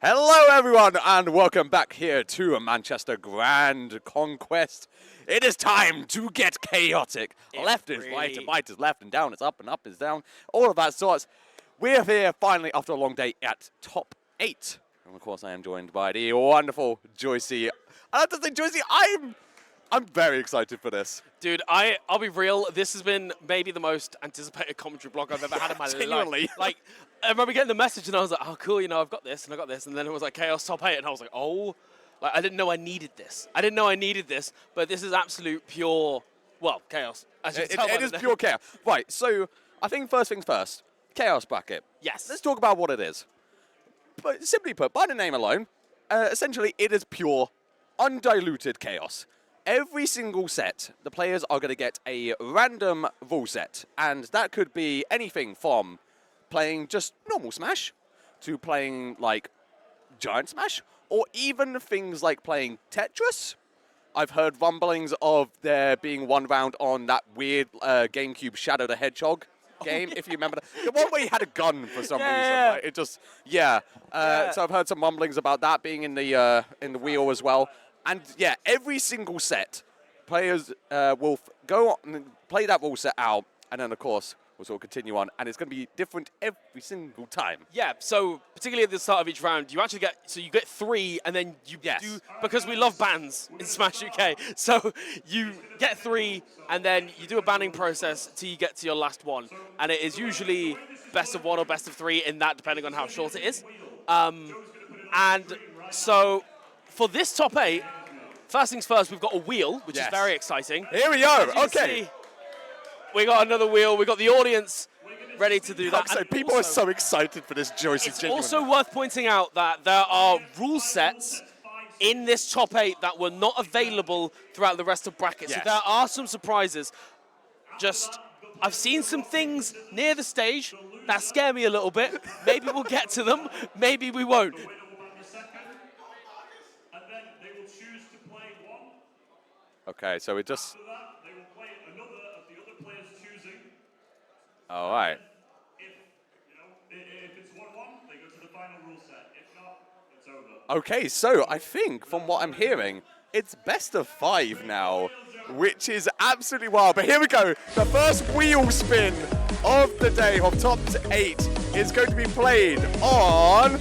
Hello everyone and welcome back here to Manchester Grand Conquest. It is time to get chaotic. Left is right and right is left and down is up and up is down. All of that sorts. We're here finally after a long day at top 8. And of course I am joined by the wonderful Joycey. I have to say, Joycey, I'm very excited for this. Dude, I'll be real. This has been maybe the most anticipated commentary block I've ever had in my life. Like, I remember getting the message and I was like, oh, cool, you know, I've got this and I got this. And then it was like Chaos top 8 and I was like, oh, like I didn't know I needed this. But this is absolute pure, well, chaos. As you can tell by it the is name. pure chaos. Right, so I think first things first, chaos bracket. Yes. Let's talk about what it is. But simply put, by the name alone, essentially it is pure, undiluted chaos. Every single set, the players are going to get a random rule set, and that could be anything from playing just normal Smash to playing like Giant Smash, or even things like playing Tetris. I've heard rumblings of there being one round on that weird GameCube Shadow the Hedgehog game, if you remember that. The one where he had a gun for some reason. Right? It just, So I've heard some rumblings about that being in the wheel as well. And yeah, every single set, players will go on and play that rule set out, and then of course we'll sort of continue on, and it's going to be different every single time. Yeah, so particularly at the start of each round, you actually get, so you get 3, and then you do, because we love bans in Smash UK, so you get 3, and then you do a banning process till you get to your last one, and it is usually best of 1 or best of 3 in that, depending on how short it is. And so for this top 8, first things first, we've got a wheel, which is very exciting. Here we go, okay. We got another wheel. We got the audience ready to do that. So people are so excited for this, Joycey. It's also worth pointing out that there are rule sets in this top 8 that were not available throughout the rest of brackets. So there are some surprises. I've seen some things near the stage that scare me a little bit. Maybe we'll get to them. Maybe we won't. Okay, so we just... All right. If it's 1-1, they go to the final rule set. If not, it's over. Okay, so I think from what I'm hearing, it's best of 5 now, which is absolutely wild. But here we go. The first wheel spin of the day of top 8 is going to be played on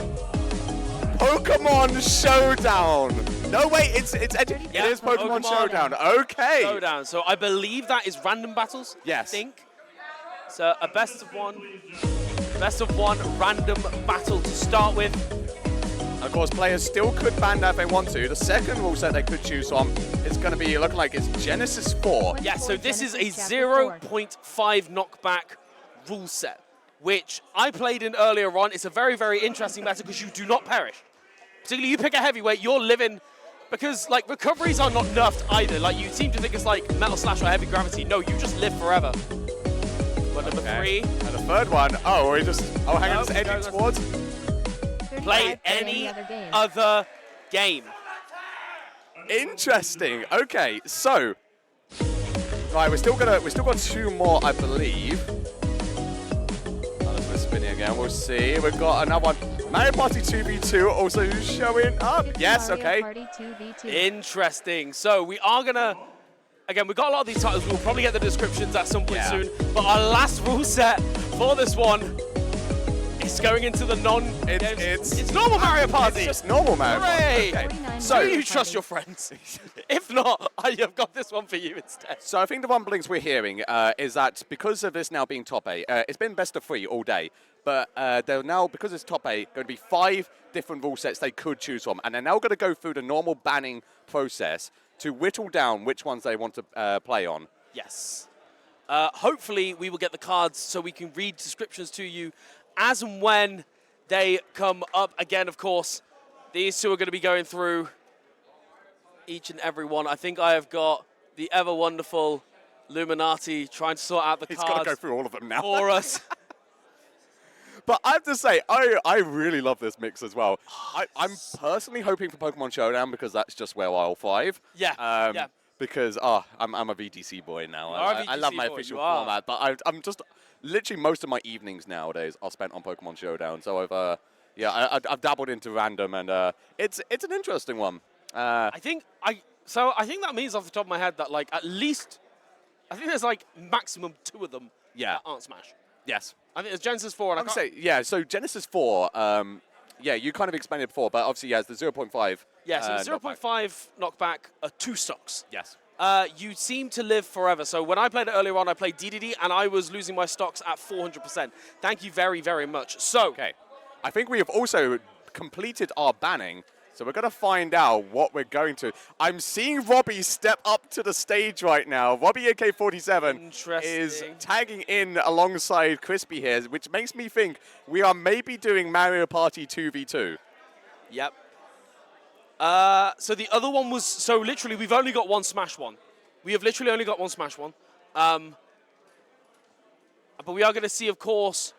Pokemon Showdown. No, wait, it is Pokemon Showdown. Okay. Showdown. So I believe that is random battles. Yes. I think. So a best of one random battle to start with. Of course, players still could ban that if they want to. The second rule set they could choose from is going to be looking like it's Genesis 4. Yeah, so this is a 0.5 knockback rule set, which I played in earlier on. It's a very, very interesting meta because you do not perish. Particularly you pick a heavyweight, you're living, because like recoveries are not nerfed either. Like you seem to think it's like Metal Slash or Heavy Gravity. No, you just live forever. But number 3. And the third one, hang on, it's edging towards. Play any other game. Interesting. Okay, so right, we still got 2 more, I believe. We're spinning again. We'll see. We've got another one. Mario Party 2v2 also showing up. Yes, okay. Interesting. So we are gonna. Again, we've got a lot of these titles. We'll probably get the descriptions at some point soon. But our last rule set for this one is going into the It's normal Mario Party. It's just normal Mario Party. Okay. So you trust your friends. If not, I have got this one for you instead. So I think the rumblings we're hearing is that because of this now being top 8, it's been best of 3 all day. But they're now, because it's top 8, going to be 5 different rule sets they could choose from. And they're now going to go through the normal banning process to whittle down which ones they want to play on. Yes. Hopefully, we will get the cards so we can read descriptions to you as and when they come up. Again, of course, these 2 are going to be going through each and every one. I think I have got the ever wonderful Illuminati trying to sort out the cards. He's got to go through all of them now. For us. But I have to say, I really love this mix as well. I'm personally hoping for Pokemon Showdown because that's just where I'll thrive. Yeah. Because I'm a VTC boy now. I love my official format, but I'm just literally most of my evenings nowadays are spent on Pokemon Showdown. So Yeah, I've dabbled into random, and it's an interesting one. I think that means off the top of my head that like at least I think there's like maximum 2 of them Yeah. that aren't Smash. Yes. I think there's Genesis 4 and I I would can't, say, yeah, so Genesis 4, yeah, you kind of explained it before, but obviously, yes, the 0.5. yeah, so knockback. 0.5 knockback are 2 stocks. Yes. You seem to live forever. So when I played it earlier on, I played DDD and I was losing my stocks at 400%. Thank you very, very much. So, Okay. I think we have also completed our banning, so we're going to find out what we're going to. I'm seeing Robbie step up to the stage right now. Robbie AK-47 is Interesting. tagging in alongside Crispy here, which makes me think we are maybe doing Mario Party 2v2. Yep. So the other one was, so literally we've only got one Smash one. We have literally only got one Smash one. But we are going to see, of course,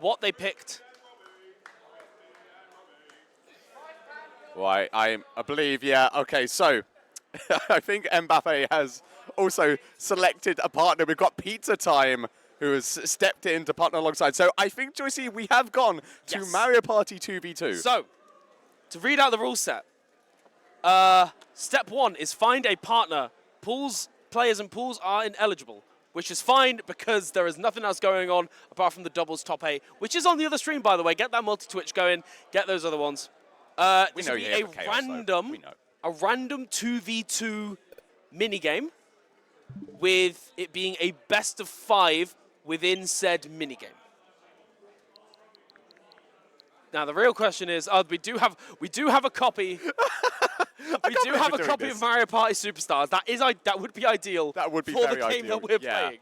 what they picked. Right, I believe, yeah. Okay, so I think Mbappe has also selected a partner. We've got Pizza Time, who has stepped in to partner alongside. So I think, Joycey, we have gone to Yes. Mario Party 2v2. So, to read out the rule set, step 1 is find a partner. Players and pools are ineligible, which is fine because there is nothing else going on apart from the doubles top 8, which is on the other stream, by the way. Get that multi-twitch going. Get those other ones. We This know will be you're here for chaos, though. We know. a random 2v2 minigame with it being a best of 5 within said minigame. Now the real question is, we do have a copy. We do have a copy of Mario Party Superstars. That would be ideal. That would be for very the game ideal, that we're yeah. playing.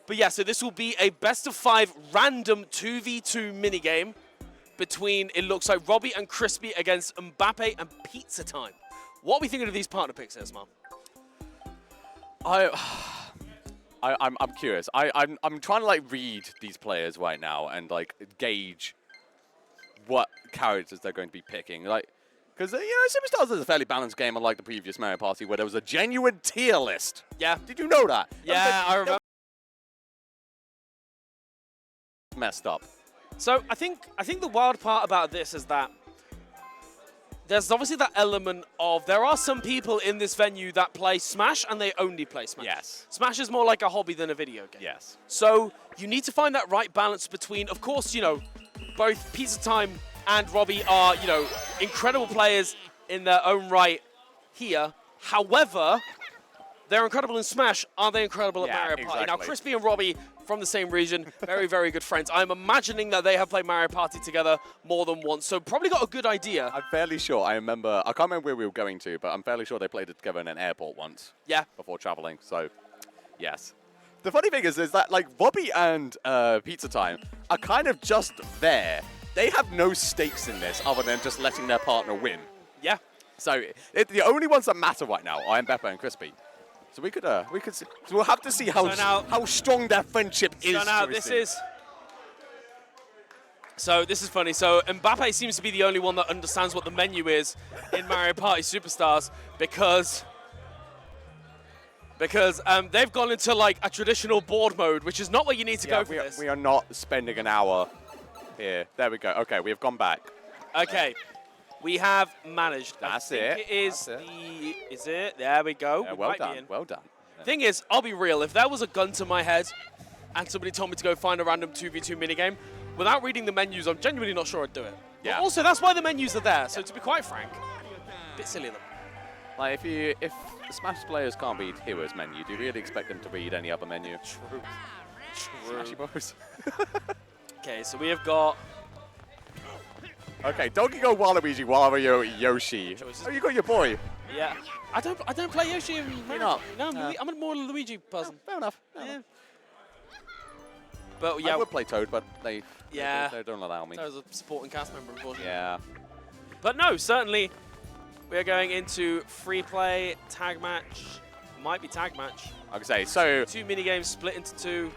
But yeah, so this will be a best of 5 random 2v2 minigame between, it looks like, Robbie and Crispy against Mbappe and Pizza Time. What are we thinking of these partner picks, Esma? I'm curious. I'm trying to like read these players right now and like gauge what characters they're going to be picking. Like, because you know, Superstars is a fairly balanced game, unlike the previous Mario Party, where there was a genuine tier list. Yeah. Did you know that? Yeah, I remember. Messed up. So I think the wild part about this is that there's obviously that element of there are some people in this venue that play Smash and they only play Smash. Yes. Smash is more like a hobby than a video game. Yes. So you need to find that right balance between, of course, you know, both Pizza Time and Robbie are, you know, incredible players in their own right here. However, they're incredible in Smash. Are they incredible at Mario Party? Now, exactly. Crispy and Robbie from the same region, very, very good friends. I'm imagining that they have played Mario Party together more than once, so probably got a good idea. I'm fairly sure. I can't remember where we were going to, but I'm fairly sure they played it together in an airport once. Yeah. Before traveling. So, yes. The funny thing is that like Robbie and Pizza Time are kind of just there. They have no stakes in this other than just letting their partner win. Yeah. So the only ones that matter right now are Mbappe and Crispy. So so we'll have to see how strong their friendship is. So now this is funny. So Mbappe seems to be the only one that understands what the menu is in Mario Party Superstars because they've gone into like a traditional board mode, which is not what you need to go for this. We are not spending an hour here. There we go. Okay, we have gone back. Okay. We have managed. That's I think it. It is That's Is it? There we go. Yeah, We well might be done. in. Well done. Thing is, I'll be real. If there was a gun to my head and somebody told me to go find a random 2v2 minigame, without reading the menus, I'm genuinely not sure I'd do it. Yeah. But also, that's why the menus are there. So to be quite frank, a bit silly of them. Like if Smash players can't read Heroes menu, do you really expect them to read any other menu? True. Smashy Bros. Okay, so we have got. Okay, Donkey Kong, Waluigi, Wario, Yoshi. Choices. Oh, you got your boy. Yeah. I don't play Yoshi in Mario. not? No, No. I'm a more Luigi person. Fair enough. Yeah. But I yeah, would play Toad, but they don't allow me. that was a supporting cast member, unfortunately. Yeah. But no, certainly we are going into free play, tag match. Might be tag match. Like I say, so 2 minigames split into 2.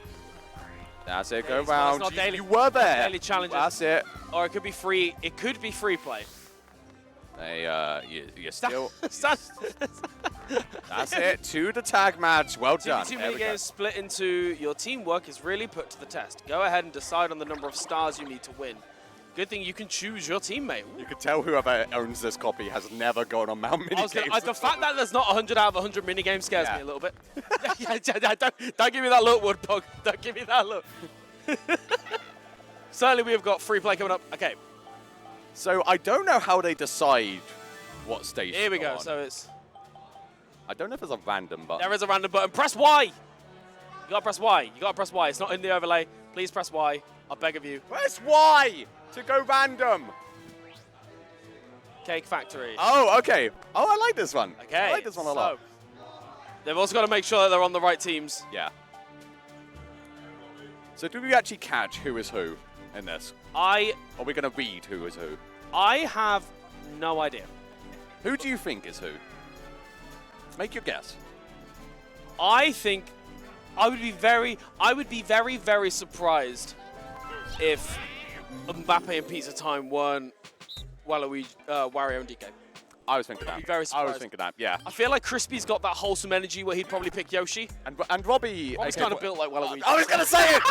that's it. Yeah, Go it's not- it's round. not daily- You were there. daily challenges. That's it. Or it could be free. It could be free play. You're still. That's That's it. To the tag match. Well done. 2 There we go. minigames split into your teamwork is really put to the test. Go ahead and decide on the number of stars you need to win. good thing you can choose your teammate. You can tell whoever owns this copy has never gone on Mount Minigames. The fact that there's not 100 out of 100 minigames scares Yeah. me a little bit. Don't give me that look, Woodpug. Don't give me that look. Certainly we have got free play coming up. Okay, So I don't know how they decide what stage. here we to go. on. So it's I don't know if there's a random button. there is a random button. Press Y. You gotta press Y. You gotta press Y. It's not in the overlay. Please press Y. I beg of you. Press Y to go random. Cake Factory. Oh, okay. Oh, I like this one. Okay. I like this one a lot. They've also got to make sure that they're on the right teams. Yeah. So do we actually catch who is who in this? I Or are we going to read who is who? have no idea. Who do you think is who? Make your guess. I think I would be very, very surprised if Mbappe and Pizza Time weren't Waluigi, Wario and DK. I was thinking that. be very I was surprised. thinking that, yeah. I feel like Crispy's got that wholesome energy where he'd probably pick Yoshi. And Robbie... Robbie's kind of built like Waluigi. I was going to say it!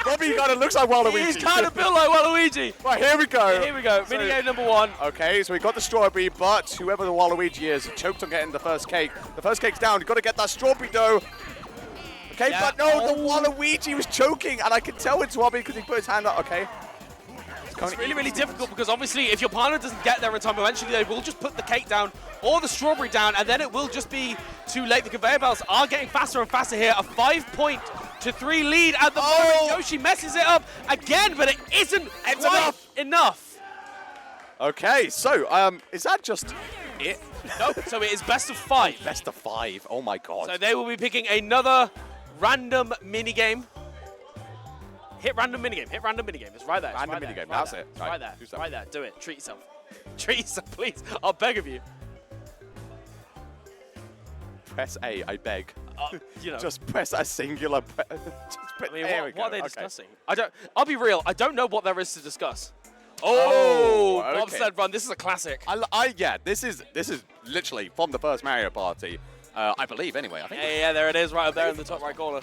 Robbie kind of looks like Waluigi. He's kind of built like Waluigi. Right, here we go. Here we go. So- Minigame number 1. Okay, so we got the strawberry, but whoever the Waluigi is choked on getting the first cake. The first cake's down. You've got to get that strawberry dough. Okay, Yeah. but no, the Waluigi was choking, and I can tell it's Robbie because he put his hand up. Okay. It's really, really difficult because obviously if your partner doesn't get there in time, eventually they will just put the cake down or the strawberry down, and then it will just be too late. The conveyor belts are getting faster and faster here. A 5-3 lead at the moment. Yoshi messes it up again, but it isn't It's quite enough. Okay, so is that just it? Nope. So it is best of 5. Best of 5. Oh my god. So they will be picking another random minigame. Hit random minigame. Hit random minigame. It's right there. It's Random right there. minigame. It's right That's there. it. It's Right. right there. Do It's something. right there. Do it. Treat yourself. Treat yourself, please. I'll beg of you. Press A, I beg. You know. Just press a singular. Just put, I mean, there we what are go. they Okay. discussing? I'll be real. I don't know what there is to discuss. Oh, Bob okay. said run. This is a classic. Yeah, this is literally from the first Mario Party, I believe. Anyway, I think. Yeah, there it is, right up there in the top right corner.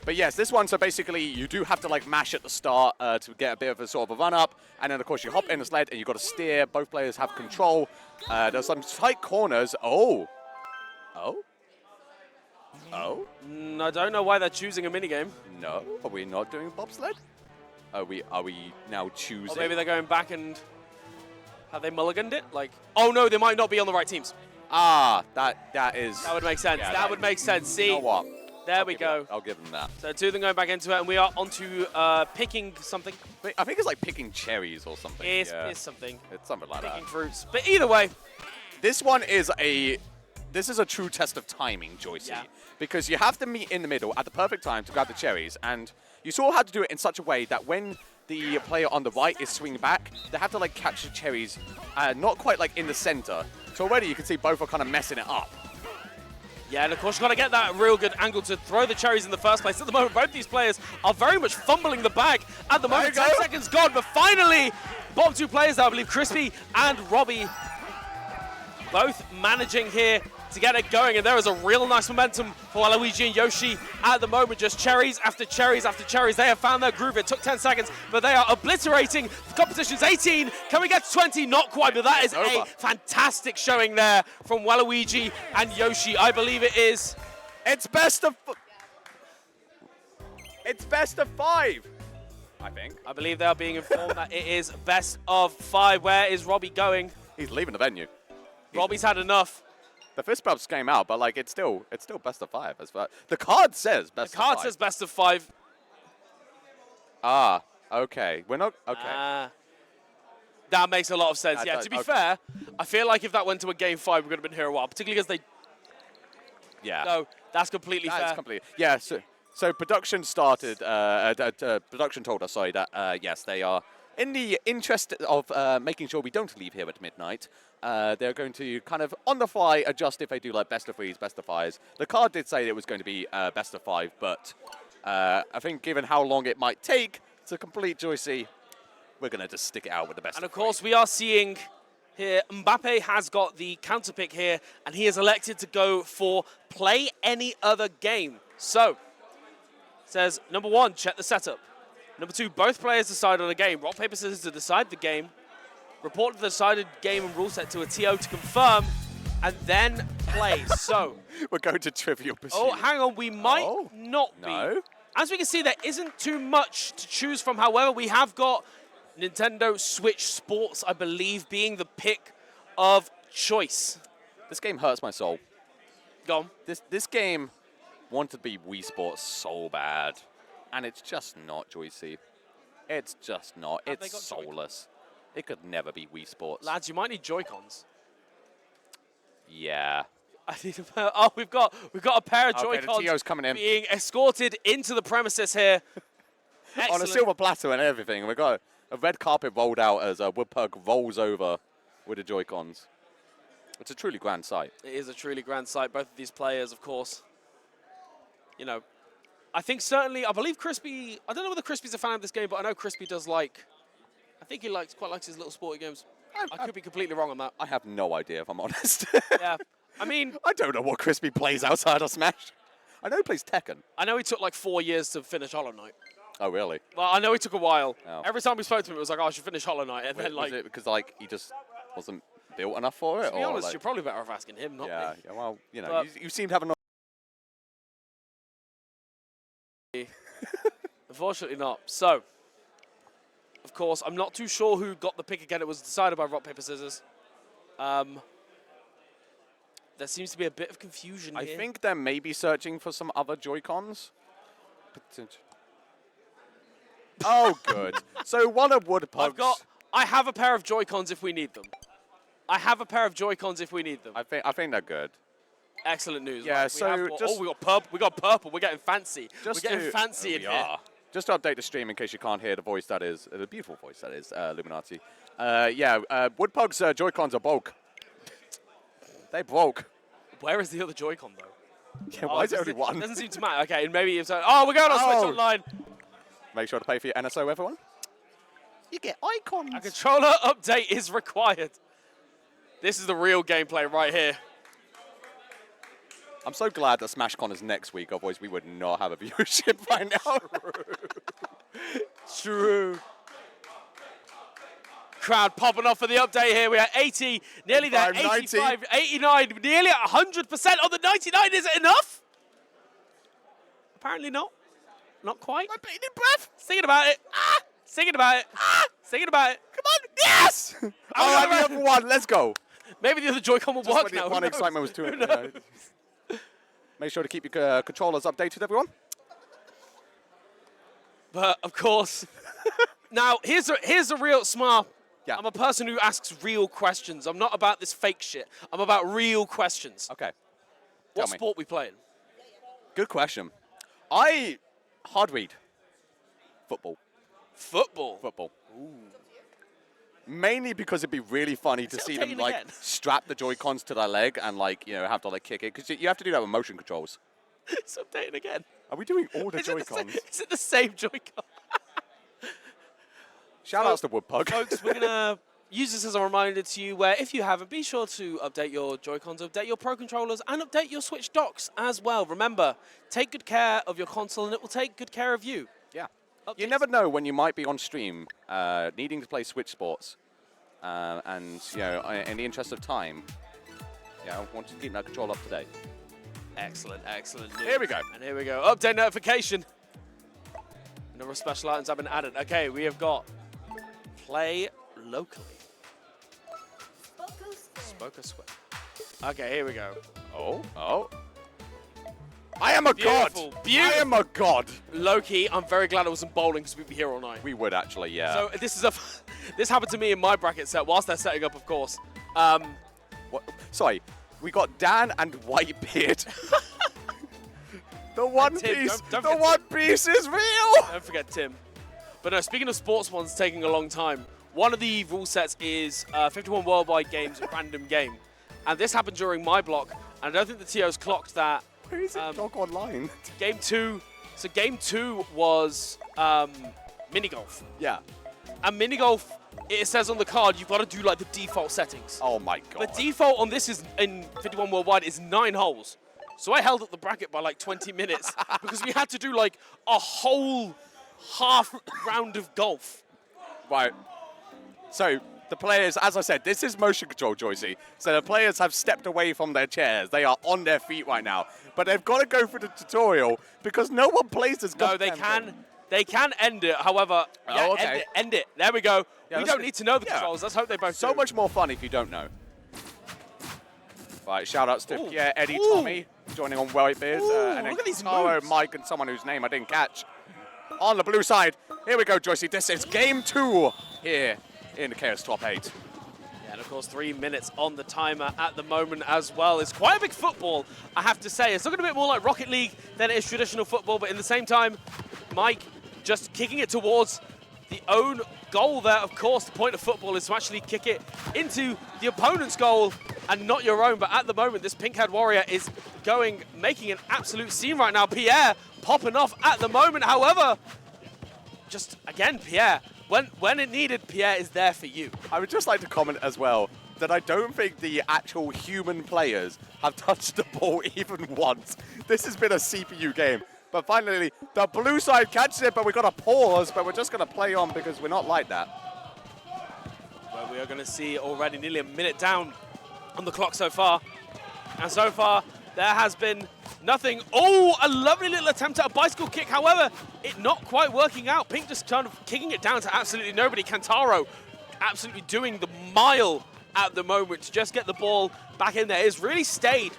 But yes, this one. So basically, you do have to like mash at the start to get a bit of a sort of a run up, and then of course you hop in the sled and you got to steer. Both players have control. There's some tight corners. Oh. I don't know why they're choosing a minigame. No, are we not doing bobsled? Are we now choosing? Or maybe they're going back and have they mulliganed it? Like, oh no, they might not be on the right teams. That is. That would make sense. Yeah, that would make sense. See, You know what? there we go. I'll give them that. So 2 of them going back into it, and we are onto picking something. I think it's like picking cherries or something. Is Yeah. something. It's something like Picking that. fruits. But either way, This one is a true test of timing, Joycey. Yeah. Because you have to meet in the middle at the perfect time to grab the cherries, and you sort of have to do it in such a way that when the player on the right is swinging back, they have to like catch the cherries, not quite like in the center. So already you can see both are kind of messing it up. yeah, and of course you've got to get that real good angle to throw the cherries in the first place. At the moment, both these players are very much fumbling the bag. At the moment, There you 10 go. seconds gone, but finally, bottom 2 players, I believe, Crispy and Robbie, both managing here to get it going, and there is a real nice momentum for Waluigi and Yoshi at the moment. Just cherries after cherries after cherries. They have found their groove. It took 10 seconds, but they are obliterating. The competition's 18. Can we get to 20? Not quite, but that is a Over. fantastic showing there from Waluigi and Yoshi. I believe it is. It's best of 5. I think. I believe they are being informed that it is best of 5. Where is Robbie going? He's leaving the venue. Robbie's had enough. The fist bumps came out, but like it's still best of 5 as far. The card says best The card of 5. says best of 5. Okay. We're not okay. That makes a lot of sense. That Yeah, does- to be okay. fair, I feel like if that went to a game 5, we could have been here a while, particularly because they. Yeah. No, that's completely That's fair. completely. Yeah. So production started. Production told us, sorry, that yes, they are in the interest of making sure we don't leave here at midnight. They're going to kind of on the fly adjust if they do like best of 3s, best of 5s. The card did say it was going to be best of 5, but I think given how long it might take to complete Joycey, we're going to just stick it out with the best And of of course, 3. we are seeing here Mbappe has got the counter pick here, and he has elected to go for play any other game. So, says number 1, check the setup. Number 2, both players decide on a game. Rock, paper, scissors to decide the game. Report the decided game and rule set to a TO to confirm, and then play. So we're going to Trivial Pursuit. oh, hang on, we might not be. No. As we can see, there isn't too much to choose from. However, we have got Nintendo Switch Sports, I believe, being the pick of choice. This game hurts my soul. Go on. This game wanted to be Wii Sports so bad, and it's just not, Joycey. It's just not. Have they It's got soulless. It could never be Wii Sports. Lads, you might need Joy-Cons. Yeah. I need a pair. Oh, we've got a pair of Okay, Joy-Cons the TO's coming in. being escorted into the premises here. On a Excellent. silver platter and everything. We've got a red carpet rolled out as a Woodpug rolls over with the Joy-Cons. It's a truly grand sight. It is a truly grand sight. Both of these players, of course. You know, I think certainly, I believe Crispy, I don't know whether Crispy's a fan of this game, but I know Crispy does like, I think he quite likes his little sporty games. I could be completely wrong on that. I have no idea, if I'm honest. Yeah. I mean, I don't know what Crispy plays outside of Smash. I know he plays Tekken. I know he took like 4 years to finish Hollow Knight. Oh, really? Well, I know he took a while. Oh. Every time we spoke to him, it was like, oh, I should finish Hollow Knight. And then, like, Was it because, like, he just wasn't built enough for it? to be or, honest, like, you're probably better off asking him, not yeah, me. yeah, well, you know, But- you seem to have a Unfortunately not. So, of course, I'm not too sure who got the pick again. It was decided by rock, paper, scissors. There seems to be a bit of confusion I here. think they're maybe searching for some other Joy-Cons. Oh, good. So one of Woodpug's. I have a pair of Joy-Cons if we need them. I have a pair of Joy-Cons if we need them. I think they're good. Excellent news. Yeah, Right, so we just- got purple. We got purple. We're getting fancy. Just We're getting to- fancy in we here. are. Just to update the stream in case you can't hear the voice that is, the beautiful voice that is, Illuminati. Woodpug's Joy-Cons are broke. They broke. Where is the other Joy-Con though? Yeah, why is there only one? Doesn't seem to matter. Okay, and maybe it's oh, we're going on Switch Oh. Online. Make sure to pay for your NSO, everyone. You get icons. A controller update is required. This is the real gameplay right here. I'm so glad that SmashCon is next week, otherwise we would not have a viewership by now. True. Crowd popping off for the update here. We are 80, nearly there, 85, 85, 89, nearly at 100% on the 99. Is it enough? Apparently not. Not quite. I'm beating in breath. Singing about it. Singing about it. Singing about it. Come on. Yes. Oh, the other one. Let's go. Maybe the other Joy-Con will Just work when now. the who fun knows? excitement was too. Who knows? Make sure to keep your controllers updated, everyone. But of course, now here's a real smart. Yeah. I'm a person who asks real questions. I'm not about this fake shit. I'm about real questions. Okay. What Tell me. sport we playing? Good question. Hard read. Football. Football. Ooh. Mainly because it'd be really funny to it see them updating like again? strap the Joy-Cons to their leg and have to kick it because you have to do that with motion controls. It's updating again. Are we doing all the Is it Joy-Cons? is it the same Joy-Con? Shout outs to Woodpug. Folks, we're going to use this as a reminder to you where if you haven't, be sure to update your Joy-Cons, update your Pro Controllers, and update your Switch docks as well. Remember, take good care of your console and it will take good care of you. Yeah. Updates. You never know when you might be on stream needing to play Switch Sports and, in the interest of time, I want to keep that control up to date. Excellent, excellent news. Here we go. And here we go. Update notification. A number of special items have been added. Okay, we have got play locally. Spoker Square. Okay, here we go. Oh. I am a Beautiful, god. beautiful. I am a god. Low-key, I'm very glad I wasn't bowling because we'd be here all night. We would actually, yeah. So this happened to me in my bracket set whilst they're setting up, of course. What? Sorry, we got Dan and Whitebeard. The One Tim, Piece. don't The forget One Piece is real. Don't forget Tim. But no, speaking of sports ones taking a long time, one of the rule sets is 51 worldwide games, random game. And this happened during my block, and I don't think the TOs clocked that. Where is it? Dog online. Game 2. So game 2 was mini golf. Yeah. And mini golf, it says on the card you've got to do like the default settings. Oh my god. The default on this is in 51 worldwide is 9 holes. So I held up the bracket by like 20 minutes because we had to do like a whole half round of golf. Right. So the players, as I said, this is motion control, Joycey. So the players have stepped away from their chairs. They are on their feet right now. But they've got to go through the tutorial because no one plays this. No, they can. They can end it. However, yeah, okay. End it. There we go. Yeah, we don't need to know the controls. Let's hope they both So do. much more fun if you don't know. Right, shout outs to Ooh. Pierre, Eddie, Ooh. Tommy, joining on Whitebeard. Ooh, And then look at these Taro, moves. Mike, and someone whose name I didn't catch. On the blue side, here we go, Joycey. This is game 2 here in the Chaos Top 8. Yeah, and of course 3 minutes on the timer at the moment as well. It's quite a big football, I have to say. It's looking a bit more like Rocket League than it is traditional football, but in the same time, Mike just kicking it towards the own goal there. Of course, the point of football is to actually kick it into the opponent's goal and not your own. But at the moment, this pink-haired warrior is making an absolute scene right now. Pierre popping off at the moment. However, just again, Pierre, when it needed, Pierre is there for you. I would just like to comment as well that I don't think the actual human players have touched the ball even once. This has been a CPU game. But finally, the blue side catches it, but we've got to pause, but we're just going to play on because we're not like that. Well, we are going to see already nearly a minute down on the clock so far. And so far, there has been nothing. Oh, a lovely little attempt at a bicycle kick. However, it not quite working out. Pink just kind of kicking it down to absolutely nobody. Kantaro absolutely doing the mile at the moment to just get the ball back in there. It's really stayed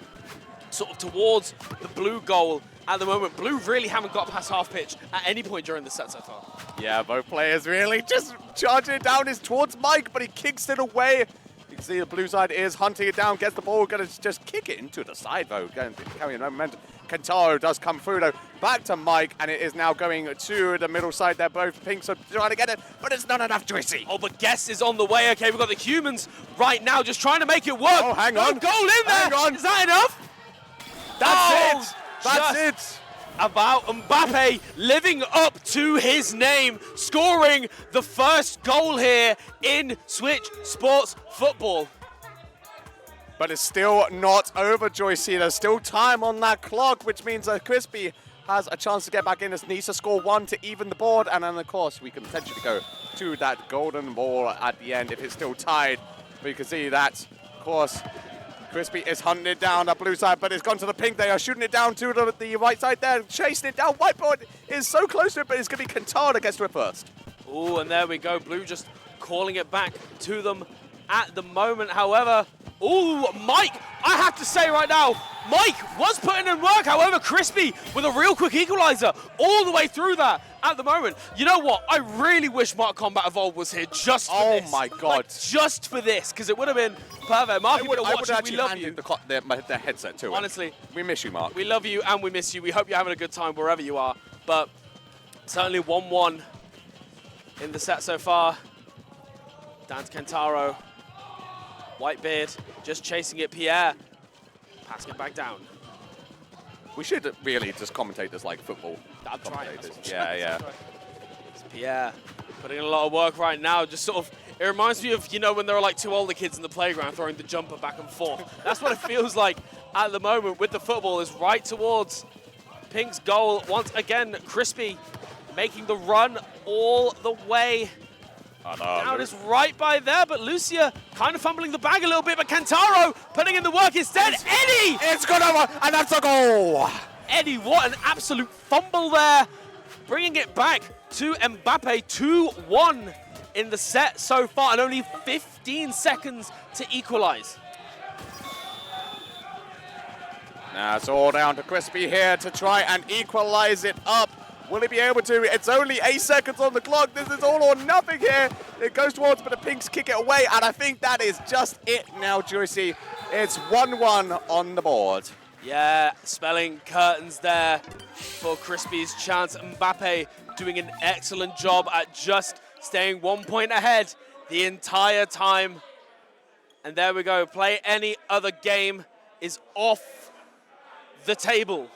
sort of towards the blue goal at the moment. Blue really haven't got past half pitch at any point during the set so far. Yeah, both players really just charging it down. Is towards Mike, but he kicks it away. You can see the blue side is hunting it down, gets the ball, going to just kick it into the side, though. Carrying no momentum. Kantaro does come through, though. Back to Mike, and it is now going to the middle side there. Both Pinks are trying to get it, but it's not enough, Joycey. Oh, but Guess is on the way. Okay, we've got the humans right now just trying to make it work. Oh, hang on. Goal in there. Hang on. Is that enough? That's it. Just That's it. About Mbappe living up to his name, scoring the first goal here in Switch Sports Football. But it's still not over, Joycey. There's still time on that clock, which means that Crispy has a chance to get back in. As needs to score 1 to even the board. And then, of course, we can potentially go to that golden ball at the end if it's still tied. But you can see that, of course, Crispy is hunting it down the blue side, but it's gone to the pink. They are shooting it down to the right side there, chasing it down. Whiteboard is so close to it, but it's going to be Kantaro that gets to it first. Oh, and there we go. Blue just calling it back to them at the moment. However, oh, Mike, I have to say right now, Mike was putting in work. However, Crispy with a real quick equalizer all the way through that at the moment. You know what? I really wish Mark Combat Evolved was here just for this. Oh my God. Like, just for this, because it would have been perfect. Mark, if you're I would watching, we actually love hand you. the headset to him. Honestly, We miss you, Mark. we love you and we miss you. We hope you're having a good time wherever you are. But certainly 1-1 in the set so far. Down to Kantaro. Whitebeard just chasing it. Pierre passing it back down. We should really just commentate this like football. I'm trying. commentators. That's what I'm Yeah, trying. yeah. It's Pierre putting in a lot of work right now. Just sort of, it reminds me of, you know, when there are like two older kids in the playground throwing the jumper back and forth. That's what it feels like at the moment with the football, is right towards Pink's goal. Once again, Crispy making the run all the way down. Is right by there, but Lucia kind of fumbling the bag a little bit, but Kantaro putting in the work instead. Eddie! It's gone over, and that's a goal! Eddie, what an absolute fumble there. Bringing it back to Mbappe, 2-1 in the set so far, and only 15 seconds to equalize. Now it's all down to Crispy here to try and equalize it up. Will he be able to? It's only 8 seconds on the clock. This is all or nothing here. It goes towards, but the Pinks kick it away, and I think that is just it now, Joycey. It's 1-1 on the board. Yeah, spelling curtains there for Crispy's chance. Mbappe doing an excellent job at just staying 1 point ahead the entire time. And there we go. Play any other game is off the table.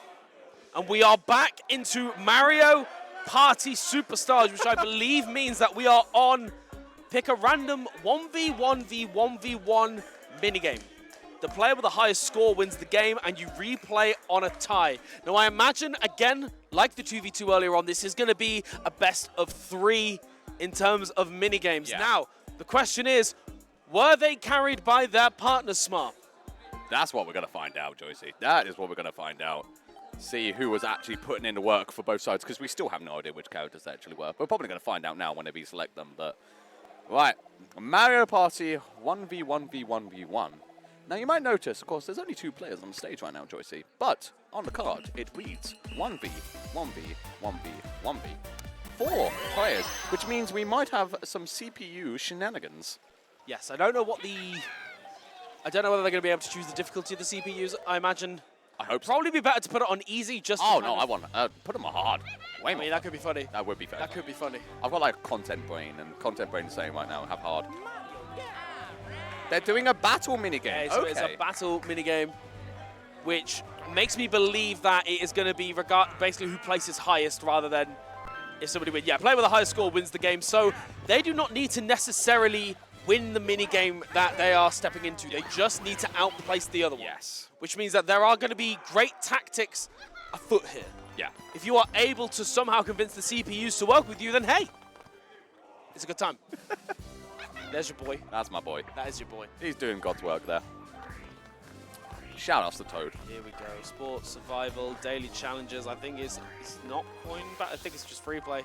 And we are back into Mario Party Superstars, which I believe means that we are on pick a random 1v1v1v1 minigame. The player with the highest score wins the game, and you replay on a tie. Now, I imagine, again, like the 2v2 earlier on, this is going to be a best of 3 in terms of minigames. Yeah. Now, the question is, were they carried by their partners smart? That's what we're going to find out, Joycey. That is what we're going to find out. See who was actually putting in the work for both sides, because we still have no idea which characters they actually were. We're probably going to find out now whenever you select them. But right, Mario Party 1v1v1v1. Now you might notice, of course, there's only 2 players on the stage right now, Joycey. But on the card, it reads 1v, 1v, 1v, 1v. 4 players, which means we might have some CPU shenanigans. Yes, I don't know whether they're going to be able to choose the difficulty of the CPUs. I imagine I hope so. probably be better to put it on easy just Oh to no, I want put them on hard. Way I more. mean, that could be funny. That would be fair. That could be funny. I've got like Content Brain, and Content Brain is saying right now, have hard. They're doing a battle minigame. Okay, so it's a battle minigame, which makes me believe that it is going to be basically who places highest rather than if somebody wins. Yeah, player with the highest score wins the game. So they do not need to necessarily win the minigame that they are stepping into. They just need to outplace the other one. Yes. Which means that there are going to be great tactics afoot here. Yeah. If you are able to somehow convince the CPUs to work with you, then hey, it's a good time. There's your boy. That's my boy. That is your boy. He's doing God's work there. Shout outs to Toad. Here we go. Sports, survival, daily challenges. I think it's not coin back. I think it's just free play.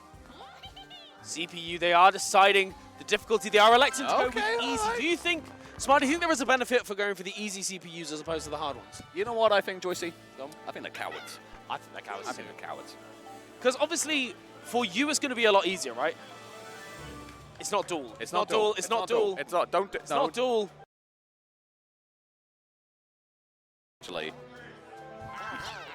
CPU, they are deciding the difficulty. They are electing to go with easy. Right. Do you think, Smart, do you think there is a benefit for going for the easy CPUs as opposed to the hard ones? You know what I think, Joycey? I think they're cowards. I think they're cowards. I think they're cowards. Because obviously, for you, it's going to be a lot easier, right? It's not dual. It's not dual. It's not dual. It's not. Don't. It's not dual. Actually,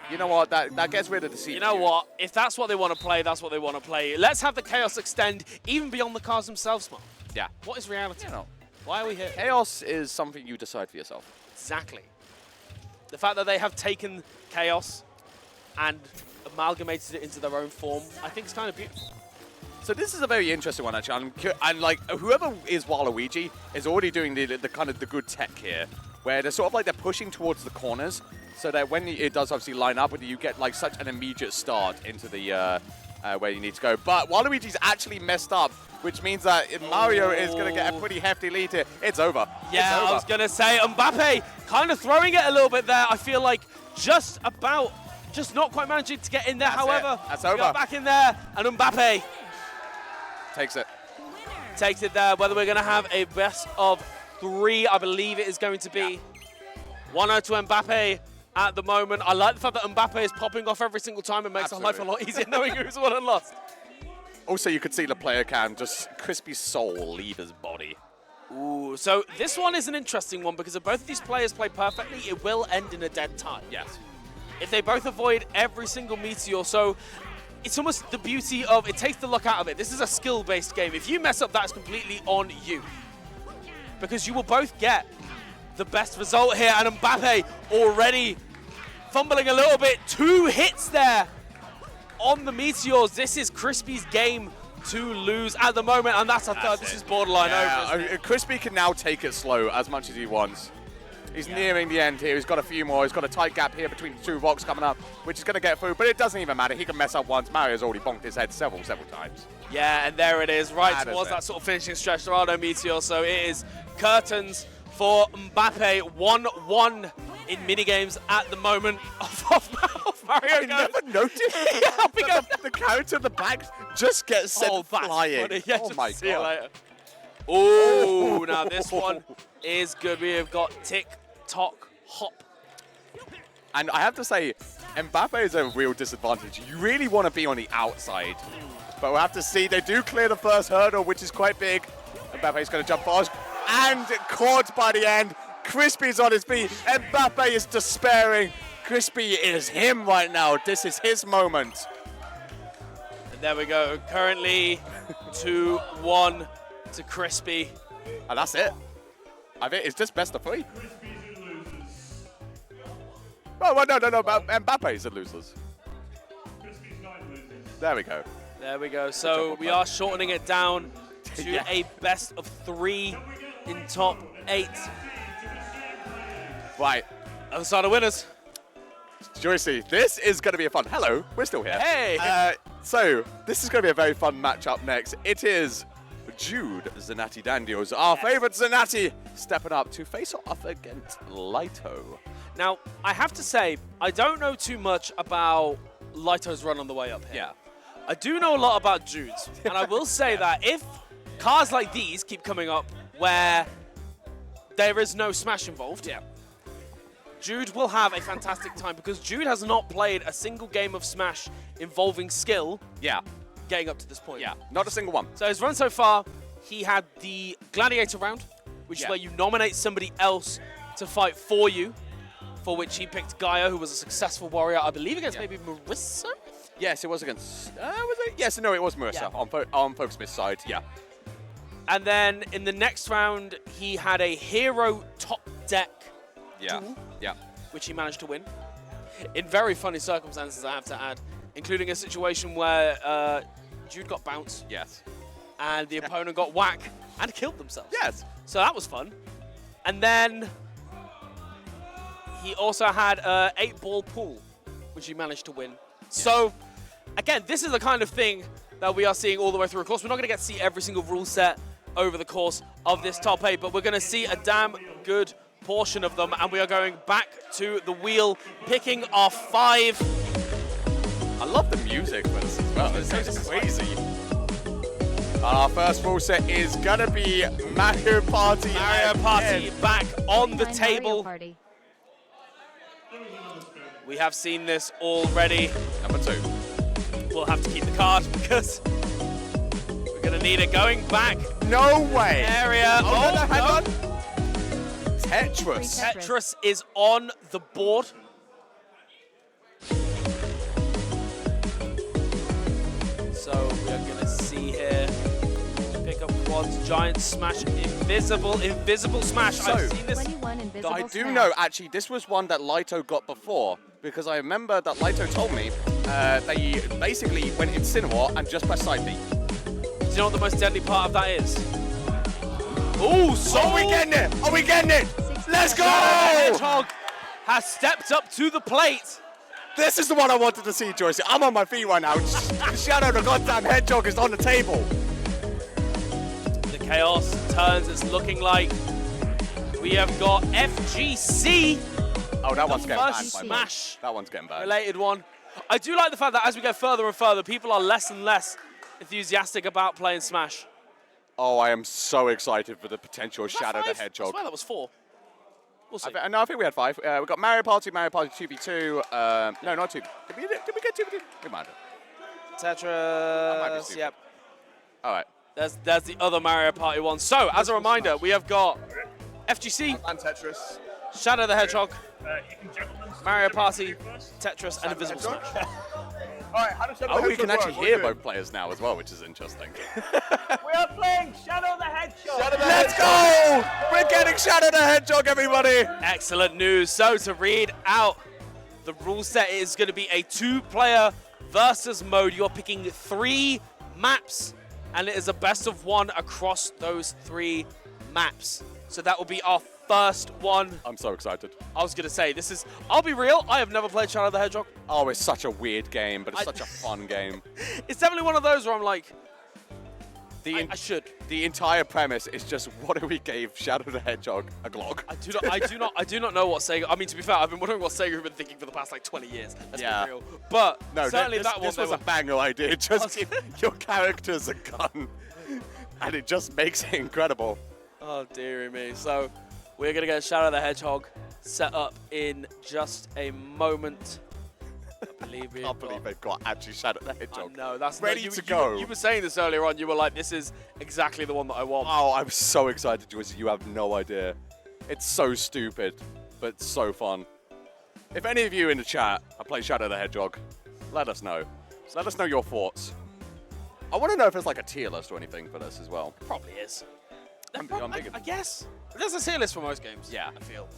you know what? That gets rid of the CPU. You know what? If that's what they want to play, that's what they want to play. Let's have the chaos extend even beyond the cars themselves, Smart. Yeah. What is reality? You know, Why are we here? chaos is something you decide for yourself. Exactly. The fact that they have taken chaos and amalgamated it into their own form, I think is kind of beautiful. So this is a very interesting one, actually. And like, whoever is Waluigi is already doing the kind of the good tech here, where they're sort of like they're pushing towards the corners, so that when it does obviously line up with you, get like such an immediate start into the where you need to go. But Waluigi's actually messed up, which means that Mario is going to get a pretty hefty lead here. It's over. Yeah, it's over. I was going to say, Mbappe kind of throwing it a little bit there. I feel like just not quite managing to get in there. That's However, it. That's we over. are back in there, and Mbappe Takes it. takes it there. Whether we're going to have a best of 3, I believe it is going to be 1-0 to Mbappe at the moment. I like the fact that Mbappe is popping off every single time. It makes our life a lot easier knowing who's won and lost. Also, you could see the player can just Crispy's soul leave his body. Ooh, so this one is an interesting one because if both of these players play perfectly, it will end in a dead tie. Yes. If they both avoid every single meteor, so it's almost the beauty of it takes the luck out of it. This is a skill-based game. If you mess up, that's completely on you. Because you will both get the best result here, and Mbappe already fumbling a little bit. 2 hits there on the meteors. This is Crispy's game to lose at the moment, and that's a third. This is borderline over. Crispy can now take it slow as much as he wants. He's nearing the end here. He's got a few more. He's got a tight gap here between the 2 rocks coming up, which is going to get through, but it doesn't even matter. He can mess up once. Mario's already bonked his head several times. Yeah, and there it is, right That towards is it. that sort of finishing stretch. There are no meteors, so it is curtains for Mbappe. 1-1 in minigames at the moment. Off Mario I goes. never noticed Yeah, the character in the back just gets sent Oh, that's flying. funny. Yeah, oh just my see you god. later. Oh, now this one is good. We have got tick, tock, hop. And I have to say, Mbappe is a real disadvantage. You really want to be on the outside. But we'll have to see. They do clear the first hurdle, which is quite big. Mbappe's going to jump fast. And caught by the end. Crispy's on his feet. Mbappe is despairing. Crispy is him right now. This is his moment. And there we go. Currently 2-1 to Crispy. And that's it. I think it's just best of 3. Oh, well, no. Mbappe is the losers. There we go. There we go. So we are shortening it down to Yeah. a best of 3 in top 8. Right. Other side of winners. Joycey, this is going to be a fun. Hello, we're still here. Hey! So, this is going to be a very fun matchup next. It is Jude Zanatti Dandios, our favorite Zanatti, stepping up to face off against Lito. Now, I have to say, I don't know too much about Lito's run on the way up here. Yeah. I do know a lot about Jude's, and I will say that if cars like these keep coming up where there is no Smash involved, Jude will have a fantastic time because Jude has not played a single game of Smash involving skill getting up to this point. Yeah, not a single one. So his run so far, he had the Gladiator round, which is where you nominate somebody else to fight for you, for which he picked Gaia, who was a successful warrior, I believe against maybe Marissa? Yes, it was against... was it? Yes, no, it was Marissa on Folk Smith's side, And then in the next round, he had a hero top deck duel, which he managed to win. In very funny circumstances, I have to add, including a situation where Jude got bounced. Yes. And the opponent got whack and killed themselves. Yes. So that was fun. And then he also had an 8-ball pool, which he managed to win. So, again, this is the kind of thing that we are seeing all the way through. Of course, we're not going to get to see every single rule set over the course of this top 8, but we're going to see a damn good portion of them, and we are going back to the wheel, picking our 5. I love the music for this as well. It's crazy. Our first rule set is going to be Mario Party. Mario Party back on the table. We have seen this already. Number 2. We'll have to keep the card because we're going to need it going back. No way. Area. Oh, no, hang on. Tetris. Tetris is on the board. So we are going to see here. Pick up quads, giant smash, invisible smash. So, I've seen this. I do know, actually, this was one that Lito got before, because I remember that Lito told me they basically went Incineroar and just pressed side B. Do you know what the most deadly part of that is? Ooh, so Are we getting it? Are we getting it? Let's go! Hedgehog has stepped up to the plate. This is the one I wanted to see, Joyce. I'm on my feet right now. Shadow the goddamn Hedgehog is on the table. The chaos turns. It's looking like we have got FGC. Oh, that one's getting bad. First smash. That one's getting bad. Related one. I do like the fact that as we go further and further, people are less and less enthusiastic about playing Smash. Oh, I am so excited for the potential Shadow the I Hedgehog. swear that was 4. We'll see. No, I think we had 5. We got Mario Party 2v2. No, not 2. Did we get 2v2? We might have. Tetris. Yep. All right. There's the other Mario Party one. So, as a reminder, we have got FGC, And Tetris. Shadow the Hedgehog, You can juggle them. Mario Party, Tetris, and Invisible Smash. All right, how does Shadow Oh, the we can Hedgehog actually work? hear What do we both players now as well, which is interesting. We are playing Shadow the Hedgehog. Let's go! We're getting Shadow the Hedgehog, everybody! Excellent news. So, to read out the rule set, it is going to be a 2-player versus mode. You're picking 3 maps, and it is a best of 1 across those 3 maps. So that will be our first one. I'm so excited. I was going to say, this is, I'll be real, I have never played Shadow the Hedgehog. Oh, it's such a weird game, but it's such a fun game. It's definitely one of those where I'm like, I should. The entire premise is just what if we gave Shadow the Hedgehog a Glock? I do not know what Sega, I mean, to be fair, I've been wondering what Sega have been thinking for the past like 20 years. Let's Yeah. be real. But No, certainly this, that one, this was a banger idea. Just give your characters a gun, and it just makes it incredible. Oh, dearie me. So, we're going to get Shadow the Hedgehog set up in just a moment. I believe I can't believe they've got actually Shadow the Hedgehog. No, that's ready to go. You were saying this earlier on. You were like, this is exactly the one that I want. Oh, I'm so excited, Joyce. You have no idea. It's so stupid, but so fun. If any of you in the chat have played Shadow the Hedgehog, let us know. So let us know your thoughts. I want to know if there's like a tier list or anything for this as well. Probably is. I'm thinking- I guess. There's a tier list for most games. Yeah. I feel.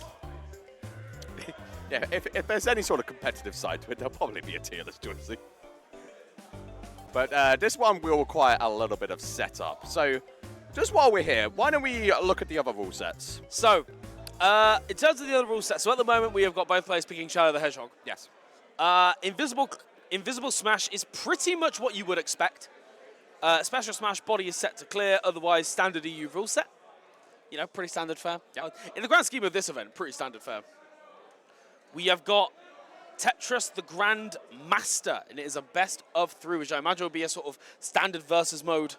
Yeah, if there's any sort of competitive side to it, there'll probably be a tier list, Joyce. But this one will require a little bit of setup. So just while we're here, why don't we look at the other rule sets? So, In terms of the other rule set, so at the moment we have got both players picking Shadow the Hedgehog. Yes. Invisible Smash is pretty much what you would expect. Special Smash body is set to clear, otherwise standard EU rule set. You know, pretty standard fare. Yep. In the grand scheme of this event, pretty standard fare. We have got Tetris the Grand Master, and it is a best of 3, which I imagine would be a sort of standard versus mode.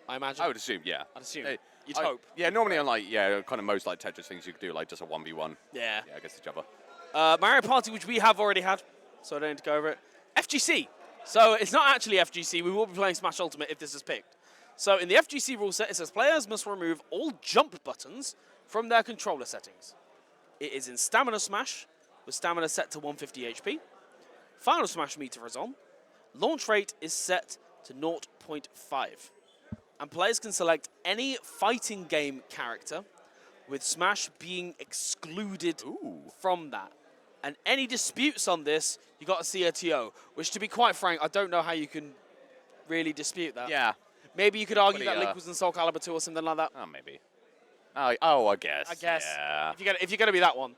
I imagine. I would assume, yeah. I'd assume. Hey, You'd hope. Yeah, normally on like, kind of most like Tetris things you could do like just a 1v1. Yeah. Yeah, against each other. Mario Party, which we have already had, so I don't need to go over it. FGC. So it's not actually FGC. We will be playing Smash Ultimate if this is picked. So in the FGC rule set, it says players must remove all jump buttons from their controller settings. It is in Stamina Smash, with stamina set to 150 HP. Final Smash meter is on. Launch rate is set to 0.5. And players can select any fighting game character, with Smash being excluded from that. And any disputes on this, you got to see a TO, which to be quite frank, I don't know how you can really dispute that. Yeah. Maybe you could argue Pretty, that Link was in Soul Calibur 2 or something like that. Oh, maybe. Oh, I guess. I guess. Yeah. If you're going to be that one.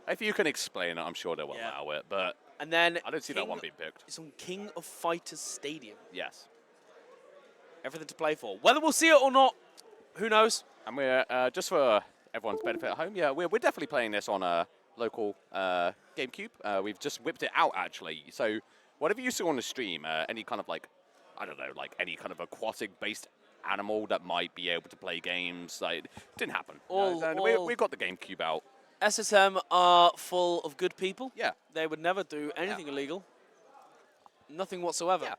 If you can explain it, I'm sure they will allow it, but And then I don't see that one being picked. It's on King of Fighters Stadium. Yes. Everything to play for. Whether we'll see it or not, who knows? And we're, just for everyone's benefit at home, yeah, we're definitely playing this on a local GameCube. We've just whipped it out, actually. So whatever you saw on the stream, any kind of like, I don't know, like any kind of aquatic-based animal that might be able to play games, like, didn't happen. We've got the GameCube out. SSM are full of good people. Yeah. They would never do anything illegal. Nothing whatsoever. Yeah.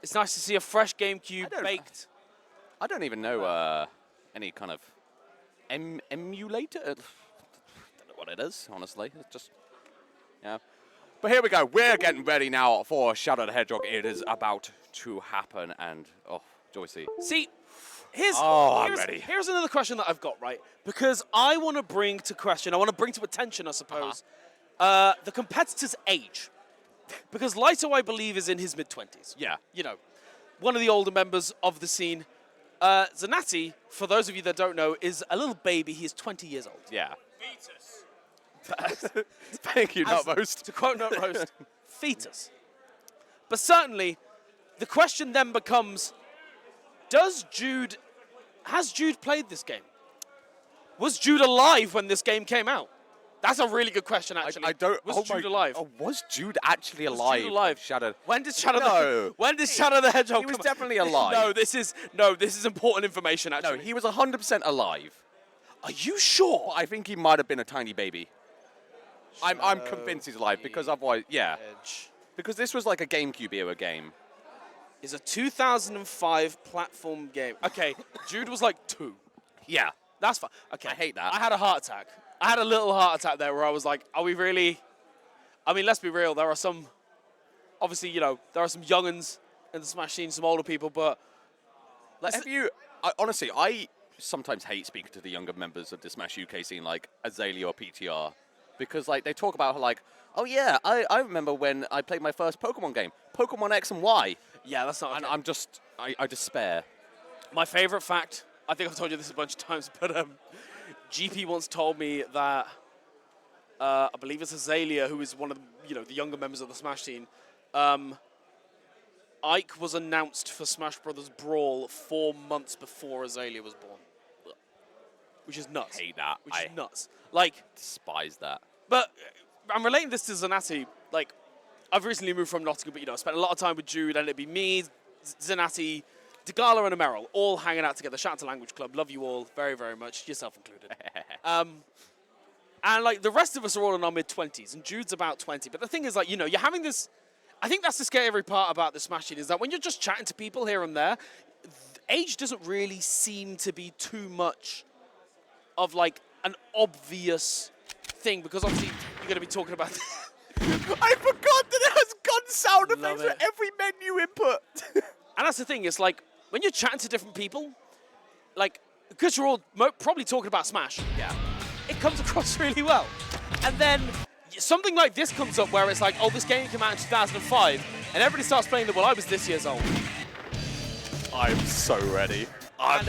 It's nice to see a fresh GameCube baked. I don't even know any kind of emulator. I don't know what it is, honestly. It's just, yeah. But here we go. We're getting ready now for Shadow the Hedgehog. It is about to happen, and Joycey. See, here's ready. Here's another question that I've got, right? Because I want to bring to attention, I suppose, the competitor's age. Because Lighto, I believe, is in his mid-20s. Yeah. You know, one of the older members of the scene. Zanatti, for those of you that don't know, is a little baby. He is 20 years old. Yeah. Fetus. Thank you, Nutmost. To quote Nutmost, fetus. But certainly, the question then becomes, has Jude played this game? Was Jude alive when this game came out? That's a really good question, actually. I don't. Was Jude alive? Oh, was Jude actually alive? Jude alive? Shadow. When did Shadow? No. When did Shadow the Hedgehog? He was come definitely alive. No, this is important information. Actually, No, he was 100% alive. Are you sure? But I think he might have been a tiny baby. I'm convinced he's alive because otherwise, yeah. Because this was like a GameCube era game. Is a 2005 platform game. Okay, Jude was like 2. Yeah. That's fine. Okay. I hate that. I had a heart attack. I had a little heart attack there where I was like, are we really? I mean, let's be real. There are some, obviously, you know, there are some young'uns in the Smash scene, some older people, but Like, honestly, I sometimes hate speaking to the younger members of the Smash UK scene, like Azalea or PTR, because like they talk about like, oh yeah, I remember when I played my first Pokemon game, Pokemon X and Y. yeah, that's not. And Okay. I despair. My favorite fact, I think I've told you this a bunch of times, but GP once told me that I believe it's Azalea, who is one of the younger members of the Smash scene. Ike was announced for Smash Brothers Brawl 4 months before Azalea was born, which is nuts. Hate that. Which is nuts. Like, Despise that. but I'm relating this to Zanatti. Like, I've recently moved from Nottingham, but I spent a lot of time with Jude, and it'd be me, Zanatti, Degala, and Emerald, all hanging out together. Shout out to Language Club. Love you all very, very much, yourself included. And like the rest of us are all in our mid-20s, and Jude's about 20. But the thing is, like, you're having this. I think that's the scary part about the Smash scene is that when you're just chatting to people here and there, age doesn't really seem to be too much of like an obvious thing, because obviously you're going to be talking about. I forgot that it has gun sound Love effects for it. every menu input. And that's the thing, it's like when you're chatting to different people, like because you're all probably talking about Smash, Yeah. it comes across really well. And then something like this comes up where it's like, oh, this game came out in 2005, and everybody starts playing the, well, I was this year's old. I'm so ready. And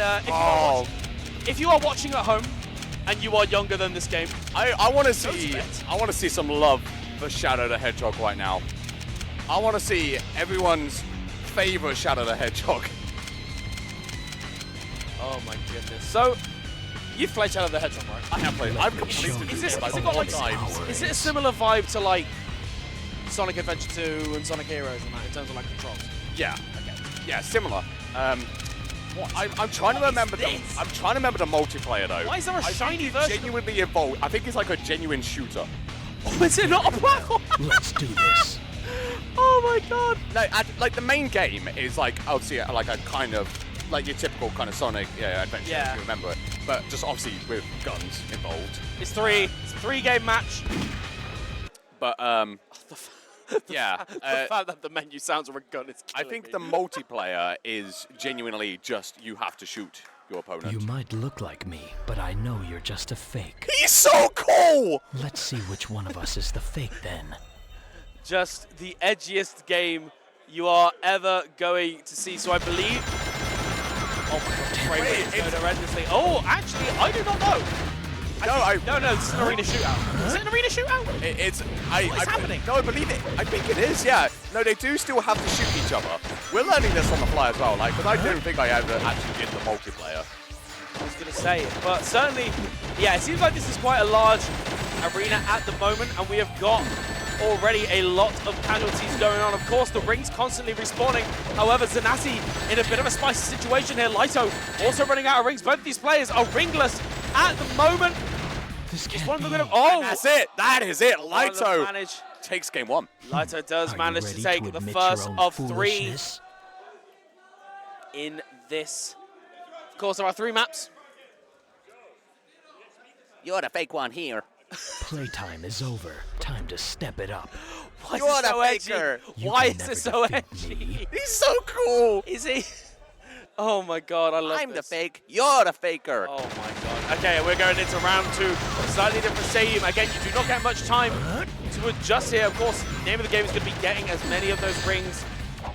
if you are watching at home, and you are younger than this game. I want to see some love for Shadow the Hedgehog right now. I want to see everyone's favorite Shadow the Hedgehog. Oh my goodness. So, you've played Shadow the Hedgehog, right? I have played. I've completed Is this it, like has it got 4 like, times. is it a similar vibe to like Sonic Adventure 2 and Sonic Heroes and that in terms of like controls? Yeah. Okay. Yeah, similar. I'm trying to remember the. I'm trying to remember the multiplayer though. Why is there a shiny it's version? genuinely evolved. I think it's like a genuine shooter. Oh, is it not a platform? Let's do this. Oh my god. Like the main game is like obviously like a kind of like your typical kind of Sonic adventure, Yeah. if you remember it. But just obviously with guns involved. It's three. It's a 3-game match. But yeah. The fact that the menu sounds of a gun is I killing think me. the multiplayer is genuinely just you have to shoot your opponent. You might look like me, but I know you're just a fake. He's so cool! Let's see which one of us is the fake then. Just the edgiest game you are ever going to see. So I believe. Oh my god, the frame rate is going horrendously. Oh, actually, I do not know. No, this is an arena shootout. Is it an arena shootout? It's What is happening? No, I believe it. I think it is. Yeah. No, they do still have to shoot each other. We're learning this on the fly as well. Like, because I don't think I ever actually did the multiplayer. I was going to say it, but certainly, yeah, it seems like this is quite a large arena at the moment, and we have got already a lot of casualties going on. Of course, the ring's constantly respawning. However, Zanassi in a bit of a spicy situation here. Lito also running out of rings. Both of these players are ringless at the moment. This Just can't one be. look at oh, That's it. That is it. One of them Lito manage. takes game 1. Lito does Are you manage ready to take the admit first your own of 3 foolishness? in this. Of course, there are 3 maps. You're the fake one here. Playtime is over. Time to step it up. Why is You're it the so edgy? faker. You Why can is never it so defeat edgy? me. He's so cool. Is he? Oh my god, I love I'm the this. fake. You're the faker. Oh my god. Okay, we're going into round 2. Slightly different stadium. Again, you do not get much time to adjust here. Of course, the name of the game is going to be getting as many of those rings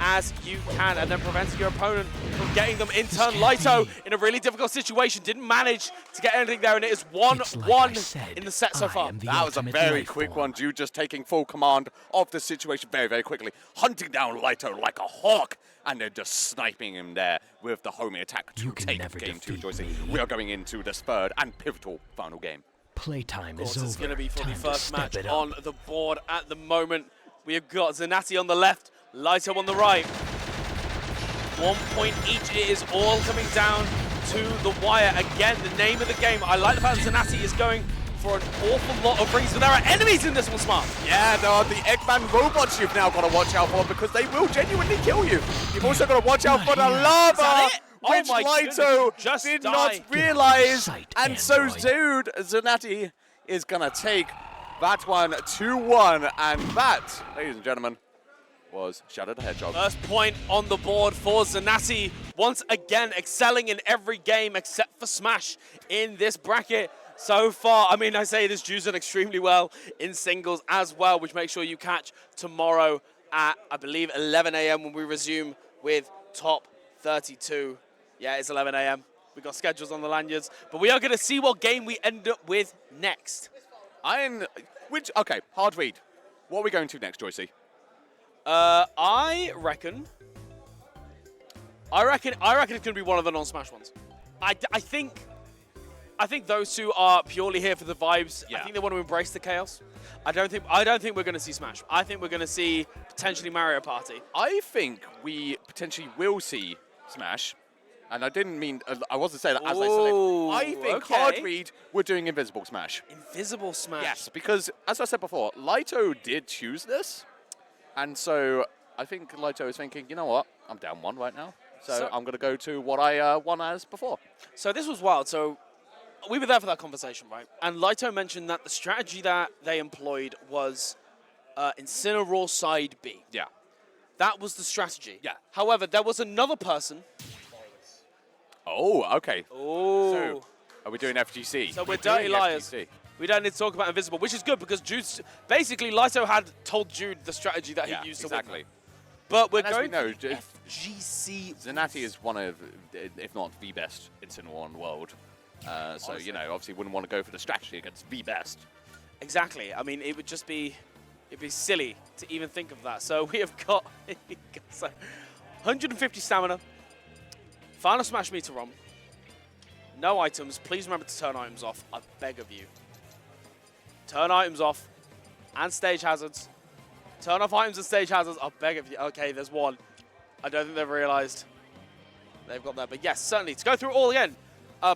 as you can and then preventing your opponent from getting them in turn. can't Lito be. in a really difficult situation, didn't manage to get anything there, and it is It's like 1-1 I said, in the set so I far. am the That was a ultimate very life quick form. one. Jude just taking full command of the situation very, very quickly. Hunting down Lito like a hawk. And they're just sniping him there with the homing attack to You can take never game 2, defeat Joyce. me. We are going into this third and pivotal final game. Playtime Of course, is it's over. going to be for Time the to first step match it up. on the board at the moment. We have got Zanatti on the left, Lito on the right. 1 point each. It is all coming down to the wire. Again, the name of the game. I like the fact that Zanatti is going for an awful lot of rings, but there are enemies in this one, Smart. Yeah, there are the Eggman robots you've now got to watch out for because they will genuinely kill you. You've also got to watch out for the lava, that it? Oh which my Lito goodness, just did die. not realize. Sight, And so android. dude, Zanatti is going to take that one 2-1. And that, ladies and gentlemen, was Shadow the Hedgehog. First point on the board for Zanatti. Once again, excelling in every game except for Smash in this bracket. So far, I mean, I say this Juice done extremely well in singles as well, which make sure you catch tomorrow at, I believe, 11 a.m. when we resume with Top 32. Yeah, it's 11 a.m. We've got schedules on the lanyards, but we are going to see what game we end up with next. Okay, hard read. What are we going to next, Joycey? I reckon it's going to be one of the non-Smash ones. I think those two are purely here for the vibes. Yeah. I think they want to embrace the chaos. I don't think we're going to see Smash. I think we're going to see potentially Mario Party. I think we potentially will see Smash. And I didn't mean, I wasn't saying that as I said Ooh, it. I think okay. hard read, we're doing Invisible Smash. Invisible Smash. Yes, because as I said before, Lito did choose this. And so I think Lito is thinking, you know what, I'm down 1 right now. So I'm going to go to what I won as before. So this was wild. So we were there for that conversation, right? And Lito mentioned that the strategy that they employed was Incineroar side B. Yeah. That was the strategy. Yeah. However, there was another person. Oh, okay. Oh. So are we doing FGC? So we're dirty doing liars. FGC. We don't need to talk about Invisible, which is good because Jude's basically Lito had told Jude the strategy that Yeah, he used exactly. to win. But we're And as we going know, to FGC. Zanatti is one of, if not the best Incineroar in the world. So, you know, obviously wouldn't want to go for the strategy against the best. Exactly. I mean, it would just be, it'd be silly to even think of that. So we have got 150 stamina, final smash meter ROM, no items. Please remember to turn items off. I beg of you. Turn items off and stage hazards. Turn off items and stage hazards. I beg of you. Okay, there's one. I don't think they've realized they've got that. But yes, certainly. To go through it all again,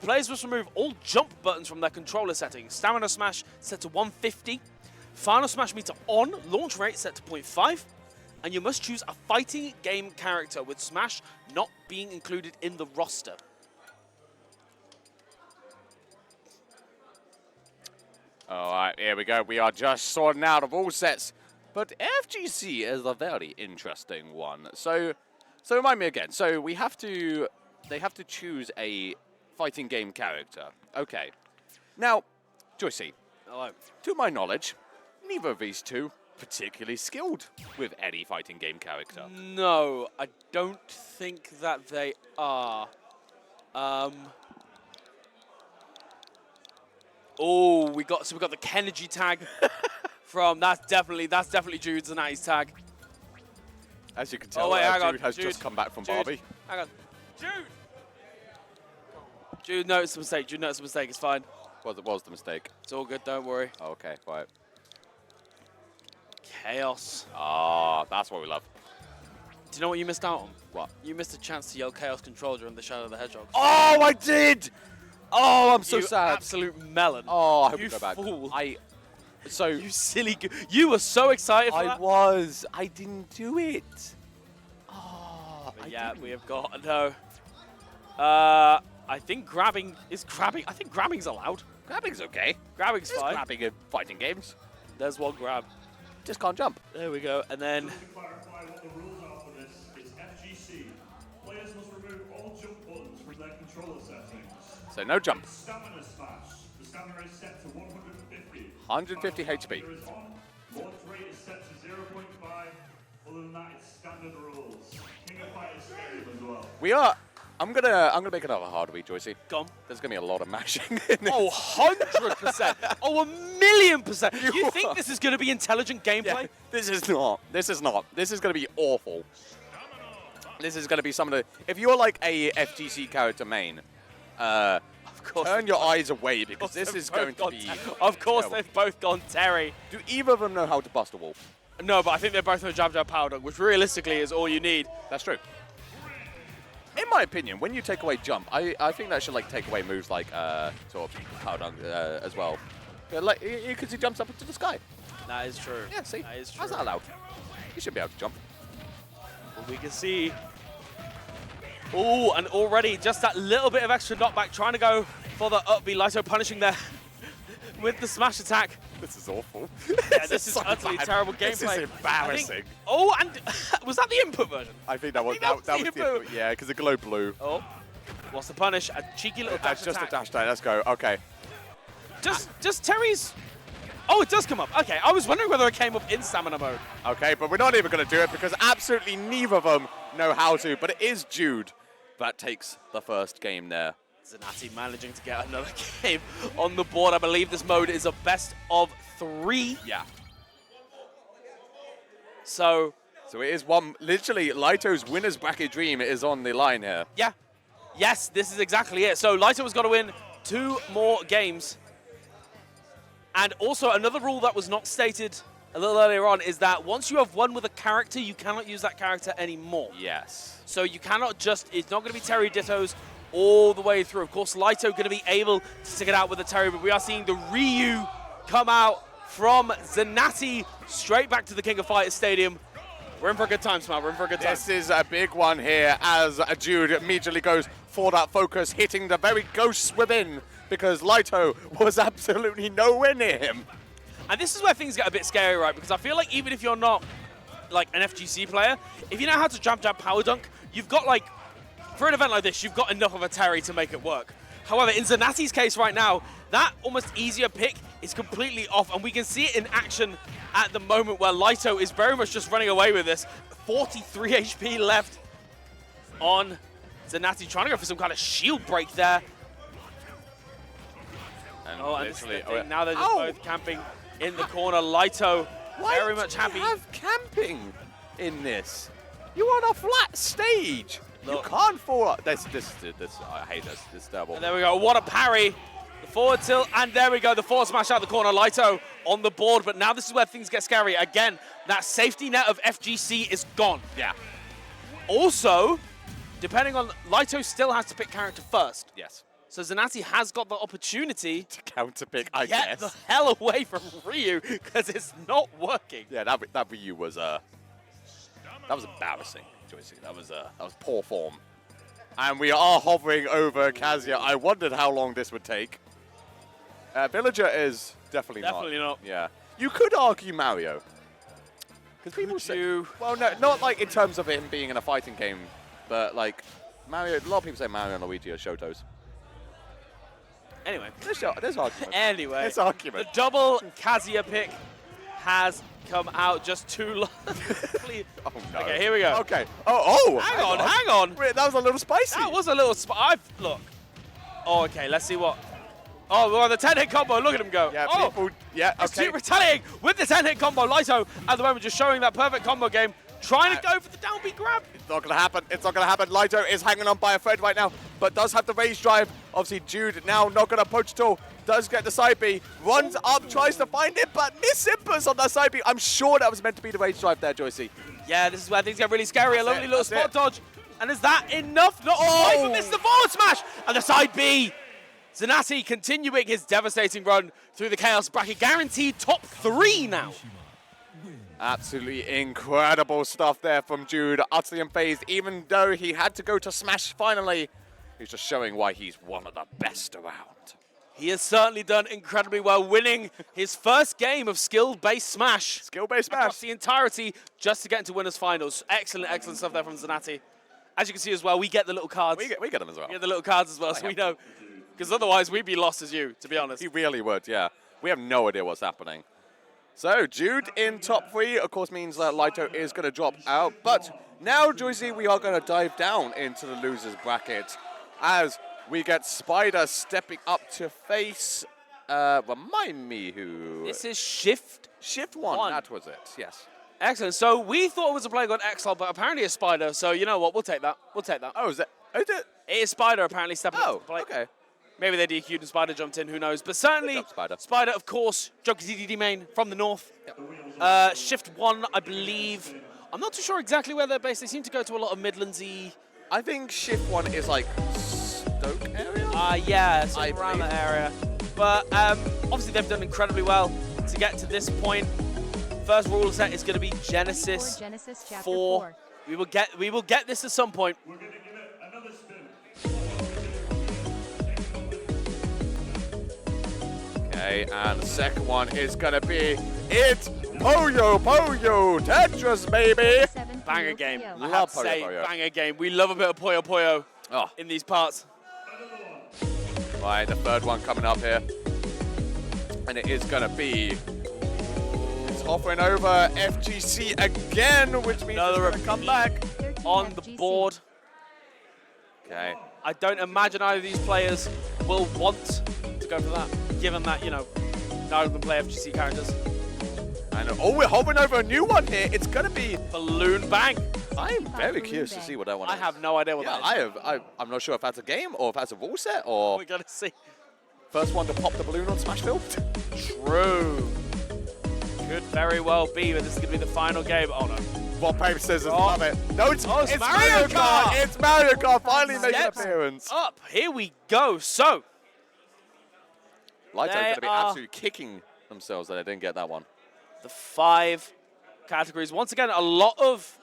players must remove all jump buttons from their controller settings. Stamina smash set to 150. Final smash meter on. Launch rate set to 0.5. And you must choose a fighting game character with smash not being included in the roster. All right, here we go. We are just sorting out of all sets. But FGC is a very interesting one. So remind me again. So they have to choose a fighting game character. Okay. Now, Joycey, Hello. to my knowledge, neither of these two particularly skilled with any fighting game character. No, I don't think that they are. Oh, we got the Kennergy tag from that's definitely Jude's and Natty's tag. As you can tell, wait, hang on, Jude has Jude. just come back from Jude, Barbie. hang on. Jude noticed the mistake. Jude noticed the mistake. It's fine. What was the mistake? It's all good. Don't worry. Oh, okay, right. Chaos. Ah, that's what we love. Do you know what you missed out on? What? You missed a chance to yell Chaos Control during the Shadow of the Hedgehog. Oh, I did! Oh, I'm so you sad. Absolute melon. Oh, I hope you we go back. fool. So You silly. You were so excited for I that. was. I didn't do it. Oh, But I yeah, didn't. we have got no. I think grabbing is grabbing. I think grabbing's allowed. Grabbing's okay. Grabbing's There's fine. grabbing in fighting games. There's one grab. Just can't jump. There we go. And then Just to clarify what the rules are for this, it's FGC. Players must remove all jump buttons from their controller settings. So no jump. Stamina smash. The stamina is set to 150. 150 Final HP. meter is on. Launch rate is set to 0.5. Other than that, it's standard rules. King of Fighters Stadium as well. We are. I'm gonna make another hard week, Joycey. gone. There's gonna be a lot of mashing in this. Oh, 100%. Oh, 1,000,000%. You think this is going to be intelligent gameplay? Yeah, this is not. This is not. This is going to be awful. This is going to be some of the... If you're like a FGC character main, Of course. turn your eyes away because this They've is both going to gone be... Of course, terrible. they've both gone Terry. Do either of them know how to bust a wall? No, but I think they're both on Jab Jab Power Dunk, which realistically is all you need. That's true. In my opinion, when you take away jump, I think that should like take away moves like sort of power dunk as well. Like, because he jumps up into the sky. That is true. Yeah, see? That is true. How's that allowed? You should be able to jump. Well, we can see. Oh, and already just that little bit of extra knockback, trying to go for the up B. Lito punishing there with the smash attack. This is awful. Yeah, this is so utterly bad. terrible This gameplay. is embarrassing. Oh, and was that the input version? I think that was that was that the was input. yeah, because it glowed blue. Oh, what's the punish? A cheeky little dash Just attack. a dash attack. Let's go. Okay. Just Terry's. Oh, it does come up. Okay, I was wondering whether it came up in stamina mode. Okay, but we're not even going to do it because absolutely neither of them know how to. But it is Jude that takes the first game there. Zanatti managing to get another game on the board. I believe this mode is a best of 3. Yeah. So, So it is one. Literally, Lito's winner's bracket dream is on the line here. yeah. Yes, this is exactly it. So, Lito has got to win 2 more games. And also, another rule that was not stated a little earlier on is that once you have won with a character, you cannot use that character anymore. Yes. So you cannot just, it's not going to be Terry Dittos all the way through. Of course, Lito going to be able to stick it out with the Terry, but we are seeing the Ryu come out from Zanatti straight back to the King of Fighters Stadium. We're in for a good time, Smile. We're in for a good time. This is a big one here as Jude immediately goes for that focus, hitting the very ghosts within because Lito was absolutely nowhere near him. And this is where things get a bit scary, right? Because I feel like even if you're not like an FGC player, if you know how to jump power dunk, you've got like, for an event like this, you've got enough of a Terry to make it work. However, in Zanatti's case right now, that almost easier pick is completely off, and we can see it in action at the moment where Lito is very much just running away with this. 43 HP left on Zanatti, trying to go for some kind of shield break there. Oh, and this is the literally- thing. Now they're just Ow! both camping in the corner. Lito Why very do much you happy. have camping in this? You're on a flat stage. Look. You can't fall up. This, I hate this. This is terrible. And there we go. What a parry. The forward tilt, and there we go. The forward smash out the corner. Lito on the board, but now this is where things get scary. Again, that safety net of FGC is gone. Yeah. Also, depending on, Lito still has to pick character first. Yes. So Zanati has got the opportunity To counterpick, I get guess. the hell away from Ryu, because it's not working. Yeah, that Ryu was that was embarrassing, Joycey. That was poor form. And we are hovering over Kazuya. I wondered how long this would take. Villager is definitely Definitely not. Yeah. You could argue Mario. Because people say, you? well, no, not like in terms of him being in a fighting game, but like Mario. A lot of people say Mario and Luigi are Shotos. Anyway. There's argument. Anyway. There's argument. The double Kazuya pick has come out just too long. Please. Oh no. Okay, here we go. Okay. Oh. Hang on. Wait, that was a little spicy. That was a little look. Oh, okay, let's see what. Oh, we're on the 10-hit combo. Look at him go. Yeah. Oh, People. Yeah. Okay. retaliating with the 10-hit combo. Lito at the moment just showing that perfect combo game, trying to go for the downbeat grab. It's not going to happen. It's not going to happen. Lito is hanging on by a thread right now, but does have the rage drive. Obviously, Jude now not going to approach at all. Does get the side B. Runs up, tries to find it, but miss on that side B. I'm sure that was meant to be the rage drive there, Joycey. Yeah, this is where things get really scary. A That's lovely it, little that's spot it. dodge. And is that enough? Not Oh! but missed the forward smash. And the side B. Zanati continuing his devastating run through the Chaos bracket. Guaranteed top 3 now. Absolutely incredible stuff there from Jude. Utterly unfazed, even though he had to go to Smash finally. He's just showing why he's one of the best around. He has certainly done incredibly well, winning his first game of skill-based Smash. Skill-based Across Smash. the entirety just to get into winners finals. Excellent stuff there from Zanati. As you can see as well, we get the little cards. We get them as well. We get the little cards as well, so we know. Because otherwise we'd be lost as you, to be honest. He really would, yeah. We have no idea what's happening. So, Jude in top 3, of course, means that Lito is going to drop out. But now, Joycey, we are going to dive down into the losers bracket as we get Spider stepping up to face, remind me who... This is Shift. Shift 1, that was it, yes. Excellent. So we thought it was a player called Exile, but apparently it's Spider. So you know what? We'll take that. Oh, is it? Is it? It is Spider apparently stepping up to the plate. okay. Maybe they DQ'd and Spider jumped in, who knows. But certainly, Good job, Spider. of course, Joker ZDD main from the north. Shift 1, I believe. I'm not too sure exactly where they're based. They seem to go to a lot of Midlandsy. I think Shift 1 is like Stoke area? Yeah, so I around believe. that area. But obviously they've done incredibly well to get to this point. First rule set is going to be Genesis, Genesis Chapter 4. We will get this at some point. We're going to give it another spin. Okay, and the second one is going to be It's Puyo Tetris, baby! Banger game. I Love have to Puyo say, Puyo. banger game. We love a bit of Puyo Oh, in these parts. right, the third one coming up here. And it is going to be... It's hovering over FGC again, which means Another it's going to come back. On the board. Okay. I don't imagine either of these players will want to go for that, given that, you know, none of them play FGC characters. And oh, we're hovering over a new one here. It's going to be... Balloon Bang. I'm very curious to see what that one is. I have no idea what Yeah, that is. I'm not sure if that's a game or if that's a rule set or We're going to see. first one to pop the balloon on Smashville. True. Could very well be, but this is going to be the final game. Oh, no. Rock, paper, scissors, Oh. love it. No, it's Mario Mario Kart. Kart. It's Mario Kart finally making an Steps appearance. Up. Here we go. So, Lito's They going to be are- absolutely kicking themselves that they didn't get that one. the 5 categories. Once again, a lot of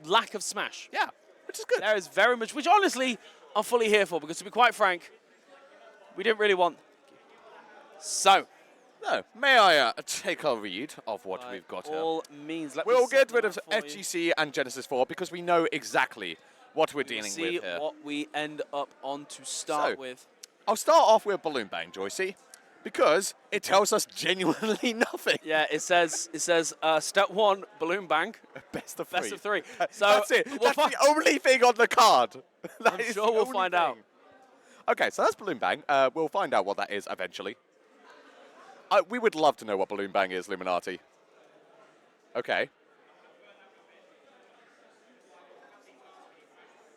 lack of Smash. Yeah, which is good. There is very much, which honestly, I'm fully here for, because to be quite frank, we didn't really want. So, No, may I take a read of what by we've got here? all means, let me We'll set get rid them of up for you. FGC and Genesis 4 because we know exactly what we're We'll dealing see with here. what we end up on to start So, with. I'll start off with Balloon Bang, Joycey, because it tells us genuinely nothing. Yeah, it says step 1, Balloon Bang, Best of 3. best of 3. So That's it. we'll That's find- the only thing on the card. That I'm is sure the we'll only find out. thing. Okay, so that's Balloon Bang. We'll find out what that is eventually. We would love to know what Balloon Bang is, Illuminati. Okay.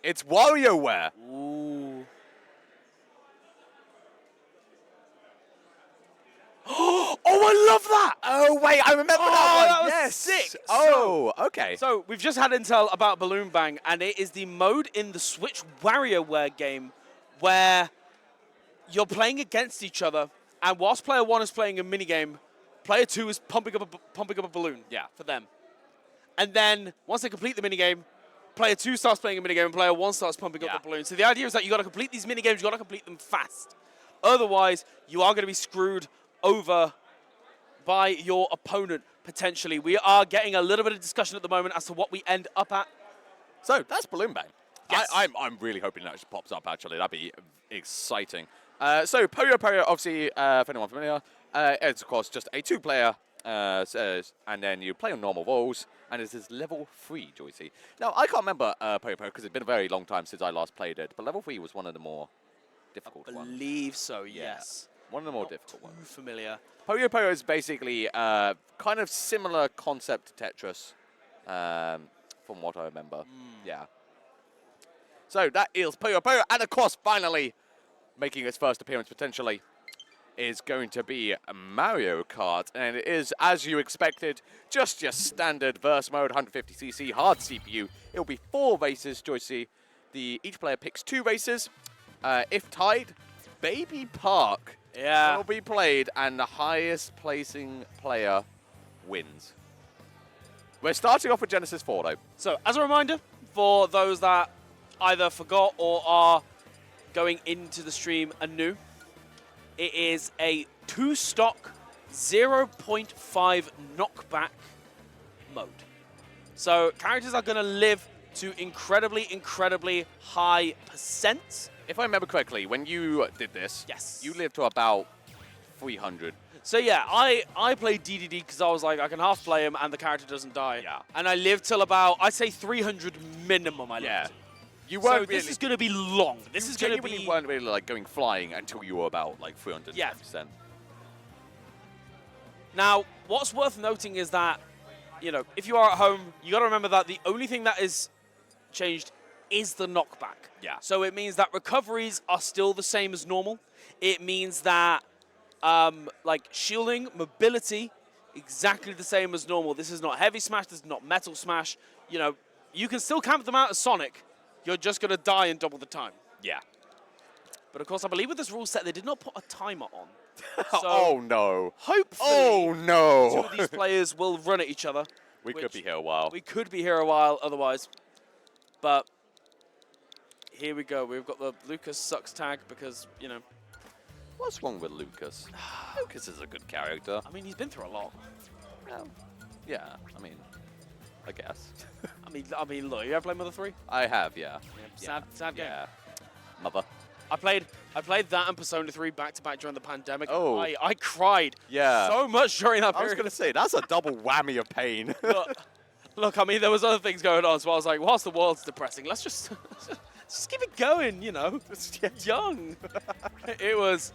It's WarioWare. Ooh. Oh, I love that! Oh, wait, I remember that one. That was Yes. sick. Oh, okay. So we've just had intel about Balloon Bang, and it is the mode in the Switch WarioWare game where you're playing against each other, and whilst player 1 is playing a minigame, player 2 is pumping up a balloon for them. And then once they complete the minigame, player 2 starts playing a minigame, and player 1 starts pumping up the balloon. So the idea is that you got to complete these minigames, you got to complete them fast. Otherwise, you are going to be screwed over by your opponent, potentially. We are getting a little bit of discussion at the moment as to what we end up at. So that's Balloon Bang. Yes. I'm really hoping that just pops up, actually. That'd be exciting. So Puyo Puyo, obviously, for anyone familiar, it's, of course, just a 2-player, and then you play on normal rules, and it is level 3, Joycey. Now, I can't remember Puyo Puyo because it's been a very long time since I last played it, but level 3 was one of the more difficult I ones. believe so, yes. One of the more Not difficult ones. too familiar. Puyo Puyo is basically kind of similar concept to Tetris, from what I remember. Yeah. So that is Puyo Puyo, and of course, finally, making its first appearance potentially, is going to be Mario Kart, and it is, as you expected, just your standard verse mode, 150cc hard CPU. It'll be 4 races, Joycey. Each player picks 2 races. If tied, Baby Park will be played, and the highest placing player wins. We're starting off with Genesis 4, though. So, as a reminder, for those that either forgot or are going into the stream anew, it is a 2-stock 0.5 knockback mode. So, characters are going to live to incredibly high percents. If I remember correctly, when you did this, you lived to about 300. So yeah, I played DDD because I was like, I can half play him and the character doesn't die. Yeah. And I lived till about, I'd say 300 minimum I lived to. You weren't So really, this is going to be long. This is going to be... You weren't really like going flying until you were about like 300%. Yeah. Now, what's worth noting is that, you know, if you are at home, you got to remember that the only thing that is changed is the knockback. Yeah. So it means that recoveries are still the same as normal. It means that like shielding, mobility, exactly the same as normal. This is not heavy smash, this is not metal smash. You know, you can still camp them out as Sonic. You're just going to die in double the time. Yeah. But of course, I believe with this rule set, they did not put a timer on. So oh no. hopefully, Oh no. 2 of these players will run at each other. We could be here a while. We could be here a while otherwise. But here we go. We've got the Lucas sucks tag because, you know. What's wrong with Lucas? Lucas is a good character. I mean, he's been through a lot. Yeah, I mean, I guess. I mean, look, you ever played Mother 3? I have, yeah. Sad game. Yeah. Mother. I played that and Persona 3 back-to-back during the pandemic. Oh. I cried Yeah. so much during that I was period. going to say, that's a double whammy of pain. Look, I mean, there was other things going on, so I was like, whilst the world's depressing, let's just keep it going, you know. It's young. It was,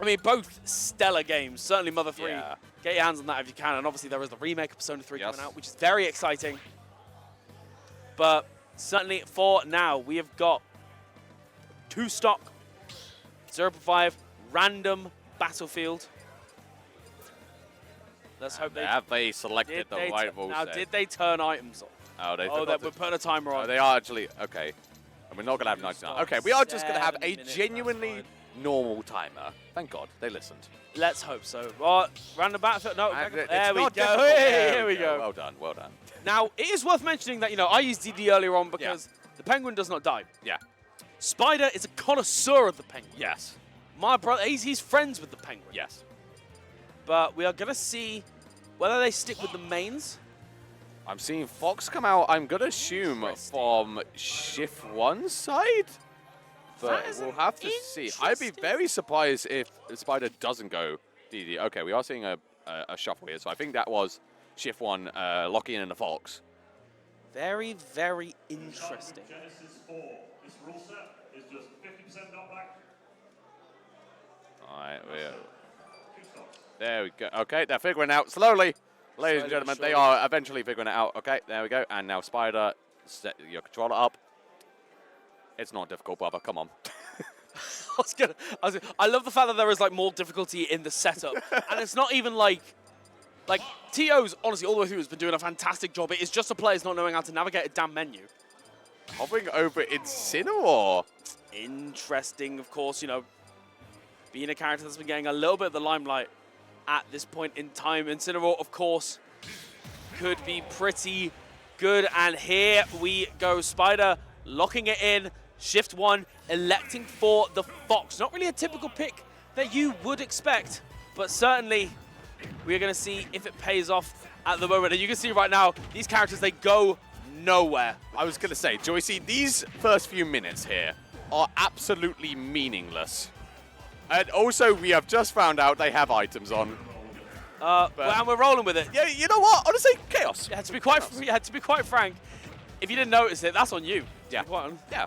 I mean, both stellar games. Certainly Mother 3. Yeah. Get your hands on that if you can. And obviously there is the remake of Persona 3 coming out, which is very exciting. But certainly for now, we have got 2 stock, 0.5, random battlefield. Let's hope they... Have they selected the right rule Now, set? did they turn items on? Oh, We're putting a timer on. Oh, they are actually, okay. And we're not going to have 99. Okay, we are just going to have a 7 minutes, genuinely that's normal timer. Thank God, they listened. Let's hope so. Random battlefield. No, And there it's we go. not difficult. Hey, here we go. Well done, well done. Now, it is worth mentioning that, you know, I used DD earlier on because the penguin does not die. Yeah. Spider is a connoisseur of the penguin. Yes. My brother, he's friends with the penguin. Yes. But we are going to see whether they stick with the mains. I'm seeing Fox come out, I'm going to assume, from Shift 1's side? But we'll have to see. I'd be very surprised if Spider doesn't go DD. Okay, we are seeing a shuffle here, so I think that was Shift 1 locking in the Fox. Very, very interesting. Genesis 4. This rule set is just 50% knockback. Alright, There we go. Okay, they're figuring it out slowly. Ladies and gentlemen, they are eventually figuring it out. Okay, there we go. And now Spider, set your controller up. It's not difficult, brother. Come on. I love the fact that there is like more difficulty in the setup, and it's not even like TO's honestly all the way through has been doing a fantastic job. It is just the players not knowing how to navigate a damn menu. Hovering over Incineroar. Interesting, of course. You know, being a character that's been getting a little bit of the limelight at this point in time. Incineroar, of course, could be pretty good. And here we go. Spider locking it in. Shift 1, electing for the Fox. Not really a typical pick that you would expect, but certainly we are going to see if it pays off at the moment. And you can see right now, these characters, they go nowhere. I was going to say, Joycey, these first few minutes here are absolutely meaningless. And also, we have just found out they have items on. And we're rolling with it. Yeah, you know what? Honestly, chaos. Yeah, to be quite frank, if you didn't notice it, that's on you. Yeah. Yeah.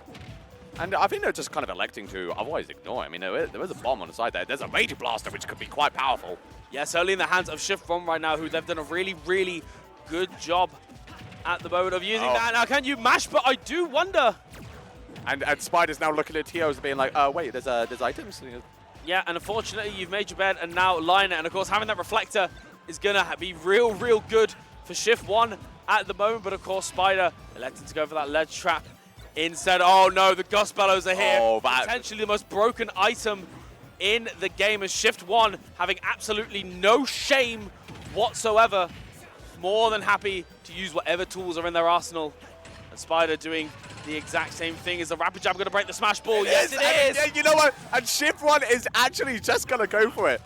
And I think they're just kind of electing to otherwise ignore it. I mean, there is a bomb on the side there. There's a Rage Blaster, which could be quite powerful. Yeah, certainly in the hands of Shift 1 right now, who they've done a really, really good job at the moment of using that. Now, can you mash? But I do wonder. And Spider's now looking at TOs being like, wait, there's items? Yeah, and unfortunately, you've made your bed and now line it. And of course, having that reflector is going to be real, real good for Shift 1 at the moment. But of course, Spider electing to go for that ledge trap instead. Oh no, the Gust Bellows are here. Oh, potentially the most broken item in the game, as Shift 1 having absolutely no shame whatsoever. More than happy to use whatever tools are in their arsenal. And Spider doing the exact same thing. Is the Rapid Jab going to break the Smash Ball? Yes, it is. Yeah, you know what? And Shift 1 is actually just going to go for it.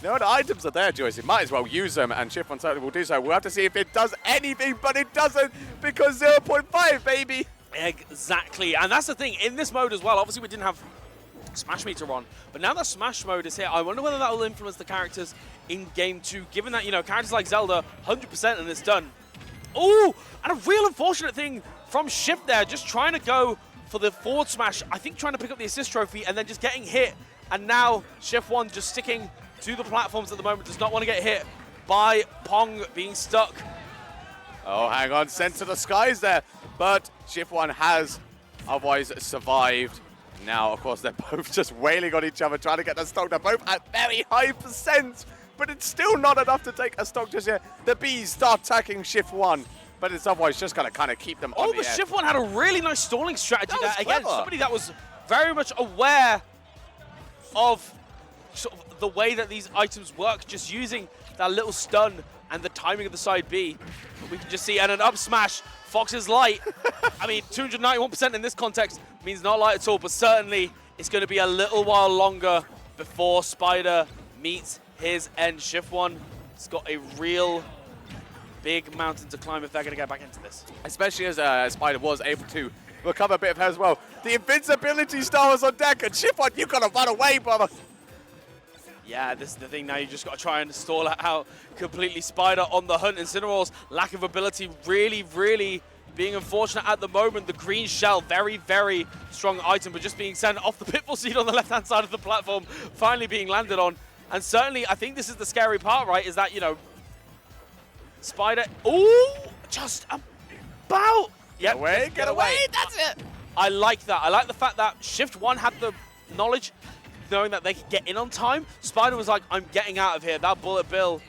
No, the items are there, Joyce. You might as well use them, and Shift 1 certainly will do so. We'll have to see if it does anything, but it doesn't, because 0.5, baby. Exactly, and that's the thing. In this mode as well, obviously we didn't have Smash Meter on, but now that Smash mode is here, I wonder whether that will influence the characters in Game 2, given that, you know, characters like Zelda, 100% and it's done. Ooh, and a real unfortunate thing from Shift there, just trying to go for the forward smash, I think trying to pick up the assist trophy, and then just getting hit, and now Shift 1 just sticking to the platforms at the moment, does not want to get hit by Pong being stuck. Oh, hang on, sent to the skies there, but Shift 1 has otherwise survived. Now, of course, they're both just wailing on each other, trying to get the stock. They're both at very high percent, but it's still not enough to take a stock just yet. The bees start attacking Shift 1, but it's otherwise just going to kind of keep them on the but air. Shift 1 had a really nice stalling strategy there. Again, clever. somebody that was very much aware of sort of the way that these items work, just using that little stun and the timing of the side B. But we can just see, and an up smash. Fox's light. I mean, 291% in this context means not light at all, but certainly it's going to be a little while longer before Spider meets his end. Shift 1 has got a real big mountain to climb if they're going to get back into this. Especially as Spider was able to recover a bit of her as well. The invincibility star was on deck, and Shift 1, you've got to run away, brother. Yeah, this is the thing now. You just got to try and stall it out completely. Spider on the hunt. Incineroar's lack of ability really, really being unfortunate at the moment. The green shell, very, very strong item, but just being sent off the pitfall seat on the left-hand side of the platform, finally being landed on. And certainly, I think this is the scary part, right, is that, you know, Spider, ooh, just about. Yep, Get away, that's it. I like that. I like the fact that Shift 1 had the knowledge, knowing that they could get in on time. Spider was like, I'm getting out of here. That bullet bill.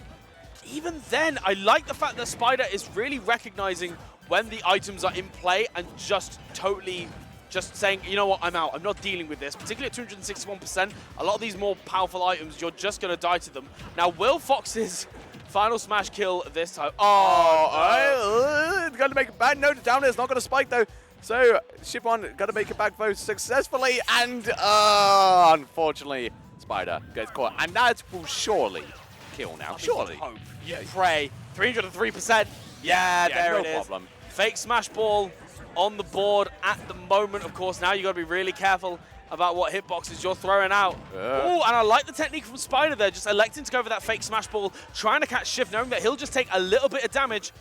Even then, I like the fact that Spider is really recognizing when the items are in play and just totally just saying, you know what, I'm out. I'm not dealing with this. Particularly at 261%, a lot of these more powerful items, you're just going to die to them. Now, Will Fox's final smash kill this time. It's going to make a bad note down there. It's not going to spike, though. So, Shift 1 got to make it back both successfully, and unfortunately, Spider gets caught. And that will surely kill now. Surely. Hope. You pray. 303%. Yeah, there no it is. problem. Fake smash ball on the board at the moment. Of course, now you got to be really careful about what hitboxes you're throwing out. Oh, and I like the technique from Spider there, just electing to go for that fake smash ball, trying to catch Shift, knowing that he'll just take a little bit of damage.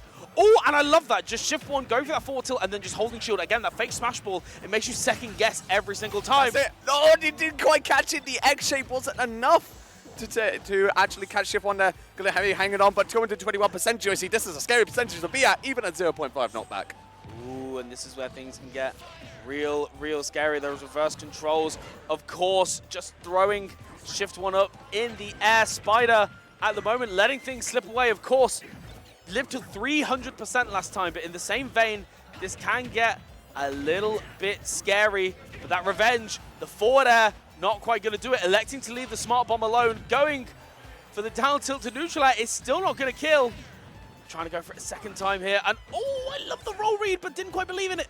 Oh, and I love that. Just Shift 1, going for that forward tilt, and then just holding shield. Again, that fake smash ball, it makes you second guess every single time. That's it. Oh, he didn't quite catch it. The egg shape wasn't enough. to actually catch Shift 1 there. Gonna have you hanging on, but 221% Joycey. This is a scary percentage to be at, even at 0.5 knockback. Ooh, and this is where things can get real scary. Those reverse controls, of course, just throwing Shift 1 up in the air. Spider at the moment letting things slip away, of course. Lived to 300% last time, but in the same vein, this can get a little bit scary. But that revenge, the forward air, not quite going to do it. Electing to leave the smart bomb alone, going for the down tilt to neutral air is still not going to kill. Trying to go for it a second time here, and oh, I love the roll read, but didn't quite believe in it.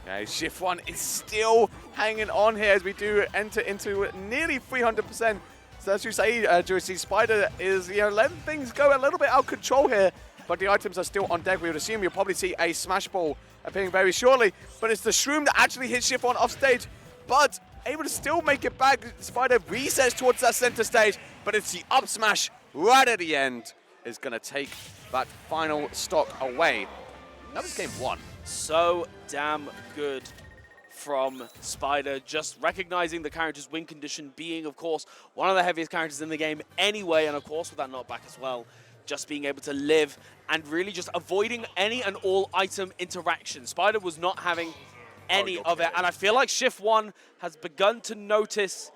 Okay, Shift 1 is still hanging on here as we do enter into nearly 300%. So as you say, Joycey, Spider is letting things go a little bit out of control here, but the items are still on deck. We would assume you'll probably see a Smash Ball appearing very shortly, but it's the Shroom that actually hits Shift 1 off stage, but able to still make it back. Spider resets towards that center stage, but it's the up smash right at the end is going to take that final stock away. That was game 1. So damn good from Spider, just recognizing the character's win condition, being, of course, one of the heaviest characters in the game anyway, and of course with that knockback as well, just being able to live and really just avoiding any and all item interaction. Spider was not having any of it, and I feel like Shift 1 has begun to notice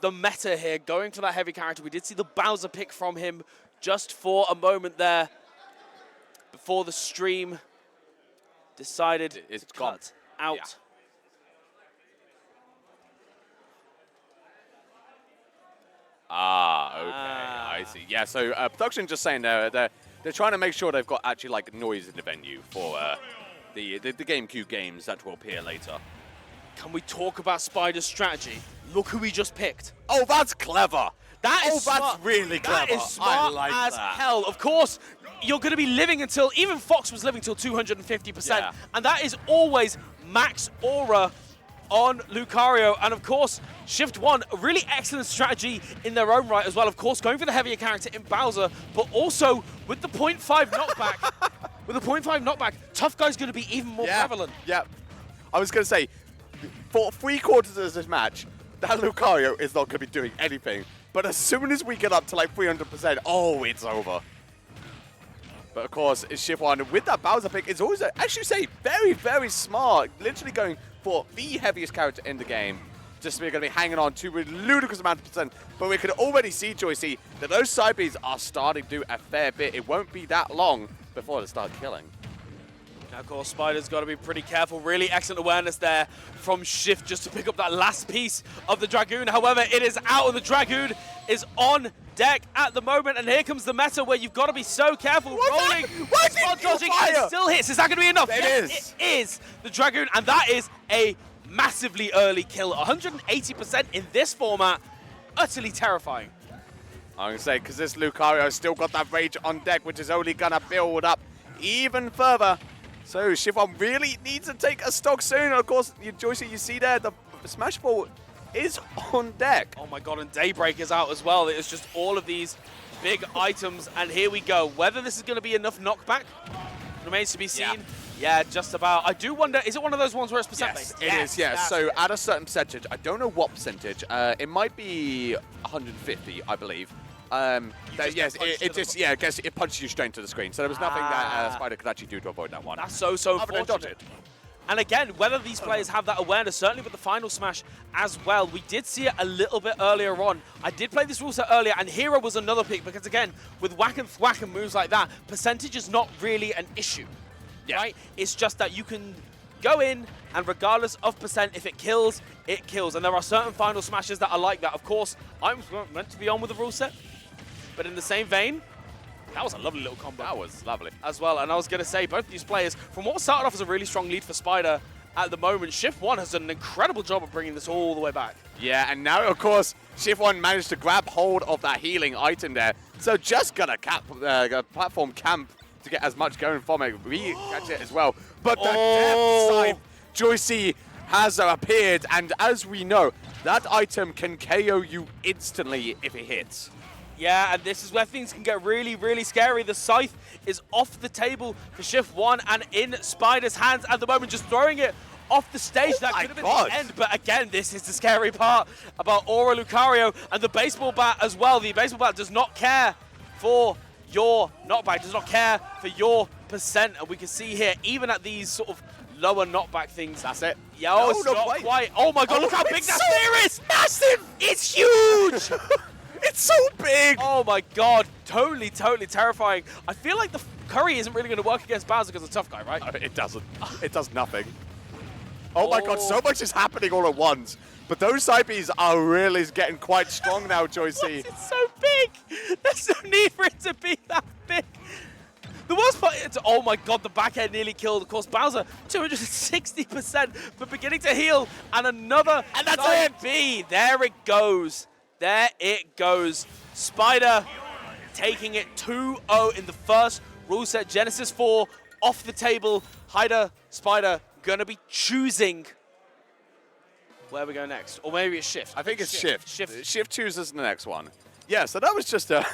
the meta here, going for that heavy character. We did see the Bowser pick from him just for a moment there before the stream decided it's to cut out. Yeah. Okay, I see. Yeah, so production just saying they're trying to make sure they've got actually like noise in the venue for the GameCube games that will appear later. Can we talk about Spider's strategy? Look who he just picked. Oh, that's clever. That is smart. That's really clever. That is smart as hell. Of course, you're going to be living until, even Fox was living till 250%, Yeah. and that is always max aura on Lucario. And of course, Shift 1, a really excellent strategy in their own right as well. Of course, going for the heavier character in Bowser, but also with the 0.5 knockback, Tough Guy's going to be even more prevalent. Yeah. I was going to say, for 3/4 of this match, that Lucario is not going to be doing anything. But as soon as we get up to like 300%, oh, it's over. But of course, it's Shift 1 with that Bowser pick. It's always, as you say, very, very smart. Literally going for the heaviest character in the game. Just we're going to be hanging on to a ludicrous amount of percent. But we can already see, Joycey, that those side Bs are starting to do a fair bit. It won't be that long before they start killing. Now, of course, Spider's got to be pretty careful. Really excellent awareness there from Shift just to pick up that last piece of the Dragoon. However, it is out, and the Dragoon is on deck at the moment. And here comes the meta where you've got to be so careful. Rolling, while dodging, and it still hits. Is that going to be enough? Yes, it is the Dragoon, and that is a massively early kill. 180% in this format. Utterly terrifying. I'm going to say, because this Lucario has still got that rage on deck, which is only going to build up even further. So Shift 1 really needs to take a stock soon. And of course, Joycey, you see there, the Smash Ball is on deck. Oh my god, and Daybreak is out as well. It's just all of these big items, and here we go. Whether this is going to be enough knockback remains to be seen. Yeah, just about. I do wonder, is it one of those ones where it's percent-based? Yes, it is, yes. So at a certain percentage, I don't know what percentage, it might be 150, I believe. I guess it punches you straight into the screen. So there was nothing that Spider could actually do to avoid that one. That's so unfortunate. And again, whether these players have that awareness, certainly with the final smash as well. We did see it a little bit earlier on. I did play this rule set earlier, and Hero was another pick, because again, with whack and thwack and moves like that, percentage is not really an issue, right? It's just that you can go in, and regardless of percent, if it kills, it kills. And there are certain final smashes that are like that. Of course, I'm meant to be on with the rule set, but in the same vein, that was a lovely little combo. That was lovely. As well, and I was going to say, both these players, from what started off as a really strong lead for Spider at the moment, Shift 1 has done an incredible job of bringing this all the way back. Yeah, and now, of course, Shift 1 managed to grab hold of that healing item there. So just gonna platform camp to get as much going from it. We catch it as well. But the depth side, Joycey has appeared, and as we know, that item can KO you instantly if it hits. Yeah, and this is where things can get really, really scary. The Scythe is off the table for Shift 1 and in Spider's hands at the moment, just throwing it off the stage. That my could have been God. the end, but again, this is the scary part about Aura Lucario and the baseball bat as well. The baseball bat does not care for your knockback, does not care for your percent, and we can see here, even at these sort of lower knockback things. That's it. Yeah, No, it's not not quite. quite. Oh my God, Oh, look how big it's that so sphere is! massive! It's huge! It's so big! Oh my God, totally terrifying. I feel like the Curry isn't really going to work against Bowser because he's a tough guy, right? It doesn't. It does nothing. Oh my God, Oh. so much is happening all at once. But those side Bs are really getting quite strong now, Joycey. It's so big. There's no need for it to be that big. The worst part is, oh my God, the back end nearly killed. Of course, Bowser, 260%, but beginning to heal. And another And that's side it. B. There it goes. There it goes. Spider taking it 2-0 in the first rule set. Genesis 4 off the table. Hyder, Spider, gonna be choosing where we go next. Or maybe it's Shift. I think it's Shift. Shift. Shift chooses the next one. Yeah, so that was just that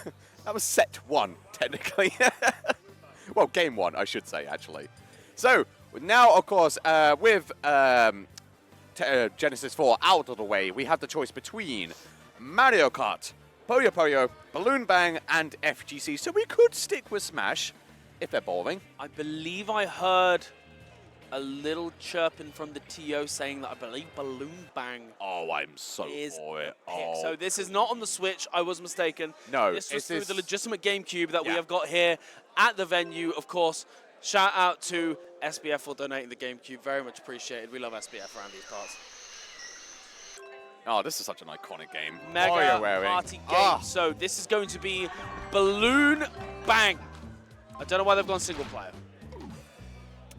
was set one, technically. Well, game one, I should say, actually. So, now, of course, with Genesis 4 out of the way, we have the choice between Mario Kart, Puyo Puyo, Balloon Bang, and FGC. So we could stick with Smash, if they're boring. I believe I heard a little chirping from the TO saying that I believe Balloon Bang Oh, I'm so is for it. pick. Oh. So this is not on the Switch. I was mistaken. No, this was it's through this- the legitimate GameCube that we Yeah. have got here at the venue. Of course, shout out to SBF for donating the GameCube. Very much appreciated. We love SBF around these parts. Oh, this is such an iconic game. Mega Mario wearing. party game. Ah. So this is going to be Balloon Bang. I don't know why they've gone single player.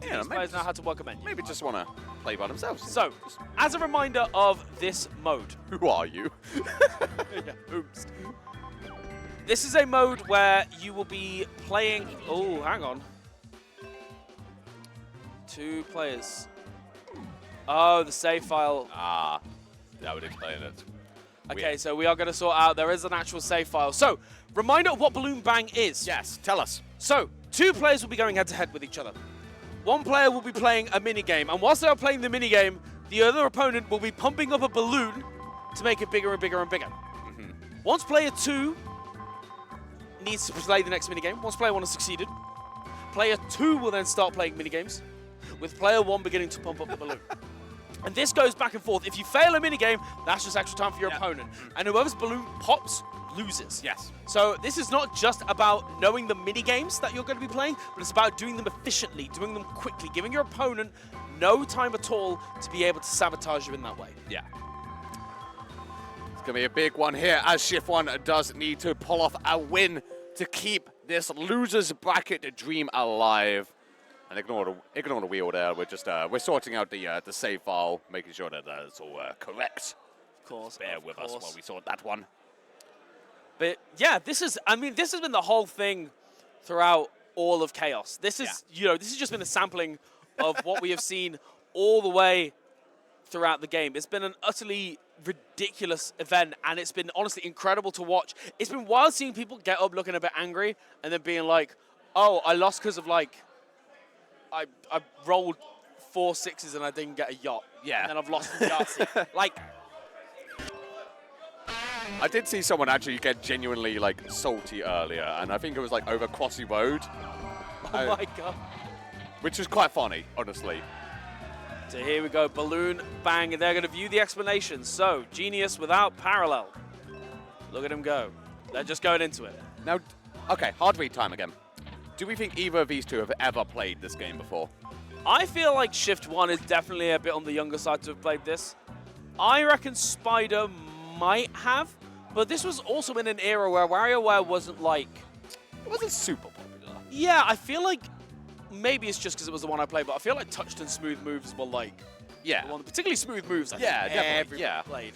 Yeah, These players know how to work a menu. maybe just want to play by themselves. So, as a reminder of this mode, Who are you? this is a mode where you will be playing. Oh, hang on. 2 players. Oh, the save file. Ah, that would explain it. Okay, so we are going to sort out. There is an actual save file. So, reminder of what Balloon Bang is. Yes, tell us. So, 2 players will be going head-to-head with each other. 1 player will be playing a mini-game, and whilst they are playing the mini-game, the other opponent will be pumping up a balloon to make it bigger and bigger and bigger. Once player 2 needs to play the next mini-game, once player 1 has succeeded, player 2 will then start playing mini-games, with player 1 beginning to pump up the balloon. And this goes back and forth. If you fail a minigame, that's just extra time for your opponent. And whoever's balloon pops loses. Yes. So this is not just about knowing the minigames that you're going to be playing, but it's about doing them efficiently, doing them quickly, giving your opponent no time at all to be able to sabotage you in that way. Yeah. It's going to be a big one here, as Shift 1 does need to pull off a win to keep this loser's bracket dream alive. And ignore the wheel there. We're just we're sorting out the save file, making sure that it's all correct. Of course. Bear with us while we sort that one. But yeah, this has been the whole thing throughout all of Chaos. This is, this has just been a sampling of what we have seen all the way throughout the game. It's been an utterly ridiculous event, and it's been honestly incredible to watch. It's been wild seeing people get up looking a bit angry and then being like, oh, I lost because of like, I rolled 4 6s and I didn't get a yacht. Yeah. And then I've lost the Yahtzee. Like, I did see someone actually get genuinely like salty earlier, and I think it was like over Crossy Road, oh my God. which was quite funny, honestly. So here we go, Balloon Bang, and they're going to view the explanations. So, Genius without parallel. Look at him go. They're just going into it. Now, okay, hard read time again. Do we think either of these two have ever played this game before? I feel like Shift 1 is definitely a bit on the younger side to have played this. I reckon Spider might have, but this was also in an era where WarioWare wasn't like... It wasn't super popular. Yeah, I feel like maybe it's just because it was the one I played, but I feel like touched and smooth moves were like... Yeah. the one, particularly smooth moves, I Yeah, think definitely, everyone yeah. played.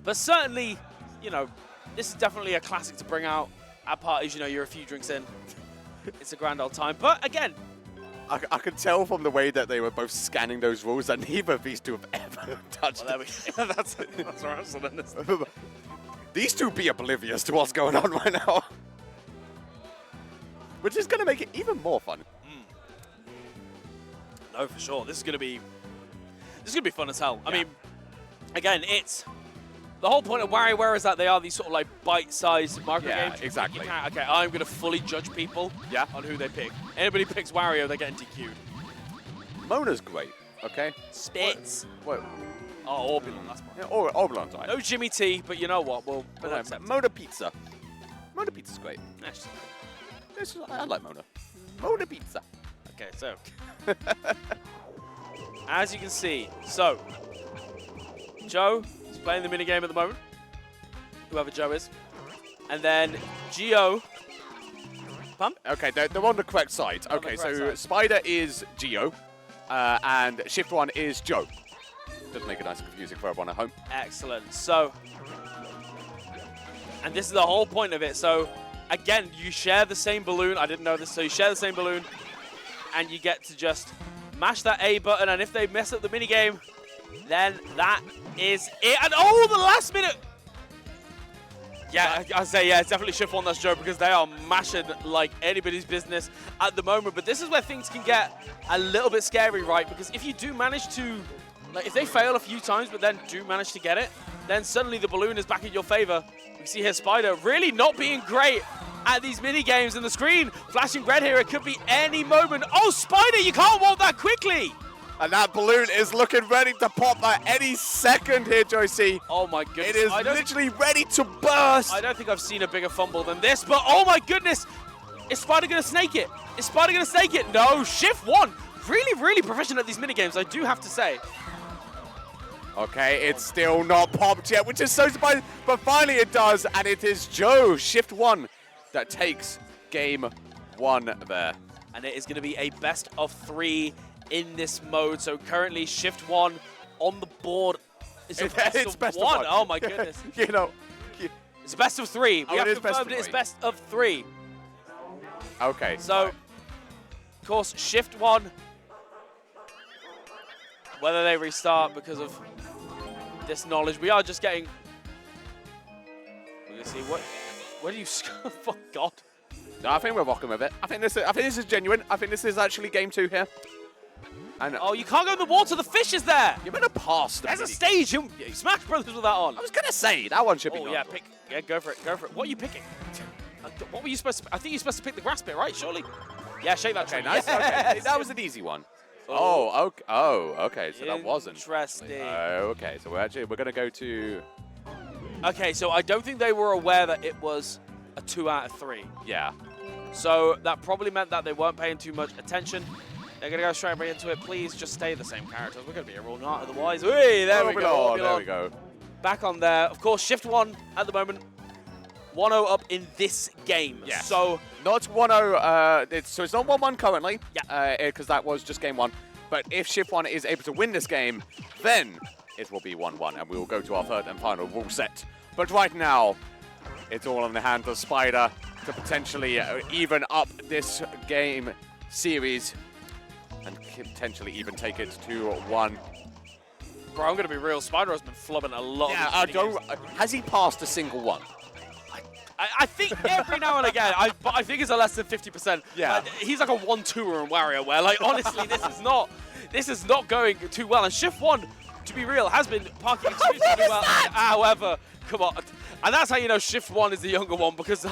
But certainly, this is definitely a classic to bring out at parties. You're a few drinks in. It's a grand old time. But again, I could tell from the way that they were both scanning those rules that neither of these two have ever touched well, there it. we go. that's right. These two be oblivious to what's going on right now. Which is going to make it even more fun. No Oh, for sure. This is gonna be fun as hell. I mean, again, it's the whole point of WarioWare is that they are these sort of like bite-sized micro games. Exactly. Okay, I'm gonna fully judge people on who they pick. Anybody picks Wario, they're getting DQ'd. Mona's great. Okay. Spits. Wait. Oh, Orbulon, that's fine. Yeah, Orbulon's right. No Jimmy T, but you know what? We'll accept it. Mona Pizza. Mona Pizza's great. That's just- I like Mona. Mona Pizza. Okay, so as you can see, so Joe is playing the minigame at the moment, whoever Joe is, and then Gio. Pump? Okay, they're on the correct side. Okay, so Spider is Gio, and Shift 1 is Joe. Does make it nice and confusing for everyone at home. Excellent. So, and this is the whole point of it. So, again, you share the same balloon. I didn't know this. So you share the same balloon, and you get to just mash that A button. And if they mess up the minigame, then that is it. And oh, the last minute. Yeah, I say, yeah, it's definitely Shift 1 that's Joe because they are mashing like anybody's business at the moment. But this is where things can get a little bit scary, right? Because if you do manage to, like, if they fail a few times but then do manage to get it, then suddenly the balloon is back in your favor. We see here Spider really not being great at these mini games, and the screen flashing red here. It could be any moment. Oh, Spider, you can't walk that quickly. And that balloon is looking ready to pop at any second here, Joycey. Oh my goodness. It is literally ready to burst. I don't think I've seen a bigger fumble than this, but oh my goodness. Is Spider going to snake it? Is Spider going to snake it? No, Shift 1. Really, really proficient at these mini games, I do have to say. Okay, it's still not popped yet, which is so surprising, but finally it does, and it is Joe, Shift 1, that takes game 1 there. And it is going to be a best of 3 in this mode. So currently Shift 1 on the board is a best of 1. Oh my goodness. You know. It's best of 3. We have it is best confirmed of it's 3. best of 3. Okay. So, of course, Shift 1, whether they restart because of this knowledge, we are just getting. We're gonna see where do you score? Oh God! No, I think we're rocking with it. I think this is genuine. I think this is actually game 2 here. And oh, you can't go in the water. The fish is there. You're gonna pass. There's a stage. You Smash Brothers with that on. I was gonna say that one should be. Oh yeah, pick. Yeah, go for it. Go for it. What are you picking? What were you supposed to? I think you're supposed to pick the grass bit, right? Surely. Yeah, shake that. Okay, tree. nice. Yes. Okay, that was an easy one. Oh, okay. Oh, okay. So that wasn't. Interesting. Okay, so we're gonna go to. Okay, so I don't think they were aware that it was a 2 out of 3. Yeah. So that probably meant that they weren't paying too much attention. They're going to go straight into it. Please just stay the same characters. We're going to be a real knot otherwise. Hey, there we go. There we go. Back on there. Of course, Shift 1 at the moment. 1-0 up in this game. Yes. So not 1-0. So it's not 1-1 currently. Yeah. Because that was just game 1. But if Shift 1 is able to win this game, then it will be 1-1, and we will go to our third and final rule set. But right now, it's all in the hands of Spider to potentially even up this game series and potentially even take it to 1. Bro, I'm going to be real. Spider has been flubbing a lot. Yeah, has he passed a single one? I think every now and again, but I think it's a less than 50%. Yeah. He's like a 1-2er in WarioWare. Like, honestly, this is not going too well. And Shift 1, to be real, has been parking extremely well. However, come on. And that's how you know Shift 1 is the younger one, because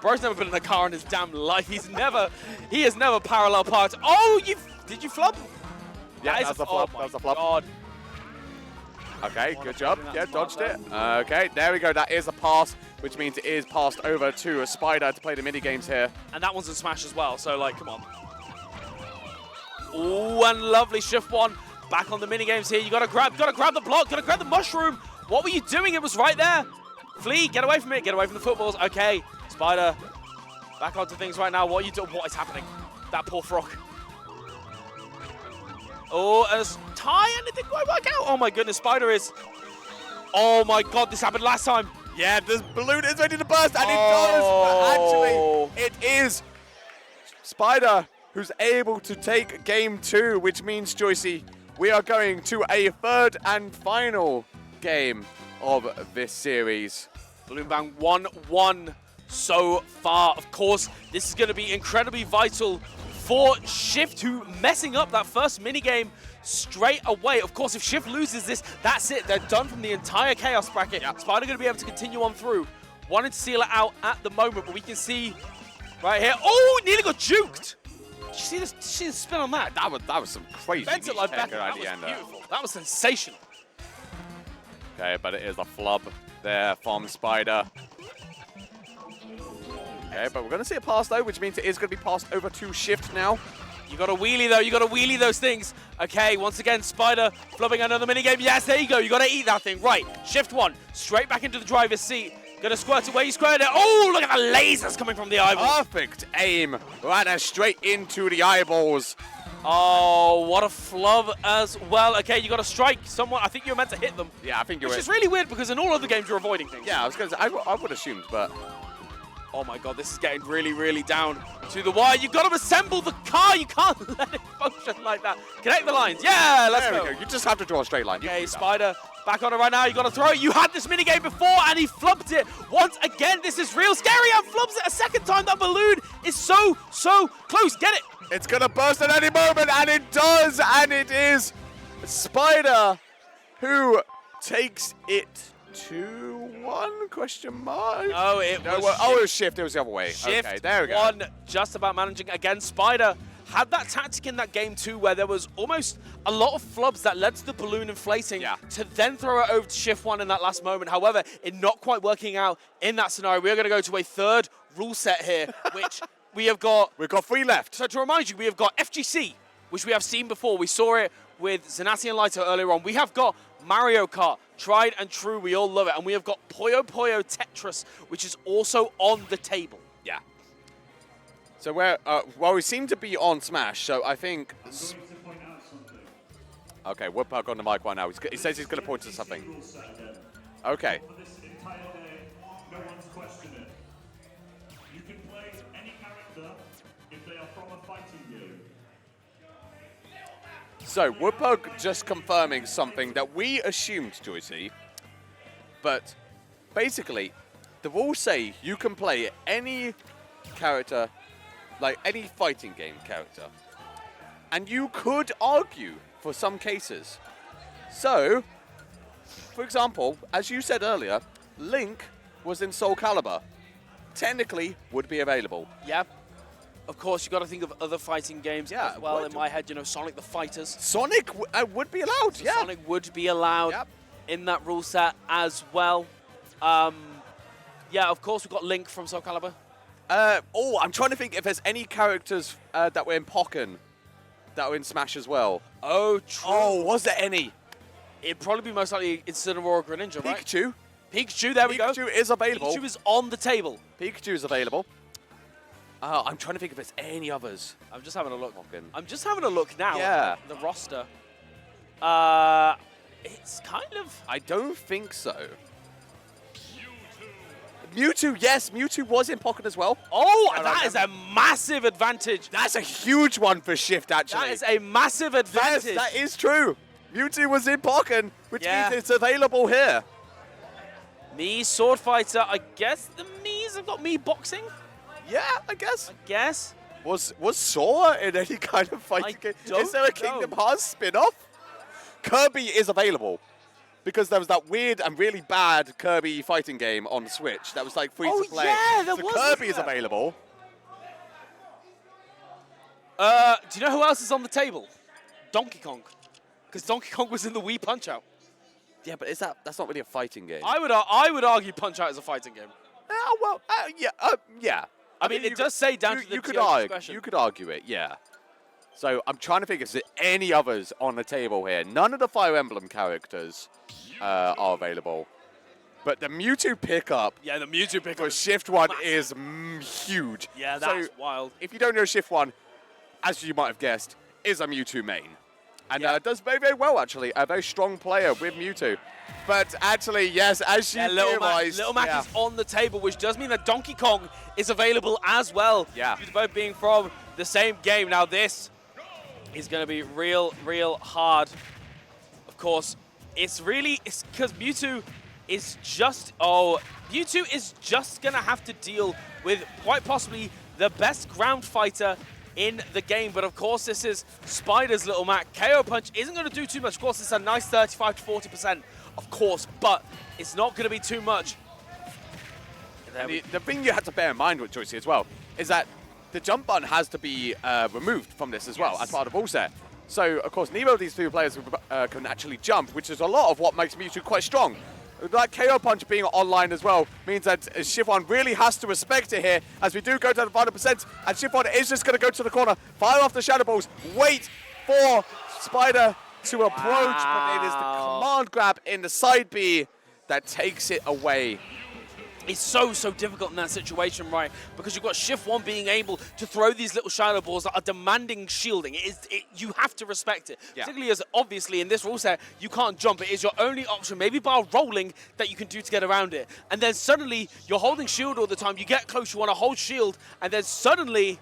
bro's never been in a car in his damn life. He has never parallel parked. Oh, did you flub? Yeah, that's a flub. Oh That's a flub. God. Okay, good job. Yeah, dodged it. Okay, there we go. That is a pass, which means it is passed over to a Spider to play the mini games here. And that one's a smash as well, so like, come on. Ooh, and lovely Shift 1 back on the mini games here. You gotta grab the block, gotta grab the mushroom. What were you doing? It was right there. Flea, get away from it, get away from the footballs. Okay, Spider, back onto things right now. What are you doing? What is happening? That poor frog. Oh, as tie, and it didn't quite work out. Oh my goodness, Spider is. Oh my God, this happened last time. Yeah, this balloon is ready to burst, and it does. But actually, it is Spider who's able to take game 2, which means, Joycey, we are going to a third and final game of this series. Balloon Bang 1-1 so far. Of course, this is going to be incredibly vital for Shift, who messing up that first minigame straight away. Of course, if Shift loses this, that's it. They're done from the entire Chaos bracket. Yep. Spider going to be able to continue on through. Wanted to seal it out at the moment, but we can see right here. Oh, nearly got juked. Did you see this? Did you see the spin on that? That was some crazy Bent it like tech Beckham. at That the was end there. beautiful. That was sensational. Okay, but it is a flub there from Spider. Okay, but we're going to see it pass though, which means it is going to be passed over to Shift now. You got to wheelie though. You got to wheelie those things. Okay, once again, Spider flubbing another minigame. Yes, there you go. You got to eat that thing. Right, Shift 1, straight back into the driver's seat. Gonna squirt it where you squared it. Oh, look at the lasers coming from the eyeballs. Perfect aim, right straight into the eyeballs. Oh, what a flub as well. Okay, you got to strike someone. I think you're meant to hit them. Yeah, I think you're Which is really weird because in all other games you're avoiding things. Yeah, I was going to say, I would have assumed, but... Oh my god, this is getting really, really down to the wire. You've got to assemble the car. You can't let it function like that. Connect the lines. Yeah, let's There go. we go. You just have to draw a straight line. You can Okay, do that. Spider back on it right now. You got to throw it. You had this minigame before, and he flubbed it once again. This is real scary, and flubs it a second time. That balloon is so close. Get it. It's going to burst at any moment, and it does, and it is Spider who takes it 2-1, question mark? No, it was it was Shift, it was the other way. Shift Okay, there we go. one, just about managing again. Spider had that tactic in that game too, where there was almost a lot of flubs that led to the balloon inflating to then throw it over to Shift 1 in that last moment. However, it not quite working out in that scenario. We are going to go to a third rule set here, which we have got. We've got 3 left. So to remind you, we have got FGC, which we have seen before. We saw it with Zenati and Laito earlier on. We have got Mario Kart, tried and true, we all love it. And we have got Puyo Puyo Tetris, which is also on the table. Yeah. So well, we seem to be on Smash, so I think... I'm going to point out something. Okay, Woodpuck on the mic right now. He says he's going to point to something. Okay. For this entire day, no one's questioned it. You can play any character if they are from a fighting game. So, Woodpuck just confirming something that we assumed, Joycey. But, basically, the rules say you can play any character, like any fighting game character. And you could argue for some cases. So, for example, as you said earlier, Link was in Soul Calibur. Technically, would be available. Yeah. Of course, you got to think of other fighting games as well. would. In my head, you know, Sonic the Fighters. Sonic would be allowed, yeah. Sonic would be allowed in that rule set as well. Yeah, of course, we've got Link from Soul Calibur. I'm trying to think if there's any characters that were in Pokken that were in Smash as well. Oh, true. Oh, was there any? It'd probably be most likely Incineroar or Greninja, right? Pikachu. Pikachu, there we go. Pikachu is available. Pikachu is on the table. Pikachu is available. I'm trying to think if there's any others. I'm just having a look. Pokken. I'm just having a look now Yeah. at the roster. It's kind of... I don't think so. Mewtwo, yes, Mewtwo was in Pokken as well. Oh, that is a massive advantage. That's a huge one for Shift, actually. That is a massive advantage. Yes, that is true. Mewtwo was in Pokken, which Yeah. means it's available here. Me, Sword Fighter. I guess the Mii's have got me boxing. Yeah, I guess. Guess. Was Sora in any kind of fighting game? don't Is there a know. Kingdom Hearts spin-off? Kirby is available. Because there was that weird and really bad Kirby fighting game on Switch that was like free to play. yeah, there so was, Kirby is wasn't there? available. Do you know who else is on the table? Donkey Kong. Because Donkey Kong was in the Wii Punch-Out. Yeah, but that's not really a fighting game. I would argue Punch-Out is a fighting game. Yeah. I mean, it does say down to the you could TO's argue. discretion. You could argue it, yeah. So I'm trying to think if there's any others on the table here. None of the Fire Emblem characters are available. But the Mewtwo pickup Yeah, the Mewtwo for pickup. Shift 1 is huge. Yeah, So that's wild. if you don't know Shift 1, as you might have guessed, is a Mewtwo main. And Yeah. does very, very well, actually. A very strong player with Mewtwo. But actually, yes, as you Yeah, Little realised... Mac is on the table, which does mean that Donkey Kong is available as well. Yeah. Due to both being from the same game. Now this is going to be real hard. Of course, it's because Mewtwo is just going to have to deal with quite possibly the best ground fighter in the game. But of course, this is Spider's little Mac. KO Punch isn't going to do too much. Of course, it's a nice 35 to 40%, of course, but it's not going to be too much. The thing you have to bear in mind with Joycey as well is that the jump button has to be removed from this as well as part of all set. So, of course, neither of these two players can actually jump, which is a lot of what makes Mewtwo quite strong. That KO Punch being online as well means that Chiffon really has to respect it here as we do go to the final percent, and Chiffon is just going to go to the corner, fire off the Shadow Balls, wait for Spider to approach, but it is the command grab in the side B that takes it away. It's so difficult in that situation, right? Because you've got Shift 1 being able to throw these little shadow balls that are demanding shielding. You have to respect it. Yeah. Particularly as, obviously, in this rule set, you can't jump. It is your only option, maybe by rolling, that you can do to get around it. And then suddenly, you're holding shield all the time. You get close, you want to hold shield, and then suddenly,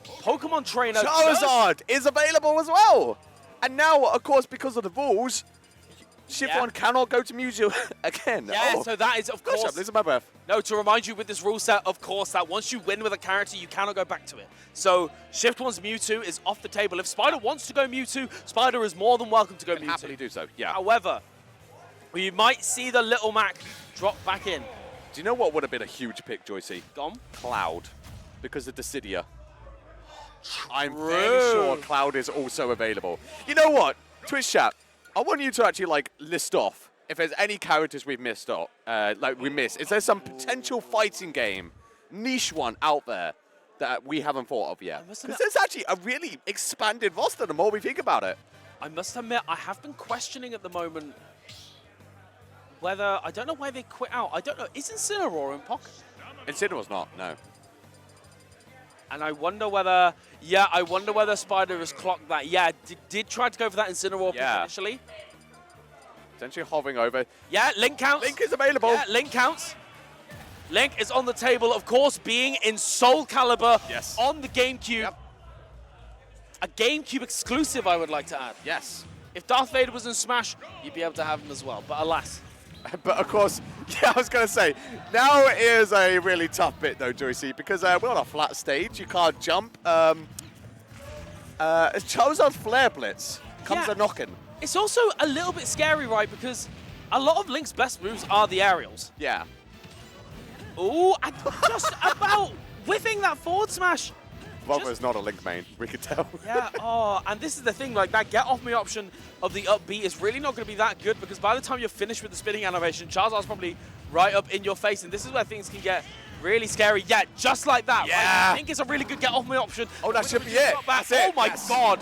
Pokemon Trainer... Charizard is available as well! And now, of course, because of the rules, Chiffon cannot go to Mewtwo again. Yeah, so that is, of course... Gosh, I'm losing my breath. No, to remind you with this rule set, of course, that once you win with a character, you cannot go back to it. So, Shift 1's Mewtwo is off the table. If Spider wants to go Mewtwo, Spider is more than welcome to go Can Mewtwo. happily do so, yeah. However, we might see the Little Mac drop back in. Do you know what would have been a huge pick, Joycey? Gone? Cloud, because of Dissidia. I'm True. very sure Cloud is also available. You know what? Twitch chat, I want you to actually list off if there's any characters we've missed off, Is there some potential fighting game, niche one out there that we haven't thought of yet? Because there's actually a really expanded roster the more we think about it. I must admit, I have been questioning at the moment whether, I don't know why they quit out. I don't know, is Incineroar in pocket? Incineroar's not, no. And I wonder whether, I wonder whether Spider has clocked that. Yeah, did try to go for that Incineroar pick initially. Essentially hovering over. Yeah, Link counts. Link is available. Yeah, Link counts. Link is on the table, of course, being in Soul Calibur on the GameCube. Yep. A GameCube exclusive, I would like to add. Yes. If Darth Vader was in Smash, you'd be able to have him as well, but alas. But of course, I was going to say, now is a really tough bit though, Joycey, because we're on a flat stage, you can't jump. Charizard's Flare Blitz comes a knocking. It's also a little bit scary, right, because a lot of Link's best moves are the aerials. Yeah. Ooh, and just about whiffing that forward smash. Bobber's not a Link main, we can tell. Yeah, and this is the thing, that get off me option of the up B is really not going to be that good, because by the time you're finished with the spinning animation, Charizard's probably right up in your face, and this is where things can get really scary. Yeah, just like that. Yeah. Right? I think it's a really good get off me option. Oh, that should be it. That's it. Oh my God.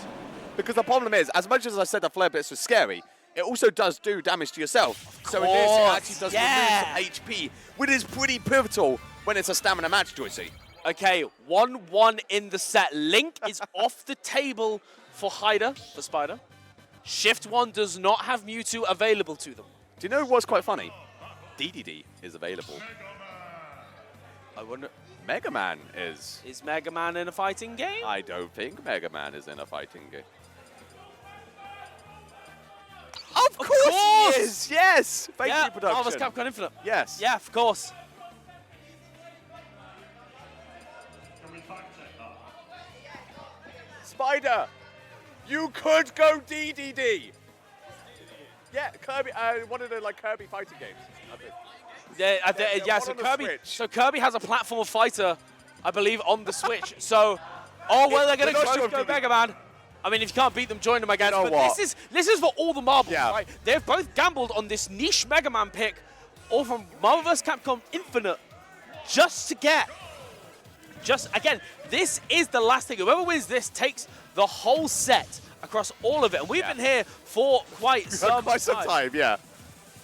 Because the problem is, as much as I said the Flare Blitz was scary, it also does do damage to yourself. So in this, it actually does remove some HP, which is pretty pivotal when it's a stamina match, Joycey. Okay, 1-1 in the set. Link is off the table for Hyder, for Spider. Shift 1 does not have Mewtwo available to them. Do you know what's quite funny? DDD is available. I wonder, Mega Man is. is Mega Man in a fighting game? I don't think Mega Man is in a fighting game. Of course he is! Yes! Thank you, production. Marvel's Capcom Infinite. Yes. Yeah, of course. Can we fact check that? Spider, you could go DDD. Yeah, Kirby, one of the Kirby fighting games. I think. Yeah, one so on the Kirby. Switch. So Kirby has a platform fighter, I believe, on the Switch. So, well, they're going we're not to sure go if Mega Man. I mean, if you can't beat them, join them, I guess. know But what? this is for all the marbles, Yeah. right? They've both gambled on this niche Mega Man pick, all from Marvel vs. Capcom Infinite, just to get. Again, this is the last thing. Whoever wins this takes the whole set across all of it. And we've been here for quite some time, yeah.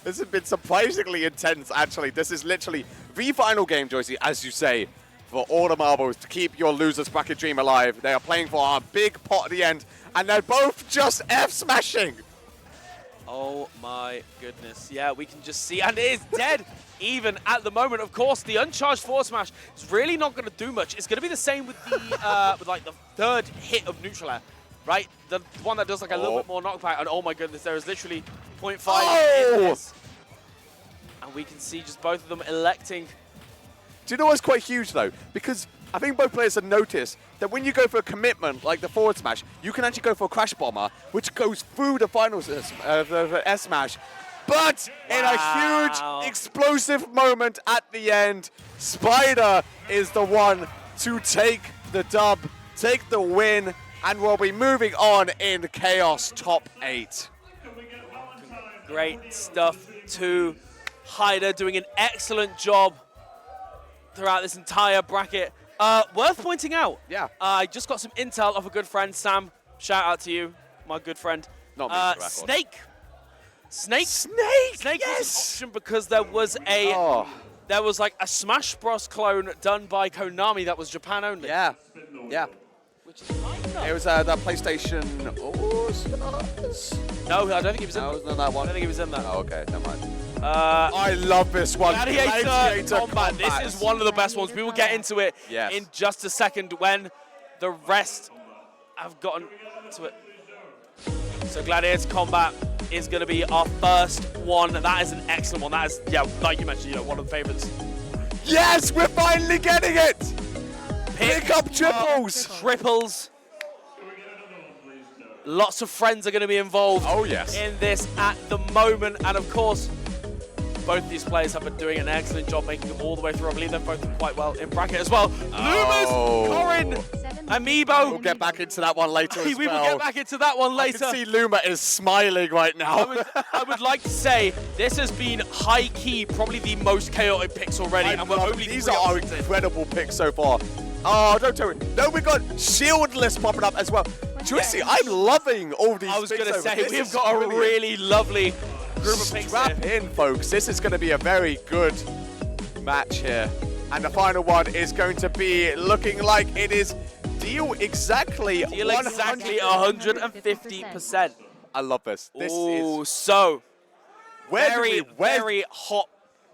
This has been surprisingly intense, actually. This is literally the final game, Joycey, as you say, for all the marbles to keep your losers bracket dream alive. They are playing for our big pot at the end, and they're both just F-smashing. Oh my goodness. Yeah, we can just see, and it is dead even at the moment. Of course, the uncharged forward smash is really not going to do much. It's going to be the same with the the third hit of neutral air, right? The one that does a little bit more knockback, and oh my goodness, there is literally 0.5 in this. And we can see just both of them electing. Do you know what's quite huge, though? Because I think both players have noticed that when you go for a commitment like the forward smash, you can actually go for a crash bomber, which goes through the final the S smash. But in a huge explosive moment at the end, Spider is the one to take the dub, take the win, and we'll be moving on in Chaos Top 8. Great stuff to Hyder, doing an excellent job throughout this entire bracket. Worth pointing out, Yeah. I just got some intel off a good friend, Sam. Shout out to you, my good friend. Not me, for the record. Snake Yes! was an option because there was there was like a Smash Bros clone done by Konami that was Japan only. Yeah. Yeah. Which is kind It was the PlayStation All-Stars? No, I don't think he was in No, it that. wasn't that one. I don't think he was in that. Oh, okay, never mind. I love this one. Gladiator Combat. This is one of the best ones. We will get into it in just a second when the rest have gotten to it. So Gladiator Combat is going to be our first one. That is an excellent one. That is, yeah, like you mentioned, one of the favorites. Yes, we're finally getting it! Pick up triples! Triples. Lots of friends are going to be involved in this at the moment. And of course, both of these players have been doing an excellent job making it all the way through. I believe they've both done quite well in bracket as well. Lumas, Corin, Amiibo. We'll get back into that one later as well. We will get back into that one later. I can see Luma is smiling right now. I would like to say this has been high-key, probably the most chaotic picks already. And we're only these are our incredible picks so far. Oh, don't tell me. No, we got Shieldless popping up as well. Juicy, I'm loving all these. I was going to say, this we've got a really lovely group of picks Strap here. in, folks. This is going to be a very good match here. And the final one is going to be looking like it is deal exactly 150%. I love this. This Ooh, is so very very hot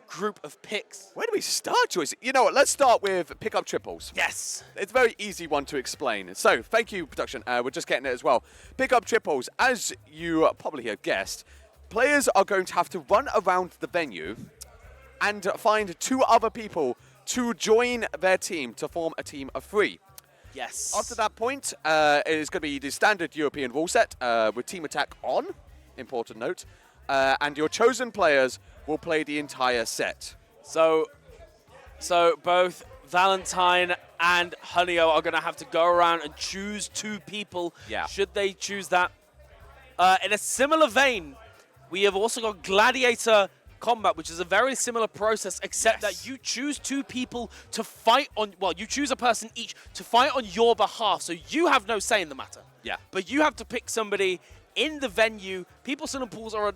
group of picks. Where do we start, Joyce? You know what? Let's start with pick up triples. Yes. It's a very easy one to explain. So, thank you, production. We're just getting it as well. Pick up triples. As you probably have guessed, players are going to have to run around the venue and find 2 other people to join their team to form a team of 3. Yes. After that point, it is going to be the standard European rule set with team attack on, important note, and your chosen players will play the entire set. So both Valentine and HoneyO are going to have to go around and choose 2 people. Yeah. Should they choose that? In a similar vein, we have also got Gladiator Combat, which is a very similar process, except that you choose 2 people to fight on, well, you choose a person each to fight on your behalf, so you have no say in the matter. Yeah. But you have to pick somebody in the venue. People's Sun and pools are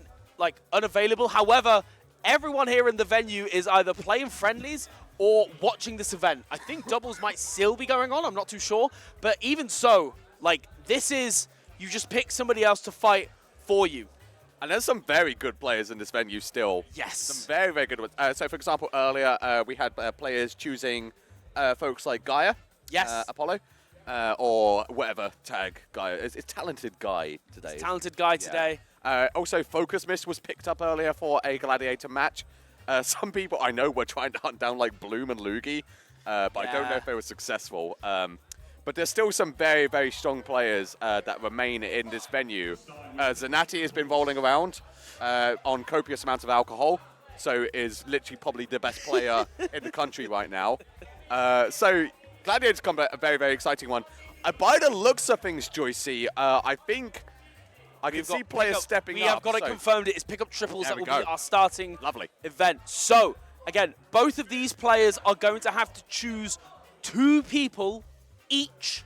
unavailable. However, everyone here in the venue is either playing friendlies or watching this event. I think doubles might still be going on, I'm not too sure. But even so, this is, you just pick somebody else to fight for you. And there's some very good players in this venue still. Yes. Some very, very good ones. So, for example, earlier we had players choosing folks like Gaia. Yes. Apollo. Or whatever tag Gaia. It's Talented Guy today. Talented Guy today. Also, Focus Mist was picked up earlier for a Gladiator match. Some people I know were trying to hunt down Bloom and Luigi, but I don't know if they were successful. But there's still some very, very strong players that remain in this venue. Zanatti has been rolling around on copious amounts of alcohol, so is literally probably the best player in the country right now. So Gladiator's Combat, a very, very exciting one. By the looks of things, Joycey, I think I can see players stepping up. We have got it confirmed. It is pick up triples that will be our starting Lovely event. So, again, both of these players are going to have to choose 2 people each.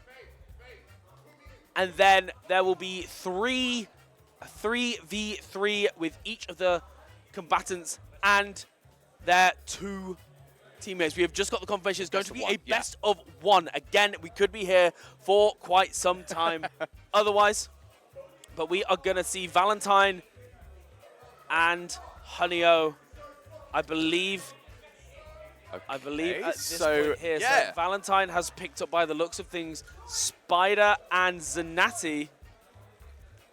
And then there will be 3v3 with each of the combatants and their 2 teammates. We have just got the confirmation. It's going to be a best of 1. Again, we could be here for quite some time otherwise. But we are going to see Valentine and HoneyO, I believe at this point here. So Valentine has picked up, by the looks of things, Spider and Zanatti.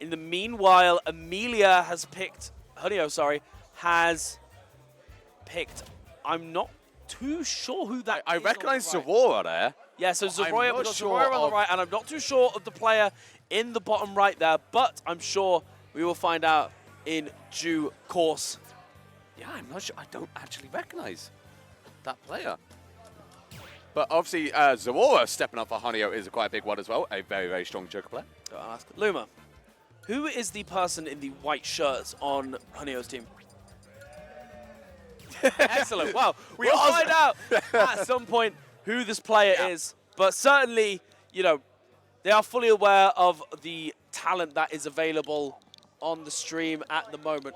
In the meanwhile, Amelia has picked, HoneyO, has picked, I'm not too sure who that I is. recognize Zorora there. Yeah, so I'm Zoroya, not we've got sure Zoroya on the of- right, and I'm not too sure of the player in the bottom right there, but I'm sure we will find out in due course. Yeah, I'm not sure. I don't actually recognize that player. But obviously, Zorora stepping up for Hanyo is quite a big one as well. A very, very strong Joker player. I'll ask Luma, who is the person in the white shirts on Hanyo's team? Excellent. Well, we'll are- find out at some point who this player is. But certainly, you know, they are fully aware of the talent that is available on the stream at the moment.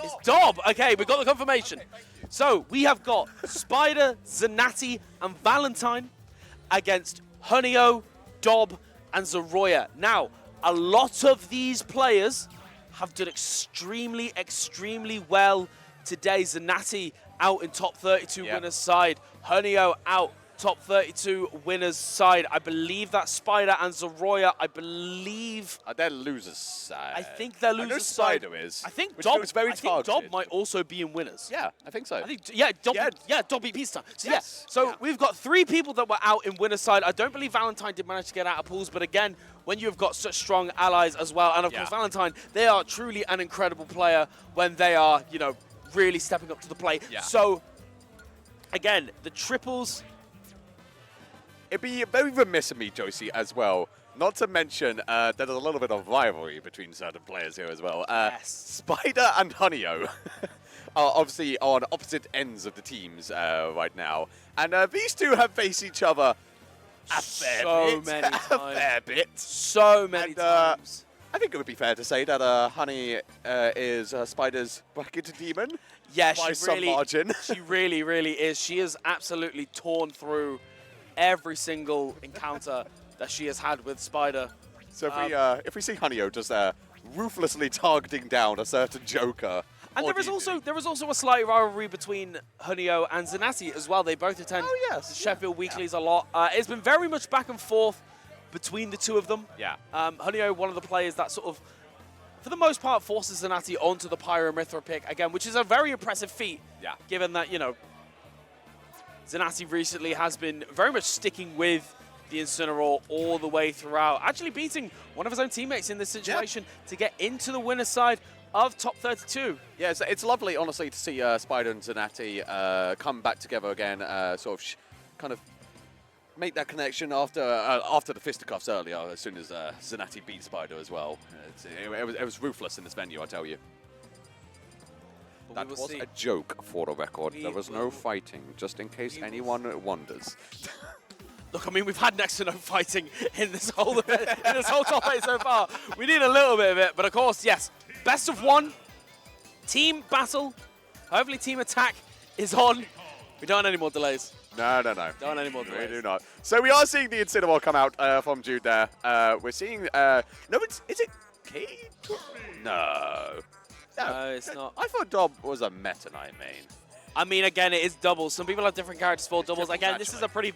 It's Dob. Okay, we got the confirmation. So we have got Spider, Zanatti, and Valentine against Hunio, Dob, and Zoroya. Now, a lot of these players have done extremely, extremely well today. Zanatti out in top 32 winners side. Hunio out top 32 winners side. I believe that Spider and Zoroya, I believe... They're losers side. I think they're I know losers side. Spider is. I think which Dob, feels very I think Dob targeted. might also be in winners. Yeah, I think so. I think, yeah, Dob, Yeah. Dob beat Peacetime. So, Yes. yeah. So Yeah. we've got 3 people that were out in winner's side. I don't believe Valentine did manage to get out of pools, but again, when you've got such strong allies as well, and of course Valentine, they are truly an incredible player when they are, you know, really stepping up to the plate. Yeah. So, again, the triples... It'd be very remiss of me, Josie, as well, not to mention that there's a little bit of rivalry between certain players here as well. Yes. Spider and Hunio are obviously on opposite ends of the teams right now. And these two have faced each other a fair So bit. many A times. fair bit. So many And, times. I think it would be fair to say that Honey is Spider's bracket demon. Yeah, by she some really, margin. she really, really is. She has absolutely torn through every single encounter that she has had with Spider. So if we see Hunio just ruthlessly targeting down a certain Joker. And what there is do you also do? a slight rivalry between Hunio and Zanatti as well. They both attend yes, the Sheffield Weeklies a lot. It's been very much back and forth between the two of them. Yeah. Hunio, one of the players that sort of, for the most part, forces Zanatti onto the Pyro Mithra pick again, which is a very impressive feat. Yeah. Given that, you know, Zanatti recently has been very much sticking with the Incineroar all the way throughout, actually beating one of his own teammates in this situation to get into the winner's side of top 32. Yeah, it's lovely, honestly, to see Spider and Zanatti come back together again, sort of kind of make that connection after the fisticuffs earlier, as soon as Zanatti beat Spider as well. It was ruthless in this venue, I tell you. But That we will was see. a joke for the record. We There was will- no fighting, just in case we will anyone wonders. Look, I mean, we've had next to no fighting in this whole top 8 so far. We need a little bit of it, but of course, yes, best of 1, team battle. Hopefully, team attack is on. We don't want any more delays. No. Don't want any more We delays. do not. So we are seeing the Incineroar come out from Jude there. We're seeing... no, is it Kate? No. No, it's not. I thought Dob was a Meta Knight main. I mean, again, it is doubles. Some people have different characters for doubles. triple Again, this is a pretty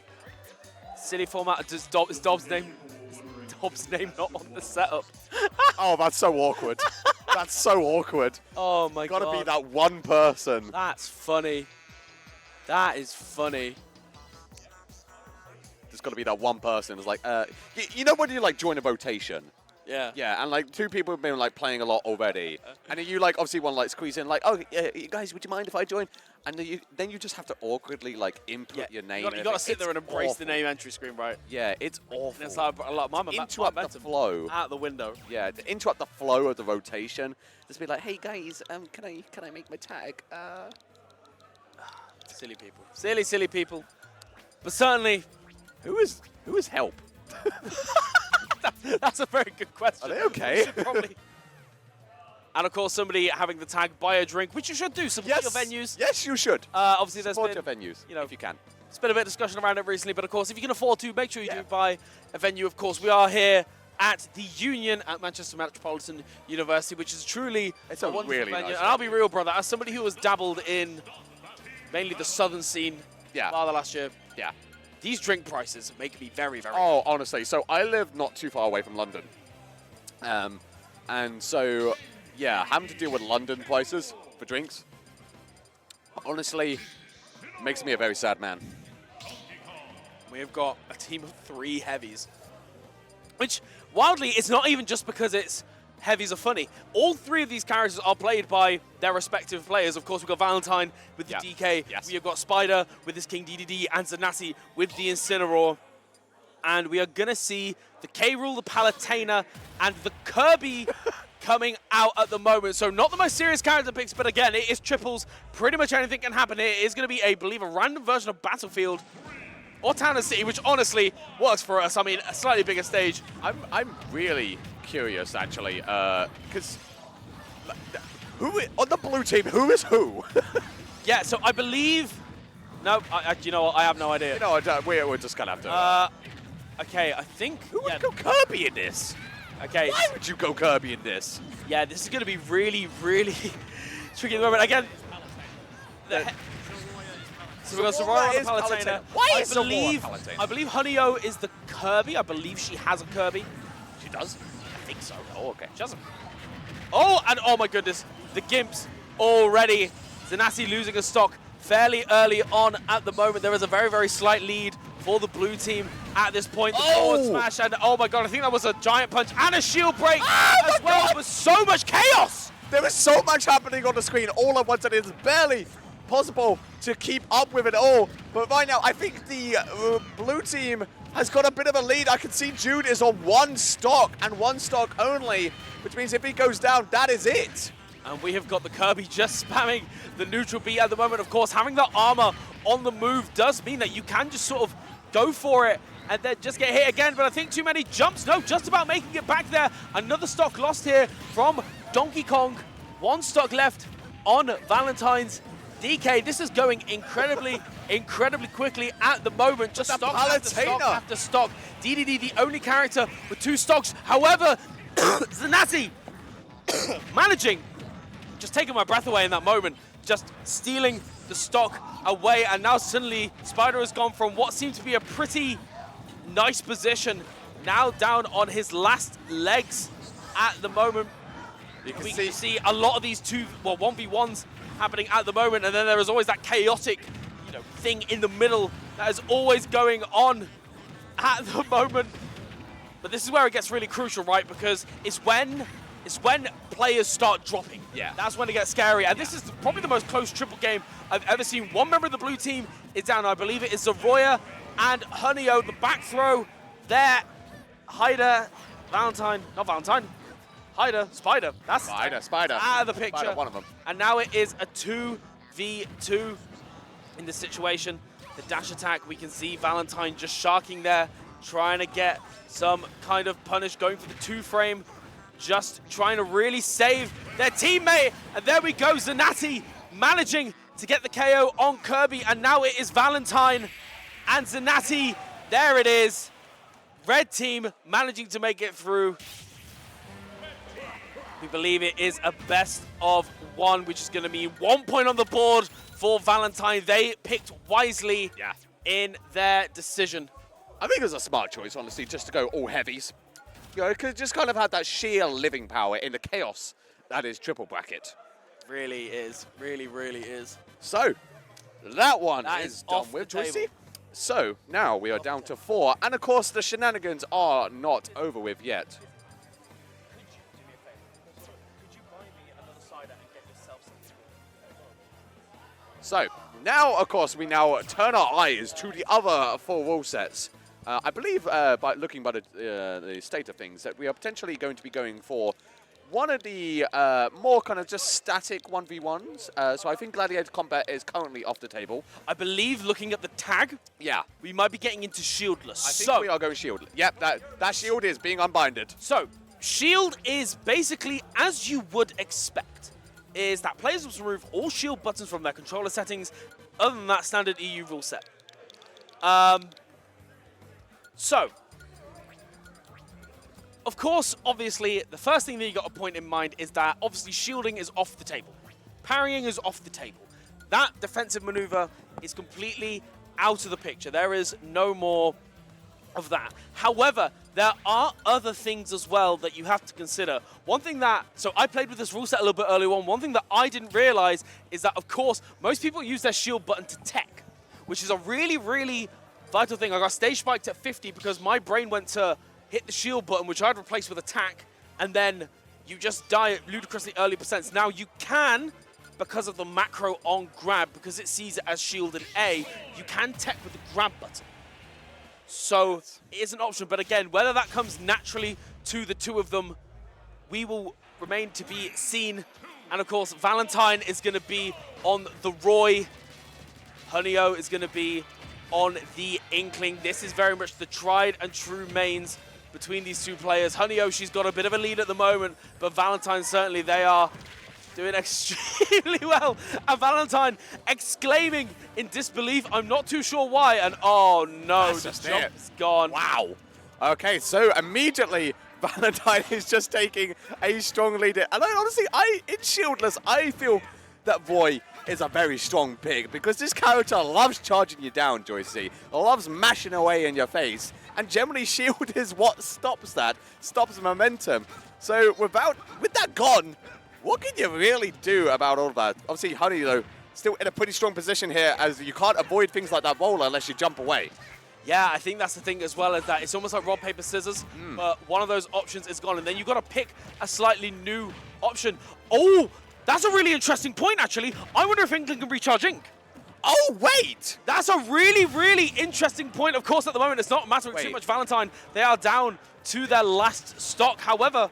silly format. Is Dob's name not on the setup? Oh, that's so awkward. That's so awkward. Oh my god. Gotta be that one person. That's funny. That is funny. There's gotta be that one person who's like, you know when you like join a rotation? Yeah. Yeah, and like 2 people have been like playing a lot already, and you like obviously want to like squeeze in like, oh, you guys, would you mind if I join? And then you just have to awkwardly like input your name. You got to sit there and embrace the name entry screen, right? Yeah, it's awful. And it's like a lot. My interrupt the momentum flow. out the window. Yeah, to interrupt the flow of the rotation. Just be like, hey guys, can I make my tag? Silly people. Silly people. But certainly, Who is help? that's a very good question. Are they okay? We should probably... And of course, somebody having the tag buy a drink, which you should do. Support your venues. Yes, you should. Obviously, there's Support been, your venues, you know, if you can. There's been a bit of discussion around it recently, but of course, if you can afford to, make sure you do buy a venue. Of course, we are here at the Union at Manchester Metropolitan University, which is truly It's a wonderful really venue. nice And I'll be venue. real, brother, as somebody who has dabbled in mainly the southern scene Yeah. the last year, Yeah. these drink prices make me very, very Oh, honestly. So I live not too far away from London. And so, yeah, having to deal with London prices for drinks, honestly, Makes me a very sad man. We've got a team of 3 heavies. Which, wildly, it's not even just because it's heavies are funny. All 3 of these characters are played by their respective players. Of course, we've got Valentine with the DK. Yes. We have got Spider with his King DDD and Zanassi with the Incineroar. And we are going to see the K-Rool, the Palutena, and the Kirby coming out at the moment. So not the most serious character picks, but again, it is triples. Pretty much anything can happen here. It is going to be, I believe, a random version of Battlefield or Town and City, which honestly works for us. I mean, a slightly bigger stage. I'm really curious, actually, because on the blue team, who is who? Yeah, so I believe... No, you know what? I have no idea. You know, we're just going to have to... Okay, I think... who would go Kirby in this? Okay. Why would you go Kirby in this? Yeah, this is going to be really, really tricky at the moment. Again, so we've got Soraya on the Palutena. Why is Soraya I believe Honeyo is the Kirby. I believe she has a Kirby. She does? I think so. Oh, okay. She doesn't. Oh, and oh my goodness, the Gimps already. Zanassi losing a stock fairly early on at the moment. There is a very, very slight lead for the blue team at this point. The forward smash, and oh my god, I think that was a giant punch and a shield break as well. There was so much chaos. There is so much happening on the screen all at once, and it is barely possible to keep up with it all. But right now, I think the blue team has got a bit of a lead. I can see Jude is on 1 stock and 1 stock only, which means if he goes down, that is it. And we have got the Kirby just spamming the neutral B at the moment. Of course, having the armor on the move does mean that you can just sort of go for it and then just get hit again. But I think too many jumps. No, just about making it back there. Another stock lost here from Donkey Kong. 1 stock left on Valentine's DK. This is going incredibly, incredibly quickly at the moment. Just stock after stock after stock. DDD, the only character with 2 stocks. However, Zanassi managing, just taking my breath away in that moment, just stealing the stock away. And now suddenly Spider has gone from what seemed to be a pretty nice position, now down on his last legs at the moment. We can see a lot of these 1v1s happening at the moment, and then there is always that chaotic, thing in the middle that is always going on at the moment. But this is where it gets really crucial, right? Because it's when players start dropping. Yeah. That's when it gets scary. And this is probably the most close triple game I've ever seen. One member of the blue team is down. I believe it is Zoroya and Honeyo. The back throw there. Hyder, Valentine, not Valentine. Hyder, Spider. That's Spider. Out of the picture. Spider, one of them. And now it is a 2v2 in this situation. The dash attack, we can see Valentine just sharking there, trying to get some kind of punish, going for the 2-frame, just trying to really save their teammate. And there we go, Zanassi managing to get the KO on Kirby, and now it is Valentine and Zanassi. There it is. Red team managing to make it through. We believe it is a best of 1, which is going to mean 1 point on the board for Valentine. They picked wisely in their decision. I think it was a smart choice, honestly, just to go all heavies. It could just kind of have that sheer living power in the chaos that is triple bracket. Really is. Really, really is. So, that one That is is done off with, the Joycey. table. So, now we are down to 4. And of course, the shenanigans are not over with yet. So, now, of course, we now turn our eyes to the other 4 rule sets. I believe, by looking by the state of things, that we are potentially going to be going for one of the more kind of just static 1v1s. So I think Gladiator Combat is currently off the table. I believe, looking at the tag, we might be getting into shieldless. I think we are going shield. Yep, that shield is being unbinded. So, shield is basically, as you would expect, is that players will remove all shield buttons from their controller settings, other than that standard EU rule set. So, of course, obviously, the first thing that you got to point in mind is that obviously shielding is off the table. Parrying is off the table. That defensive maneuver is completely out of the picture. There is no more of that. However, there are other things as well that you have to consider. One thing that, so I played with this rule set a little bit earlier on. One thing that I didn't realize is that, of course, most people use their shield button to tech. which is a really, really vital thing. I got stage spiked at 50 because my brain went to hit the shield button, which I'd replace with attack, and then you just die at ludicrously early percents. Now you can, because of the macro on grab, because it sees it as shield and A, you can tech with the grab button. So it is an option, but again, whether that comes naturally to the two of them, we will remain to be seen. And of course, Valentine is going to be on the Roy. Hunio is going to be on the Inkling. This is very much the tried and true mains between these two players. Hunio, she's got a bit of a lead at the moment, but Valentine, certainly, they are doing extremely well. And Valentine exclaiming in disbelief, I'm not too sure why, and oh no, the jump's gone. Wow. Okay, so immediately Valentine is just taking a strong lead. And honestly, in Shieldless, I feel that Roy is a very strong pick because this character loves charging you down, Joycey, loves mashing away in your face, and generally shield is what stops that, stops momentum. So with that gone, what can you really do about all of that? Obviously, Honey, though, still in a pretty strong position here as you can't avoid things like that roller unless you jump away. Yeah, I think that's the thing as well, is that it's almost like rock, paper, scissors, but one of those options is gone, and then you've got to pick a slightly new option. Oh, that's a really interesting point, actually. I wonder if Inkling can recharge Ink. Oh, wait! That's a really, really interesting point. Of course, at the moment, it's not mattering too much Valentine. They are down to their last stock. However,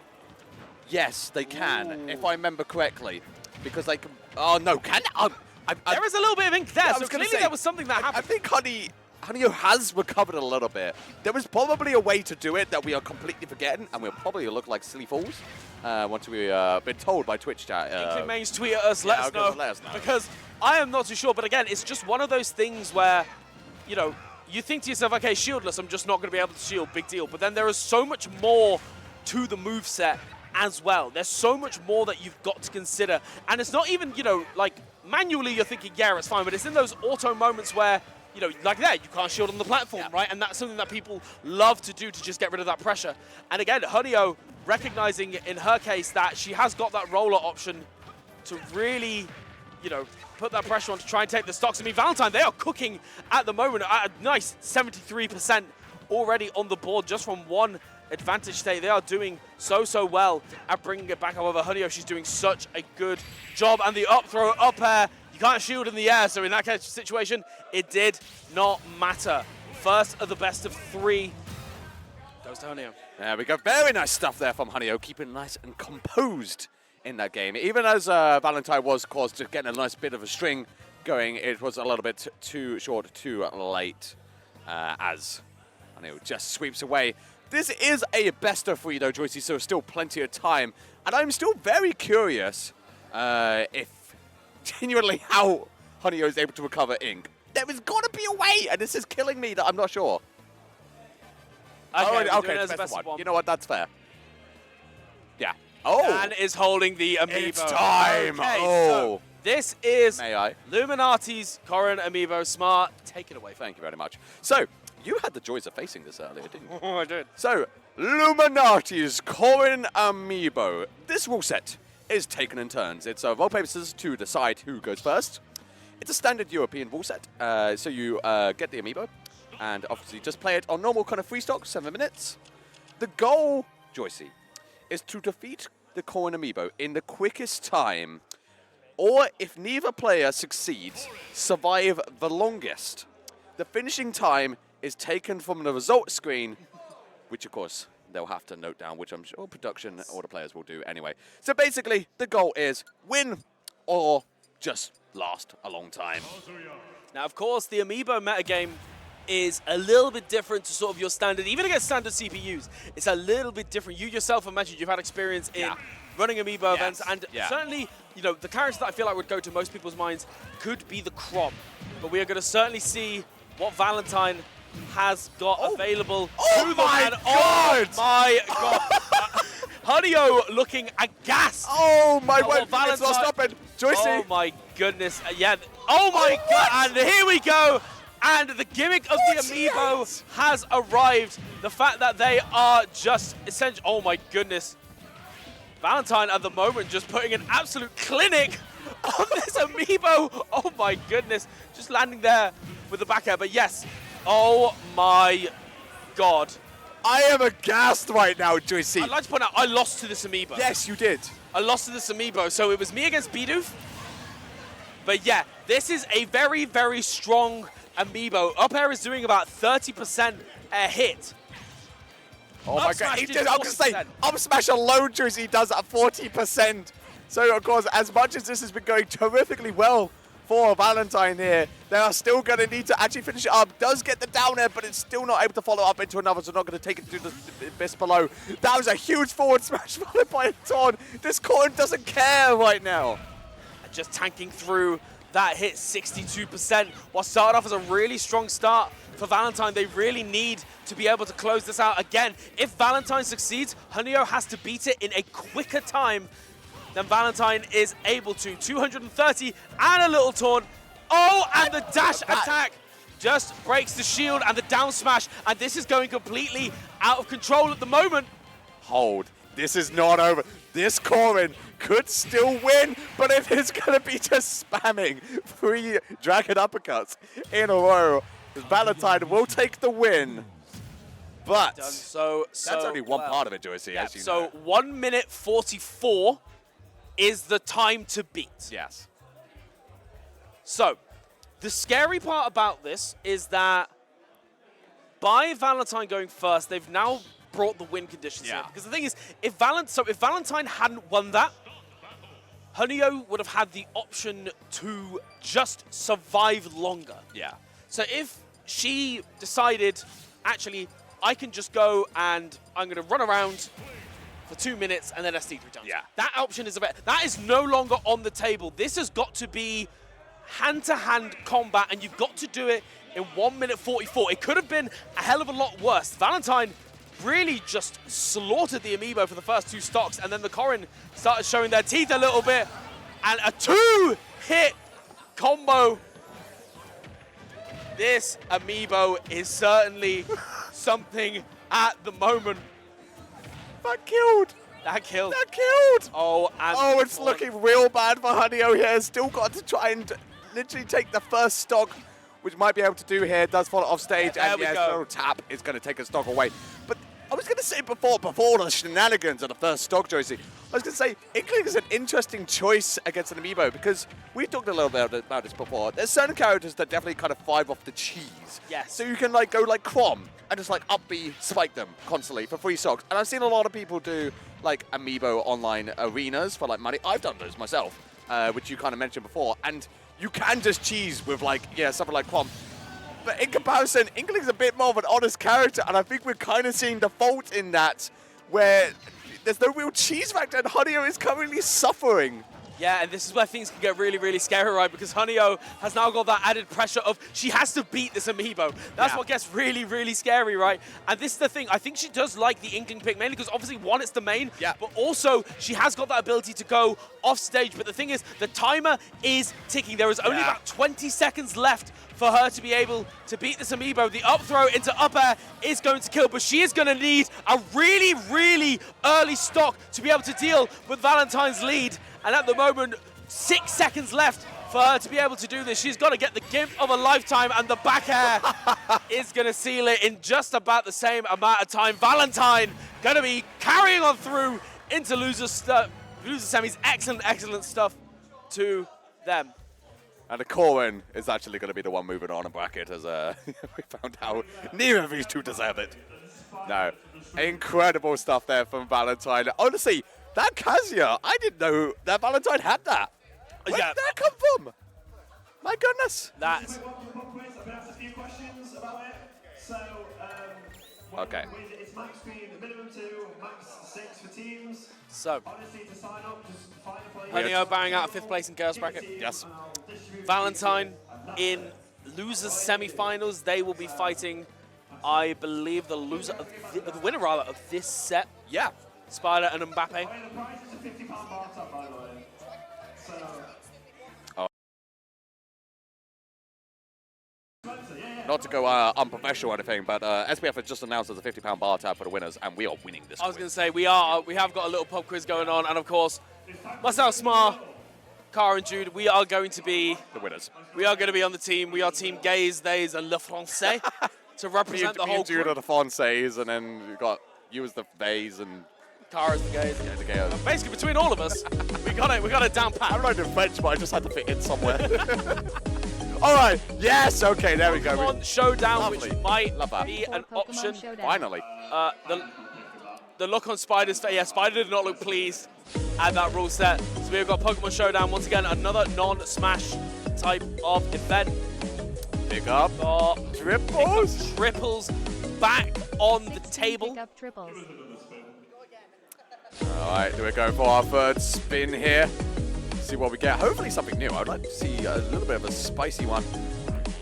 yes, they can, if I remember correctly, because they can. Oh no, can there is a little bit of ink there, so clearly there was something that happened. I think Honey has recovered a little bit. There was probably a way to do it that we are completely forgetting, and we'll probably look like silly fools once we've been told by Twitch chat. Inkling mains tweet at us, let us know, because I am not too sure. But again, it's just one of those things where, you know, you think to yourself, okay, shieldless, I'm just not going to be able to shield, big deal. But then there is so much more to the moveset as well. There's so much more that you've got to consider. And it's not even, you know, like, manually you're thinking, yeah, it's fine, but it's in those auto moments where, you know, like that, you can't shield on the platform, right? And that's something that people love to do to just get rid of that pressure. And again, Hunio recognizing in her case that she has got that roller option to really, you know, put that pressure on to try and take the stocks. I mean, Valentine, they are cooking at the moment at a nice 73% already on the board just from one advantage state. They are doing so well at bringing it back. However, Hunio, she's doing such a good job. And the up throw, up air, you can't shield in the air. So in that kind of situation, it did not matter. First of the best of three goes to Hunio. There we go. Very nice stuff there from Hunio, keeping nice and composed in that game. Even as Valentine was, of course, just getting a nice bit of a string going, it was a little bit too short, too late as Hunio just sweeps away. This is a best of three, though, Joycey, so still plenty of time. And I'm still very curious if genuinely how Hunio is able to recover Ink. There has got to be a way, and this is killing me that I'm not sure. Okay, it's best of one. You know what? That's fair. Yeah. Oh! Dan is holding the amiibo. It's time! Okay, oh! So this is May I? Luminati's Corrin amiibo. Smart. Take it away. Thank you very much. So, you had the joys of facing this earlier, didn't you? Oh, I did. So, Luminati's Corrin amiibo. This rule set is taken in turns. It's roll, paper, scissors to decide who goes first. It's a standard European rule set. So you get the amiibo, and obviously just play it on normal kind of free stock, 7 minutes. The goal, Joycey, is to defeat the Corrin amiibo in the quickest time, or if neither player succeeds, survive the longest. The finishing time is taken from the result screen, which of course they'll have to note down, which I'm sure production or the players will do anyway. So basically, the goal is win or just last a long time. Now, of course, the amiibo metagame is a little bit different to sort of your standard, even against standard CPUs. It's a little bit different. You yourself have mentioned you've had experience in running amiibo events, and certainly, you know, the character that I feel like would go to most people's minds could be the Crom. But we are going to certainly see what Valentine has got available to them. God! Oh my God! Hunio looking aghast. Oh my word! Valentine. It's not stopping, Joycey. Oh my goodness! Yeah. Oh my God! And here we go. And the gimmick of the amiibo has arrived. The fact that they are just essential. Oh my goodness! Valentine at the moment just putting an absolute clinic on this amiibo. Oh my goodness! Just landing there with the back air. But yes, oh my god. I am aghast right now, Joycey. I'd like to point out, I lost to this amiibo. Yes, you did. I lost to this amiibo, so it was me against Bidoof. But yeah, this is a very, very strong amiibo. Up air is doing about 30% a hit. Oh my god, I was gonna say, up smash alone, Joycey does at 40%. So of course, as much as this has been going terrifically well for Valentine here, they are still going to need to actually finish it up. Does get the down air, but it's still not able to follow up into another, so not going to take it to the abyss below. That was a huge forward smash followed by a taunt. This Corn doesn't care right now. Just tanking through that hit 62%. What started off as a really strong start for Valentine, they really need to be able to close this out again. If Valentine succeeds, Hunio has to beat it in a quicker time than Valentine is able to. 230 and a little taunt. Oh, and the dash attack just breaks the shield and the down smash, and this is going completely out of control at the moment. Hold. This is not over. This Corrin could still win, but if it's going to be just spamming 3 dragon uppercuts in a row, Valentine will take the win. But that's only one part of it, Joycey. Yeah, as you so know. 1 minute 44 is the time to beat. Yes. So, the scary part about this is that by Valentine going first, they've now brought the win conditions in. Because the thing is, if Valentine hadn't won that, Hunio would have had the option to just survive longer. Yeah. So if she decided, actually, I can just go and I'm going to run around for 2 minutes and then SD3 done. Yeah. That option is that is no longer on the table. This has got to be hand-to-hand combat, and you've got to do it in 1 minute 44. It could have been a hell of a lot worse. Valentine really just slaughtered the amiibo for the first 2 stocks, and then the Corrin started showing their teeth a little bit, and a 2-hit combo. This amiibo is certainly something at the moment. That killed. That killed. That killed. Oh, and oh, it's looking real bad for Hunio here. Still got to try and literally take the first stock, which might be able to do here. Does follow off stage, Yeah, and there we yes, go. little tap is going to take a stock away. But I was going to say before the shenanigans of the first stock, Joycey, I was going to say Inkling is an interesting choice against an amiibo because we've talked a little bit about this before. There's certain characters that definitely kind of thrive off the cheese. Yes. So you can like go like Crom and just like up B spike them constantly for free stocks. And I've seen a lot of people do like amiibo online arenas for like money. I've done those myself, which you kind of mentioned before. And you can just cheese with like, yeah, something like Crom. But in comparison, Inkling's a bit more of an honest character, and I think we're kind of seeing the fault in that, where there's no real cheese factor, and Hunio is currently suffering. Yeah, and this is where things can get really, really scary, right? Because Hunio has now got that added pressure of she has to beat this amiibo. That's what gets really, really scary, right? And this is the thing. I think she does like the Inkling pick, mainly because obviously, one, it's the main, but also she has got that ability to go off stage. But the thing is, the timer is ticking. There is only about 20 seconds left for her to be able to beat this amiibo. The up throw into up air is going to kill, but she is going to need a really, really early stock to be able to deal with Valentine's lead. And at the moment, 6 seconds left for her to be able to do this. She's got to get the gift of a lifetime, and the back air is going to seal it in just about the same amount of time. Valentine going to be carrying on through into loser semis. Excellent, excellent stuff to them. And the Corrin is actually going to be the one moving on in bracket, as we found out neither of these two deserve it. No, incredible stuff there from Valentine. Honestly, that Kazuya, I didn't know that Valentine had that. Where did that come from? My goodness. That's... I've been asked a few questions about it. So, Okay. It's max being minimum 2, max 6 for teams. So, Honestly, to sign up, just find a place. Hunio bowing out of 5th place in girls bracket. Yes. Valentine in losers semi-finals. They will be fighting, I believe, the loser of the winner rather of this set. Yeah. Spider and Mbappe. The prize is a £50 bar top, by the way. So. Not to go unprofessional or anything, but SBF has just announced there's a £50 bar tab for the winners, and we are winning this. I was going to say we have got a little pub quiz going on, and of course, myself, Smar, Car and Jude, we are going to be The winners. We are going to be on the team. We are Team Gays, Days, and Le Français to represent the whole Jude are group. the Fonsees, and then you got you as the Bays and Car is the Gays. yeah, the Gayos. Basically, between all of us, we got it down pat. I'm not in French, but I just had to fit in somewhere. All right. Yes. Okay. There we go. Pokemon Showdown, Lovely. which might Love that. be an Pokemon option. Showdown. Finally. The look on Spider's face. Yeah, Spider did not look pleased at that rule set. So we've got Pokemon Showdown once again, another non-Smash type of event. Pick up. Triples. Triples back on the table. Pick up triples. All right. We're going for our third spin here. See what we get. Hopefully something new. I'd like to see a little bit of a spicy one.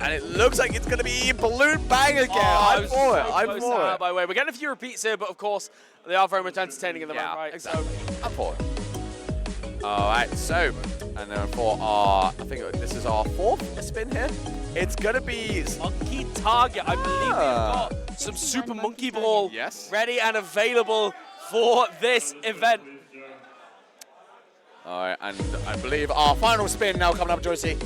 And it looks like it's going to be Balloon Bang again. I'm for it. I'm for it. By the way, we're getting a few repeats here, but of course, they are very much entertaining in the Yeah, round, right? exactly. So, I'm for it. All right, so, and then for our, I think this is our fourth spin here. It's going to be, Monkey Target. I believe Ah. we've got some Super Monkey Ball Yes. ready and available for this event. all right, and I believe our final spin now coming up, Joycey.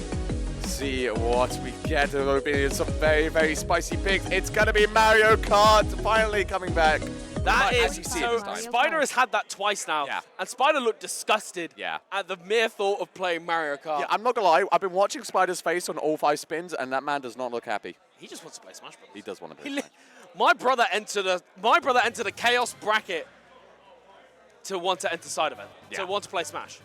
See what we get. There will be some very, very spicy picks. It's going to be Mario Kart finally coming back. That As is, you see it so this time. Spider has had that twice now. Yeah. And Spider looked disgusted Yeah. at the mere thought of playing Mario Kart. Yeah, I'm not going to lie. I've been watching Spider's face on all 5 spins, and that man does not look happy. He just wants to play Smash Bros. He does want to He play li- Smash. my brother entered a Chaos bracket to want to enter side event, Yeah. to want to play Smash.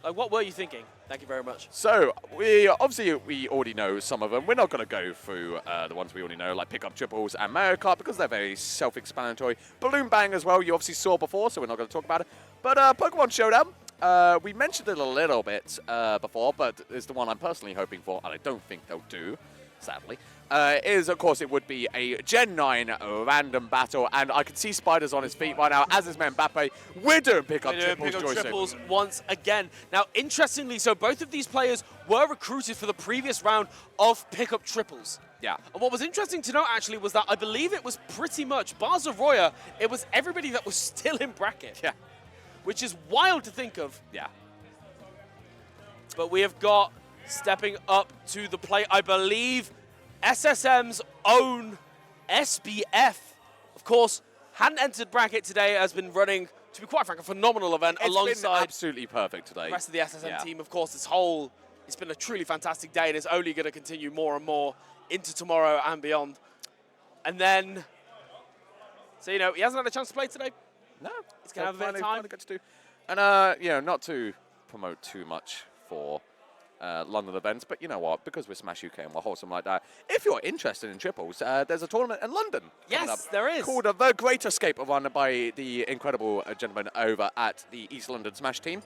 Like, what were you thinking? Thank you very much. So, we already know some of them. We're not going to go through the ones we already know, like Pick Up Triples and Mario Kart, because they're very self-explanatory. Balloon Bang as well, you obviously saw before, so we're not going to talk about it. But Pokemon Showdown, we mentioned it a little bit before, but it's the one I'm personally hoping for, and I don't think they'll do, sadly. Is, of course, it would be a Gen 9 random battle, and I can see Spider's on his feet right now, as is Mbappe. We're doing Pick Up Triples, Pick up Joyce. triples once again. Now, interestingly, so both of these players were recruited for the previous round of Pick Up Triples. Yeah. And what was interesting to note, actually, was that I believe it was pretty much, bar Zoroya, it was everybody that was still in bracket. Yeah. Which is wild to think of. Yeah. But we have got, stepping up to the plate, I believe, SSM's own SBF. Of course, hadn't entered bracket today, has been running, to be quite frank, a phenomenal event It's been alongside absolutely perfect today. the rest of the SSM Yeah. team. Of course, it's been a truly fantastic day, and it's only going to continue more and more into tomorrow and beyond. And then, so, you know, he hasn't had a chance to play today. No, He's gonna have a bit of time. finally got to do. And you know, not to promote too much for London events, but you know what? Because we're Smash UK and we're wholesome like that, if you're interested in triples, there's a tournament in London. coming Yes, up there is. Called The Great Escape, run by the incredible gentleman over at the East London Smash team.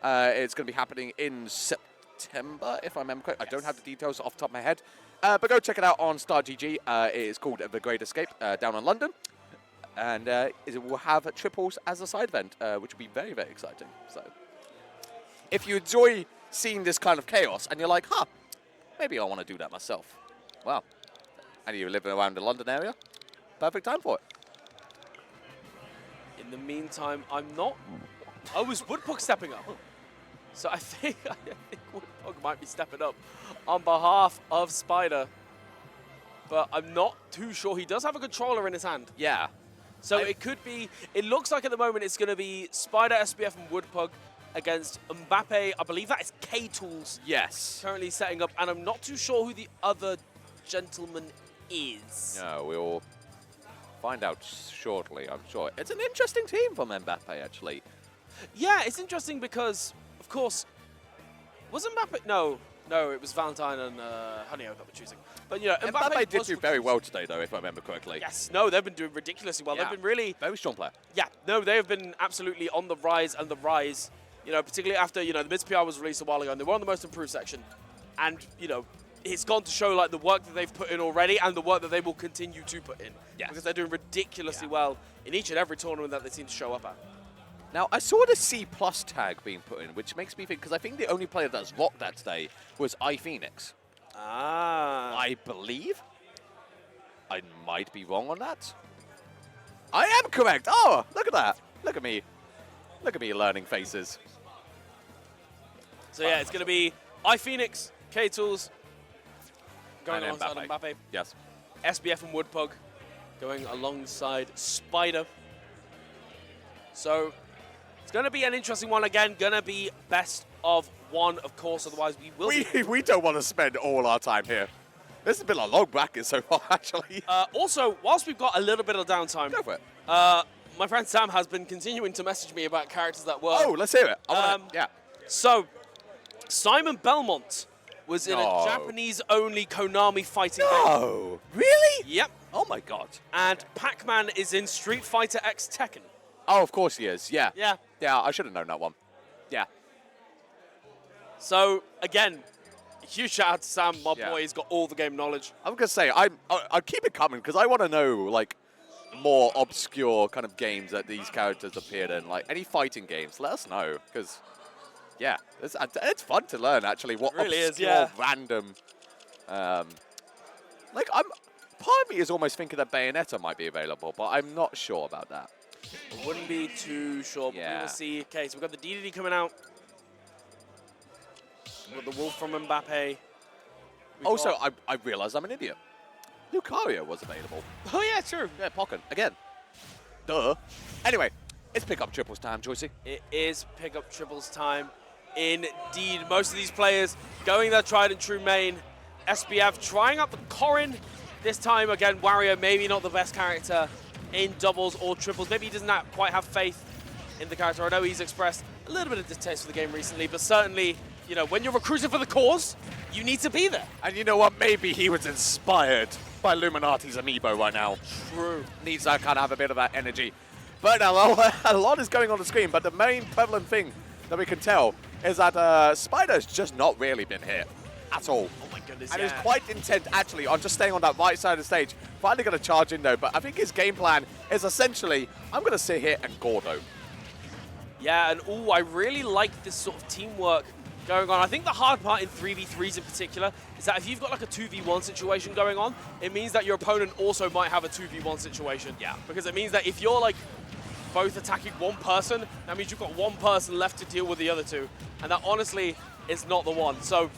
It's going to be happening in September, if I remember correctly. I don't have the details off the top of my head, but go check it out on StarGG. It is called The Great Escape down in London. And it will have triples as a side event, which will be very, very exciting. So, if you enjoy seeing this kind of chaos and you're like, maybe I want to do that myself. Well, and you live around the London area, perfect time for it. In the meantime, I'm not. Oh, was Woodpuck stepping up? So I think Woodpuck might be stepping up on behalf of Spider. But I'm not too sure. He does have a controller in his hand. Yeah. So it could be, it looks like at the moment it's going to be Spider, SBF, and Woodpug against Mbappe. I believe that is K-Tools Yes. currently setting up, and I'm not too sure who the other gentleman is. No, we'll find out shortly, I'm sure. It's an interesting team from Mbappe, actually. Yeah, it's interesting because, of course, was Mbappe? No, it was Valentine and Honeyoo that were choosing. But, you know, Mbappe did was do very recruited. well today, though, if I remember correctly. Yes, no, they've been doing ridiculously well. Yeah. They've been really, Very strong player. yeah, no, they have been absolutely on the rise and the rise. You know, particularly after, you know, the Mids PR was released a while ago and they were on the most improved section. And, you know, it's gone to show, like, the work that they've put in already and the work that they will continue to put in. Yes. Because they're doing ridiculously Yeah. well in each and every tournament that they seem to show up at. Now, I saw the C+ tag being put in, which makes me think, because I think the only player that's rocked that today was iPhoenix. Ah. I believe. I might be wrong on that. I am correct. Oh, look at that. Look at me. Look at me learning faces. So yeah, it's going to be iPhoenix, K-Tools, going And alongside Mbappe. Yes. SBF and Woodpug going alongside Spider. So it's going to be an interesting one again. Going to be best of one, of course. Otherwise, we will. We don't want to spend all our time here. This has been a long bracket so far, actually. Also, whilst we've got a little bit of downtime, Go for it. my friend Sam has been continuing to message me about characters that were. Oh, let's hear it. Yeah. So, Simon Belmont was in a No. Japanese-only Konami fighting game. Oh, really? Yep. Oh my God. And Pac-Man is in Street Fighter X Tekken. Oh, of course he is. Yeah. Yeah. Yeah, I should have known that one. Yeah. So, again, huge shout out to Sam, my Yeah. boy. He's got all the game knowledge. I'm gonna say I keep it coming because I want to know like more obscure kind of games that these characters appeared in. Like any fighting games, let us know because yeah, it's fun to learn actually what It really is, obscure yeah. random. Like part of me is almost thinking that Bayonetta might be available, but I'm not sure about that. I wouldn't be too sure, but we Yeah. will see. Okay, so we've got the DDD coming out. We've got the Wolf from Mbappe. We've Also, got- I realize I'm an idiot. Lucario was available. Oh, yeah, true. Yeah, Pokken again. Duh. Anyway, it's pick up triples time, Joycey. It is pick-up triples time. Indeed, most of these players going their tried and true main. SBF trying out the Corrin. This time, again, Wario maybe not the best character in doubles or triples. Maybe he doesn't quite have faith in the character. I know he's expressed a little bit of distaste for the game recently, but certainly, you know, when you're recruiting for the cause, you need to be there. And you know what? Maybe he was inspired by Illuminati's amiibo right now. True. Needs to kind of have a bit of that energy. But a lot is going on the screen, but the main prevalent thing that we can tell is that Spider's just not really been hit at all. Oh my goodness, And yeah. he's quite intent, actually, on just staying on that right side of the stage. Finally going to charge in, though, but I think his game plan is essentially, I'm going to sit here and Gordo. Yeah, and ooh, I really like this sort of teamwork going on. I think the hard part in 3v3s in particular is that if you've got like a 2v1 situation going on, it means that your opponent also might have a 2v1 situation. Yeah. Because it means that if you're like both attacking one person, that means you've got one person left to deal with the other two. And that honestly is not the one. So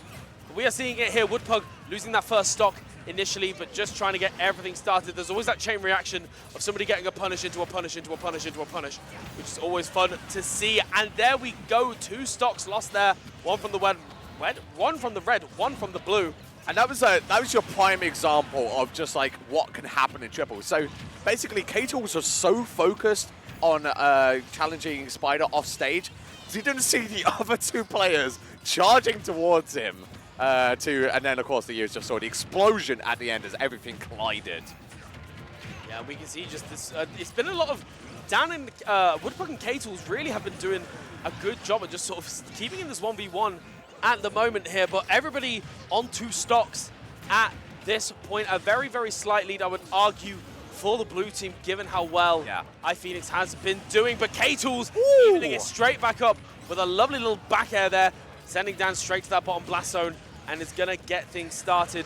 we are seeing it here. Woodpug losing that first stock initially, but just trying to get everything started. There's always that chain reaction of somebody getting a punish into a punish into a punish into a punish, which is always fun to see. And there we go, 2 stocks lost there. One from the red, one from the red, one from the blue. And that was your prime example of just like what can happen in triples. So basically, K-Tools was so focused on challenging Spider off stage, so he didn't see the other 2 players charging towards him. And then of course the just saw the explosion at the end as everything collided. Yeah, we can see just this. It's been a lot of Dan and Woodpug and K-Tools really have been doing a good job of just sort of keeping in this 1v1 at the moment here. But everybody on 2 stocks at this point. A very, very slight lead, I would argue, for the blue team, given how well iPhoenix has been doing. But K-Tools evening it straight back up with a lovely little back air there, sending down straight to that bottom blast zone, and is going to get things started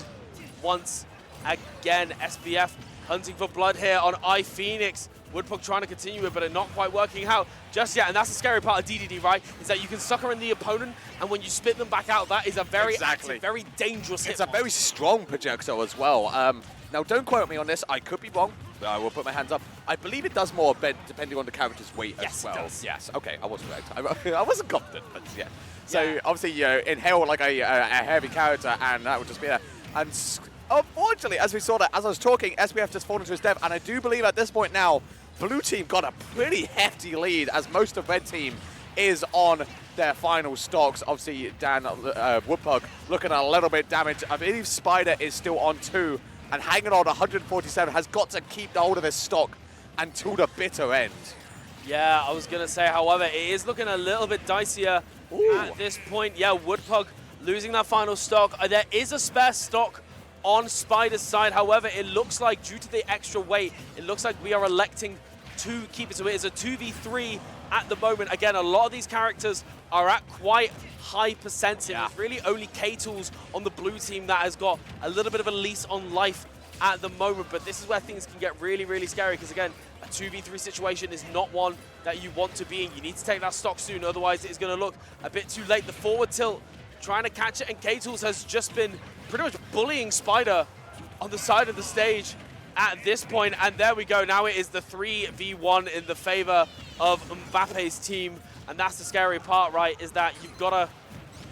once again. SBF hunting for blood here on iPhoenix. Woodpug trying to continue it, but it not quite working out just yet. And that's the scary part of DDD, right? Is that you can sucker in the opponent, and when you spit them back out, that is a very active, very dangerous hit. It's a very strong projectile as well. Now, don't quote me on this. I could be wrong. I will put my hands up. I believe it does more depending on the character's weight as well. It does. Yes. Okay, I was correct. I wasn't confident, but yeah. So obviously, you know, inhale like a heavy character, and that would just be there. And unfortunately, as we saw that, as I was talking, SBF just fallen to his death, and I do believe at this point now, blue team got a pretty hefty lead, as most of red team is on their final stocks. Obviously, Dan Woodpug looking at a little bit damaged. I believe Spider is still on 2, and hanging on 147 has got to keep hold of his stock until the bitter end. Yeah, I was going to say, however, it is looking a little bit dicier at this point. Yeah, Woodpug losing that final stock. There is a spare stock on Spider's side. However, it looks like due to the extra weight, it looks like we are electing to keep it. So it is a 2v3 at the moment. Again, a lot of these characters are at quite high percentage. It's really only K-Tools on the blue team that has got a little bit of a lease on life at the moment, but this is where things can get really, really scary because, again, a 2v3 situation is not one that you want to be in. You need to take that stock soon, otherwise it's going to look a bit too late. The forward tilt, trying to catch it, and K-Tools has just been pretty much bullying Spider on the side of the stage at this point, and there we go. Now it is the 3v1 in the favor of Mbappe's team, and that's the scary part, right, is that you've got to,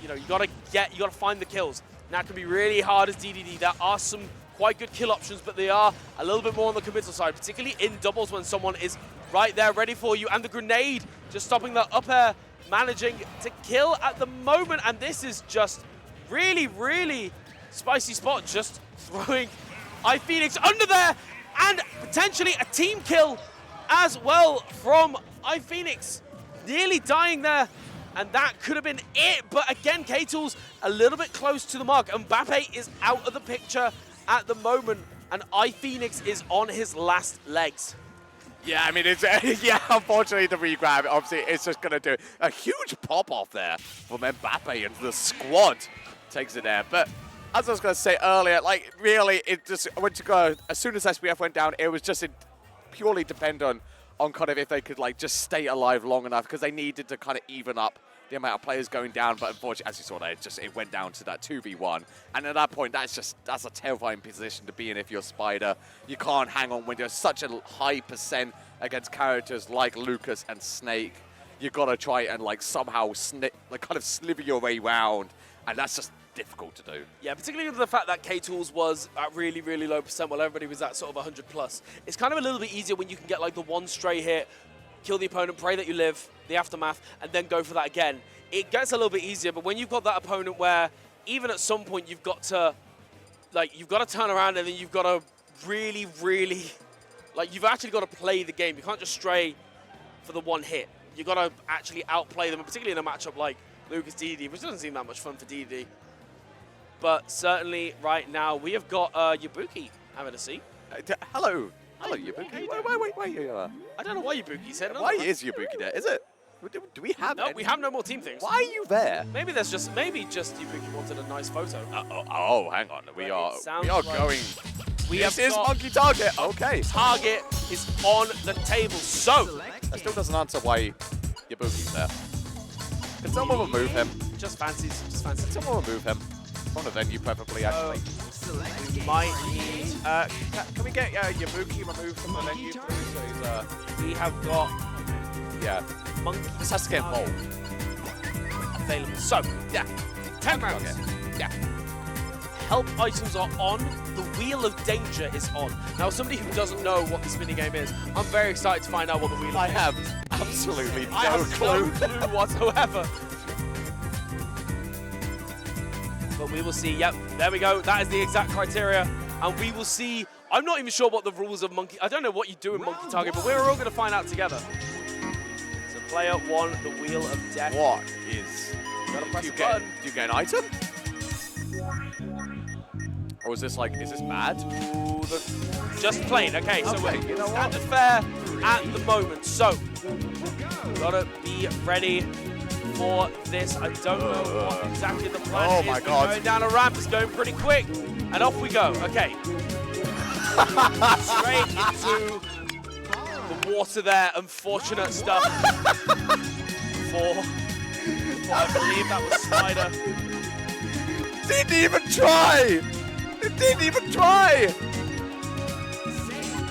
you got to find the kills. Now it can be really hard as DDD. There are some quite good kill options, but they are a little bit more on the committal side, particularly in doubles when someone is right there ready for you. And the grenade just stopping the up air, managing to kill at the moment. And this is just really, really spicy spot, just throwing iPhoenix under there, and potentially a team kill as well from iPhoenix, nearly dying there. And that could have been it, but again, K-Tools a little bit close to the mark. Mbappe is out of the picture at the moment, and iPhoenix is on his last legs. Yeah, I mean, it's yeah. Unfortunately, the regrab, obviously, it's just going to do a huge pop-off there from Mbappe, and the squad takes it there. But as I was going to say earlier, like, really, it just went to go, as soon as SBF went down, it was just purely dependent on kind of if they could, like, just stay alive long enough, because they needed to kind of even up the amount of players going down. But unfortunately, as you saw there, it went down to that 2v1. And at that point, that's a terrifying position to be in if you're Spider. You can't hang on when there's such a high percent against characters like Lucas and Snake. You got to try and, like, somehow kind of sliver your way around. And that's just difficult to do. Yeah, particularly with the fact that K-Tools was at really, really low percent while everybody was at sort of 100 plus. It's kind of a little bit easier when you can get like the one stray hit, kill the opponent, pray that you live, the aftermath, and then go for that again. It gets a little bit easier, but when you've got that opponent where even at some point you've got to turn around, and then you've got to really, really, like, you've actually got to play the game. You can't just stray for the one hit. You've got to actually outplay them, and particularly in a matchup like Lucas DD, which doesn't seem that much fun for DD. But certainly right now, we have got Yabuki having a seat. Hello. Hello, Yabuki. Wait. I don't know why Yabuki said it. Why is Yabuki there? Is it? Do we have No, we have no more team things. Why are you there? Maybe just Yabuki wanted a nice photo. Oh, hang on. We are going. This is Monkey Target. Okay. Target is on the table. So that still doesn't answer why Yabuki's there. Can someone remove him? Just fancies. Can someone remove him? From the venue, preferably, actually. We might need. Can we get Yabuki removed from the venue, please? So we have got. Yeah. Monkey. This has to get involved. Available. So, yeah. 10 rounds. Yeah. Help items are on. The Wheel of Danger is on. Now, somebody who doesn't know what this minigame is, I'm very excited to find out what the Wheel of Danger is. I have absolutely I have no clue whatsoever. But we will see. Yep, there we go. That is the exact criteria. And we will see. I'm not even sure what the rules of Monkey. I don't know what you do in Monkey Target, but we're all going to find out together. So player one, the Wheel of Death. What is? Do you get an item? Or is this like, is this bad? Ooh, just plain. Okay, so Okay, we're you know standard fare at the moment. So, gotta be ready for this. I don't know what exactly the plan is. Oh my God. Going down a ramp, it's going pretty quick. And off we go. Okay. Straight into the water there. Unfortunate stuff for I believe that was Spider. Didn't even try! It didn't even try!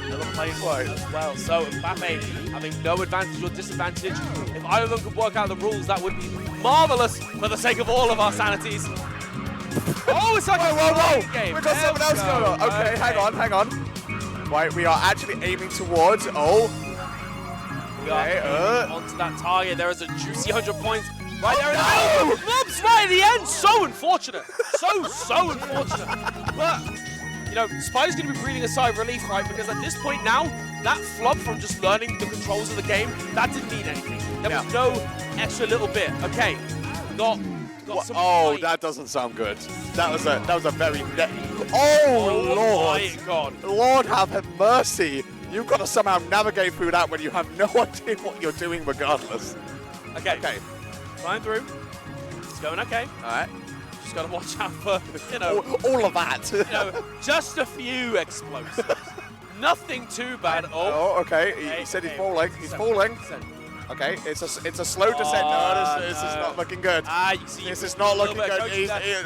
Little plane as well. So Mbappe having no advantage or disadvantage. If either of them could work out the rules, that would be marvelous for the sake of all of our sanities. Oh, it's like Whoa! game. We've got someone else going on. Okay, hang on. Right, we are actually aiming towards. Oh. We are onto that target. There is a juicy 100 points right there in the middle. Flubs right at the end. So unfortunate. So unfortunate. But, you know, Spider's going to be breathing a sigh of relief, right? Because at this point now, that flub from just learning the controls of the game, that didn't mean anything. There was no extra little bit. Okay, got some. Oh, that doesn't sound good. That was a very. Oh Lord! My God! Lord have mercy! You've got to somehow navigate through that when you have no idea what you're doing, regardless. Okay. Flying through. It's going okay. All right. Just got to watch out for, you know, all of that. you know, just a few explosives. Nothing too bad. Oh, okay. He said he's falling. He's falling. Okay, it's a slow descent. No, this is not looking good. You see, This is not looking good.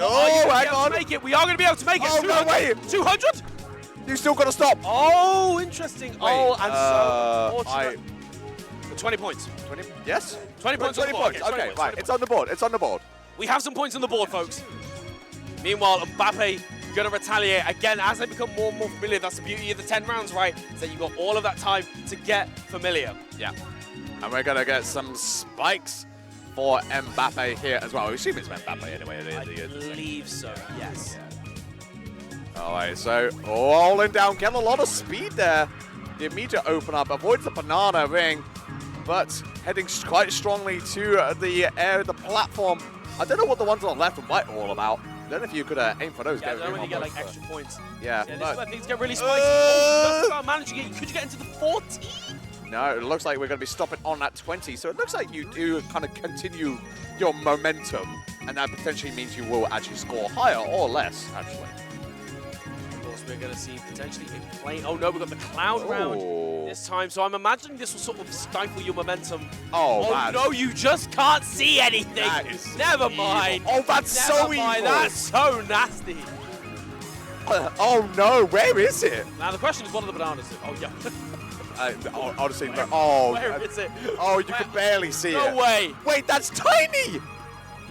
Oh, hang on. Make it. We are going to be able to make it. Oh, no way. 200? You still got to stop. Oh, interesting. Oh, and so, I 20 points. 20. Yes. 20 points. 20 on the board. points. Okay, 20 Okay, points, right. 20 It's on the board. It's on the board. We have some points on the board, folks. Meanwhile, Mbappe going to retaliate. Again, as they become more and more familiar, that's the beauty of the 10 rounds, right? Is that you've got all of that time to get familiar. Yeah. And we're going to get some spikes for Mbappe here as well. We assume it's Mbappe anyway. I believe so, yes. All right, so rolling down, getting a lot of speed there. The immediate open up avoids the banana ring, but heading quite strongly to the air, the platform. I don't know what the ones on the left and right are all about. I don't know if you could aim for those. Yeah, I don't know when you get like extra points. Yeah, This is but where things get really spicy. Oh, just about managing it. Could you get into the 14? no, it looks like we're going to be stopping on that 20. So it looks like you do kind of continue your momentum, and that potentially means you will actually score higher or less, actually. Of course, we're going to see potentially a plane. Oh no, we've got the cloud round Oh. this time. So I'm imagining this will sort of stifle your momentum. Oh, man. No, you just can't see anything. That is Never evil. mind. Oh, that's Never so mind. evil. That's so nasty. Oh, no. Where is it? Now the question is, what are the bananas? Oh yeah. Honestly, oh, Where is it? oh, you can barely see it. No way. Wait, that's tiny.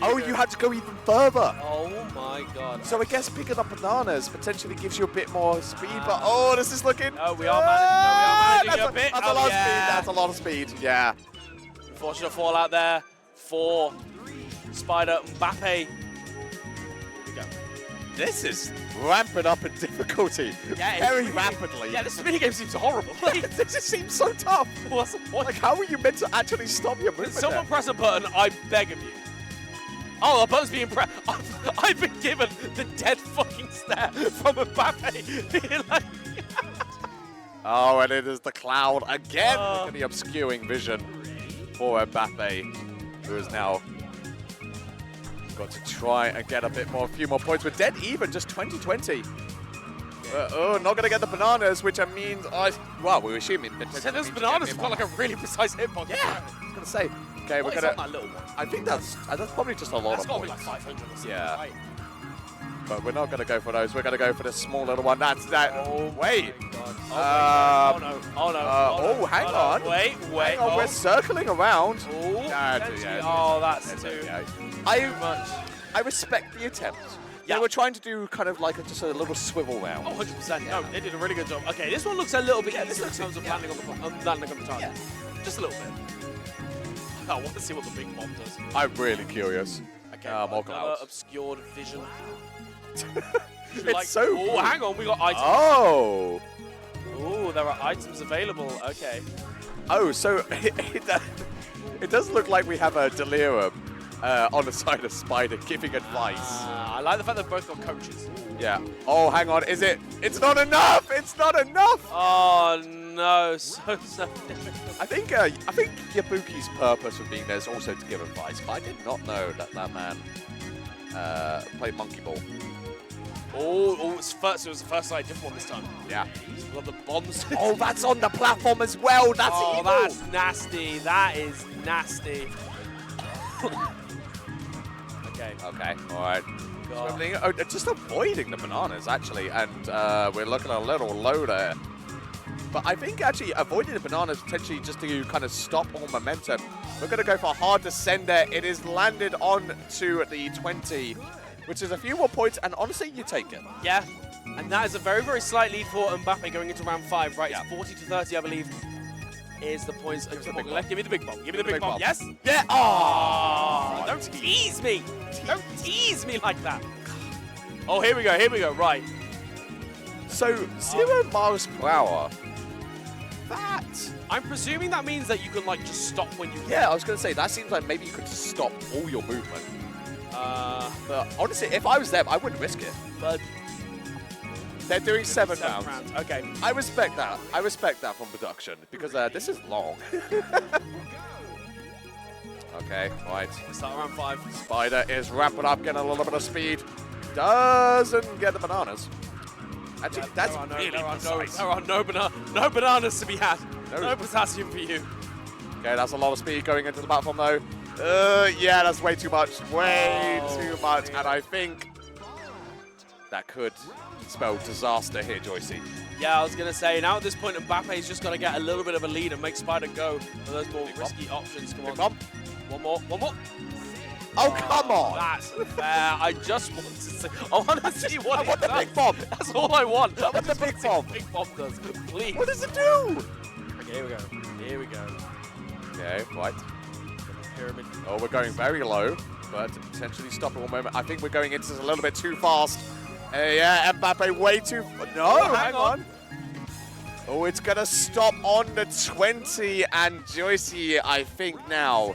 Oh, you had to go even further. Oh my god. So I guess picking up bananas potentially gives you a bit more speed, but oh, this is looking. No, we are managing a bit. That's a lot of speed. That's a lot of speed. Yeah. Unfortunate fall out there for Spider Mbappe. Here we go. This is ramping up in difficulty very rapidly. Yeah, this minigame seems horrible. This just seems so tough. What's the point? Like, how are you meant to actually stop your movement? Someone there? press a button, I beg of you. Oh, the button's being pressed. I've been given the dead fucking stare from Mbappe. Like, oh, and it is the cloud again. Look at the obscuring vision for Mbappe, who is now got to try and get a few more points. We're dead even, just 20-20. Oh, not going to get the bananas, which means, well, we're assuming. so those bananas have got like a really precise hitbox. Yeah, I was going to say. Okay, we're What is going on that little one? I think that's probably just a lot That's of got to be points. like 500 or something. Yeah. Right? But we're not going to go for those. We're going to go for the small little one. That's that. Oh, wait. God. Uh, Oh, no. Oh, no. oh, hang on. Wait. Hang on, we're circling around. Oh, Nah, potentially. yeah, Oh, that's It's too okay. much. I respect the attempt. Yeah. They were trying to do kind of like just a little swivel round. Oh, 100%. No, they did a really good job. Okay, this one looks a little bit easier in terms of landing on the target. Just a little bit. I want to see what the big bomb does. I'm really curious. Okay, more another clouds. obscured vision. It's so Oh, cool. hang on, we got items. Oh. Oh, there are items available. Okay. Oh, so it does look like we have a delirium on the side of Spider giving advice. I like the fact they've both got coaches. Yeah. Oh, hang on. Is it? It's not enough. It's not enough. Oh no, so difficult. I think Yabuki's purpose for being there is also to give advice, but I did not know that man played monkey ball. Oh, it was the first side different one this time. Yeah. We got the bombs. Oh, that's on the platform as well. That's oh, evil. that's nasty. That is nasty. Okay. Okay. All right. God. Just avoiding the bananas actually, and we're looking a little low there. But I think actually avoiding the bananas potentially just to kind of stop all momentum. We're going to go for a hard descend there. It is landed on to the 20, which is a few more points, and honestly, you take it. Yeah, and that is a very, very slight lead for Mbappe going into round 5, right? Yeah. It's 40 to 30, I believe, is the points. the big Left. Give me the big bomb. Give me the big bomb. Yes? Yeah. Oh, don't tease me. Don't tease me like that. Oh, here we go. Here we go. Right. So 0 miles per hour. That. I'm presuming that means that you can, like, just stop when you... Yeah, I was going to say, that seems like maybe you could just stop all your movement. But honestly, if I was them, I wouldn't risk it. But They're doing 7 7 rounds. rounds. Okay. I respect that. I respect that from production, because this is long. Okay, right. Start around 5. Spider is ramping up, getting a little bit of speed. Doesn't get the bananas. Actually, that's really precise. There are no bananas to be had. No potassium for you. Okay, that's a lot of speed going into the platform, though. Yeah, that's way too much. Way too much. And I think that could spell disaster here, Joycey. Yeah, I was going to say, now at this point, Mbappe's just got to get a little bit of a lead and make Spider go for those more risky options. Come on. Bump. One more. Oh, come on. That's fair. I just want to see. I want to see what I it want the does. big bomb. That's all I want. I want the big bomb. Big bomb does. Please. What does it do? Okay, here we go. Here we go. Okay, right. Pyramid. Oh, we're going very low, but potentially stopping one moment. I think we're going into this a little bit too fast. Yeah, Mbappe way too... No, hang on. Oh, it's going to stop on the 20, and Joycey, I think now,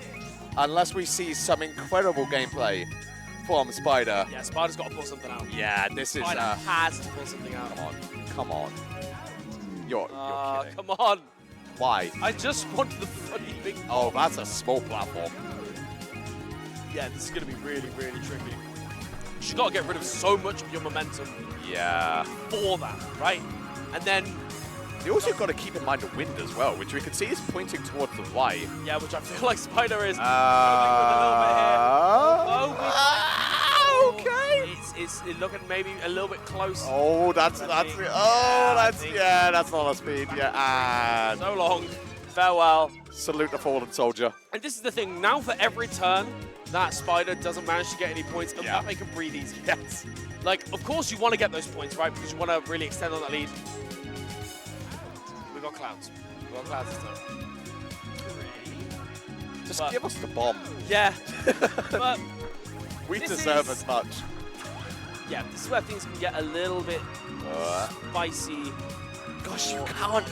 unless we see some incredible gameplay from Spider. Yeah, Spider's got to pull something out. Yeah, this is... Spider has to pull something out. Come on. You're kidding. Come on. Why? I just want the funny big... Oh, that's a small platform. Yeah, this is going to be really, really tricky. You've got to get rid of so much of your momentum Yeah. for that, right? And then... You also got to keep in mind the wind as well, which we can see is pointing towards the right. Yeah, which I feel like Spider is. Okay. It's looking maybe a little bit close. Oh, that's not a speed. Yeah, and So long. Farewell. salute the fallen soldier. And this is the thing. Now for every turn that Spider doesn't manage to get any points, Yeah. Mbappe can breathe easy. Yes. Like, of course you want to get those points, right? Because you want to really extend on that lead. We got clouds. We got clouds this time. Just But- give us the bomb. Yeah. But We This deserve is- as much. yeah, this is where things can get a little bit spicy. Gosh, you can't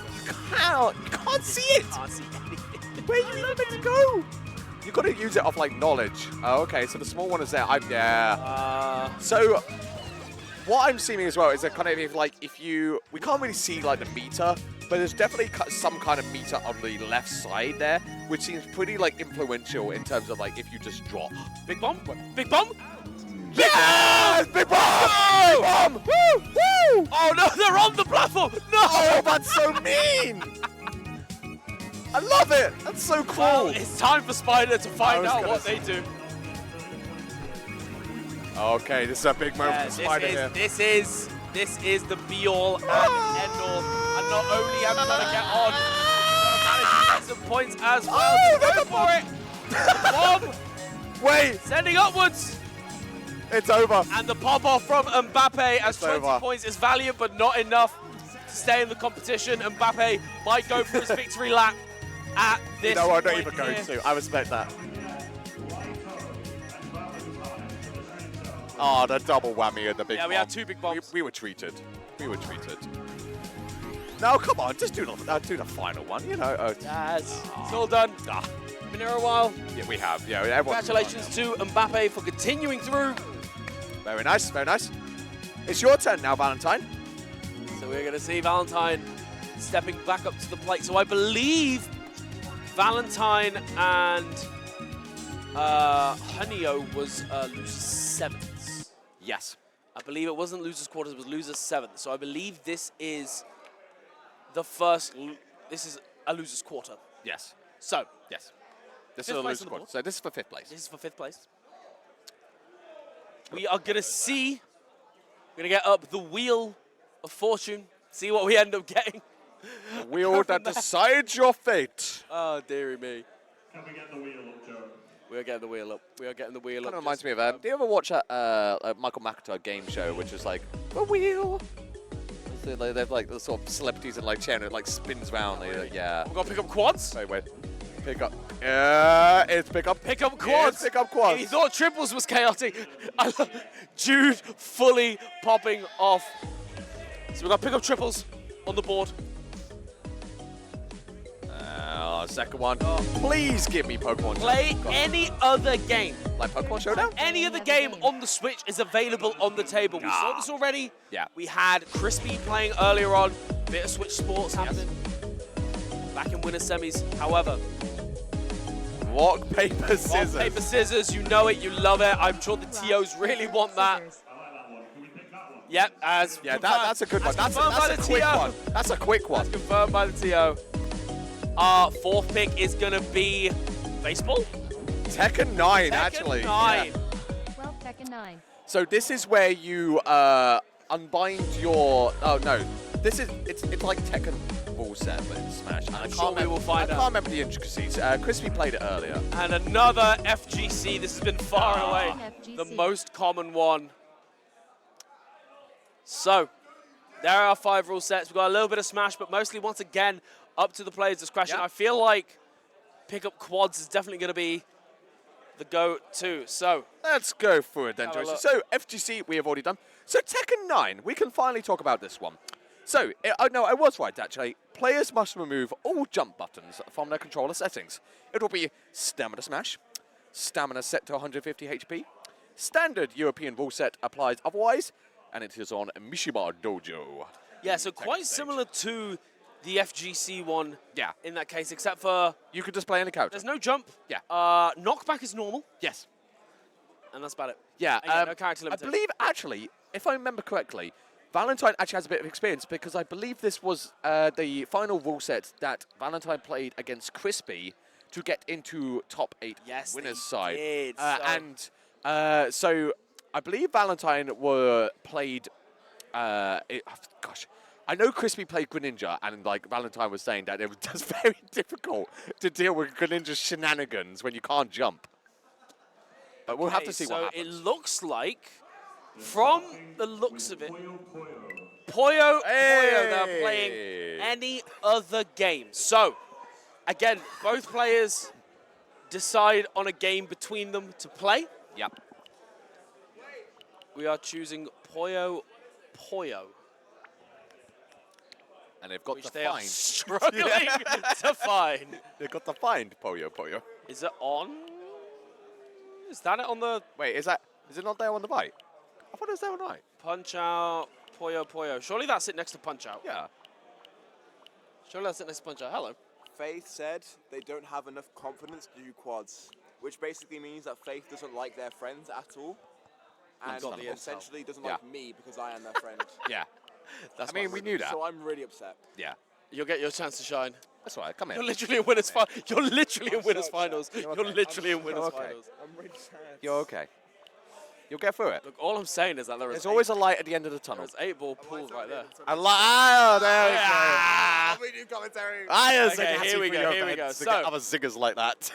see it. Can't see anything. Where are you even meant to go? You got to use it off like knowledge. Oh, okay. So the small one is there. So what I'm seeing as well is that kind of we can't really see like the meter, but there's definitely some kind of meter on the left side there, which seems pretty like influential in terms of like if you just drop. Big bomb? Big bomb? Yes! Big bomb! Big bomb! Woo! Woo! Oh no, they're on the platform! No! Oh, that's so mean! I love it! That's so cool! Well, it's time for Spider to find was out gonna what say- they do. Okay, this is a big moment for Spider here. This is the be-all and end-all. And not only am I going to get on, I'm going to manage to get some points as well. Oh, Go that's for it! Bomb Wait, sending upwards. it's over. And the pop-off from Mbappe as It's 20 over. points is valiant, but not enough to stay in the competition. Mbappe might go for his victory lap at this No, I'm not point even going here. to. I respect that. Oh, the double whammy and the big Yeah, we bomb. had 2 big bombs. We were treated. We were treated. No, come on, just do the final one, you know. Yes, it's all done. Been here a while. Yeah, we have. Yeah, everyone's Congratulations to Mbappe for continuing through. Very nice, very nice. It's your turn now, Valentine. So we're going to see Valentine stepping back up to the plate. So I believe Valentine and HoneyO was losers 7th. Yes. I believe it wasn't losers quarters, it was losers 7th. So I believe this is the first, this is a losers quarter. Yes. So Yes. This Fifth is a place loser on the squad. board. So this is for 5th place. this is for 5th place. We are going to see, we're going to get up the wheel of fortune, see what we end up getting. The wheel that decides your fate. Oh, dearie me. Can we get the wheel up, Joe? We are getting the wheel up. We are getting the wheel Kind up. of reminds Just- me of do you ever watch a Michael McIntyre game show, which is like the wheel? So they've like the sort of celebrities in like chair and it like spins round. Yeah. We've got to pick up quads. Wait. Pick up. It's pick up. Pick up quads. It's pick up quads. He thought triples was chaotic. I love Jude fully popping off. So we've got to pick up triples on the board. Second one. Please give me Pokemon. Play God. any other game. Like Pokemon Showdown? Any other game on the Switch is available on the table. We saw this already. Yeah. We had Crispy playing earlier on. Bit of Switch Sports happening. Back in winner semis. However, Rock, paper, scissors. Rock, paper, scissors. You know it. You love it. I'm sure the TOs really want that. I like that one. Can we pick that one? Yep. As Yeah, confirmed. that's a good one. That's confirmed by a the quick TO. one. That's a quick one. That's confirmed by the TO. Our fourth pick is going to be baseball. Tekken 9, Tekken actually. 9. Yeah. 12 Tekken 9. So this is where you unbind your. Oh no, it's like Tekken ball set, but in Smash. And I'm sure we will find I out. can't remember the intricacies. Crispy played it earlier. And another FGC. This has been far and away FGC. the most common one. So, there are our 5 rule sets. We've got a little bit of Smash, but mostly, once again, up to the player's discretion. Yep. I feel like pick up quads is definitely going to be the go-to. So, Let's go for it then, Have a Joyce. look. So FGC we have already done. So Tekken 9, we can finally talk about this one. So, no, I was right actually. Players must remove all jump buttons from their controller settings. It will be Stamina Smash, Stamina set to 150 HP, Standard European rule set applies otherwise, and it is on Mishima Dojo. yeah, so quite stage. similar to the FGC one Yeah, in that case, except for you could display any character. there's no jump. Yeah. Knockback is normal, Yes. and that's about it. Yeah, And yeah, no character I limitation. believe actually, if I remember correctly, Valentine actually has a bit of experience because I believe this was the final rule set that Valentine played against Crispy to get into top 8 Yes, winners they side. did, So I believe Valentine played. Gosh, I know Crispy played Greninja, and like Valentine was saying that it was just very difficult to deal with Greninja's shenanigans when you can't jump. But we'll have to see so what happens. it looks like, from the looks of it, Puyo Puyo. Puyo, Hey! they're playing any other game. So, again, both players decide on a game between them to play. Yep. We are choosing Puyo Puyo, And they've got which to they are find. struggling to find. They've got to find Puyo Puyo. Is it on? Is that it on the Wait, is it not there on the right? I thought it was there on the right. Punch Out, Puyo Puyo? Surely that's it next to Punch Out. Yeah. Surely that's it next to Punch Out. Hello. Faith said they don't have enough confidence to do quads, which basically means that Faith doesn't like their friends at all, and got the intel. essentially doesn't Yeah. like me because I am their friend. Yeah. That's I mean, we knew that. So I'm really upset. Yeah. You'll get your chance to shine. That's all right. Come You're here. literally in winners You're literally in I'm so winners upset. finals. You're You're okay. literally I'm in winners okay. finals. I'm really sad. You're okay. You'll get through it. Look, all I'm saying is that there is There's always a light at the end of the tunnel. there's 8 ball pool right there. There we go. Ah! We do commentary. Okay, here we go, here we go. So- other ziggers like that.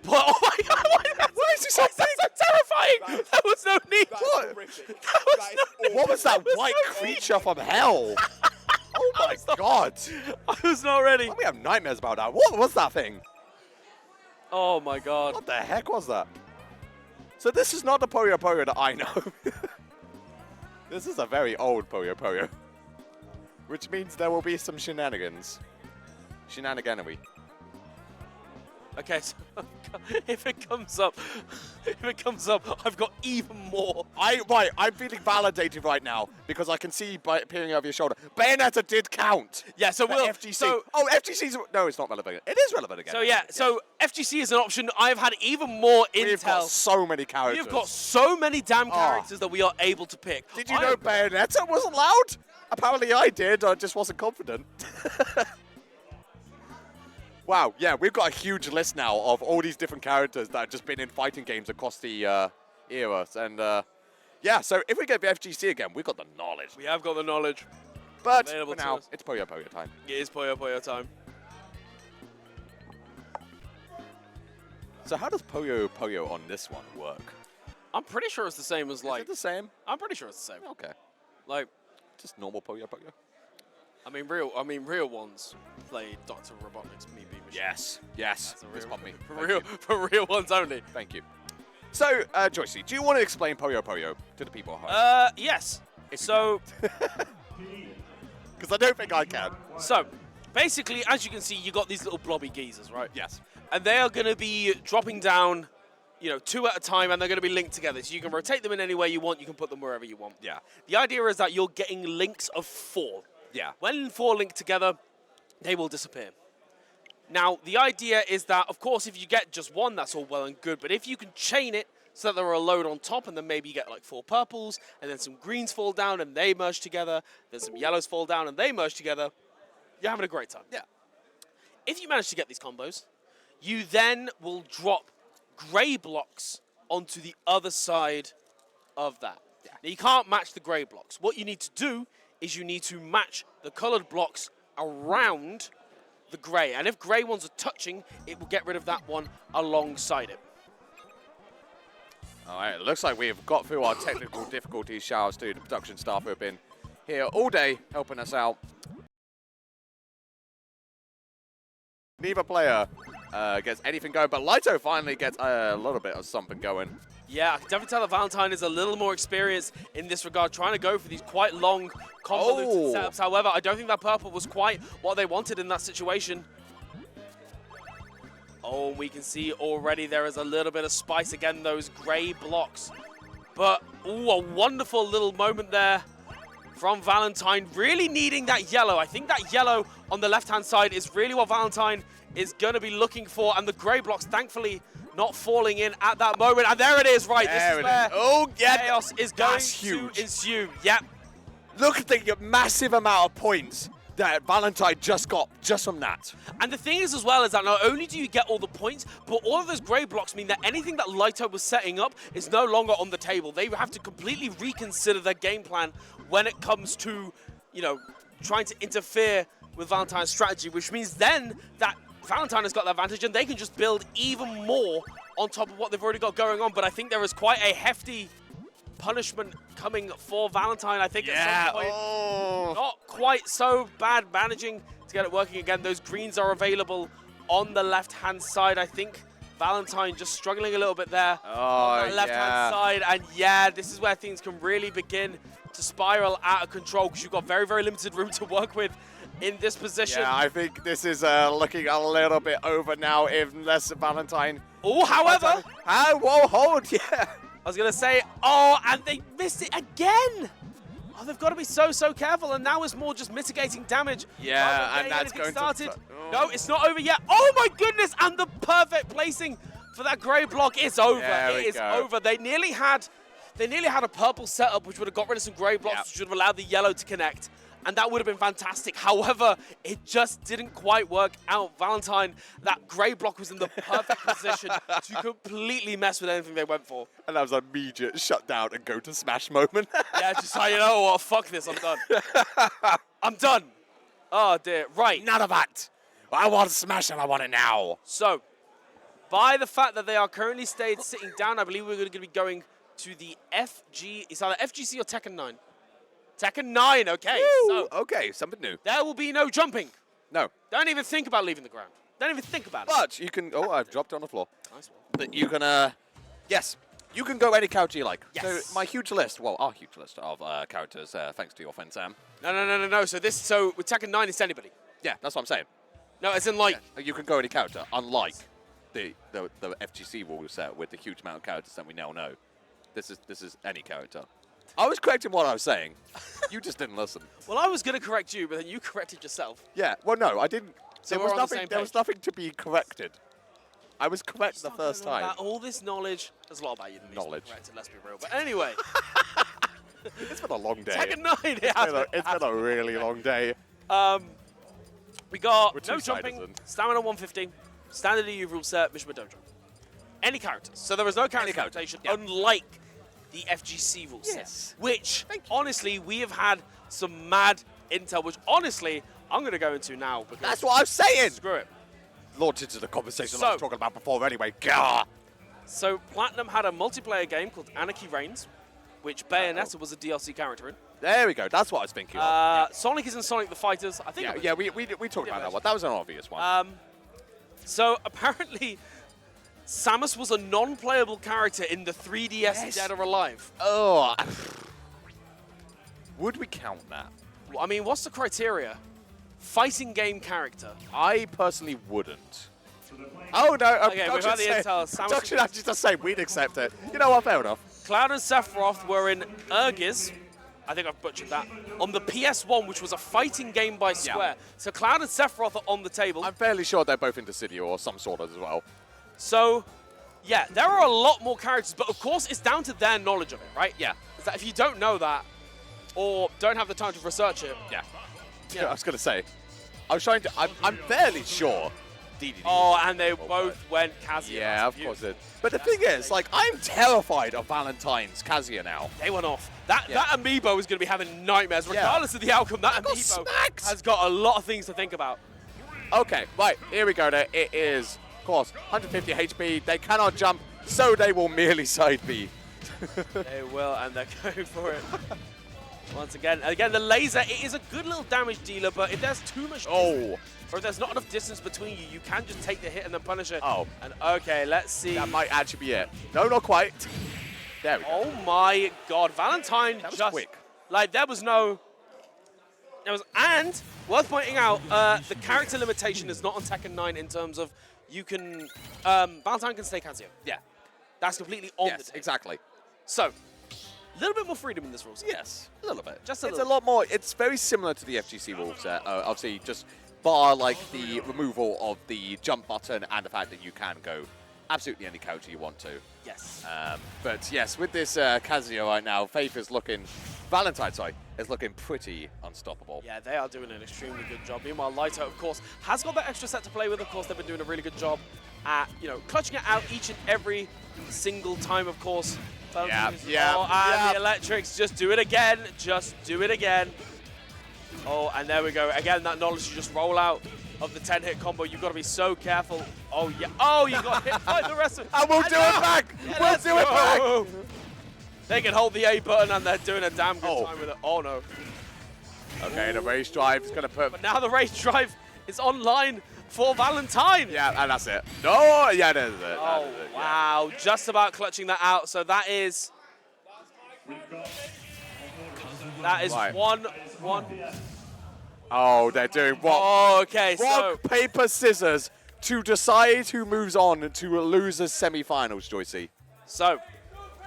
But, oh my god, why is he so terrifying? There was no need. That's What? horrific. was That is no- What was that There was white no creature from hell? Oh my god. I was not ready. We have nightmares about that. What was that thing? Oh my god. What the heck was that? So this is not the Puyo Puyo that I know. This is a very old Puyo Puyo. Which means there will be some shenanigans. Shenaniganery. Okay, so if it comes up, I've got even more. I'm feeling validated right now because I can see by peering over your shoulder. Bayonetta did count. Yeah, so for we'll FGC. FGC's no, it's not relevant. It is relevant again. So yeah, so FGC is an option. I've had even more we've got intel. so many characters. We've got so many damn characters that we are able to pick. Did you know Bayonetta wasn't loud? Apparently I did. I just wasn't confident. Wow, yeah, we've got a huge list now of all these different characters that have just been in fighting games across the eras. And yeah, so if we get the FGC again, we've got the knowledge. We have got the knowledge. But available for to now, us. it's Puyo Puyo time. It is Puyo Puyo time. So how does Puyo Puyo on this one work? I'm pretty sure it's the same as Is like. it the same? I'm pretty sure it's the same. Okay. Like, Just normal Puyo Puyo? I mean, real ones play Dr. Robotnik's Me Beam Machine. Yes. Yes. That's a It's real, on me. for Thank real, you. for real ones only. Thank you. So, Joycey, do you want to explain Puyo Puyo to the people at home? Yes. So, Because I don't think I can. basically, as you can see, you got these little blobby geezers, right? Yes. And they are going to be dropping down, 2 at a time, and they're going to be linked together. So you can rotate them in any way you want. You can put them wherever you want. Yeah. The idea is that you're getting links of 4. Yeah. When 4 link together, they will disappear. Now, the idea is that, of course, if you get just one, that's all well and good. But if you can chain it so that there are a load on top, and then maybe you get like 4 purples, and then some greens fall down and they merge together, then some yellows fall down and they merge together, you're having a great time. Yeah. If you manage to get these combos, you then will drop gray blocks onto the other side of that. Yeah. Now, you can't match the gray blocks. What you need to do is you need to match the colored blocks around the gray. And if gray ones are touching, it will get rid of that one alongside it. All right, it looks like we've got through our technical difficulties. Shout outs to the production staff who have been here all day helping us out. Neither player gets anything going, but Lito finally gets a little bit of something going. Yeah, I can definitely tell that Valentine is a little more experienced in this regard, trying to go for these quite long convoluted setups. However, I don't think that purple was quite what they wanted in that situation. Oh, we can see already there is a little bit of spice. Again, those gray blocks. But, ooh, a wonderful little moment there from Valentine, really needing that yellow. I think that yellow on the left-hand side is really what Valentine is going to be looking for. And the gray blocks, thankfully, not falling in at that moment. And there it is, right? This is where chaos is going to ensue. Yep. Look at the massive amount of points that Valentine just got just from that. And the thing is as well is that not only do you get all the points, but all of those gray blocks mean that anything that Lito was setting up is no longer on the table. They have to completely reconsider their game plan when it comes to, you know, trying to interfere with Valentine's strategy, which means then that Valentine has got the advantage and they can just build even more on top of what they've already got going on. But I think there is quite a hefty punishment coming for Valentine, I think, at some point. Not quite so bad, managing to get it working again. Those greens are available on the left-hand side. I think Valentine just struggling a little bit there on the left-hand side. And yeah, this is where things can really begin to spiral out of control because you've got very, very limited room to work with in this position. Yeah, I think this is looking a little bit over now, unless Valentine... Oh, however... Whoa, hold, yeah. I was going to say, oh, and they missed it again. Oh, they've got to be so, so careful. And now it's more just mitigating damage. Yeah, and that's going started. No, it's not over yet. Oh, my goodness. And the perfect placing for that gray block is over. It is over. They nearly had a purple setup, which would have got rid of some gray blocks, which would have allowed the yellow to connect. And that would have been fantastic. However, it just didn't quite work out. Valentine, that gray block was in the perfect position to completely mess with anything they went for. And that was an immediate shutdown and go to smash moment. Yeah, just like, you know what, fuck this, I'm done. I'm done. Oh, dear. Right. None of that. I want smash and I want it now. So, by the fact that they are currently sitting down, I believe we're going to be going to the FG. It's either FGC or Tekken 9. Tekken 9, okay. Woo! So, okay, something new. There will be no jumping. No. Don't even think about leaving the ground. Don't even think about it. But you can... Oh, I've dropped it on the floor. Nice one. But you can... yes, you can go any character you like. Yes. So my huge list, well, our huge list of characters, thanks to your friend Sam. No. So with Tekken 9, it's anybody. Yeah, that's what I'm saying. No, as in like... Yeah, you can go any character, unlike the FGC rule set with the huge amount of characters that we now know. This is any character. I was correcting what I was saying. You just didn't listen. Well, I was going to correct you, but then you corrected yourself. Yeah, well, no, I didn't. So there was nothing to be corrected. I was correct the first time. All this knowledge, there's a lot about you that needs to be corrected, let's be real. But anyway. It's been a long day. Tekken 9, It's been a really long day. We got no jumping, stamina 150, standard EU rule set, Mishima Dojo. Any characters. So there is no character rotation, unlike the FGC rule set, which, honestly, we have had some mad intel, which, honestly, I'm going to go into now. Because that's what I'm saying. Screw it. Launch into the conversation I was talking about before anyway. Gah! So Platinum had a multiplayer game called Anarchy Reigns, which Bayonetta was a DLC character in. There we go. That's what I was thinking of. Sonic is in Sonic the Fighters. I think. Yeah, we talked about that one. That was an obvious one. So apparently, Samus was a non-playable character in the 3DS Dead or Alive. Oh. Would we count that? Well, I mean, what's the criteria? Fighting game character. I personally wouldn't. Oh, no. Okay, we've had the intel. Production actually just say we'd accept it. You know what? Fair enough. Cloud and Sephiroth were in Urgiz. I think I've butchered that. On the PS1, which was a fighting game by Square. So Cloud and Sephiroth are on the table. I'm fairly sure they're both into City or some sort of as well. So, yeah, there are a lot more characters, but of course it's down to their knowledge of it, right? Yeah. Is that if you don't know that, or don't have the time to research it, Yeah. Yeah. I was going to say, I was trying to, I'm fairly sure DDD. oh, and they both went Kazuya. Yeah, That's of course beautiful. it. But the thing is, like, I'm terrified of Valentine's Kazuya now. They went off. That amiibo is going to be having nightmares, Yeah. regardless of the outcome. That got amiibo smacked. has got a lot of things to think about. Okay, right, here we go there. It is, of course, 150 HP. They cannot jump, so they will merely side B. They will, and they're going for it. Once again, the laser, it is a good little damage dealer, but if there's too much distance, or if there's not enough distance between you, you can just take the hit and then punish it. Oh. And okay, let's see. That might actually be it. No, not quite. There we go. Oh my God, Valentine That was just quick. like there was, and worth pointing out, the character limitation is not on Tekken 9 in terms of you can Valentine can stay Kazuya. Yeah, that's completely on the Yes, table. exactly. So, a little bit more freedom in this rule set. Yes, a little bit. Just a It's little. a lot more. It's very similar to the FGC rule set. Obviously, just bar like the removal of the jump button and the fact that you can go absolutely any character you want to. Yes. But yes, with this Kazuya right now, Faith is looking, Valentine, sorry, is looking pretty unstoppable. Yeah, they are doing an extremely good job. Meanwhile, Lighto, of course, has got that extra set to play with. Of course, they've been doing a really good job at, clutching it out each and every single time, of course. Yeah, The electrics, just do it again. Just do it again. Oh, and there we go. Again, that knowledge you just roll out of the 10-hit combo. You've got to be so careful. Oh, yeah. Oh, you got hit by the rest of it. And we'll do it back! Yeah, We'll let's do it back! go. They can hold the A button, and they're doing a damn good time with it. Oh, no. Okay, the race drive is going to put... But now the race drive is online for Valentine. Yeah, and that's it. No, yeah, that is it. That Oh, is it, yeah. wow. Just about clutching that out. So that is... That is Right. one. Oh, they're doing what? Oh, okay, so... Rock, paper, scissors to decide who moves on to losers semi-finals, Joycey. So,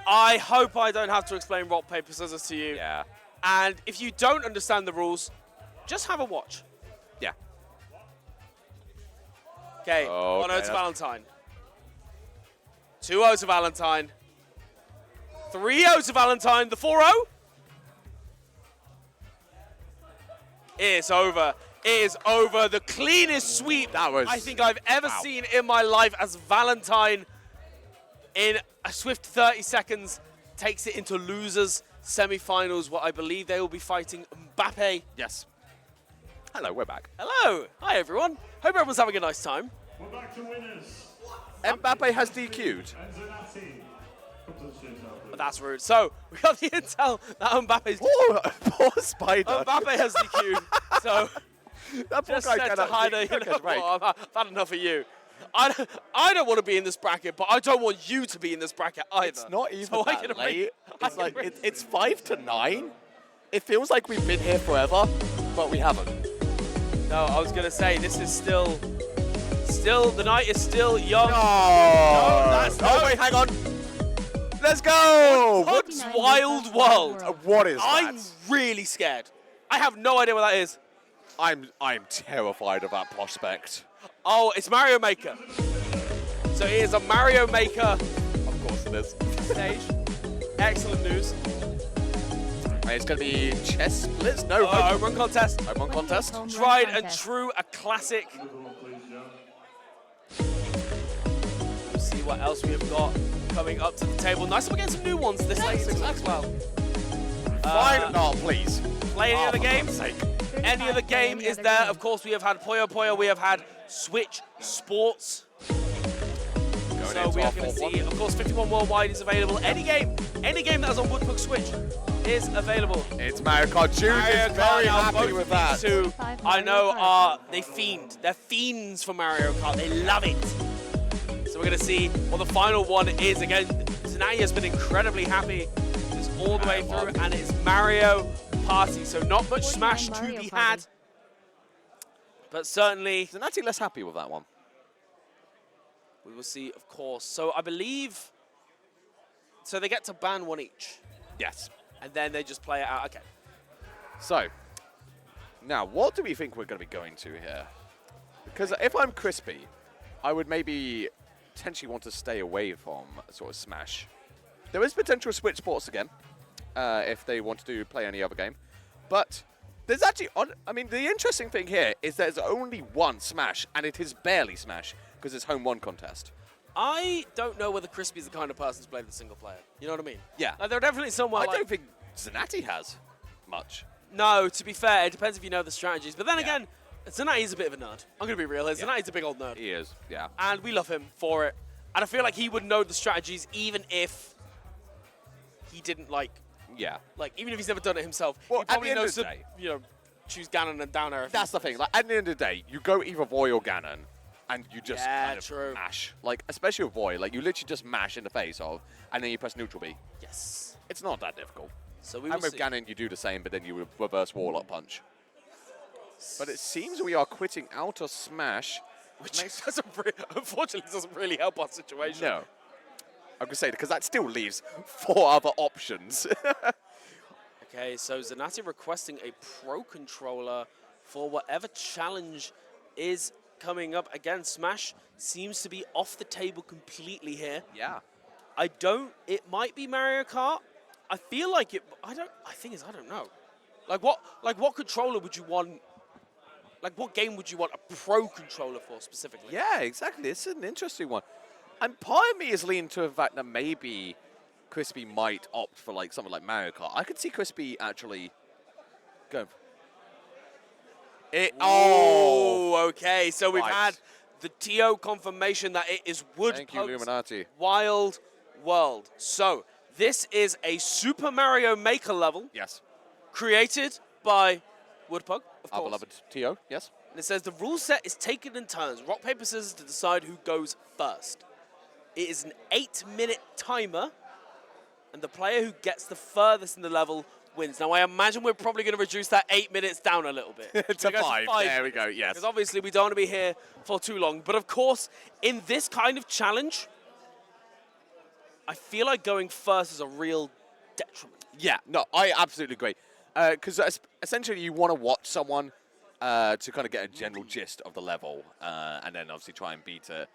I hope I don't have to explain rock, paper, scissors to you. Yeah. And if you don't understand the rules, just have a watch. Yeah. Okay, Oh, 1-0 okay, to that's- Valentine. 2-0 to Valentine. 3-0 to Valentine. The 4-0. It's over. It is over. The cleanest sweep That was- I think I've ever wow. seen in my life as Valentine, in a swift 30 seconds, takes it into losers semi-finals, where I believe they will be fighting Mbappe. Yes. Hello, we're back. Hello. Hi, everyone. Hope everyone's having a nice time. We're back to winners. Mbappe has DQ'd. And Zanatti. Come to the shootout, please. But that's rude. So, we got the intel that Mbappe's... Oh, poor Spider. Mbappe has DQ'd. So, That poor just guy said to cannot- Heider, he can't catch a break. I've had enough of you. I don't want to be in this bracket, but I don't want you to be in this bracket either. It's not even So I that can late. arrange- I It's can like arrange- it's 5 to 9. It feels like we've been here forever, but we haven't. No, I was going to say, this is still, the night is still young. Oh, no. wait, hang on. Let's go. Pug's Wild World. What is I'm that? really scared. I have no idea what that is. I'm terrified of that prospect. Oh, it's Mario Maker. So it is a Mario Maker Of course it is. stage. Excellent news. It's going to be chess splits? No, Home run contest. home run contest. Tried and true, a classic. We'll see what else we have got coming up to the table. Nice that we're getting some new ones this late as well. Fine. No, please. Play any Oh, other for game? God's sake. Any other game is there. Of course, we have had Puyo Puyo. We have had Switch Sports. Going So into we our are going to fourth see, one. of course, 51 Worldwide is available. Any game that is on Woodcook Switch is available. It's Mario Kart. Jude Mario is very Kart, now happy both with of that. these two, I know, they fiend. They're fiends for Mario Kart. They love it. So we're going to see what the final one is. Again, Zanatti has been incredibly happy just all the way through, and it's Mario Party. So not much Smash to be had, but certainly Is Zanatti less happy with that one? we will see, of course. So I believe, so they get to ban one each. Yes. and then they just play it out. Okay. So, now, what do we think we're going to be going to here? Because if I'm Crispy, I would maybe potentially want to stay away from sort of Smash. There is potential switch sports again, if they want to play any other game. But there's actually, I mean, the interesting thing here is there's only one Smash, and it is barely Smash, because it's home one contest. I don't know whether Crispy's the kind of person to play the single player. You know what I mean? Yeah. Like, there are definitely someone I like... don't think Zanatti has much. No, to be fair, it depends if you know the strategies. But then Yeah. again, Zanatti's a bit of a nerd. I'm going to be real here. Zanatti's a big old nerd. He is, yeah. And we love him for it. And I feel like he would know the strategies even if he didn't Yeah. even if he's never done it himself. Well, he at probably the end knows of to, the day- choose Ganon and down air. That's the thing. Like, at the end of the day, you go either Void or Ganon, and you just kind of true. mash. Like, especially with Void, like, you literally just mash in the face of, and then you press neutral B. Yes. It's not that difficult. So we will And with see. Ganon, you do the same, but then you reverse Warlock Punch. But it seems we are quitting out of Smash. Which unfortunately doesn't really help our situation. No. I'm going to say, because that still leaves 4 other options. Okay, so Zanatti requesting a Pro Controller for whatever challenge is coming up. Again, Smash seems to be off the table completely here. Yeah. It might be Mario Kart. I feel like it, I don't know. Like what controller would you want, like what game would you want a Pro Controller for specifically? Yeah, exactly. It's an interesting one. And part of me is leaning to the fact that maybe Crispy might opt for like something like Mario Kart. I could see Crispy actually going. Okay. So we've Right. had the TO confirmation that it is Thank you, Woodpug's Illuminati. Wild World. So this is a Super Mario Maker level Yes. created by Woodpug, of Our course. beloved T.O., yes. And it says the rule set is taken in turns. Rock, paper, scissors to decide who goes first. It is an 8-minute timer, and the player who gets the furthest in the level wins. Now, I imagine we're probably going to reduce that 8 minutes down a little bit. To 5. There we go, yes. Because obviously we don't want to be here for too long. But of course, in this kind of challenge, I feel like going first is a real detriment. Yeah, no, I absolutely agree. Because essentially you want to watch someone to kind of get a general gist of the level, and then obviously try and beat it.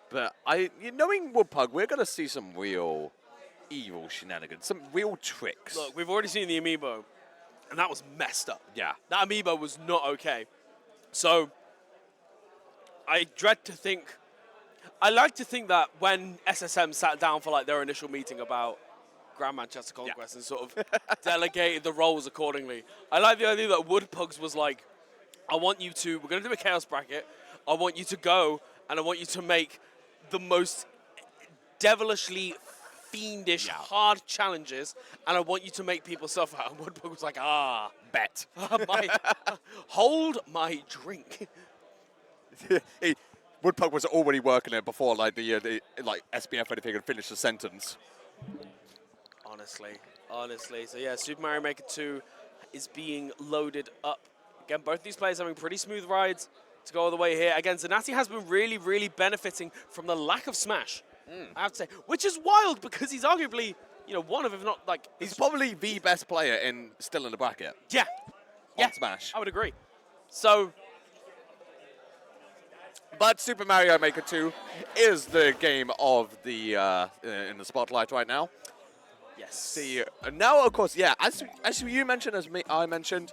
But knowing Woodpug, we're going to see some real evil shenanigans, some real tricks. Look, we've already seen the amiibo, and that was messed up. Yeah. That amiibo was not okay. So, I dread to think... I like to think that when SSM sat down for like their initial meeting about Grand Manchester Conquest and sort of delegated the roles accordingly, I like the idea that Woodpugs was like, we're going to do a chaos bracket, I want you to go, and I want you to make the most devilishly fiendish, hard challenges, and I want you to make people suffer. And Woodpug was like, bet. Hold my drink. Woodpug was already working it before like the SBF or anything had finished the sentence. Honestly. So yeah, Super Mario Maker 2 is being loaded up. Again, both these players having pretty smooth rides to go all the way here. Again, Zanatti has been really, really benefiting from the lack of Smash, I have to say, which is wild because he's arguably, one of, if not like... He's probably the best player still in the bracket. Yeah. On Smash. I would agree. So... But Super Mario Maker 2 is the game of the in the spotlight right now. Yes. See, now of course, yeah, as you mentioned, I mentioned,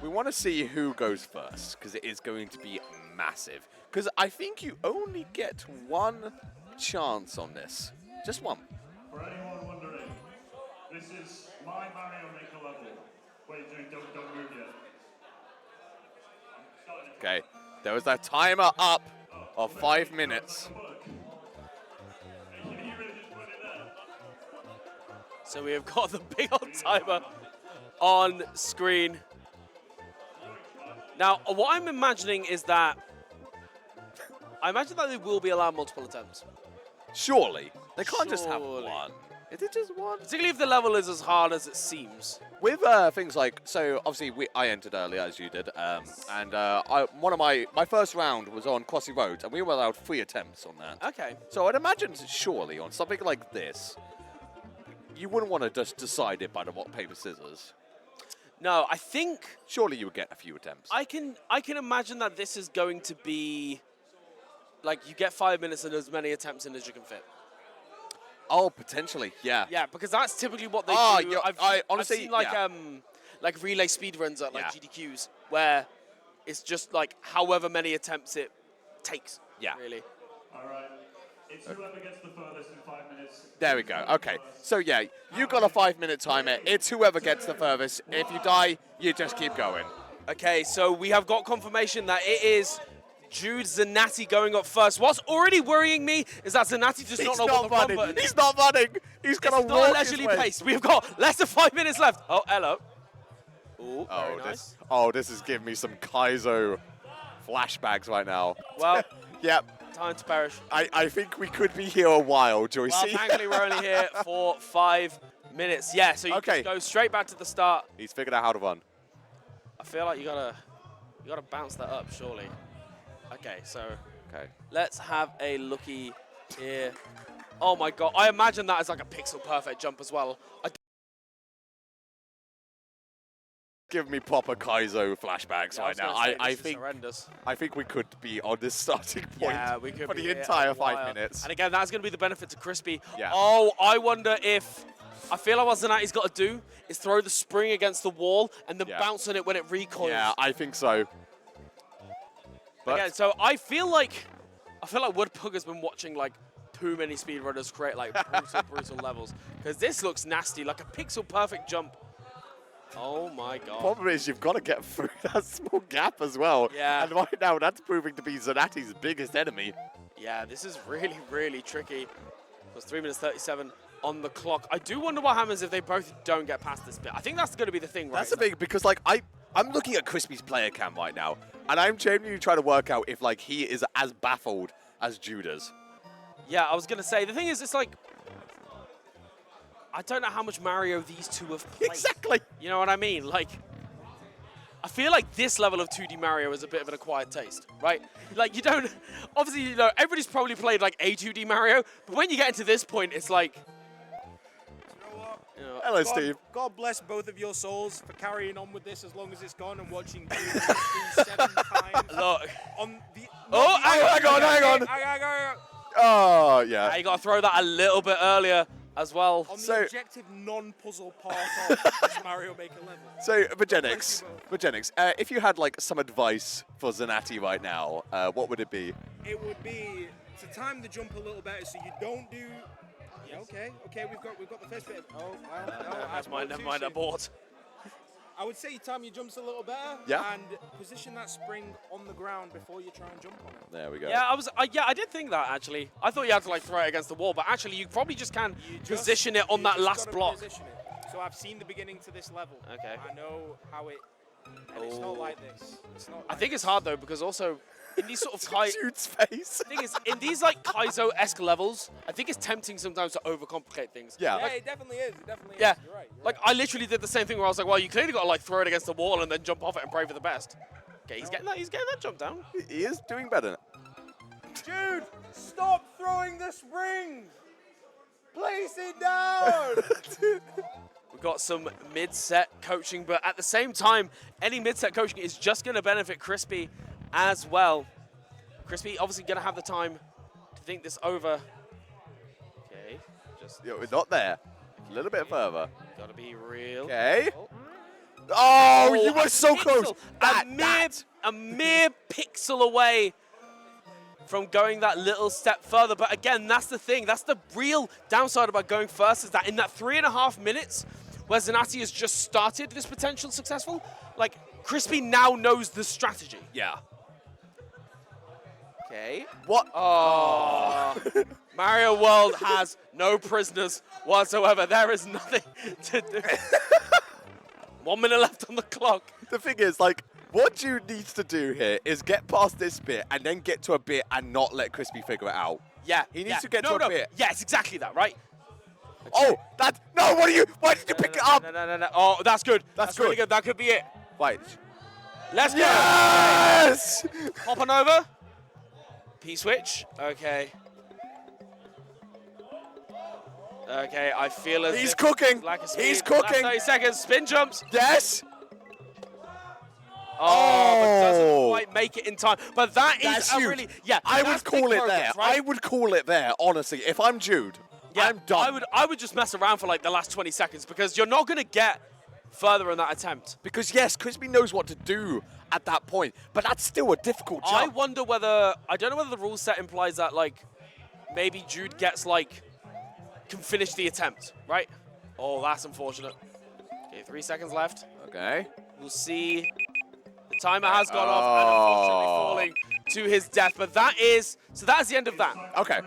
we want to see who goes first because it is going to be massive. Because I think you only get one chance on this, just one. For anyone wondering, this is my Mario Maker level. Wait, don't move yet. Okay, there was that timer up of 5 minutes. So we have got the big old timer on screen. Now, what I'm imagining is that I imagine that they will be allowed multiple attempts. Surely, they can't just have Surely. one. Is it just one? Particularly if the level is as hard as it seems. With things like, so obviously I entered earlier as you did, and one of my first round was on Crossy Road, and we were allowed 3 attempts on that. Okay. So I'd imagine surely on something like this, you wouldn't want to just decide it by the rock, paper, scissors. No, I think Surely you would get a few attempts. I can imagine that this is going to be like you get 5 minutes and as many attempts in as you can fit. Oh, potentially, yeah. Yeah, because that's typically what they Oh, do. yeah, I've honestly, seen like yeah. like relay speedruns at like Yeah. GDQs where it's just like however many attempts it takes. Yeah. Really. All right. It's whoever gets the furthest in 5 minutes. There we go. Okay. So, yeah, you got a 5-minute timer. It's whoever gets the furthest. If you die, you just keep going. Okay, so we have got confirmation that it is Jude Zanatti going up first. What's already worrying me is that Zanatti does not know what the run button is. He's not running. He's going to It's walk not his leisurely way. pace. We've got less than 5 minutes left. Oh, hello. Ooh, very nice. This is giving me some Kaizo flashbacks right now. Well, Yep. time to perish. I think we could be here a while, Well, Joycey. thankfully we're only here for 5 minutes. Yeah, so you Okay. just go straight back to the start. He's figured out how to run. I feel like you gotta bounce that up, surely. Okay, so Okay. let's have a looky here. Oh my god, I imagine that as like a pixel perfect jump as well. Give me proper Kaizo flashbacks right now. I think horrendous. I think we could be on this starting point Yeah, we could for be the here entire a while. 5 minutes. And again, that's going to be the benefit to Crispy. Yeah. Oh, I wonder if... I feel like what Zanatti's got to do is throw the spring against the wall and then Yeah. bounce on it when it recoils. Yeah, I think so. But Again, so I feel like Woodpug has been watching like too many speedrunners create like brutal levels, because this looks nasty, like a pixel perfect jump. Oh my god. problem is you've got to get through that small gap as well. Yeah. And right now that's proving to be Zanatti's biggest enemy. Yeah, this is really, really tricky. There's 3 minutes 37 on the clock. I do wonder what happens if they both don't get past this bit. I think that's going to be the thing, right? That's the thing, because like I'm looking at Crispy's player cam right now, and I'm genuinely trying to work out if like he is as baffled as Judas. Yeah, I was going to say, the thing is, it's like, I don't know how much Mario these two have played. Exactly. You know what I mean? Like, I feel like this level of 2D Mario is a bit of an acquired taste, right? Like, you don't, obviously, you know, everybody's probably played like a 2D Mario, but when you get into this point, it's like, you know, Hello, Steve. God bless both of your souls for carrying on with this as long as it's gone and watching 7 times. look. On the, Oh, hang on. Oh, yeah. You got to throw that a little bit earlier as well. On the So- objective non-puzzle part of this Mario Maker level. So, Vagenix, if you had like some advice for Zanatti right now, what would it be? It would be to time the jump a little better so you don't do. Yeah, okay, we've got the first bit. Oh, well, no, Never mind, I bought. I would say you time your jumps a little better. Yeah. And position that spring on the ground before you try and jump on it. There we go. Yeah, I did think that actually. I thought you had to like throw it against the wall, but actually you probably just can position it on you that just last gotta block. position it. So I've seen the beginning to this level. Okay. I know how it. And it's not like this. It's not. I like think it's this. hard though, because also in these sort of Jude's face. thing is, in these like Kaizo-esque levels, I think it's tempting sometimes to overcomplicate things. Yeah. Yeah, it definitely is. It definitely Yeah, is. You're right. like I literally did the same thing where I was like, well, you clearly got to like throw it against the wall and then jump off it and pray for the best. Okay, he's getting that jump down. He is doing better. Jude, stop throwing the spring. Place it down. We've got some mid-set coaching, but at the same time, any mid-set coaching is just going to benefit Crispy as well. Crispy obviously going to have the time to think this over. Okay, just Yeah, we're not there. A little bit further. got to be real. Okay. Oh. Oh, you were a so pixel, close. A mere pixel away from going that little step further. But again, that's the thing. That's the real downside about going first, is that in that 3.5 minutes where Zanatti has just started this potential successful, like, Crispy now knows the strategy. Yeah. Okay. What? Oh. Mario World has no prisoners whatsoever. There is nothing to do. 1 minute left on the clock. The thing is, like, what Jude needs to do here is get past this bit and then get to a bit and not let Crispy figure it out. Yeah. He needs to get to a bit. Yes, exactly that, right? Oh, that. No, what are you? Why did you pick it up? No. Oh, that's good. That's really good. good. That could be it. Wait. Let's go. Yes! Hop on over. P-switch. Okay. Okay, I feel as He's if cooking. lack of speed. He's Last cooking. 30 seconds. Spin jumps. Yes. But doesn't quite make it in time. But That's a huge. really, yeah. I that's would call big it there. progress, right? I would call it there, honestly. If I'm Jude, Yeah, I'm done. I would just mess around for like the last 20 seconds because you're not going to get further in that attempt. Because, yes, Crispy knows what to do at that point, but that's still a difficult I jump. wonder whether, I don't know whether the rule set implies that like maybe Jude gets like, can finish the attempt, right? Oh, that's unfortunate. Okay, 3 seconds left. Okay. We'll see. The timer has gone off and unfortunately falling to his death. But that is the end of that. Okay.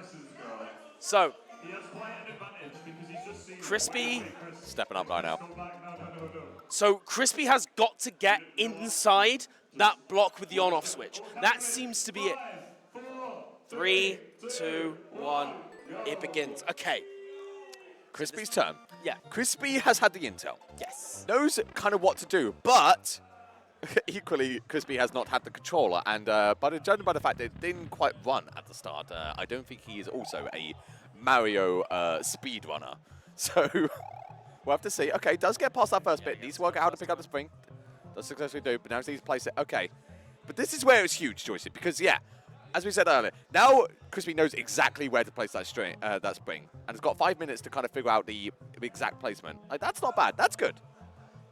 So, He has quite an advantage because he's just seen Crispy. Stepping up right now. Go back. No. So Crispy has got to get inside that block with the on-off switch. That seems to be it. 3, 2, 1. It begins. Okay. Crispy's turn. Yeah. Crispy has had the intel. Yes. Knows kind of what to do, but equally, Crispy has not had the controller, and but judging by the fact that it didn't quite run at the start, I don't think he is also a Mario speedrunner. So we'll have to see. Okay, does get past that first bit. Needs to work out how to pick up the spring. Does successfully do, but now he needs to place it. Okay. But this is where it's huge, Joyce, because, yeah, as we said earlier, now Crispy knows exactly where to place that spring, and has got 5 minutes to kind of figure out the exact placement. Like, that's not bad. That's good.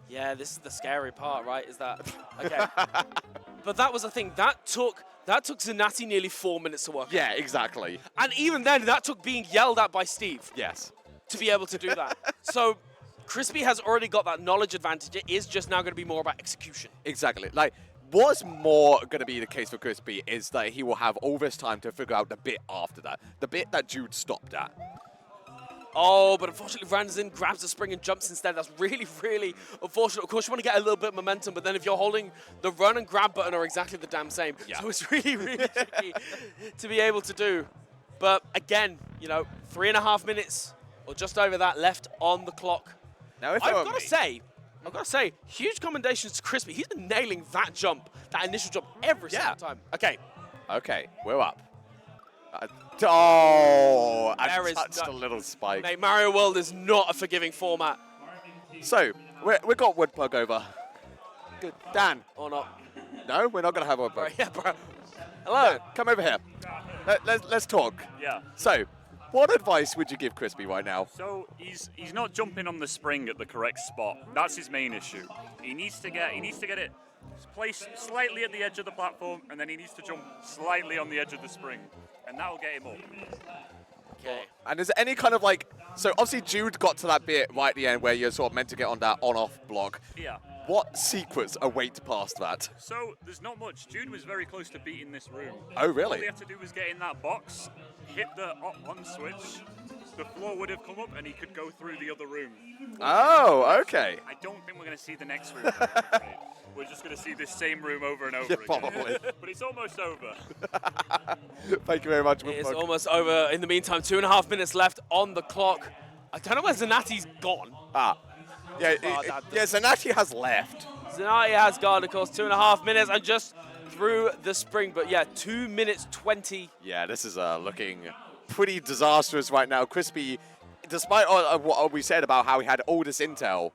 Yeah, this is the scary part, right? Is that okay? But that was the thing. That took Zanatti nearly 4 minutes to work out. Yeah, exactly. And even then, that took being yelled at by Steve Yes. to be able to do that. So Crispy has already got that knowledge advantage. It is just now going to be more about execution. Exactly. Like, what's more going to be the case for Crispy is that he will have all this time to figure out the bit after that. The bit that Jude stopped at. Oh, but unfortunately, runs in, grabs the spring, and jumps instead. That's really, really unfortunate. Of course, you want to get a little bit of momentum, but then if you're holding the run and grab button are exactly the damn same. Yeah. So it's really, really tricky to be able to do. But again, 3.5 minutes or just over that left on the clock. Now, if I've got to say, huge commendations to Crispy. He's been nailing that jump, that initial jump, every single time. Okay, we're up. I touched a little spike. Mate, Mario World is not a forgiving format. So, we've got Woodplug over. Good. Dan. Or not. No, we're not going to have Woodplug. Right, yeah, bro. Hello. Dan, come over here. Let's talk. Yeah. So, what advice would you give Crispy right now? So he's not jumping on the spring at the correct spot. That's his main issue. He needs to get it placed slightly at the edge of the platform, and then he needs to jump slightly on the edge of the spring, and that will get him up. Okay. And is there any kind of so obviously Jude got to that bit right at the end where you're sort of meant to get on that on-off block. Yeah. What secrets await past that? So there's not much. Jude was very close to beating this room. Oh, really? All he had to do was get in that box, hit the on switch, the floor would have come up, and he could go through the other room. Oh, okay. I don't think we're going to see the next room. I'm afraid. We're just going to see this same room over and over again. Probably. But it's almost over. Thank you very much, It is Woodplug. almost over. In the meantime, 2.5 minutes left on the clock. I don't know where Zanatti's gone. Yeah, Zanatti has left. Zanatti has gone, of course, 2.5 minutes and just through the spring. But yeah, 2 minutes 20. Yeah, this is looking pretty disastrous right now. Crispy, despite what we said about how he had all this intel,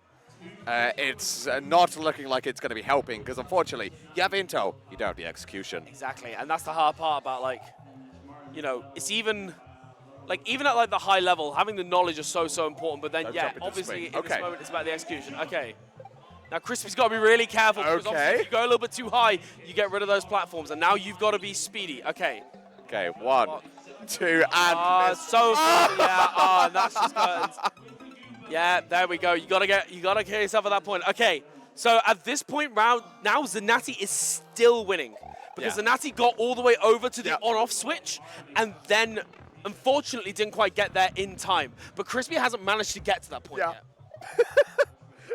it's not looking like it's going to be helping because unfortunately, you have intel, you don't have the execution. Exactly, and that's the hard part about it's even at the high level, having the knowledge is so important. But then Don't jump into obviously swing. in this Okay. moment it's about the execution. Okay. Now Crispy's got to be really careful because Okay. obviously if you go a little bit too high, you get rid of those platforms, and now you've got to be speedy. Okay. Okay, 1, 2, and miss. And that's just curtains. Yeah, there we go. You gotta get yourself at that point. Okay, so at this point now Zanatti is still winning because Yeah. Zanatti got all the way over to the Yep. on-off switch and then unfortunately didn't quite get there in time. But Crispy hasn't managed to get to that point Yeah. yet.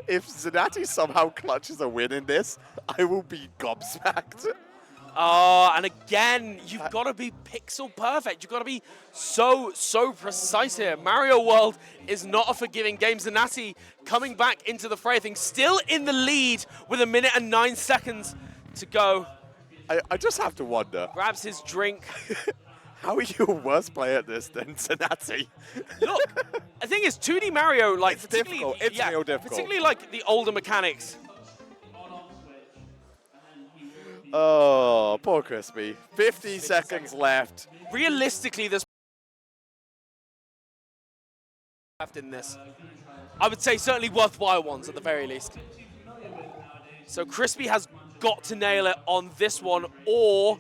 If Zanatti somehow clutches a win in this, I will be gobsmacked. And again, you've got to be pixel perfect. You've got to be so precise here. Mario World is not a forgiving game. Zanatti coming back into the fray. I think still in the lead with 1 minute and 9 seconds to go. I just have to wonder, Grabs his drink. How are you a worse player at this than Zanatti? Look, the thing is, 2D Mario, like, It's particularly, difficult. It's real difficult. particularly like the older mechanics. Oh, poor Crispy. 50 seconds left. Realistically, there's left in this. I would say certainly worthwhile ones at the very least. So Crispy has got to nail it on this one, or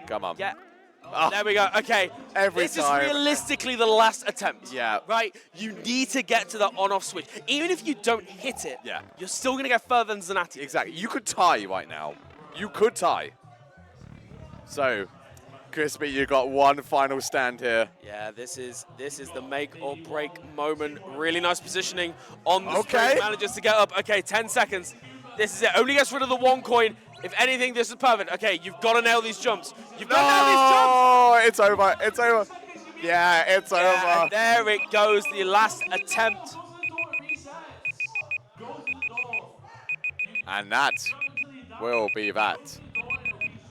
Come on. yeah. There we go. Okay. Every this time. is realistically the last attempt. Yeah. Right? You need to get to the on-off switch. Even if you don't hit it, Yeah. you're still going to get further than Zanatti. Exactly. You could tie right now. You could tie. So, Crispy, you got one final stand here. Yeah, this is the make or break moment. Really nice positioning on the Okay. screen. Manages to get up. Okay, 10 seconds. This is it. Only gets rid of the one coin. If anything, this is perfect. Okay, you've got to nail these jumps. You've got to nail these jumps. Oh, it's over. It's over. Yeah, it's Yeah, over. and there it goes. The last attempt. And that will be that.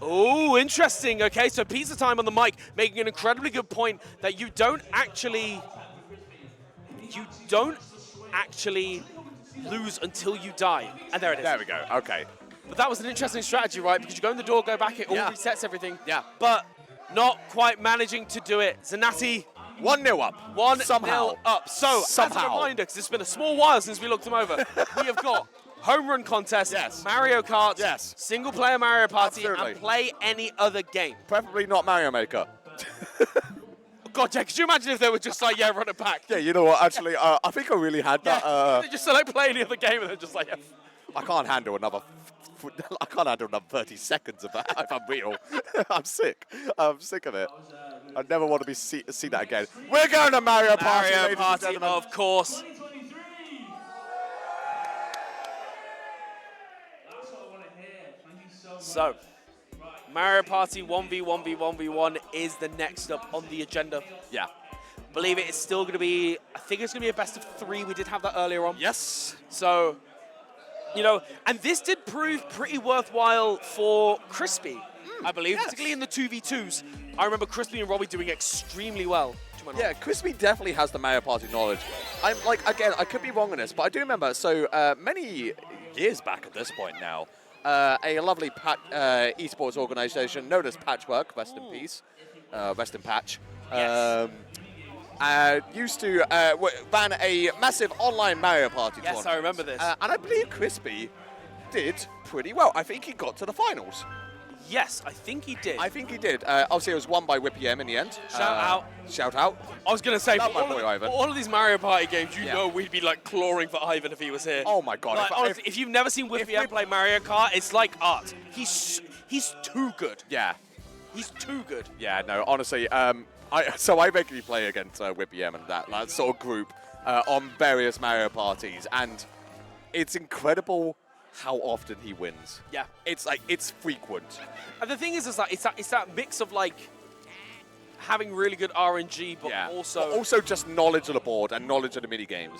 Oh, interesting. Okay, so Pizza Time on the mic making an incredibly good point that you don't actually lose until you die. And there it is. There we go. Okay. But that was an interesting strategy, right? Because you go in the door, go back, it all Yeah. resets everything. Yeah. But not quite managing to do it. Zanatti, 1-0 up. 1-0 Somehow. up. So, as a Somehow. reminder, because it's been a small while since we looked them over, we have got Home Run Contest, Yes. Mario Kart, Yes. Single Player Mario Party, Absolutely. and play any other game. Preferably not Mario Maker. God, yeah, could you imagine if they were just like, yeah, run it back? Yeah, you know what? Actually, I think I really had that. They just select play any other game and they're just like, yeah. I can't handle another. I can't handle another 30 seconds of that. If I'm real, I'm sick. I'm sick of it. I never want to be see that again. We're going to Mario Party, Mario ladies and Party, gentlemen. of course. So, Mario Party 1v1v1v1 is the next up on the agenda. Yeah. Believe it, it's still going to be, I think it's going to be a best of 3. We did have that earlier on. Yes. So, you know, and this did prove pretty worthwhile for Crispy, I believe, yes. particularly in the 2v2s. I remember Crispy and Robbie doing extremely well. to my Yeah, knowledge. Crispy definitely has the Mario Party knowledge. I'm like, again, I could be wrong on this, but I do remember, so many years back at this point now, a lovely esports organization known as Patchwork, rest in peace, rest in patch, Yes. used to ran a massive online Mario Party Yes, tournament. I remember this. And I believe Crispy did pretty well. I think he got to the finals. Yes, I think he did. I think he did. Obviously, it was won by WhippyM in the end. Shout out. Shout out. I was going to say, Love for my boy, Ivan. all of these Mario Party games, you Yeah. know we'd be like clawing for Ivan if he was here. Oh my God. Like, honestly, if you've never seen Whippy play Mario Kart, it's like art. He's too good. Yeah. He's too good. Yeah, no, honestly, I regularly play against WhippyM and that sort of group on various Mario parties, and it's incredible how often he wins. Yeah. It's like, it's frequent. And the thing is like it's that mix of like having really good RNG, but Yeah. also just knowledge of the board and knowledge of the mini games,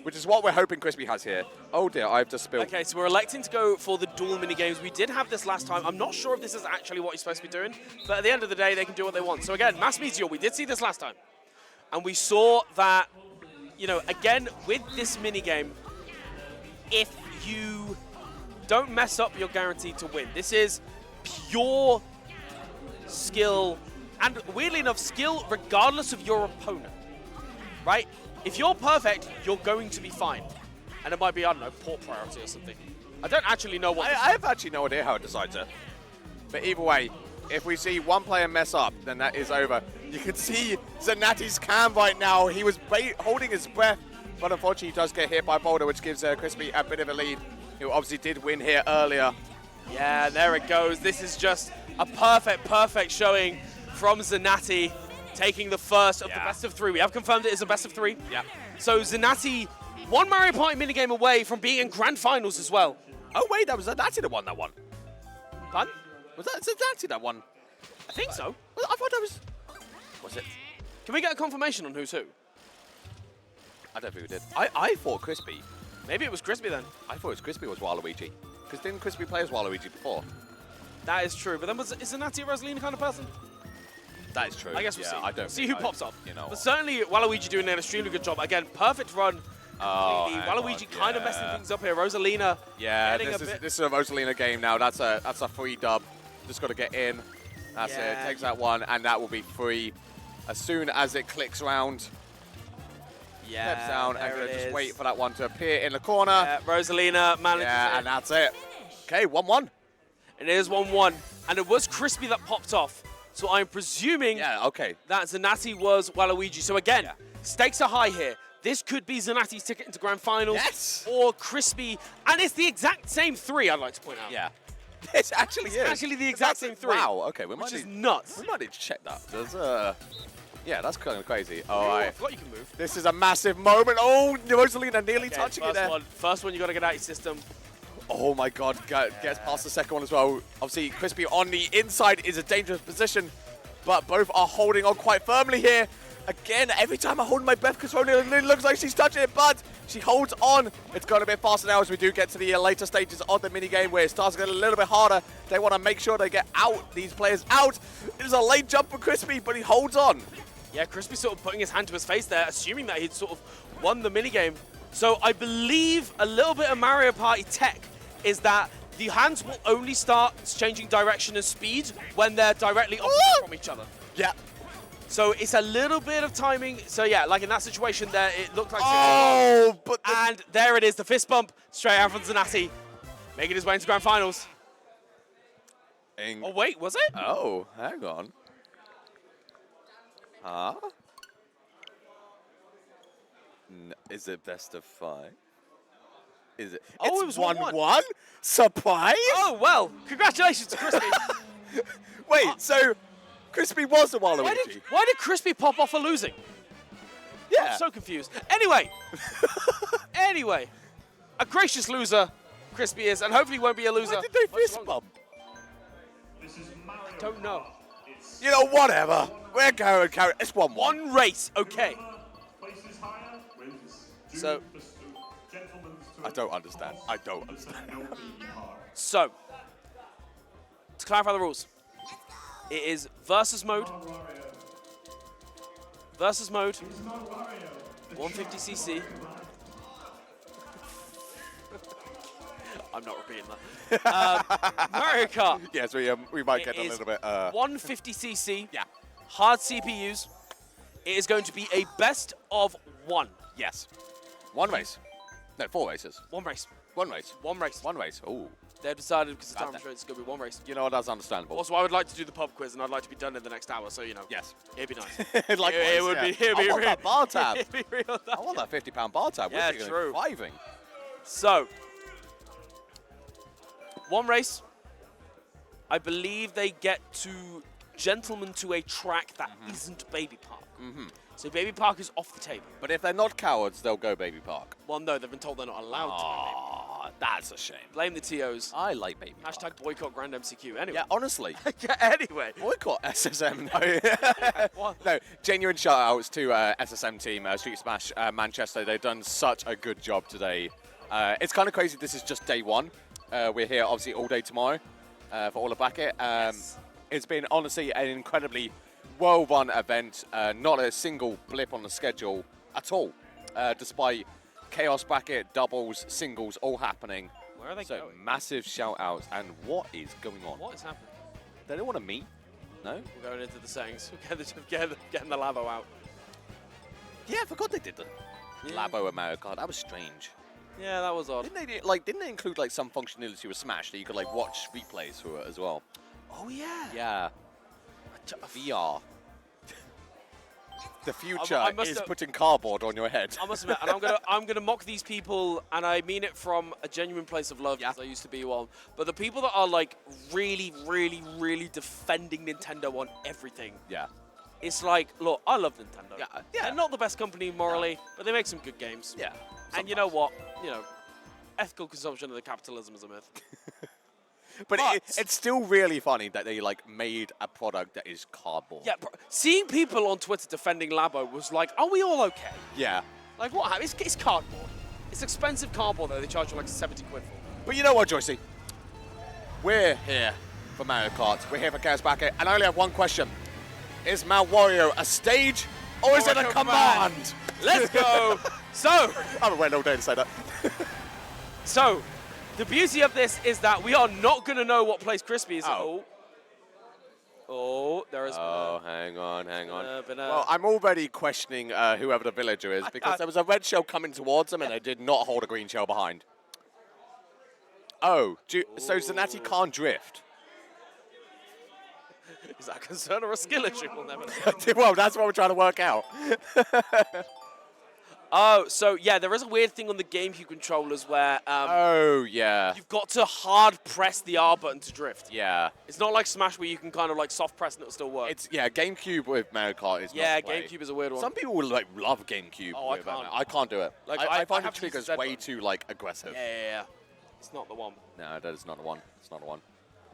which is what we're hoping Crispy has here. Oh dear, I've just spilled. Okay, so we're electing to go for the dual mini games. We did have this last time. I'm not sure if this is actually what he's supposed to be doing, but at the end of the day, they can do what they want. So again, Mass Meteor, we did see this last time. And we saw that, you know, again, with this mini game, if you don't mess up, you're guaranteed to win. This is pure skill, and weirdly enough, skill regardless of your opponent, right? If you're perfect, you're going to be fine. And it might be, I don't know, port priority or something. I don't actually know what. I have actually no idea how it decides it. But either way, if we see one player mess up, then that is over. You can see Zanatti's cam right now. He was holding his breath, but unfortunately he does get hit by Boulder, which gives Crispy a bit of a lead. Who obviously did win here earlier. Yeah, there it goes. This is just a perfect showing from Zanatti, taking the first of the best of 3. We have confirmed it is a best of 3. Yeah. So Zanatti, one Mario Party minigame away from being in grand finals as well. Oh wait, that was Zanatti that won that one. Pardon? Was that Zanatti that won? I think so. I thought that was... Was it? Can we get a confirmation on who's who? I don't think we did. I thought Crispy. Maybe it was Crispy then. I thought it was Crispy was Waluigi. Because didn't Crispy play as Waluigi before? That is true. But then is Zanatti a Rosalina kind of person? That is true. I guess we'll yeah, see. I don't see think who pops up. You know. But certainly Waluigi doing an extremely good job. Again, perfect run. Oh, completely. hang Waluigi on, kind of messing things up here. Rosalina. Yeah, getting this is a Rosalina game now. That's a free dub. Just got to get in. That's it. Takes that one, and that will be free as soon as it clicks around. Yeah, Steps down and there gonna it just is. wait for that one to appear in the corner. Rosalina manages Yeah, it. and that's it. Okay, 1-1. It is 1-1. And it was Crispy that popped off. So I'm presuming okay. that Zanatti was Waluigi. So again, stakes are high here. This could be Zanatti's ticket into Grand Finals. Yes. Or Crispy. And it's the exact same three, I'd like to point out. Yeah. This actually It's is. actually the exact same three. Wow, okay. We Which might is need, nuts. we might need to check that. There's yeah, that's kind of crazy. All Oh, I right. forgot you can move. This is a massive moment. Oh, Rosalina nearly touching it there. First one you got to get out of your system. Oh my God, gets past the second one as well. Obviously, Crispy on the inside is a dangerous position, but both are holding on quite firmly here. Again, every time I hold my breath, because it looks like she's touching it, but she holds on. It's going a bit faster now as we do get to the later stages of the minigame where it starts to get a little bit harder. They want to make sure they get out, these players out. It is a late jump for Crispy, but he holds on. Yeah, Crispy sort of putting his hand to his face there, assuming that he'd sort of won the minigame. So I believe a little bit of Mario Party tech is that the hands will only start changing direction and speed when they're directly opposite from each other. Yeah. So it's a little bit of timing. So yeah, like in that situation there, it looked like 6-1. Oh, but And there it is, the fist bump straight out from Zanatti, making his way into Grand Finals. Oh wait, was it? Oh, hang on. Huh? Is it best of 5? Is it? Oh, It's it was 1-1? Surprise? Oh well, congratulations to Crispy. Wait, so Crispy was the Waluigi? Why did Crispy pop off for losing? Yeah. I'm so confused. Anyway, a gracious loser, Crispy is, and hopefully won't be a loser. Why did they much fist longer. bump? This is Mario. Don't know. It's You know, whatever. We're going to carry. It's 1-1. One race, okay. places higher wins. So- Gentlemen's I don't understand. I don't understand. So, to clarify the rules, it is versus mode. Versus mode. 150cc. I'm not repeating that. Mario Kart. Yes, we might get It a is little bit. 150cc. Yeah. Hard CPUs. It is going to be a best of one. Yes. One race. No, 4 races. One race. One race. One race. One race. Ooh. They've decided because of time Right restraints, it's going to be one race. You know what? That's understandable. Also, I would like to do the pub quiz, and I'd like to be done in the next hour, so, you know. Yes. It'd be nice. Likewise, it would yeah. be. It'd be I want real. that bar tab. It'd be real. I want that £50 bar tab. Yeah, We're true. thriving. So, one race. I believe they get to Gentlemen to a track that isn't Baby Park. So Baby Park is off the table. But if they're not cowards, they'll go Baby Park. Well, no, they've been told they're not allowed to. Oh, that's a shame. Blame the TOs. I like Baby Park. Hashtag boycott Grand MCQ. Anyway. Yeah, honestly. Anyway. Boycott SSM. No. What? No, genuine shout-outs to SSM team, Street Smash Manchester. They've done such a good job today. It's kind of crazy this is just day one. We're here, obviously, all day tomorrow for all the bracket. It's been, honestly, an incredibly well-run event. Not a single blip on the schedule at all, despite Chaos bracket, doubles, singles, all happening. Where are they So going? massive shout-outs. And what is going on? What is happening? They don't want to meet? No? We're going into the settings. Getting the Labo out. Yeah, I forgot they did the Labo and Mario Kart. That was strange. Yeah, that was odd. Didn't they include like some functionality with Smash that you could like watch replays through it as well? Oh, yeah. Yeah. VR. The future I must is have- putting cardboard on your head. I must admit, and I'm gonna mock these people, and I mean it from a genuine place of love, because I used to be one. But the people that are like really, really, really defending Nintendo on everything, Yeah. it's like, look, I love Nintendo. Yeah, They're not the best company morally, but they make some good games. Yeah. And you know what? You know, ethical consumption of the capitalism is a myth. But it's still really funny that they like made a product that is cardboard. Yeah, seeing people on Twitter defending Labo was like, are we all okay? Yeah. Like, what happened? It's cardboard. It's expensive cardboard that they charge you like 70 quid for. But you know what, Joycey? We're here for Mario Kart. We're here for Chaos Bracket, and I only have one question. Is Mount Wario a stage or is it a command? Let's go. So, I've been waiting all day to say that. so, the beauty of this is that we are not going to know what place Crispy is. Oh, there is. Oh, hang on. Well, Well, I'm already questioning whoever the villager is because there was a red shell coming towards them and they did not hold a green shell behind. Oh, so Zanatti can't drift. Is that a concern or a skill issue? We'll never know. Well, that's what we're trying to work out. Oh, so yeah, there is a weird thing on the GameCube controllers where Oh, yeah. you've got to hard press the R button to drift. Yeah. It's not like Smash where you can kind of like soft press and it'll still work. It's GameCube with Mario Kart is yeah, not play. GameCube is a weird one. Some people will like love GameCube. Oh, I with can't. I can't do it. Like, I find the have to use triggers the Z way button. too like aggressive. Yeah. It's not the one. No, that is not the one. It's not the one.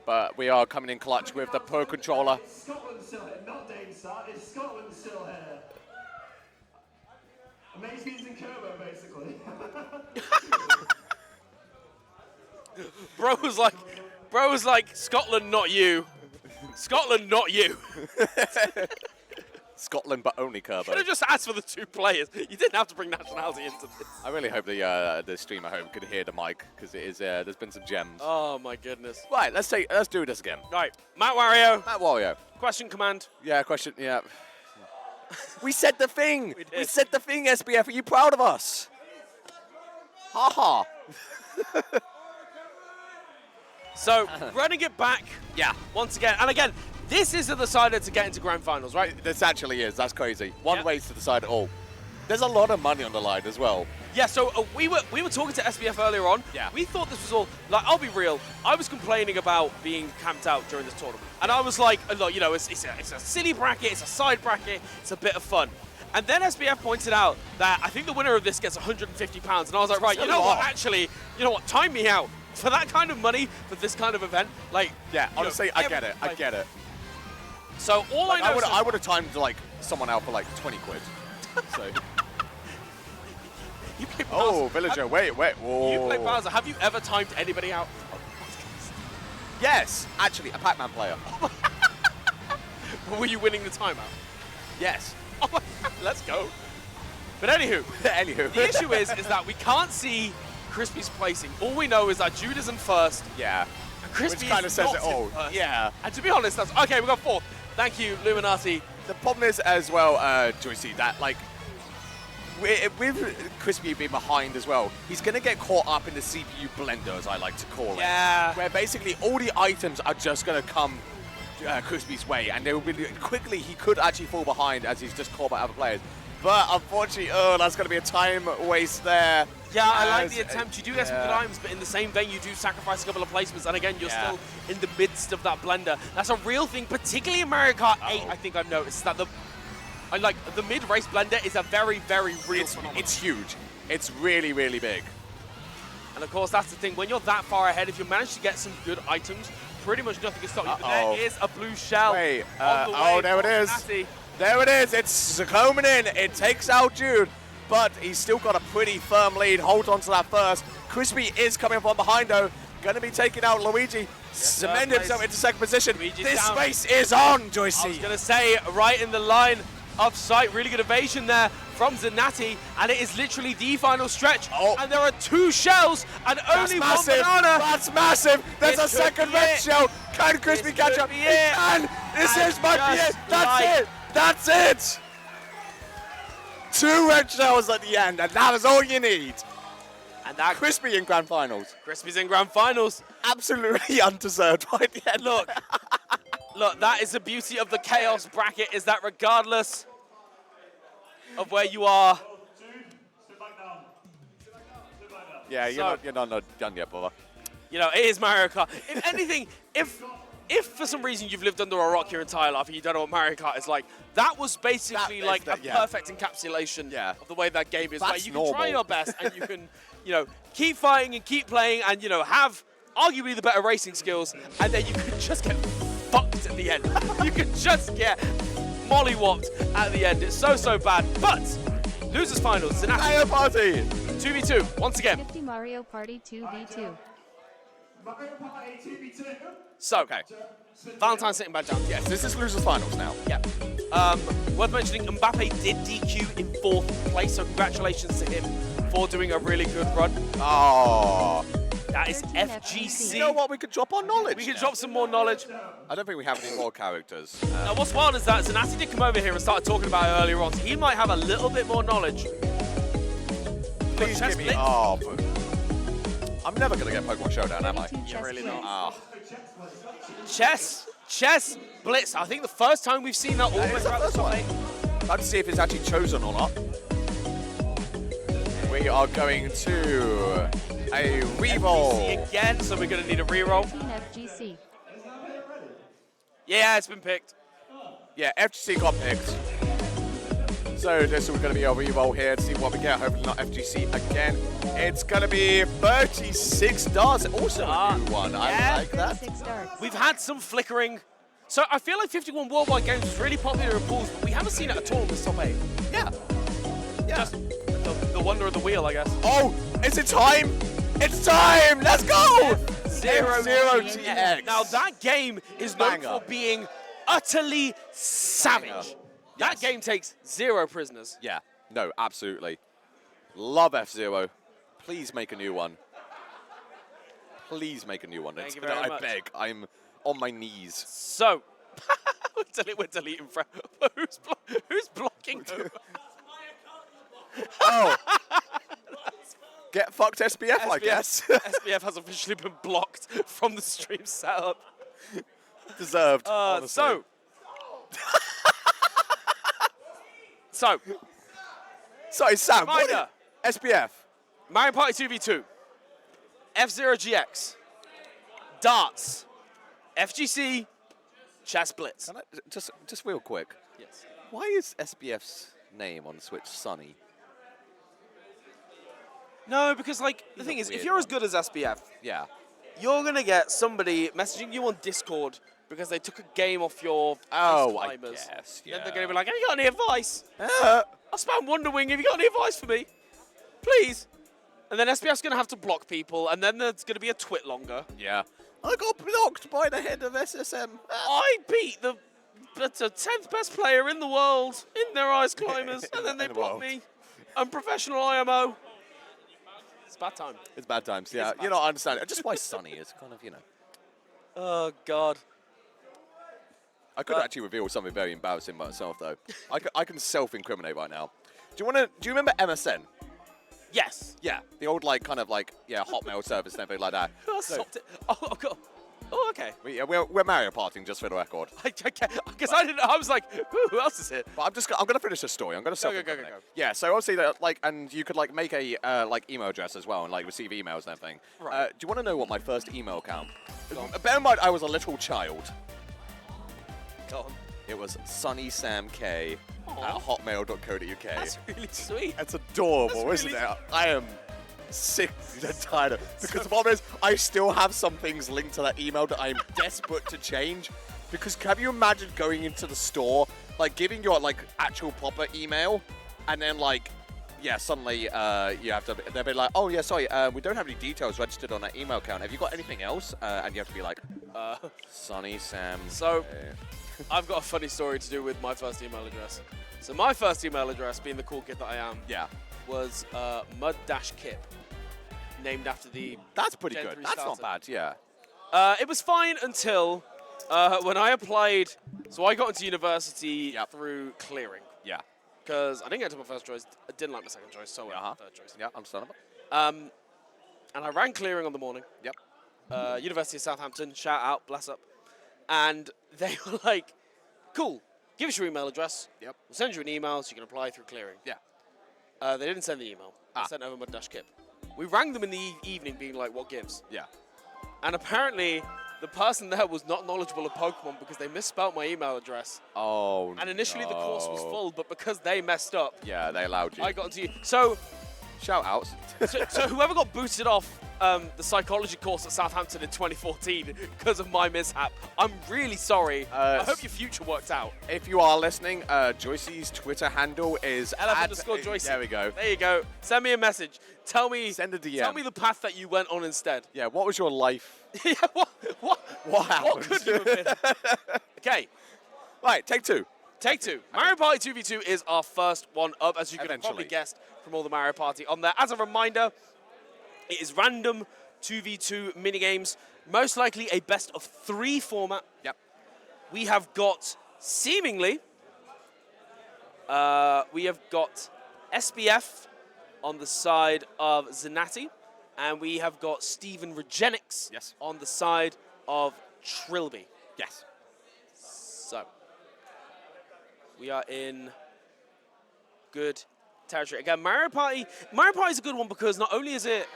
But we are coming in clutch with the Pro Controller. Scotland still here, not Danestar, it's Scotland still here. Amazebees and Kerbo, basically. Bro was like, Scotland, not you. Scotland, not you. Scotland, but only Kerbo. Could have just asked for the 2 players. You didn't have to bring nationality into this. I really hope the stream at home could hear the mic because it is. There's been some gems. Oh my goodness. Right, let's do this again. Right, Matt Wario. Matt Wario. Question command. Yeah, question. Yeah. We said the thing. We did. We said the thing. SBF, are you proud of us? Ha ha. So running it back. Yeah. Once again, and again, this is the decider to get into grand finals, right? This actually is. That's crazy. One Yeah. way to decide it all. There's a lot of money on the line as well. Yeah, so we were talking to SBF earlier on. Yeah. We thought this was all, like, I'll be real, I was complaining about being camped out during this tournament. And I was like, look, you know, it's a silly bracket, it's a side bracket, it's a bit of fun. And then SBF pointed out that I think the winner of this gets £150. And I was like, right, you know what, actually, you know what, time me out. For that kind of money, for this kind of event, like... Yeah, you know, honestly, I get it. I get it. So all Like, I know I would have timed like someone out for like 20 quid. So. You play Bowser. Oh, villager, wait. Whoa. You play Bowser. Have you ever timed anybody out? Yes, actually, a Pac-Man player. Were you winning the timeout? Yes. Oh, let's go. But anywho, the issue is that we can't see Crispy's placing. All we know is that Jude is in first. Yeah. And Crispy Which kind of is says not it all. in first. Yeah. And to be honest, that's okay. We got fourth. Thank you, Luminati. The problem is as well, Joycey, that like with Crispy being behind as well, he's going to get caught up in the CPU blender, as I like to call it. Yeah. Where basically all the items are just going to come Crispy's way, and they will be quickly. He could actually fall behind as he's just caught by other players. But unfortunately, that's going to be a time waste there. Yeah, I like the attempt. You do get some good yeah. items, but in the same vein, you do sacrifice a couple of placements. And again, you're Yeah. still in the midst of that blender. That's a real thing, particularly in Mario Kart 8, I think I've noticed that the mid-race blender is a very, very real phenomenon. It's huge. It's really, really big. And of course, that's the thing. When you're that far ahead, if you manage to get some good items, pretty much nothing can stop you. But there is a blue shell. Wait, on the way there it from is. Natty. There it is. It's coming in. It takes out Jude, but he's still got a pretty firm lead. Hold on to that first. Crispy is coming from behind, though. Going to be taking out Luigi. Cement himself into second position. Luigi's this down. space is on, I was Joycey. going to say, right in the line of sight. Really good evasion there from Zanatti. And it is literally the final stretch. Oh. And there are 2 shells and That's only one massive. banana. That's massive. There's This a second could be red it. shell. Can Crispy This catch could up? be He it. can. This And is might be it. just That's like- it. That's it. 2 red shells at the end, and that is all you need. And that Crispy in grand finals. Crispy's in grand finals. Absolutely undeserved by the end. Look, that is the beauty of the Chaos bracket, is that regardless of where you are, Jude, sit back down. Sit back down. Yeah, you're not done yet, brother. you know, it is Mario Kart. If anything, if for some reason you've lived under a rock your entire life and you don't know what Mario Kart is like, that was basically That is like the- a yeah. perfect encapsulation of the way that game is. That's where you can try normal. your best and you can, you know, keep fighting and keep playing and, you know, have arguably the better racing skills, and then you can just get fucked at the end. You can just get mollywopped at the end. It's so bad. But losers finals, Zanatti Mario Party. 2v2 once again. 50 Mario Party 2v2. So, Okay. Valentine's sitting back down. Yes, this is losers finals now. Yeah. Worth mentioning, Mbappe did DQ in 4th place, so congratulations to him for doing a really good run. Oh. That is FGC. You know what? We could drop our knowledge. We can now. drop some more knowledge. I don't think we have any more characters. Now, what's wild is that Zanatti did come over here and started talking about it earlier on, so he might have a little bit more knowledge. Please Chess give me. Blitz? Oh, but I'm never gonna get Pokemon Showdown, am I? You're really not. Ah. Chess Blitz. I think the first time we've seen that all the way It's the throughout the first top one. 8. Let's see if it's actually chosen or not. We are going to a reroll. FGC again, so we're going to need a reroll. FGC. Yeah, it's been picked. Yeah, FGC got picked. So this is going to be a reroll here to see what we get. Hopefully not FGC again. It's going to be 36 darts. Also a new one. Yeah. I like that. 36 darts. We've had some flickering. So I feel like 51 Worldwide Games was really popular in pools, but we haven't seen it at all in this top 8. Yeah. Yeah. Just the wonder of the wheel, I guess. Oh, is it time? It's time! Let's go! Zero TX. Now that game is known Banger. for being utterly savage. Banger. That Yes. game takes 0 prisoners. Yeah. No, absolutely. Love F-Zero. Please make a new one. Please make a new one. Thank you No, very I much. beg. I'm on my knees. So, we're deleting from. Who's blocking who? Oh. Get fucked SBF, I guess. SBF has officially been blocked from the stream setup. Deserved. honestly. So, Sorry, Sam. What Reminder. SBF. Mario Party 2v2, F-Zero GX, Darts, FGC, Chess Blitz. Can I, just real quick. Yes. Why is SBF's name on Switch Sunny? No, because like the He's thing a is, if weird you're as one. good as SBF, Yeah. you're gonna get somebody messaging you on Discord because they took a game off your Oh, ice I climbers. guess. Then Yeah. they're gonna be like, "Have you got any advice? Uh, I spam Wonder Wing. Have you got any advice for me, please?" And then SBF's gonna have to block people, and then there's gonna be a twit longer. yeah. I got blocked by the head of SSM. I beat the 10th best player in the world in their ice climbers, and then they In the block world. me. I'm professional IMO. It's bad time. It's bad times. Yeah. bad You know, I understand. Just why Sunny is kind of, Oh God. I could actually reveal something very embarrassing about myself, though. I can self-incriminate right now. Do you remember MSN? Yes. Yeah, the old Hotmail service and everything like that. I So, stopped it. Oh God. Oh, okay. we're Mario Partying, just for the record. Because I didn't. I was like, who else is here? But I'm gonna finish the story. I'm gonna self-incriminate. go. Yeah, so obviously and you could make a email address as well and receive emails and everything. Right. Do you want to know what my first email account? Bear in mind, I was a little child. Go on. It was sunnysamk@hotmail.co.uk. That's really sweet. It's adorable, That's isn't really it? I am sick and tired of because the problem is I still have some things linked to that email that I'm desperate to change. Because have you imagined going into the store, giving your actual proper email, and then suddenly you have to. They'll be like, oh yeah, sorry, we don't have any details registered on that email account. Have you got anything else? And you have to be like, Sunny Sam. So, I've got a funny story to do with my first email address. So my first email address, being the cool kid that I am, Yeah, was Mud-Kip, named after the. that's pretty Gen good. 3 That's not starter. bad. Yeah. It was fine until when I applied. So I got into university Yep. through clearing Yeah. because I didn't get to my first choice. I didn't like my second choice, so I went for third choice. Yeah, understandable. And I ran clearing on the morning. Yep. University of Southampton, shout out, bless up. And they were like, cool, give us your email address. Yep. We'll send you an email so you can apply through clearing. Yeah. They didn't send the email. They sent over Mud-Kip. We rang them in the evening being like, what gives? Yeah. And apparently the person there was not knowledgeable of Pokemon because they misspelled my email address. Oh. And initially the course was full, but because they messed up, Yeah, they allowed you. I got into you. So Shout outs. So whoever got booted off the psychology course at Southampton in 2014 because of my mishap, I'm really sorry. I hope your future worked out. If you are listening, Joycey's Twitter handle is LF_Joycey. There we go. There you go. Send me a message. Tell me. Send a DM. Tell me the path that you went on instead. Yeah, what was your life? Yeah, what happened? What could you have been? Okay. Right, take two. Take two. Mario Party 2v2 is our first one up, as you could have probably Eventually. guessed from all the Mario Party on there. As a reminder, it is random 2v2 minigames, most likely a best of 3 format. Yep. We have got, seemingly, we have got SBF on the side of Zenati, and we have got Steven Regenix on the side of Trilby. Yes. So, we are in good territory. Again, Mario Party is a good one because not only is it,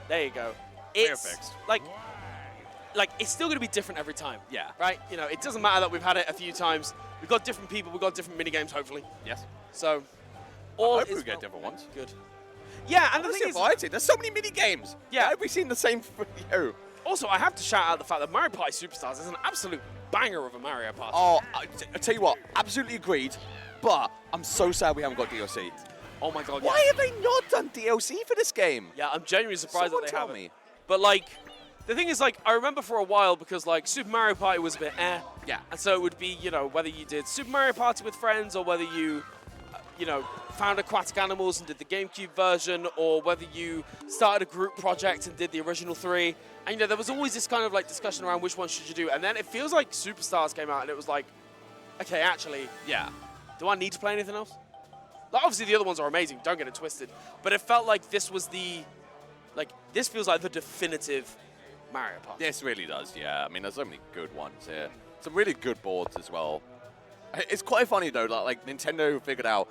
there you go, it's like it's still going to be different every time. Yeah. Right? You know, it doesn't matter that we've had it a few times. We've got different people, we've got different minigames, hopefully. Yes. So, I all hope is we get well. different ones. Good. Yeah, and the thing is, variety. There's so many mini games. Yeah. Why have we seen the same video? also, I have to shout out the fact that Mario Party Superstars is an absolute banger of a Mario Party. Oh, I tell you what, absolutely agreed. But I'm so sad we haven't got DLC. Oh my god. Why have they not done DLC for this game? Yeah, I'm genuinely surprised Someone that they tell haven't. me. But like, the thing is, like, I remember for a while because like Super Mario Party was a bit Yeah. and so it would be, you know, whether you did Super Mario Party with friends or whether you, you know, found aquatic animals and did the GameCube version, or whether you started a group project and did the original 3. And you know, there was always this kind of like discussion around which one should you do. And then it feels like Superstars came out and it was like, okay, actually, Yeah. do I need to play anything else? Like, obviously the other ones are amazing, don't get it twisted. But it felt like this was the, like, this feels like the definitive Mario Party. This really does, yeah. I mean, there's so many good ones here. Some really good boards as well. It's quite funny, though, that, like, Nintendo figured out,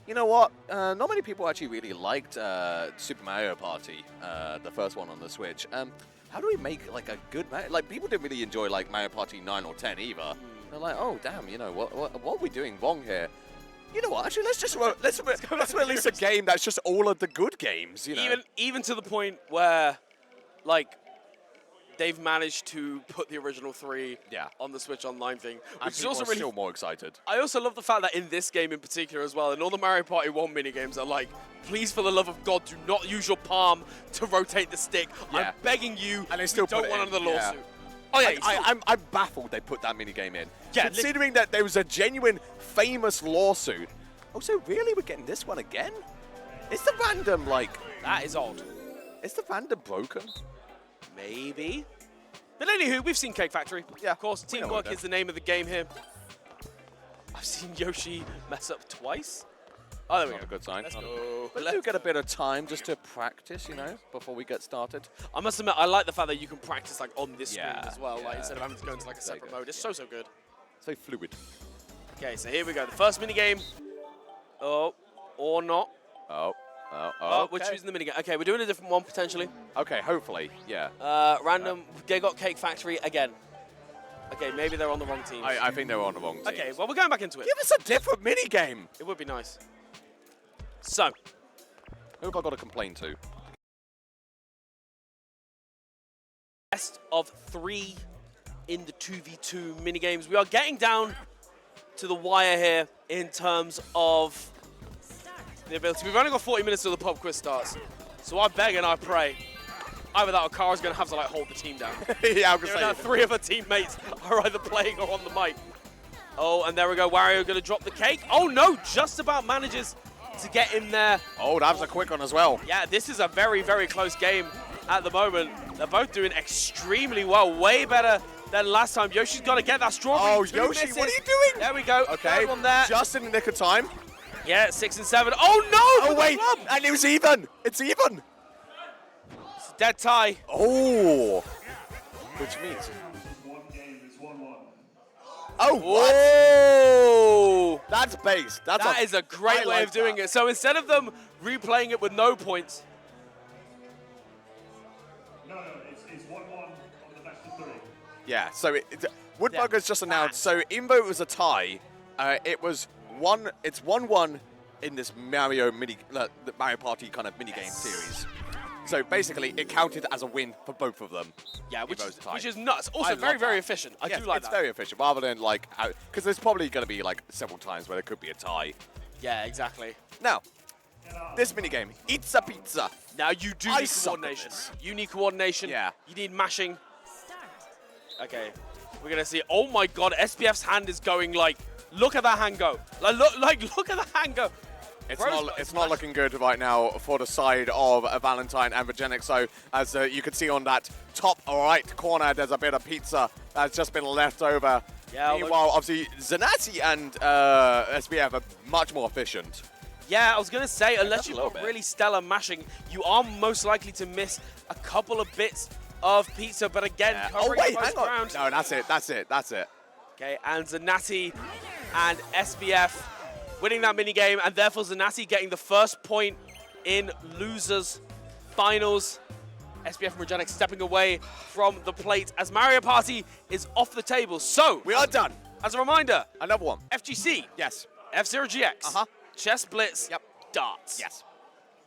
you know what? Not many people actually really liked Super Mario Party, the first one on the Switch. How do we make, like, a good like, people didn't really enjoy, like, Mario Party 9 or 10 either. They're like, oh, damn, you know, what are we doing wrong here? You know what? Actually, let's release a game that's just all of the good games. You know, even to the point where, like, they've managed to put the original 3 on the Switch Online thing, which is also really still more excited. I also love the fact that in this game in particular as well, and all the Mario Party 1 minigames are like, please, for the love of God, do not use your palm to rotate the stick. Yeah. I'm begging you. And they still don't put it want in, another yeah. lawsuit. Oh yeah, I'm baffled they put that minigame in. Yeah, Considering that there was a genuine, famous lawsuit. Oh, so really we're getting this one again? Is the random, like... that is odd. Is the random broken? Maybe. But anywho, we've seen Cake Factory. Yeah, Of course, we know teamwork what is the name of the game here. I've seen Yoshi mess up twice. Oh, there we Not go. a good sign. Let's Not a- go. But do get a bit of time just to practice, you know, before we get started. I must admit, I like the fact that you can practice like on this Yeah, screen as well, like yeah. instead of having to go into like a Very separate good, mode. It's so good. So fluid. Okay, so here we go. The first minigame. Oh, or not. Oh, Oh, okay. we're choosing the minigame. Okay, we're doing a different one potentially. Okay, hopefully, yeah. Random. They got Cake Factory again. Okay, maybe they're on the wrong team. I think they were on the wrong team. Okay, well, we're going back into it. Give us a different minigame. It would be nice. So, Who have I got to complain to? best of 3 in the 2v2 minigames. We are getting down to the wire here in terms of the ability. We've only got 40 minutes till the pub quiz starts. So I beg and I pray. Either that or Kara's going to have to like hold the team down. Yeah, I'm going to Given that say. 3 of her teammates are either playing or on the mic. Oh, and there we go. Wario going to drop the cake. Oh no, just about manages to get in there. Oh, that was a quick one as well. Yeah, this is a very, very close game at the moment. They're both doing extremely well, way better than last time. Yoshi's got to get that strawberry. Oh, 2 Yoshi, misses. what are you doing? There we go. Okay, Third one there. just in the nick of time. Yeah, 6 and 7. Oh no! Oh, for the wait, club. and it was even. It's even. It's a dead tie. Oh, which means. One game is 1-1. Oh, what? Oh! That's base. That is a great way of doing it. So instead of them replaying it with no points, No, it's 1-1 on the best of 3. Yeah, so Woodbugger's just announced. So even though it was a tie, it was it's 1-1 in this Mario the Mario Party kind of minigame series. So basically, it counted as a win for both of them. Yeah, if it was a tie. which is nuts. I Also, love very, very that. efficient. I Yes, do like it's that. very efficient, rather than like, because there's probably going to be like several times where there could be a tie. Yeah, exactly. Now, this minigame, It's a Pizza. Now you do I need suck at coordination. this. You need coordination. Yeah. You need mashing. Okay, we're gonna see. Oh my God, SBF's hand is going like. Look at that hand go. Look at the hand go. It's not looking good right now for the side of Valentine and Virginic. So as you can see on that top right corner, there's a bit of pizza that's just been left over. Yeah, Meanwhile, obviously, Zanatti and SBF are much more efficient. Yeah, I was gonna say, unless a you've little got bit. really stellar mashing, you are most likely to miss a couple of bits of pizza. But again, Oh covering wait, most hang on. ground. No, that's it. Okay, and Zanatti and SBF winning that mini game, and therefore Zanatti getting the first point in losers finals. SBF and Regenex stepping away from the plate as Mario Party is off the table. So We are done. as a reminder, Another one. FGC, Yes. F-Zero GX, Uh-huh. Chess Blitz, Yep. Darts. Yes.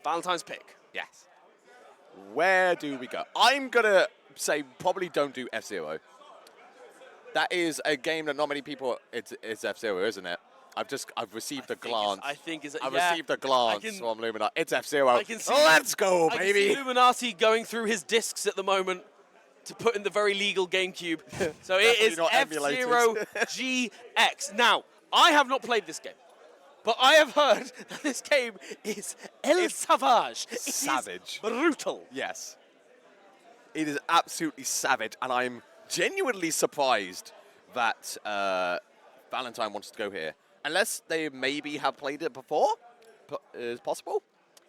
Valentine's pick. Yes. Where do we go? I'm gonna say probably don't do F-Zero. That is a game that not many people. It's F-Zero, isn't it? I've received a glance. I think is I've yeah, received a glance can- from Luminar. It's F-Zero. I can see- Let's go, I can baby. see Illuminati going through his discs at the moment to put in the very legal GameCube. So it is Definitely not F-Zero emulators. GX. Now, I have not played this game, but I have heard that this game is savage. It is savage. brutal. Yes. It is absolutely savage, and I'm genuinely surprised that Valentine wants to go here. Unless they maybe have played it before, is possible.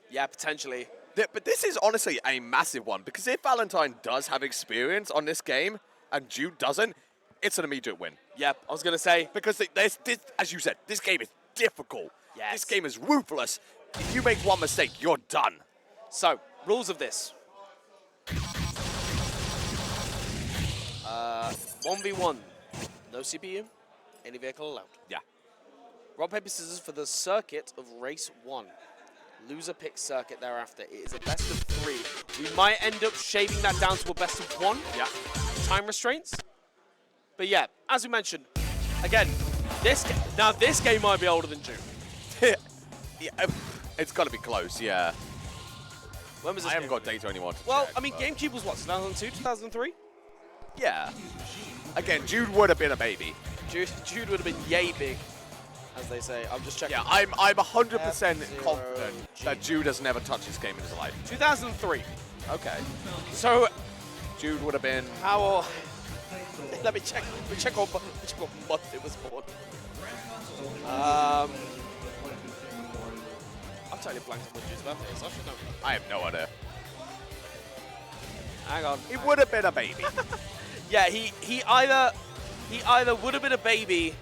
Yeah, potentially. But this is honestly a massive one, because if Valentine does have experience on this game and Jude doesn't, it's an immediate win. Yeah, I was going to say. Because this, as you said, this game is difficult. Yes. This game is ruthless. If you make one mistake, you're done. So, rules of this. 1v1. No CPU. Any vehicle allowed. Yeah. Rock, paper, scissors for the circuit of race 1. Loser picks circuit thereafter. It is a best of 3. We might end up shaving that down to a best of 1. Yeah. Time restraints. But yeah, as we mentioned, again, this game might be older than June. Yeah, it's got to be close, yeah. When was this I haven't game? got data anymore. Well, I mean, GameCube was what, 2002, 2003? Yeah. Again, Jude would have been a baby. Jude would have been yay big, as they say. I'm just checking. Yeah, I'm 100% F-Zero confident that Jude has never touched this game in his life. 2003. Okay. So, Jude would have been. how? Let me check. We check what month it was born. I'm totally blanked on when Jude's birthday is. I should know. I have no idea. Hang on. He would have been a baby. Yeah, he either would have been a baby,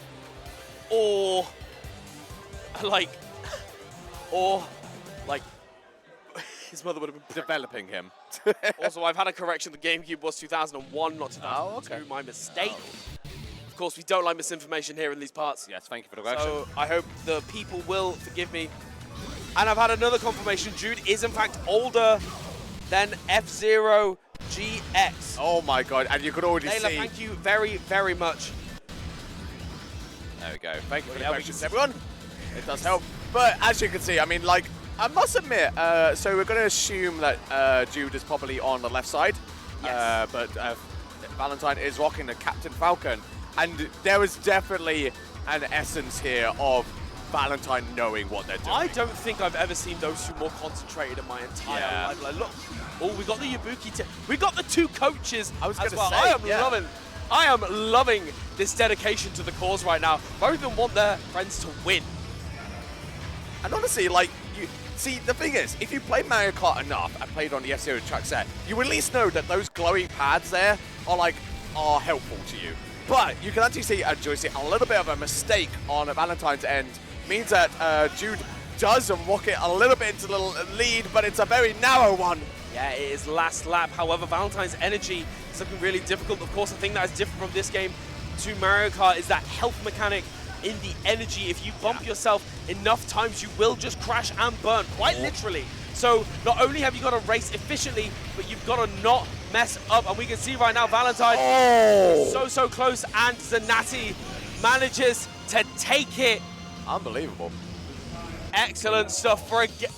or like his mother would have been. Developing him. Also, I've had a correction. The GameCube was 2001, not 2002. Oh, okay. My mistake. Of course, we don't like misinformation here in these parts. Yes, thank you for the correction. So I hope the people will forgive me. And I've had another confirmation. Jude is in fact older than F-Zero GX. Oh my god, and you could already Layla, see. thank you very, very much. There we go. Thank you for the Yeah, we corrections, can- everyone. It does help. But as you can see, I mean, like, I must admit, so we're going to assume that Jude is probably on the left side. Yes. But Valentine is rocking the Captain Falcon. And there is definitely an essence here of Valentine knowing what they're doing. I don't think I've ever seen those two more concentrated in my entire Yeah. life. Like, look, oh, we got the Yabuki. We got the two coaches. I was as gonna well. say, I am loving this dedication to the cause right now. Both of them want their friends to win. And honestly, like, you see, the thing is, if you play Mario Kart enough and played on the F-Zero track set, you at least know that those glowing pads there are helpful to you. But you can actually see, Joyce, a little bit of a mistake on Valentine's end means that Jude does rocket a little bit into the lead, but it's a very narrow one. Yeah, it is last lap. However, Valentine's energy is looking really difficult. Of course, the thing that is different from this game to Mario Kart is that health mechanic in the energy. If you bump yourself enough times, you will just crash and burn, quite literally. So not only have you got to race efficiently, but you've got to not mess up. And we can see right now Valentine so close, and Zanatti manages to take it. Unbelievable. Excellent stuff for a game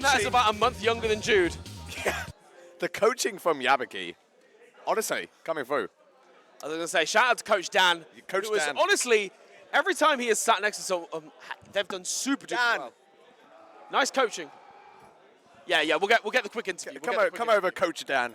that is about a month younger than Jude. The coaching from Yabaki, honestly, coming through. I was going to say, shout out to Coach Dan. Coach who is, Dan. honestly, every time he has sat next to someone, they've done super duper well. Nice coaching. Yeah, we'll get the quick interview. Come over, Coach Dan.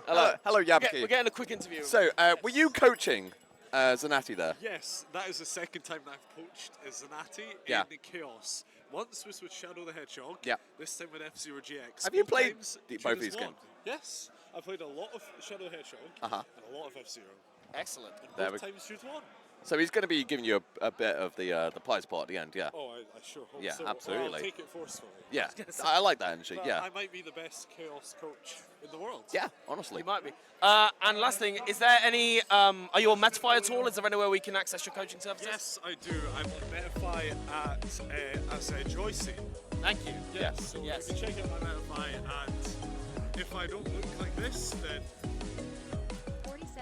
Hello, Yabaki. We're getting a quick interview. So, were you coaching Zanatti there? Yes, that is the second time that I've coached Zanatti Yeah. in the Chaos. Once was with Shadow the Hedgehog. Yeah. This time with F-Zero GX. Have you played Times, both Jude these has won. games? Yes, I played a lot of Shadow the Hedgehog and a lot of F-Zero. Excellent. There Both we- times Jude won. So he's going to be giving you a bit of the prize pot at the end, yeah. Oh, I sure hope Yeah, so. absolutely. I'll take it forcefully. Yeah, I like that energy, But yeah. I might be the best Chaos coach in the world. Yeah, honestly. You might be. And last thing, is there any, are you on Metafy at all? Is there anywhere we can access your coaching services? Yes, I do. I'm on Metafy as a joystick. Thank you. Yes. So Yes. you can check out my Metafy, and if I don't look like this, then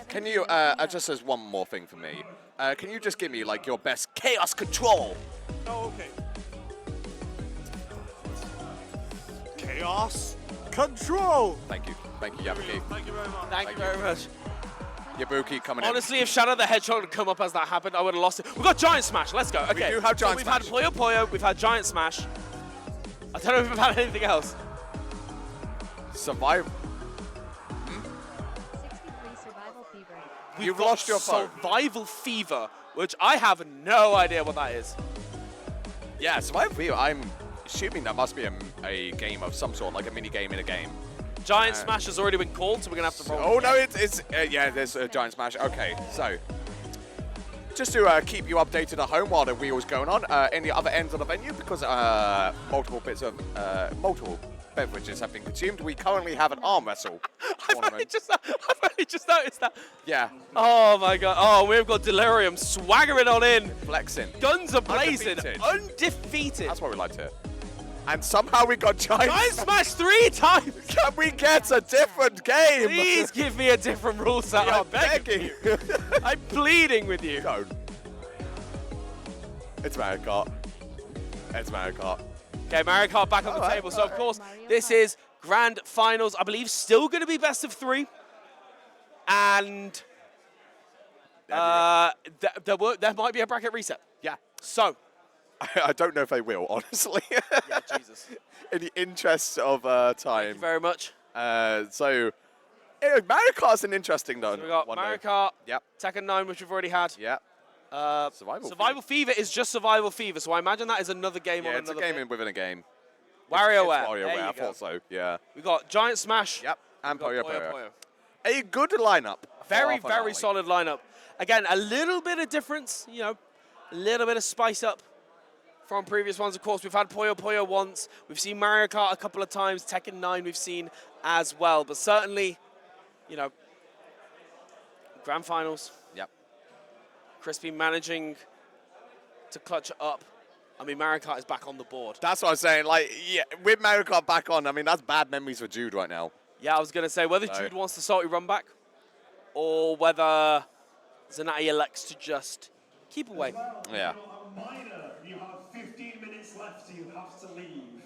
Can you, just as one more thing for me, can you just give me, like, your best chaos control? oh, okay. Chaos control. Thank you, Yabaki. Thank you very much. Thank you very much. Yabuki coming in. Honestly, if Shadow the Hedgehog had come up as that happened, I would have lost it. We've got Giant Smash. Let's go. Okay. do have Giant We've Smash. had Puyo Puyo. We've had Giant Smash. I don't know if we've had anything else. Survive. 63 survival fever. You've got lost your phone. Survival Fever, which I have no idea what that is. Yeah, Survival Fever, I'm assuming that must be a game of some sort, like a mini game in a game. Giant Smash has already been called, so we're going to have to roll. Oh, no, it's yeah, there's a Giant Smash. Okay, so just to keep you updated at home while the wheel's going on, in the other ends of the venue, because multiple beverages have been consumed, we currently have an arm wrestle I've only tournament. just noticed that. Yeah, Oh my god. Oh, we've got Delirium swaggering on in. flexing. Guns are blazing. Undefeated. Undefeated. That's what we like to hear. And somehow we got Giant Giant Smash 3 times. Can we get a different game? Please give me a different rule set. We I'm are begging. begging. I'm pleading with you. Don't. It's Mario Kart. It's Mario Kart. Okay, Mario Kart back on the Alright, table. So, of course, this is Grand Finals. I believe still going to be best of 3. And there might be a bracket reset. Yeah. So, I don't know if they will, honestly. yeah, Jesus. In the interest of Thank time. you very much. So, anyway, Mario Kart's an interesting one. So we got Mario Kart, Yep. Tekken 9, which we've already had. Yep. Survival Survival Fever is just Survival Fever, so I imagine that is another game Yeah, on it's a another game bit. within a game. WarioWare. It's WarioWare, There I you go. thought so, yeah. We got Giant Smash. Yep. And We got Puyo Puyo. Puyo. A good lineup. for Very, our finale. very solid lineup. Again, a little bit of difference, you know, a little bit of spice up from previous ones. Of course, we've had Puyo Puyo once. We've seen Mario Kart a couple of times. Tekken 9 we've seen as well. But certainly, you know, Grand Finals. Yep. Crispy managing to clutch it up. I mean, Mario Kart is back on the board. That's what I'm saying. Like, yeah, with Mario Kart back on, I mean, that's bad memories for Jude right now. Yeah, I was going to say whether So- Jude wants the salty run back or whether Zanatti elects to just keep away. Yeah. Minor, you have 15 minutes left, so you have to leave.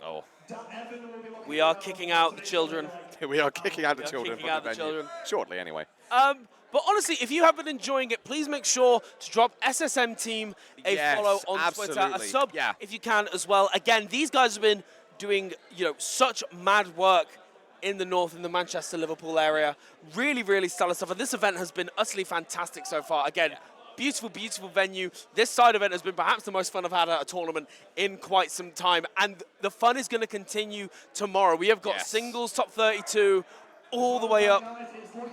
Oh. Evan will be looking We are around kicking to out the make children. We are kicking out the We are children kicking from out the the venue. children. Shortly, anyway. But honestly, if you have been enjoying it, please make sure to drop SSM Team a Yes, follow on Twitter, a absolutely. sub Yeah. if you can as well. Again, these guys have been doing, you know, such mad work in the north, in the Manchester, Liverpool area. Really, really stellar stuff. And this event has been utterly fantastic so far. Again, beautiful, beautiful venue. This side event has been perhaps the most fun I've had at a tournament in quite some time. And the fun is going to continue tomorrow. We have got Yes. singles top 32 all the way up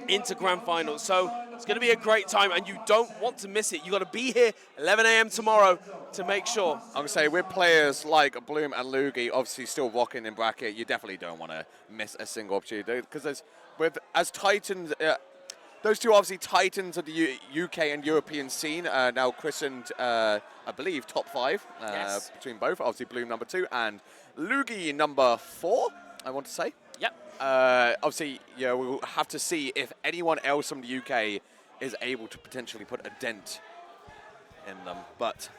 into Grand Finals. So it's going to be a great time, and you don't want to miss it. You got to be here 11 a.m. tomorrow to make sure. I'm going to say, with players like Bloom and Lugi obviously still rocking in bracket, you definitely don't want to miss a single opportunity. Because as Titans, those two obviously titans of the UK and European scene, now christened, I believe, top 5 Yes. between both. Obviously, Bloom number 2 and Lugi number 4, I want to say. Yep. Obviously, yeah, we'll have to see if anyone else from the UK is able to potentially put a dent in them. But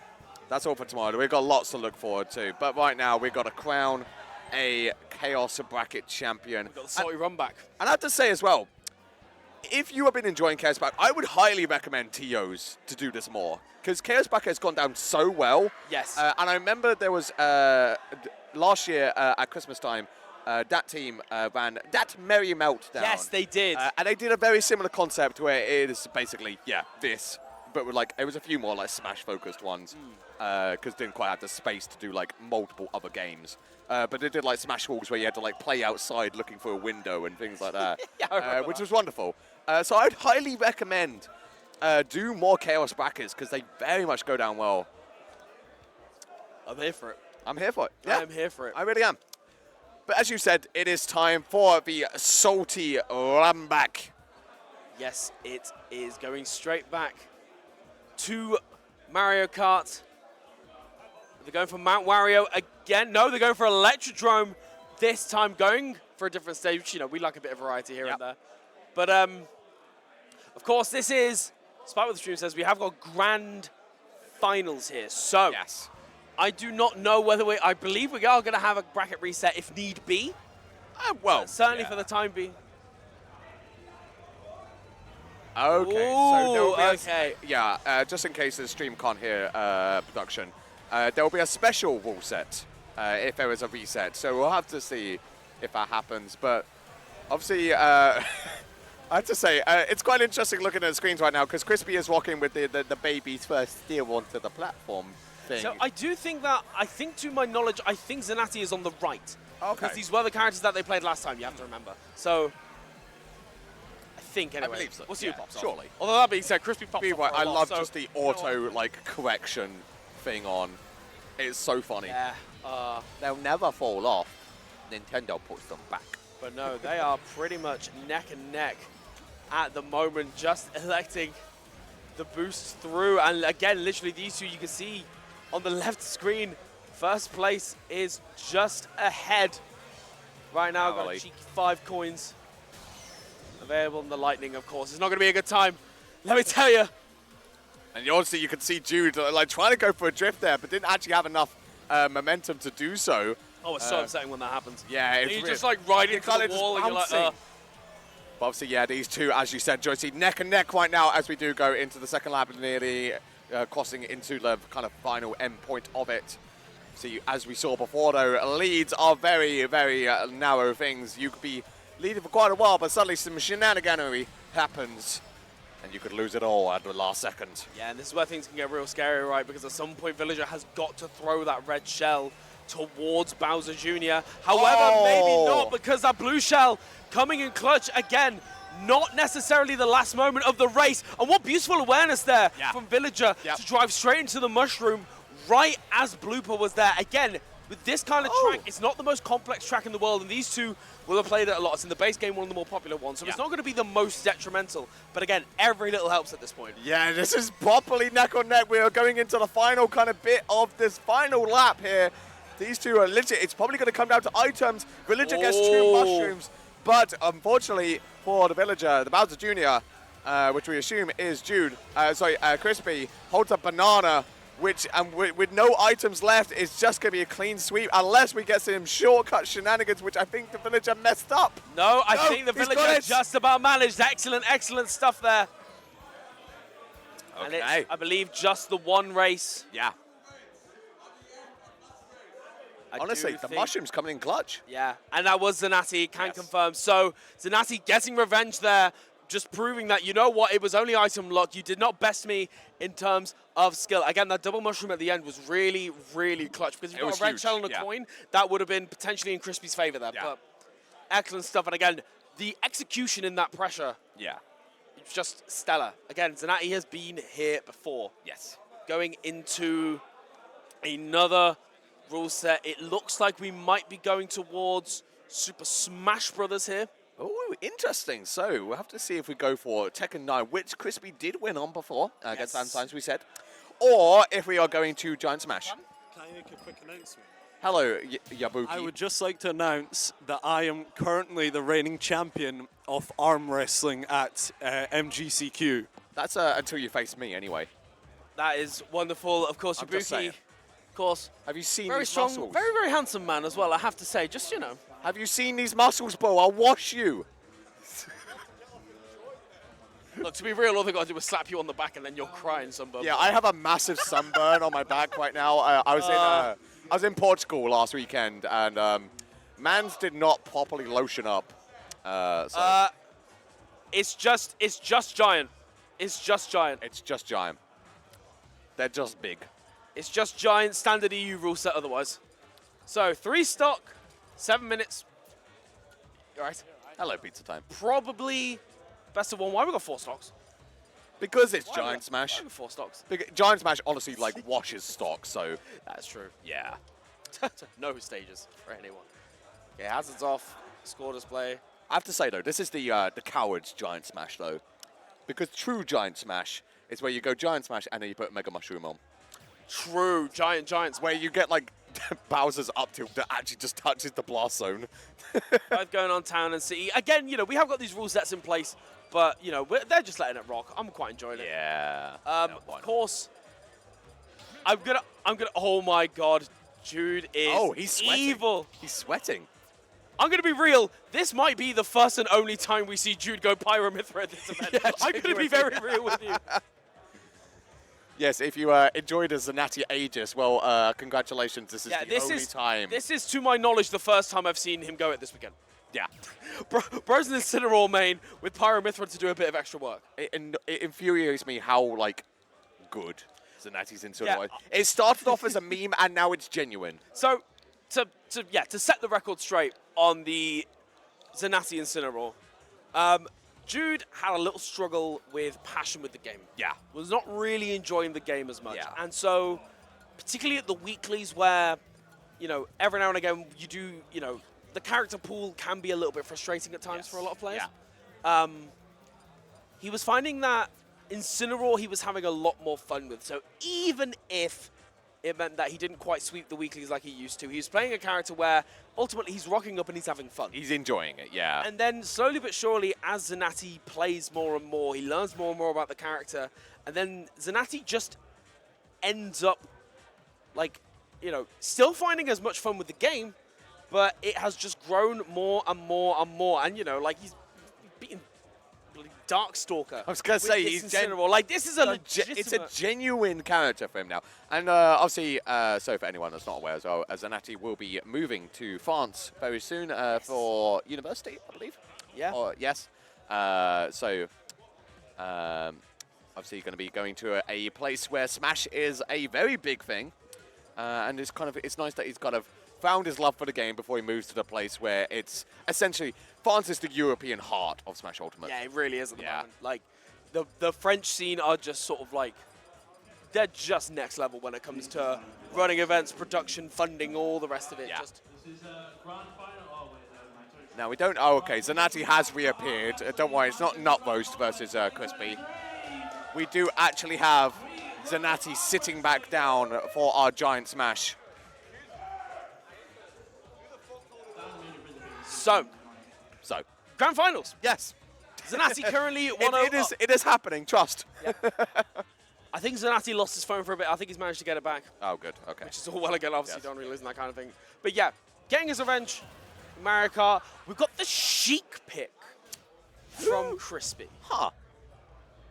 that's all for tomorrow. We've got lots to look forward to. But right now, we've got to crown a Chaos Bracket champion. We've got the salty run back. And I have to say as well, if you have been enjoying Chaos Bracket, I would highly recommend TOs to do this more. Because Chaos Bracket has gone down so well. Yes. And I remember there was, last year at Christmas time, that team ran that Merry Meltdown. Yes, they did. And they did a very similar concept where it is basically, this. But with it was a few more Smash-focused ones. Because didn't quite have the space to do multiple other games. But they did Smash Walls where you had to play outside looking for a window and things like that. Which was wonderful. So I'd highly recommend do more Chaos Brackets because they very much go down well. I'm here for it. I'm here for it. Yeah, I'm here for it. I really am. But as you said, it is time for the salty run back. Yes, it is going straight back to Mario Kart. They're going for Mount Wario again. No, they're going for Electrodrome this time, going for a different stage. We like a bit of variety here and there. But, of course, this is, despite what the stream says, we have got grand finals here. So, yes. I do not know whether I believe we are going to have a bracket reset if need be. Well, certainly for the time being. Okay, Ooh, so there will be just in case the stream can't hear production, there will be a special rule set if there is a reset. So we'll have to see if that happens. But obviously, I have to say, it's quite interesting looking at the screens right now because Crispy is walking with the baby's first steer onto the platform thing. So I do think to my knowledge, I think Zanatti is on the right. Okay. Because these were the characters that they played last time, you have to remember. So, I think anyway. I believe so. We'll see who pops off. Surely. Although that being said, Crispy pops off for a I lot, love so, just the auto correction thing on. It's so funny. Yeah. They'll never fall off. Nintendo puts them back. But no, they are pretty much neck and neck at the moment, just electing the boost through. And again, literally these two you can see on the left screen. First place is just ahead. Right now, got a cheeky 5 coins available in the Lightning, of course. It's not going to be a good time, let me tell you. And obviously you can see Jude trying to go for a drift there, but didn't actually have enough momentum to do so. Oh, it's so upsetting when that happens. Yeah, it's you're just right into the wall and you're like, But obviously, yeah, these two, as you said, Joycey, neck and neck right now as we do go into the second lap and nearly crossing into the kind of final end point of it. See, as we saw before, though, leads are very, very narrow things. You could be leading for quite a while, but suddenly some shenaniganery happens, and you could lose it all at the last second. Yeah, and this is where things can get real scary, right? Because at some point, Villager has got to throw that red shell towards Bowser Jr. However, maybe not, because that blue shell coming in clutch again. Not necessarily the last moment of the race. And what beautiful awareness there from Villager to drive straight into the mushroom right as Blooper was there. Again, with this kind of track, it's not the most complex track in the world, and these two will have played it a lot. It's in the base game, one of the more popular ones, so it's not going to be the most detrimental. But again, every little helps at this point. Yeah, this is properly neck on neck. We are going into the final kind of bit of this final lap here. These two are legit. It's probably going to come down to items. Villager gets 2 mushrooms, but unfortunately for the Villager, the Bowser Jr., which we assume is Jude, Crispy, holds a banana, which, with no items left, is just going to be a clean sweep, unless we get some shortcut shenanigans, which I think the Villager messed up. No, I think the Villager just about managed. Excellent, excellent stuff there. Okay. And it's, I believe, just the one race. Yeah. Honestly, the mushrooms coming in clutch. Yeah, and that was Zanatti, can confirm. So, Zanatti getting revenge there, just proving that, you know what, it was only item luck. You did not best me in terms of skill. Again, that double mushroom at the end was really, really clutch. Because if you got a red shell and a coin, that would have been potentially in Crispy's favor there. But excellent stuff. And again, the execution in that pressure. Yeah. It's just stellar. Again, Zanatti has been here before. Yes. Going into another rule set. It looks like we might be going towards Super Smash Brothers here. Oh, interesting. So we'll have to see if we go for Tekken 9, which Crispy did win on before against Ansigns, we said, or if we are going to Giant Smash. Can I make a quick announcement? Hello, Yabuki. I would just like to announce that I am currently the reigning champion of arm wrestling at MGCQ. That's until you face me, anyway. That is wonderful. Of course, I'm just saying. Ibuki, of course, Have you seen very these strong, muscles? very, very handsome man as well, I have to say. Just, you know. Have you seen these muscles, bro? I'll wash you. Look, to be real, all they got to do was slap you on the back and then you're crying, sunburn. Yeah, I have a massive sunburn on my back right now. I was in Portugal last weekend, and Mans did not properly lotion up. It's just giant. It's just giant. It's just giant. They're just big. It's just giant standard EU rule set otherwise. So 3 stock, 7 minutes. All right. Hello, pizza time. Probably best of 1. Why we got 4 stocks? Because it's Why we Giant got- Smash. why we got 4 stocks. Giant Smash honestly like washes stock, so That's true. yeah. No stages for anyone. Okay, hazards off. Score display. I have to say though, this is the coward's Giant Smash though, because true Giant Smash is where you go Giant Smash and then you put Mega Mushroom on, True. Giants. where you get like Bowser's up tilt that actually just touches the blast zone. Both going on town and city. Again, you know, we have got these rule sets in place, but, you know, they're just letting it rock. I'm quite enjoying it. Yeah. Of course, I'm gonna, oh my God, Jude is Oh, he's sweating. evil. He's sweating. I'm gonna be real, this might be the first and only time we see Jude go Pyromithra at this event. Yeah, I'm gonna be very real with you. Yes, if you enjoyed the Zanati Aegis, well, congratulations. This is the only time. This is, to my knowledge, the first time I've seen him go it this weekend. Yeah. Bro's in the Incineroar main with Pyromithra to do a bit of extra work. It infuriates me how, like, good Zanati's in Incineroar. It started off as a meme, and now it's genuine. So, to set the record straight on the Zanati Incineroar, Jude had a little struggle with passion with the game. Yeah. Was not really enjoying the game as much. Yeah. And so, particularly at the weeklies where, you know, every now and again you do, you know, the character pool can be a little bit frustrating at times for a lot of players. Yeah. He was finding that Incineroar he was having a lot more fun with. So even if it meant that he didn't quite sweep the weeklies like he used to, he was playing a character where ultimately he's rocking up and he's having fun. He's enjoying it, yeah. And then slowly but surely, as Zanati plays more and more, he learns more and more about the character, and then Zanati just ends up, like, you know, still finding as much fun with the game, but it has just grown more and more and more. And, you know, like, he's beating bloody Darkstalker. I was going to say, this he's Incineroar. Like, this is a legitimate... it's a genuine character for him now. And obviously, so for anyone that's not aware as well, Zanati will be moving to France very soon for university, I believe. Yeah. Or, yes. So, obviously going to be going to a place where Smash is a very big thing. And it's nice that he's kind of found his love for the game before he moves to the place where it's essentially France is the European heart of Smash Ultimate. Yeah, it really is at the Yeah. moment. Like, the French scene are just sort of like, they're just next level when it comes to running events, production, funding, all the rest of it. Yeah. Just Now we don't. Oh, okay. Zanati has reappeared. Don't worry, it's not Nut Roast versus Crispy. We do actually have Zanati sitting back down for our Giant Smash. So, Grand Finals. Yes. Zanati currently 1-0. It is happening. Trust. I think Zanati lost his phone for a bit. I think he's managed to get it back, Oh, good. Okay. which is all well again. Obviously, Yes. don't really listen that kind of thing. But yeah, getting his revenge. Mario Kart. We've got the Sheik pick from Crispy. Huh.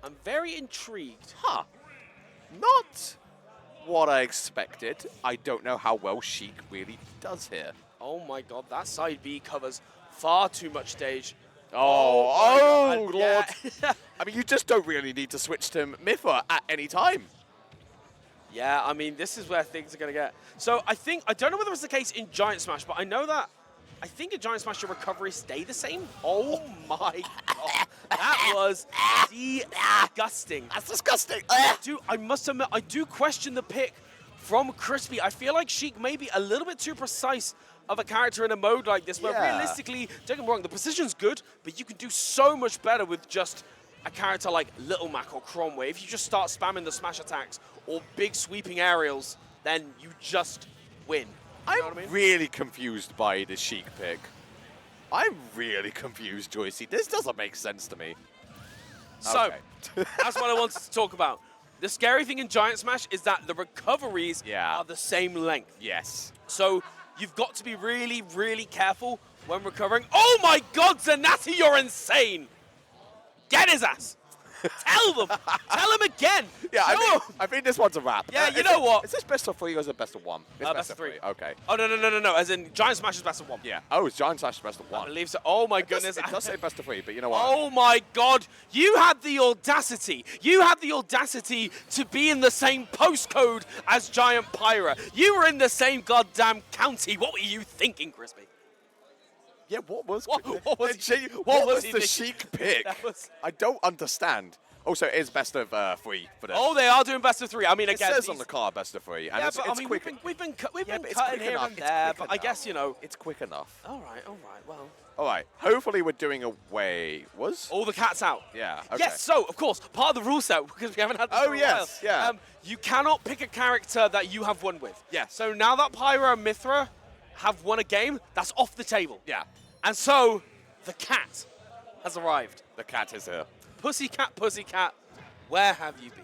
I'm very intrigued. Huh. Not what I expected. I don't know how well Sheik really does here. Oh my God, that side B covers far too much stage. Oh, my Lord. God. Yeah. I mean, you just don't really need to switch to Miffa at any time. Yeah, I mean, this is where things are going to get. So I don't know whether it's the case in Giant Smash, but I know that, I think in Giant Smash, your recoveries stay the same. Oh my God. That was disgusting. That's disgusting. I must admit, I do question the pick from Crispy. I feel like Sheik may be a little bit too precise of a character in a mode like this, where realistically, don't get me wrong, the precision's good, but you can do so much better with just a character like Little Mac or Cromway. If you just start spamming the smash attacks or big sweeping aerials, then you just win. You know what I mean? Really confused by the Sheik pick. I'm really confused, Joycey. This doesn't make sense to me. So, Okay. that's what I wanted to talk about. The scary thing in Giant Smash is that the recoveries are the same length. Yes. So you've got to be really, really careful when recovering. Oh my God, Zanatti, you're insane! Get his ass! Tell them! Tell him again! Yeah, Show him. I think this one's a wrap. Yeah, you know what? Is this best of 3 or is it best of 1? It's Best of 3. Okay. Oh, no. As in, Giant Smash is best of 1. Yeah. Oh, it's Giant Slash best of 1. I believe so. Oh my goodness. It does say best of 3, but you know what? Oh my God. You had the audacity. You had the audacity to be in the same postcode as Giant Pyra. You were in the same goddamn county. What were you thinking, Crispy? Yeah, what was What was what was he the thinking? Sheik pick? That was- I don't understand. Also, it is best of 3 for this. Oh, they are doing best of 3. I mean, it again, says on the card best of 3, and yeah, it's, but it's I mean, quick. we've been but it's cutting quick here enough. and It's there, quick but I enough. guess, you know. It's quick enough. All right, well. All right. Hopefully, we're doing away. All the cats out. Yeah. Okay. Yes, so, of course, part of the rule set, because we haven't had this Oh, for a yes, while, yeah. you cannot pick a character that you have won with. Yes. So now that Pyra and Mithra have won a game, that's off the table. Yeah. And so, the cat has arrived. The cat is here. Pussycat, where have you been?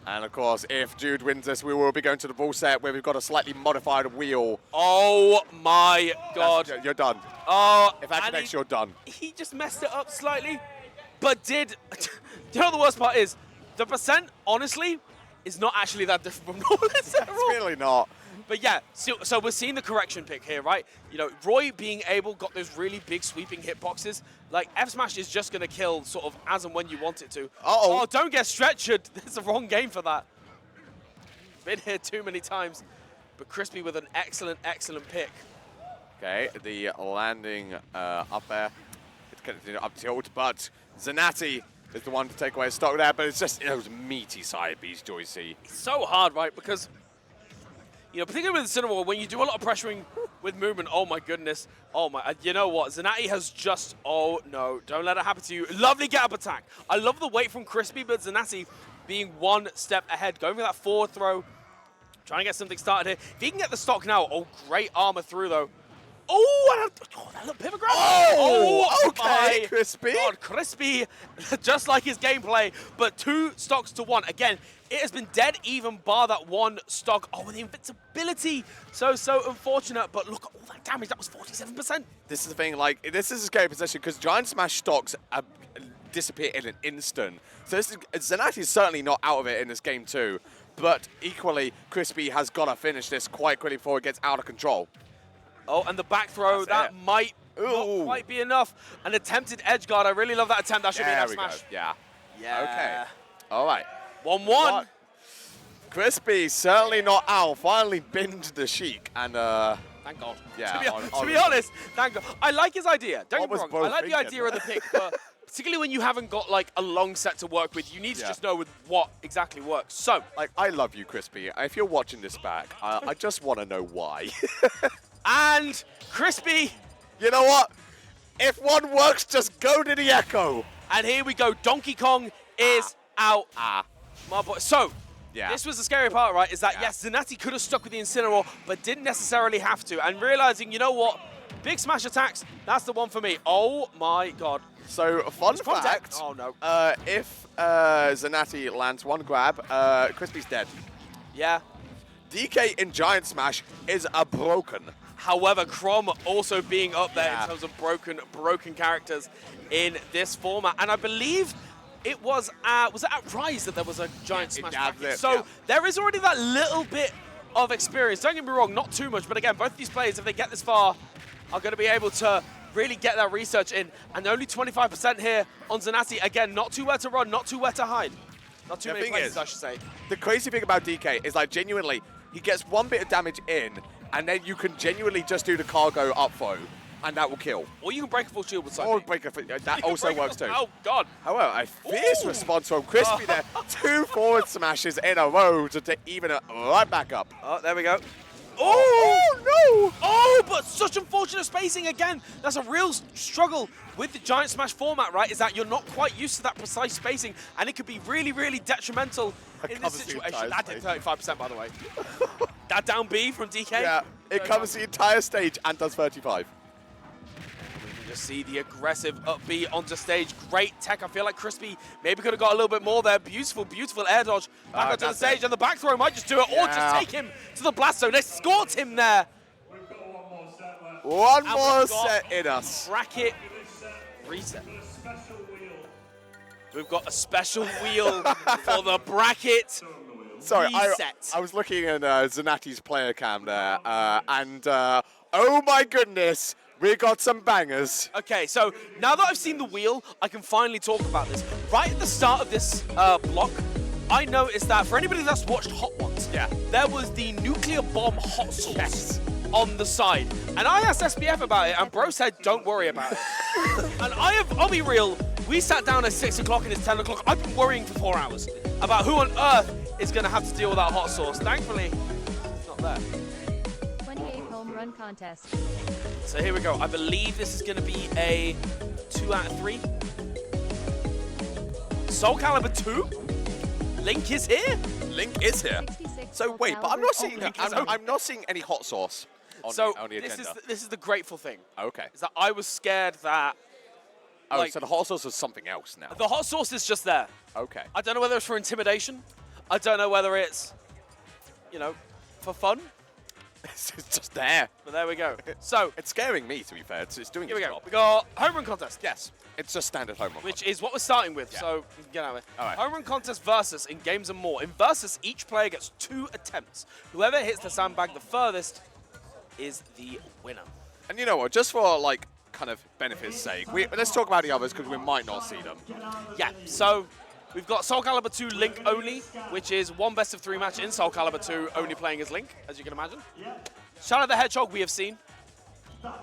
And of course, if Jude wins this, we will be going to the ball set where we've got a slightly modified wheel. Oh my God. You're done. Oh, If that and connects, you're done. he just messed it up slightly, but did. Do you know what the worst part is? The percent, honestly, is not actually that different from normal. It's really not. But yeah, so we're seeing the correction pick here, right? You know, Roy being got those really big sweeping hitboxes. Like, F Smash is just going to kill sort of as and when you want it to. Uh-oh. Oh, don't get stretched. There's the wrong game for that. Been here too many times. But Crispy with an excellent pick. Okay, the landing up there. It's going to up tilt, but Zanatti is the one to take away his stock there, but it's just those meaty side Bs, Joycey. It's so hard, right? Because, you know, particularly with Cinema, when you do a lot of pressuring with movement, oh my goodness. Oh my, you know what? Zanatti has just, oh no, don't let it happen to you. Lovely get-up attack. I love the weight from Crispy, but Zanatti being one step ahead, going for that forward throw, trying to get something started here. If he can get the stock now, oh, great armor through though. Oh, that little pivot grab. Oh, okay, my Crispy. God, Crispy, just like his gameplay, but 2 stocks to 1. Again, it has been dead even bar that 1 stock. Oh, and the invincibility. So unfortunate, but look at all that damage. That was 47%. This is the thing, like, this is a scary position because Giant Smash stocks disappear in an instant. So Zanatti is certainly not out of it in this game too, but equally, Crispy has got to finish this quite quickly before it gets out of control. Oh, and the back throw, That's that it. might Ooh. not quite be enough. An attempted edge guard. I really love that attempt. That should be There an we smash. go. Yeah. Yeah. Okay. All right. 1-1. Crispy certainly not out. Finally binned the Sheik, and Thank God. Yeah, To be honest, thank God. I like his idea. Don't What get me was wrong. I Bo like the thinking? idea of the pick, but particularly when you haven't got like a long set to work with, you need to just know with what exactly works. So, like, I love you, Crispy. If you're watching this back, I just want to know why. and Crispy, You know what? If one works, just go to the Echo. and here we go. Donkey Kong is out. Ah. My boy. So, Yeah. this was the scary part, right? Is that, yes, Zanatti could have stuck with the Incineroar, but didn't necessarily have to. And realizing, you know what? Big smash attacks, that's the one for me. Oh my God. So, fun contact. fact. Oh, no. If Zanatti lands 1 grab, Crispy's dead. Yeah. DK in Giant Smash is a broken. However, Crom also being up there Yeah. in terms of broken characters in this format. And I believe it was it at Rise that there was a Giant Smash that's package. it, So yeah. there is already that little bit of experience. Don't get me wrong, not too much. But again, both these players, if they get this far, are going to be able to really get that research in. And only 25% here on Zanatti. Again, not too where to run, not too where to hide. Not too The many thing places, is, I should say. The crazy thing about DK is, like, genuinely, he gets 1 bit of damage in, and then you can genuinely just do the cargo up throw. and that will kill. Or you can break a full shield with something. Or break a, that also works too. Oh, God. However, a fierce response from Crispy there. 2 forward smashes in a row to even it right back up. Oh, there we go. Oh, no! Oh, but such unfortunate spacing again. That's a real struggle with the Giant Smash format, right? Is that you're not quite used to that precise spacing, and it could be really, really detrimental in this situation. That did 35%, by the way. That down B from DK. Yeah, it covers the entire stage and does 35. Just see the aggressive up B onto stage. Great tech. I feel like Crispy maybe could have got a little bit more there. Beautiful, beautiful air dodge back onto the stage, and the back throw might just do it, or just take him to the blast zone. Escort him there. We've got one more set left. One And more we've got set in us. Bracket reset. A special wheel. We've got a special wheel for the bracket. Sorry, reset. I was looking at Zanati's player cam there, and oh my goodness, we got some bangers. Okay, so now that I've seen the wheel, I can finally talk about this. Right at the start of this block, I noticed that for anybody that's watched Hot Ones, there was the nuclear bomb hot sauce on the side. And I asked SBF about it, and bro said, don't worry about it. And I'll be real, we sat down at 6 o'clock and it's 10 o'clock. I've been worrying for 4 hours about who on earth is going to have to deal with that hot sauce. Thankfully, it's not there. 28 home run contest. So here we go. I believe this is going to be a 2 out of 3. Soul Calibur 2? Link is here? Link is here. 66 So Soul wait, but I'm not Calibur seeing Link is I'm not seeing any hot sauce on, So on the this agenda. is the grateful thing. Okay. Is that I was scared that Oh, like- so the hot sauce is something else now. the hot sauce is just there. Okay. I don't know whether it's for intimidation. I don't know whether it's, you know, for fun. It's just there. But there we go. So It's scaring me, to be fair. It's doing here we its go. job. We got home run contest. Yes, it's just standard home run. Which is what we're starting with. Yeah. So get out of it. All right. Home run contest versus in games and more. In versus, each player gets 2 attempts. Whoever hits the sandbag the furthest is the winner. And you know what? Just for like kind of benefit's sake, let's talk about the others because we might not see them. Yeah. So we've got Soul Calibur 2 Link only, which is 1 best of 3 match in Soul Calibur 2, only playing as Link, as you can imagine. Shadow the Hedgehog we have seen.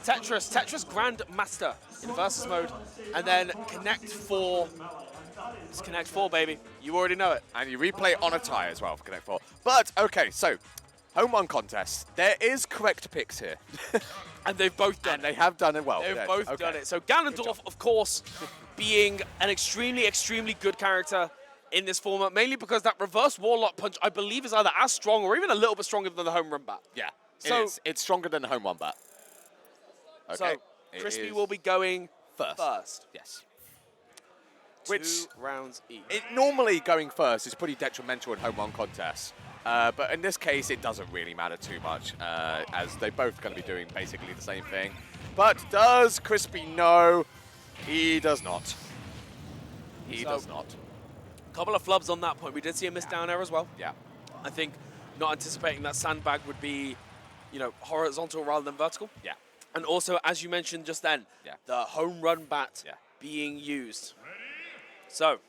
Tetris Grandmaster in versus mode, and then Connect 4. It's Connect 4, baby. You already know it. And you replay on a tie as well for Connect 4. But okay, so home run contest. There is correct picks here. And they've both done And they have done it well. They've Yeah, both okay. done it. So Ganondorf, of course, being an extremely, extremely good character in this format, mainly because that reverse Warlock punch, I believe, is either as strong or even a little bit stronger than the home run bat. Yeah, So- it is. It's stronger than the home run bat. Okay. So it Crispy is will be going first. Yes. 2 Which rounds each. normally going first is pretty detrimental in home run contests. But in this case, it doesn't really matter too much, as they're both going to be doing basically the same thing. But does Crispy know? He does not. He does not. Couple of flubs on that point. We did see a miss down air as well. Yeah. I think not anticipating that sandbag would be, you know, horizontal rather than vertical. Yeah. And also, as you mentioned just then, Yeah. the home run bat Yeah. being used. So,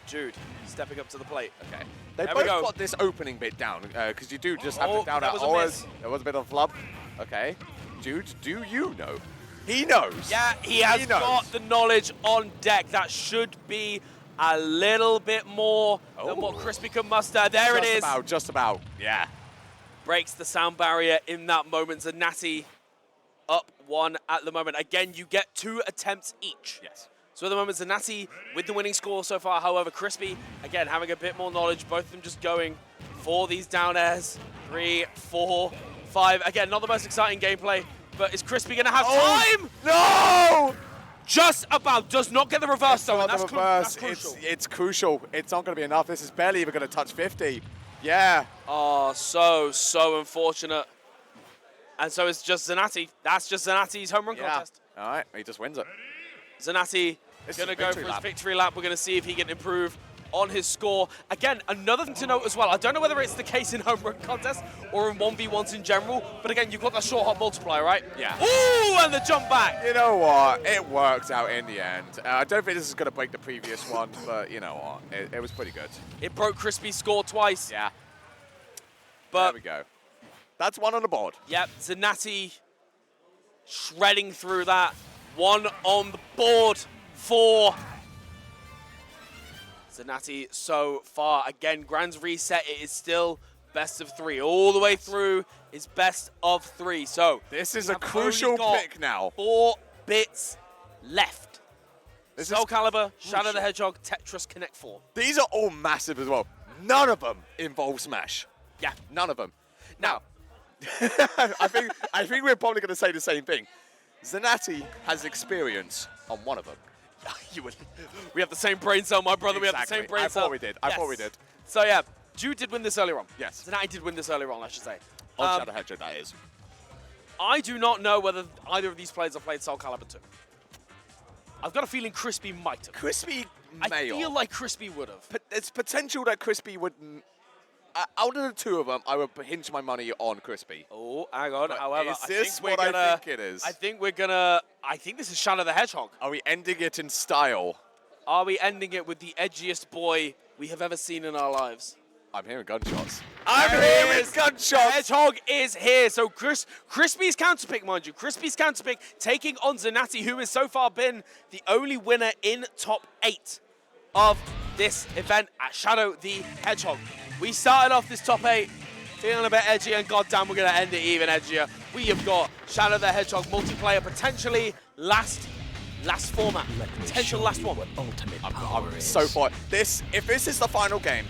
Jude, stepping up to the plate. Okay. They There we both go. got this opening bit down, because you do just have Oh, to down that out. was a Oh, miss. there was a bit of flub. Okay. Jude, do you know? He knows. Yeah, he has knows. got the knowledge on deck. That should be a little bit more than what Crispy can muster. There it is. Just about. Yeah. Breaks the sound barrier in that moment. Zanati up 1 at the moment. Again, you get 2 attempts each. Yes. So at the moment, Zanati with the winning score so far. However, Crispy, again, having a bit more knowledge. Both of them just going for these down airs. 3, 4, 5. Again, not the most exciting gameplay, but is Crispy going to have time? No! Just about. Does not get the reverse, though, and that's Reverse. crucial. It's crucial. It's not going to be enough. This is barely even going to touch 50. Yeah. Oh, so unfortunate. And so it's just Zanati. That's just Zanati's home run contest. All right. He just wins it. Zanati This going to is a go for victory his lap. victory lap. We're going to see if he can improve on his score. Again, another thing to note as well. I don't know whether it's the case in home run contests or in 1v1s in general, but again, you've got that short hop multiplier, right? Yeah. Ooh, and the jump back. You know what? It worked out in the end. I don't think this is going to break the previous one, but you know what? It was pretty good. It broke Crispy's score twice. Yeah. But There we go. That's 1 on the board. yep, Zanati shredding through that. 1 on the board for Zenati so far. Again, Grand's reset, it is still best of 3. All the way through is best of 3. So this is a crucial pick now. 4 bits left. This Soul is Calibur, Shadow the Hedgehog, Tetris Connect 4. These are all massive as well. None of them involve Smash. Yeah. None of them. Now, I think we're probably going to say the same thing. Zenati has experience on one of them. We have the same brain cell, my brother. Exactly. We have the same brain cell. I thought we did. I thought we did. So yeah, Jude did win this earlier on. Yes. Zenati did win this earlier on, I should say. On Shadow Hedgehog, that is. I do not know whether either of these players have played Soul Calibur 2. I've got a feeling Crispy might have. Crispy may I feel have. like Crispy would have. But it's potential that Crispy would. Out of the two of them, I would hinge my money on Crispy. Oh, hang on. But However, is this what I think it is? I think we're gonna. I think this is Shadow the Hedgehog. Are we ending it in style? Are we ending it with the edgiest boy we have ever seen in our lives? I'm hearing gunshots. I'm hearing gunshots! Hedgehog is here. So Crispy's counterpick, mind you. Crispy's counterpick taking on Zenati, who has so far been the only winner in top 8 of this event at Shadow the Hedgehog. We started off this top 8 feeling a bit edgy, and goddamn, we're going to end it even edgier. We have got Shadow the Hedgehog multiplayer, potentially last format. Potential last one. I'm so for it. If this is the final game,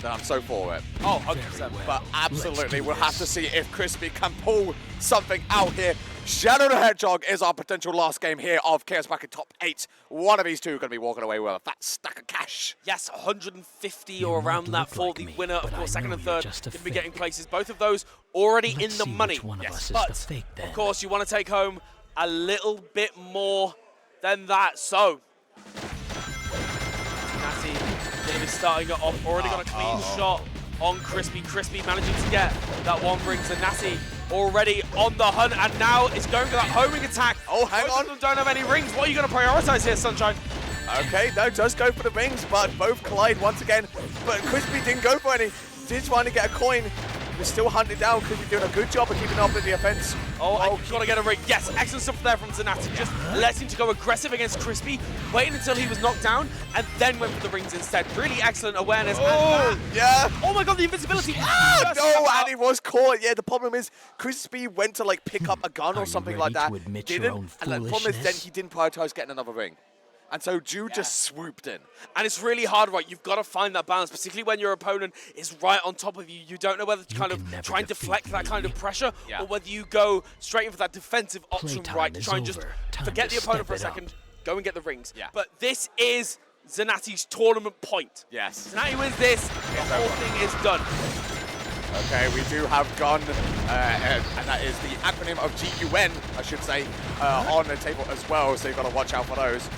then I'm so for it. Oh, 100%. But absolutely, we'll have to see if Crispy can pull something out here. Shadow the Hedgehog is our potential last game here of Chaos Bracket Top 8. One of these two are going to be walking away with a fat stack of cash. Yes, 150 or around that for the winner. Of course, second and third going to be getting places. Both of those already in the money. Yes, but, of course, you want to take home a little bit more than that. So, Natty going to be starting it off. Already got a clean shot on Crispy. Crispy managing to get that one ring to Natty. Already on the hunt, and now it's going for that homing attack. Oh, hang on. Both of them don't have any rings. What are you going to prioritize here, Sunshine? Okay, no, just go for the rings, but both collide once again. But Crispy didn't go for any. Did trying to get a coin. We're still hunting down. Crispy doing a good job of keeping up with the offense. Oh, got to get a ring. Yes, excellent stuff there from Zenati. Just let him to go aggressive against Crispy, waiting until he was knocked down, and then went for the rings instead. Really excellent awareness. Oh, yeah. Oh my god, the invincibility. No, and he was caught. Yeah, the problem is Crispy went to like pick up a gun or something like that. Didn't, and the problem is then he didn't prioritize getting another ring. And so Jude just swooped in. And it's really hard, right? You've got to find that balance, particularly when your opponent is right on top of you. You don't know whether to kind of try and deflect that kind of pressure or whether you go straight in for that defensive option, right? Try and just forget the opponent for a second, go and get the rings. Yeah. But this is Zenati's tournament point. Yes. Zenati wins this, the whole thing is done. Okay, we do have GUN, and that is the acronym of GUN, I should say, on the table as well, so you've got to watch out for those.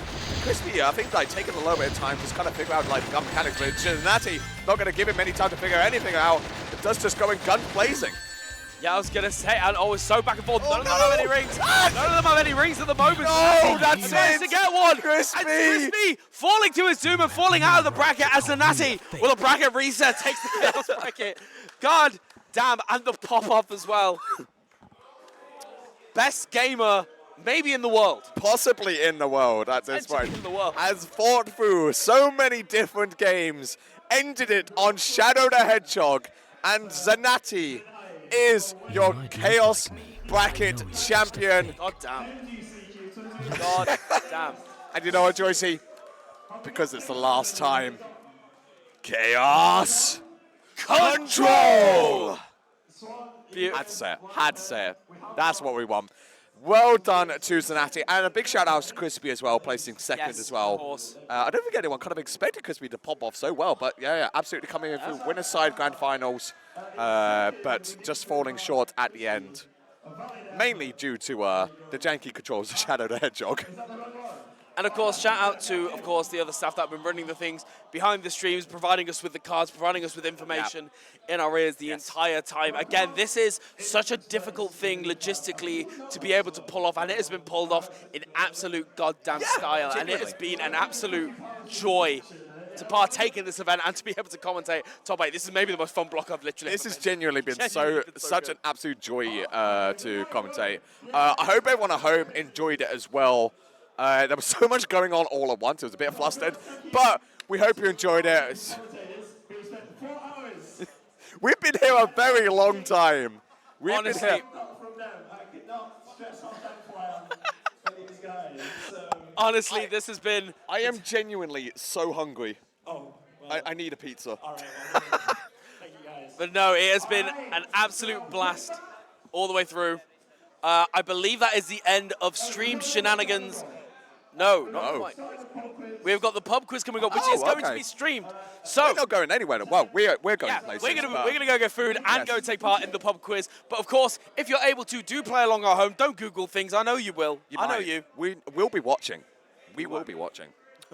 Crispy, I think, like, taking a little bit of time, just kind of figure out, like, the gun mechanics, but Zenati not going to give him any time to figure anything out. It does just go in gun blazing. Yeah, I was going to say, and it's so back and forth. None of them have any rings. None of them have any rings at the moment. No, that's it. To get one. Crispy. And Crispy falling to his doom and falling out of the bracket as Zenati, well, the bracket reset takes the Chaos bracket. God damn, and the pop-up as well. Best gamer, maybe in the world. Possibly in the world at this point. In the world. Has fought through so many different games, ended it on Shadow the Hedgehog, and Zenati is your Chaos Bracket champion. God damn. God damn. And you know what, Joycey? Because it's the last time. Chaos Control! Had to say it. Had to say it. That's what we want. Well done to Zenati, and a big shout out to Crispy as well, placing second as well. Of course. I don't think anyone kind of expected Crispy to pop off so well, but yeah, absolutely coming in through winner's side grand finals, but just falling short at the end, mainly due to the janky controls of Shadow the Hedgehog. And of course, shout out to, of course, the other staff that have been running the things behind the streams, providing us with the cards, providing us with information in our ears the entire time. Again, this is such a difficult thing logistically to be able to pull off, and it has been pulled off in absolute goddamn style. Genuinely. And it has been an absolute joy to partake in this event and to be able to commentate top 8. This is maybe the most fun block I've literally This ever has been. genuinely been Genuinely been so such good. an absolute joy to commentate. I hope everyone at home enjoyed it as well. There was so much going on all at once. It was a bit flustered, but we hope you enjoyed it. We've been here a very long time. We've been Honestly, here. honestly, this has been. I am genuinely so hungry. Oh, well, I need a pizza. all right. Well, thank you guys. But no, it has been an absolute blast all the way through. I believe that is the end of streamed shenanigans. No, not quite. We've got the pub quiz coming up, which is going to okay. be streamed. So We're not going anywhere. Well, we're going yeah, places. we're gonna but- go get food and Yes. go take part in the pub quiz. But of course, if you're able to, do play along at home. Don't Google things. I know you will. I know might. you. We will be watching. We will be watching.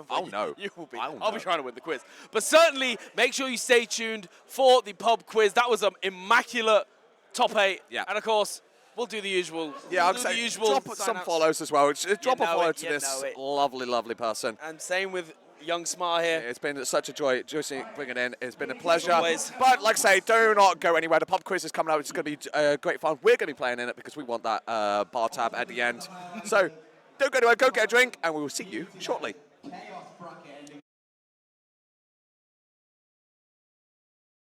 Oh no. You will be. I'll I'll be know. trying to win the quiz. But certainly, make sure you stay tuned for the pub quiz. That was an immaculate top 8. Yeah. And of course, we'll do the usual. Yeah, we'll I'll do say the usual. drop some sign-outs. follows as well. Drop a know follow it, to you this know it. lovely, lovely person. And same with young Smart here. It's been such a joy, Josie, bringing in. It's been a pleasure. Always. But like I say, do not go anywhere. The pub quiz is coming up. It's going to be great fun. We're going to be playing in it because we want that bar tab at the end. So don't go anywhere. Go get a drink, and we will see you shortly. Chaos bracket ending